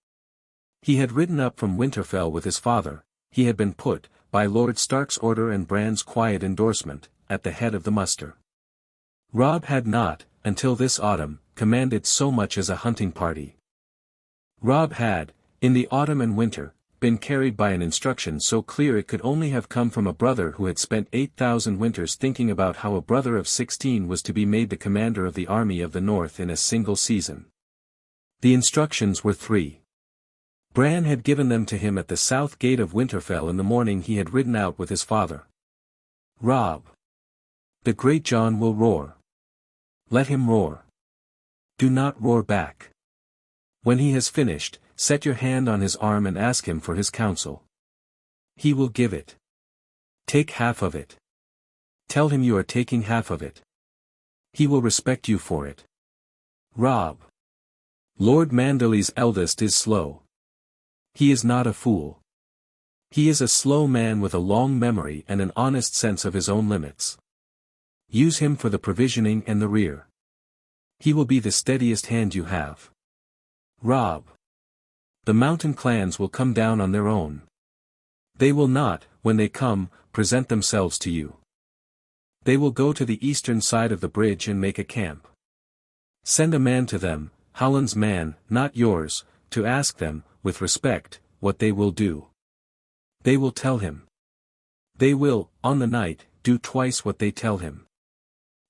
He had ridden up from Winterfell with his father. He had been put, by Lord Stark's order and Bran's quiet endorsement, at the head of the muster. Robb had not, until this autumn, commanded so much as a hunting party. Robb had, in the autumn and winter, been carried by an instruction so clear it could only have come from a brother who had spent 8,000 winters thinking about how a brother of 16 was to be made the commander of the army of the north in a single season. The instructions were 3. Bran had given them to him at the south gate of Winterfell in the morning he had ridden out with his father. Robb. The Great John will roar. Let him roar. Do not roar back. When he has finished, set your hand on his arm and ask him for his counsel. He will give it. Take half of it. Tell him you are taking half of it. He will respect you for it. Robb. Lord Manderley's eldest is slow. He is not a fool. He is a slow man with a long memory and an honest sense of his own limits. Use him for the provisioning and the rear. He will be the steadiest hand you have. Robb. The mountain clans will come down on their own. They will not, when they come, present themselves to you. They will go to the eastern side of the bridge and make a camp. Send a man to them, Howland's man, not yours, to ask them, with respect, what they will do. They will tell him. They will, on the night, do twice what they tell him.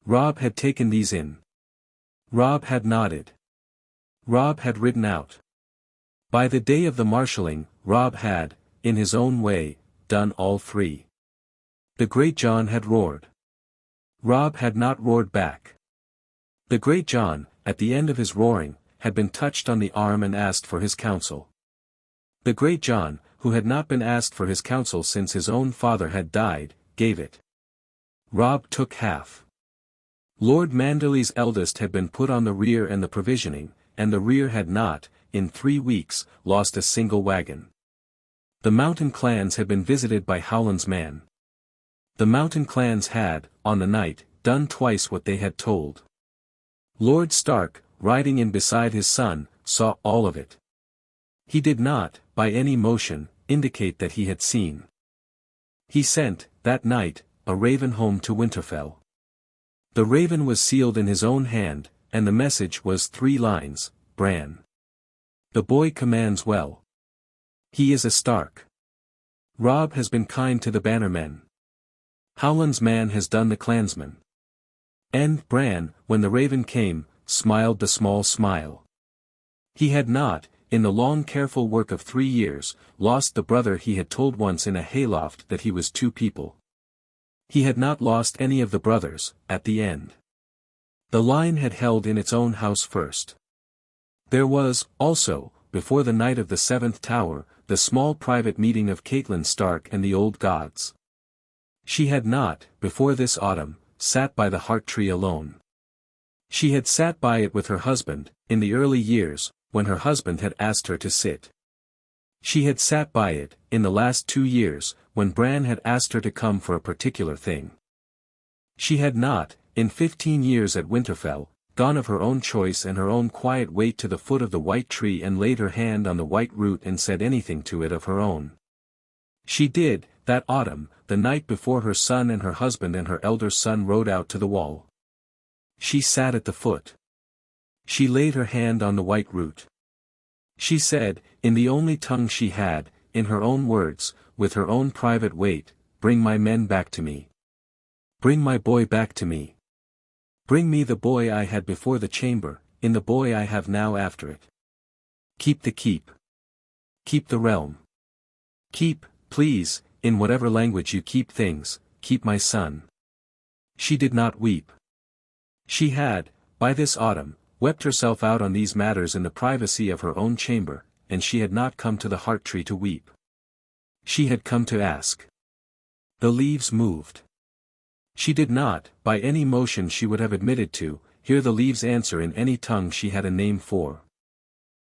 Robb had taken these in. Robb had nodded. Robb had ridden out. By the day of the marshalling, Robb had, in his own way, done all 3. The Great John had roared. Robb had not roared back. The Great John, at the end of his roaring, had been touched on the arm and asked for his counsel. The Great John, who had not been asked for his counsel since his own father had died, gave it. Robb took half. Lord Manderley's eldest had been put on the rear and the provisioning, and the rear had not, in 3 weeks, lost a single wagon. The mountain clans had been visited by Howland's man. The mountain clans had, on the night, done twice what they had told. Lord Stark, riding in beside his son, saw all of it. He did not, by any motion, indicate that he had seen. He sent, that night, a raven home to Winterfell. The raven was sealed in his own hand, and the message was 3 lines, Bran. The boy commands well. He is a Stark. Robb has been kind to the bannermen. Howland's man has done the clansmen. And Bran, when the raven came, smiled the small smile. He had not, in the long careful work of 3 years, lost the brother he had told once in a hayloft that he was 2 people. He had not lost any of the brothers, at the end. The line had held in its own house first. There was, also, before the night of the 7th tower, the small private meeting of Catelyn Stark and the old gods. She had not, before this autumn, sat by the heart tree alone. She had sat by it with her husband, in the early years, when her husband had asked her to sit. She had sat by it, in the last 2 years, when Bran had asked her to come for a particular thing. She had not, in 15 years at Winterfell, gone of her own choice and her own quiet weight to the foot of the white tree and laid her hand on the white root and said anything to it of her own. She did, that autumn, the night before her son and her husband and her elder son rode out to the wall. She sat at the foot. She laid her hand on the white root. She said, in the only tongue she had, in her own words, with her own private weight, "Bring my men back to me. Bring my boy back to me. Bring me the boy I had before the chamber, in the boy I have now after it. Keep the keep. Keep the realm. Keep, please, in whatever language you keep things, keep my son." She did not weep. She had, by this autumn, wept herself out on these matters in the privacy of her own chamber, and she had not come to the heart tree to weep. She had come to ask. The leaves moved. She did not, by any motion she would have admitted to, hear the leaves answer in any tongue she had a name for.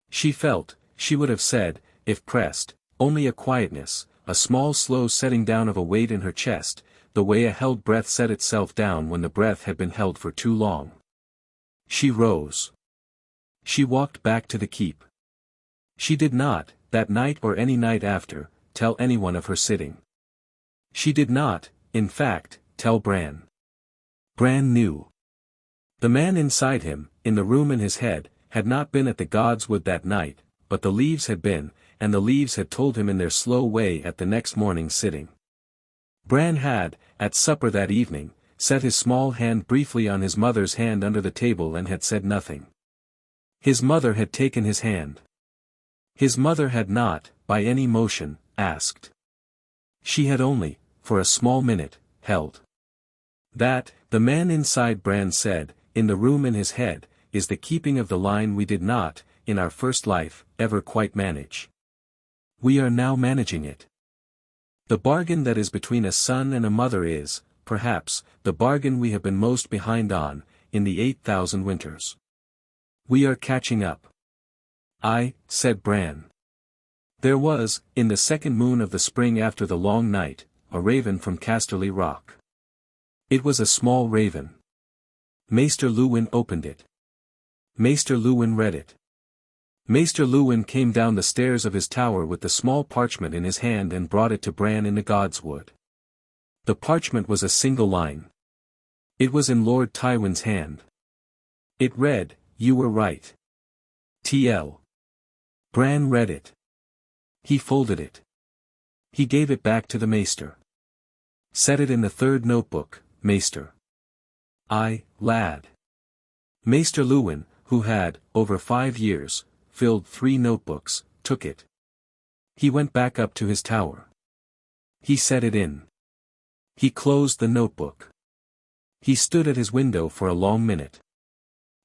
She felt, she would have said, if pressed, only a quietness, a small slow setting down of a weight in her chest, the way a held breath set itself down when the breath had been held for too long. She rose. She walked back to the keep. She did not, that night or any night after, tell anyone of her sitting. She did not, in fact, tell Bran. Bran knew. The man inside him, in the room in his head, had not been at the God's Wood that night, but the leaves had been, and the leaves had told him in their slow way at the next morning's sitting. Bran had, at supper that evening, set his small hand briefly on his mother's hand under the table and had said nothing. His mother had taken his hand. His mother had not, by any motion, asked. She had only, for a small minute, held. That, the man inside Bran said, in the room in his head, is the keeping of the line we did not, in our first life, ever quite manage. We are now managing it. The bargain that is between a son and a mother is, perhaps, the bargain we have been most behind on, in the 8,000 winters. We are catching up. Said Bran. There was, in the second moon of the spring after the long night, a raven from Casterly Rock. It was a small raven. Maester Luwin opened it. Maester Luwin read it. Maester Luwin came down the stairs of his tower with the small parchment in his hand and brought it to Bran in the God's Wood. The parchment was a single line. It was in Lord Tywin's hand. It read, "You were right. T.L." Bran read it. He folded it. He gave it back to the Maester. Set it in the third notebook, Maester. Lad. Maester Luwin, who had, over 5 years, filled 3 notebooks, took it. He went back up to his tower. He set it in. He closed the notebook. He stood at his window for a long minute.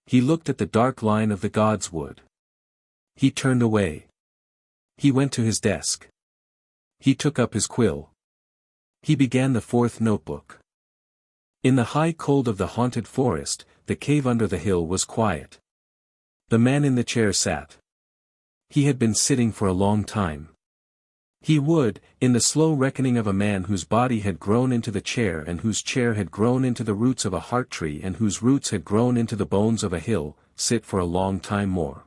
He looked at the dark line of the God's Wood. He turned away. He went to his desk. He took up his quill. He began the 4th notebook. In the high cold of the haunted forest, the cave under the hill was quiet. The man in the chair sat. He had been sitting for a long time. He would, in the slow reckoning of a man whose body had grown into the chair and whose chair had grown into the roots of a heart tree and whose roots had grown into the bones of a hill, sit for a long time more.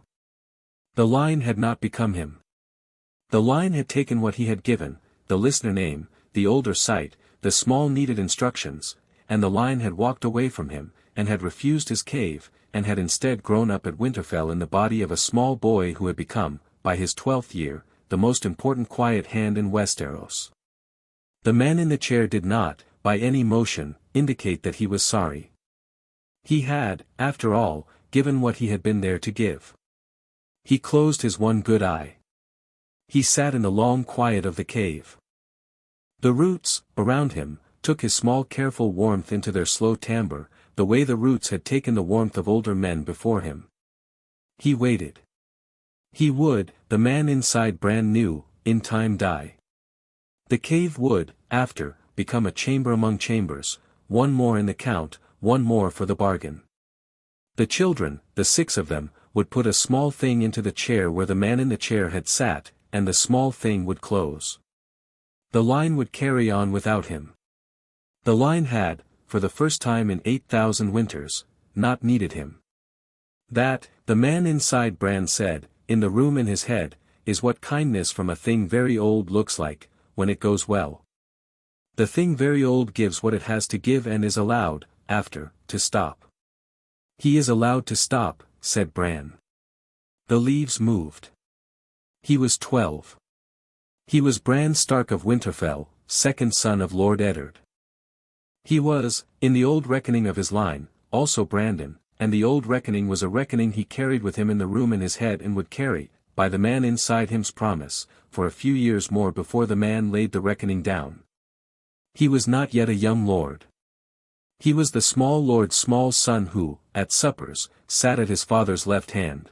The line had not become him. The line had taken what he had given, the listener name, the older sight, the small needed instructions, and the line had walked away from him, and had refused his cave, and had instead grown up at Winterfell in the body of a small boy who had become, by his 12th year, the most important quiet hand in Westeros. The man in the chair did not, by any motion, indicate that he was sorry. He had, after all, given what he had been there to give. He closed his one good eye. He sat in the long quiet of the cave. The roots, around him, took his small careful warmth into their slow timbre, the way the roots had taken the warmth of older men before him. He waited. He would, the man inside Bran knew, in time die. The cave would, after, become a chamber among chambers, one more in the count, one more for the bargain. The children, the 6 of them, would put a small thing into the chair where the man in the chair had sat, and the small thing would close. The line would carry on without him. The line had, for the first time in 8,000 winters, not needed him. That, the man inside Bran said, in the room in his head, is what kindness from a thing very old looks like, when it goes well. The thing very old gives what it has to give and is allowed, after, to stop. He is allowed to stop, said Bran. The leaves moved. He was 12. He was Bran Stark of Winterfell, second son of Lord Eddard. He was, in the old reckoning of his line, also Brandon, and the old reckoning was a reckoning he carried with him in the room in his head and would carry, by the man inside him's promise, for a few years more before the man laid the reckoning down. He was not yet a young lord. He was the small lord's small son who, at suppers, sat at his father's left hand.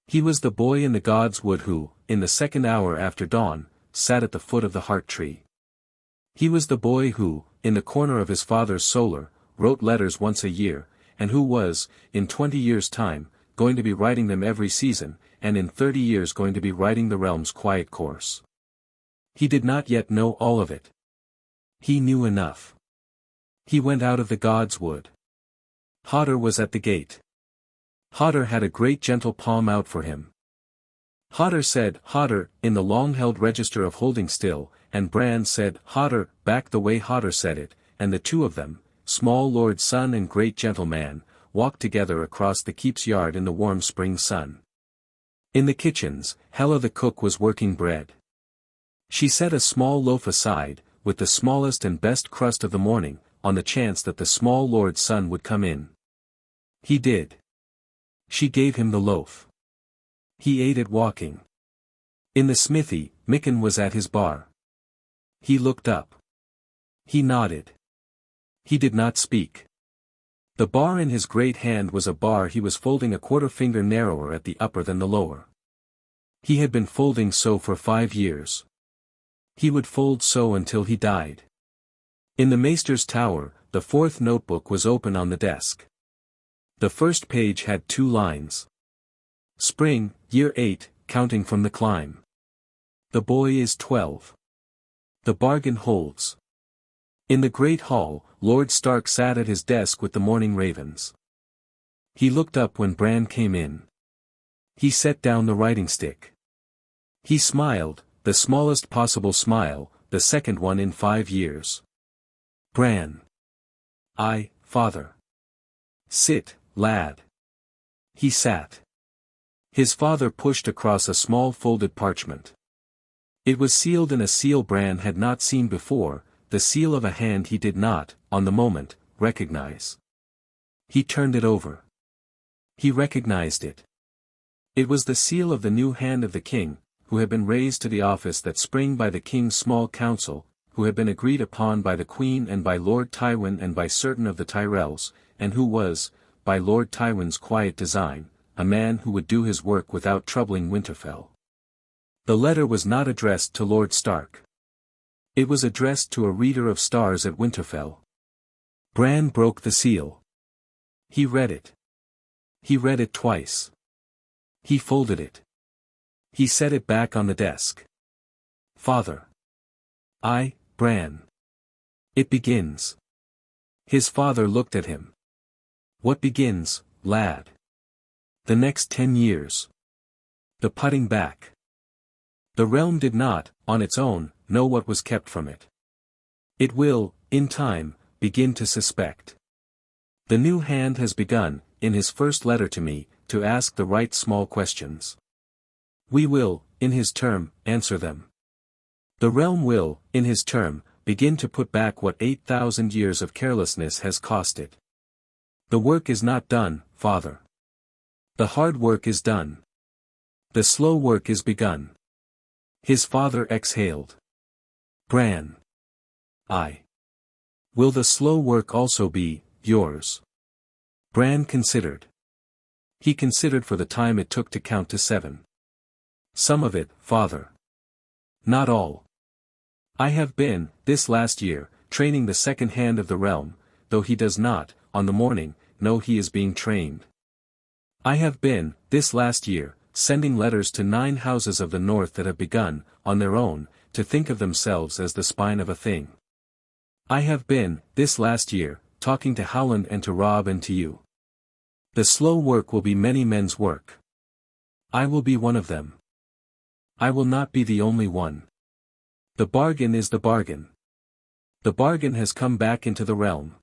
He was the boy in the god's wood who, in the second hour after dawn, sat at the foot of the heart tree. He was the boy who, in the corner of his father's solar, wrote letters once a year, and who was, in 20 years' time, going to be writing them every season, and in 30 years going to be writing the realm's quiet course. He did not yet know all of it. He knew enough. He went out of the god's wood. Hodder was at the gate. Hodder had a great gentle palm out for him. Hodder said, "Hodder," in the long-held register of holding still, and Bran said, "Hodder," back the way Hodder said it, and the two of them, small lord's son and great gentleman, walked together across the keep's yard in the warm spring sun. In the kitchens, Hela the cook was working bread. She set a small loaf aside, with the smallest and best crust of the morning, on the chance that the small lord's son would come in. He did. She gave him the loaf. He ate it walking. In the smithy, Mikken was at his bar. He looked up. He nodded. He did not speak. The bar in his great hand was a bar he was folding a quarter finger narrower at the upper than the lower. He had been folding so for 5 years. He would fold so until he died. In the maester's tower, the 4th notebook was open on the desk. The first page had 2 lines. Spring, year 8, counting from the climb. The boy is 12. The bargain holds. In the great hall, Lord Stark sat at his desk with the morning ravens. He looked up when Bran came in. He set down the writing stick. He smiled, the smallest possible smile, the second one in 5 years. "Bran." "Aye, father." "Sit, lad." He sat. His father pushed across a small folded parchment. It was sealed in a seal Bran had not seen before, the seal of a hand he did not, on the moment, recognize. He turned it over. He recognized it. It was the seal of the new hand of the king, who had been raised to the office that spring by the king's small council, who had been agreed upon by the queen and by Lord Tywin and by certain of the Tyrells, and who was, by Lord Tywin's quiet design, a man who would do his work without troubling Winterfell. The letter was not addressed to Lord Stark. It was addressed to a reader of stars at Winterfell. Bran broke the seal. He read it. He read it twice. He folded it. He set it back on the desk. "Father." "Aye, Bran." "It begins." His father looked at him. "What begins, lad?" "The next 10 years. The putting back." The realm did not, on its own, know what was kept from it. It will, in time, begin to suspect. The new hand has begun, in his first letter to me, to ask the right small questions. We will, in his term, answer them. The realm will, in his term, begin to put back what 8,000 years of carelessness has cost it. The work is not done, father. The hard work is done. The slow work is begun. His father exhaled. "Bran." "Aye. Will the slow work also be yours?" Bran considered. He considered for the time it took to count to 7. "Some of it, father. Not all. I have been, this last year, training the second hand of the realm, though he does not, on the morning, know he is being trained. I have been, this last year, sending letters to 9 houses of the north that have begun, on their own, to think of themselves as the spine of a thing. I have been, this last year, talking to Howland and to Robb and to you. The slow work will be many men's work. I will be one of them. I will not be the only one. The bargain is the bargain. The bargain has come back into the realm.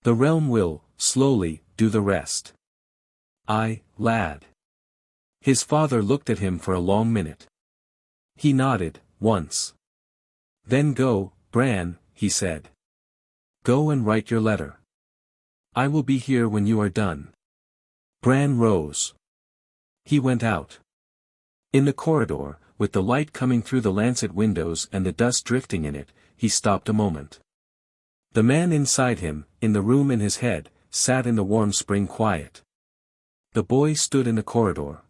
The realm will, slowly, do the rest. Aye, lad." His father looked at him for a long minute. He nodded, once. Then go, Bran, he said. Go and write your letter. I will be here when you are done. Bran rose. He went out. In the corridor, with the light coming through the lancet windows and the dust drifting in it, he stopped a moment. The man inside him, in the room in his head, sat in the warm spring quiet. The boy stood in the corridor.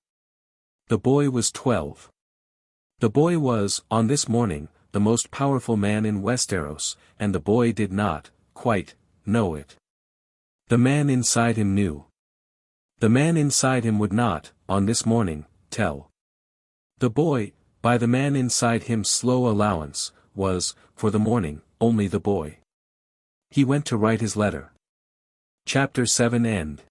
The boy was 12. The boy was, on this morning, the most powerful man in Westeros, and the boy did not, quite, know it. The man inside him knew. The man inside him would not, on this morning, tell. The boy, by the man inside him's slow allowance, was, for the morning, only the boy. He went to write his letter. Chapter 7 End.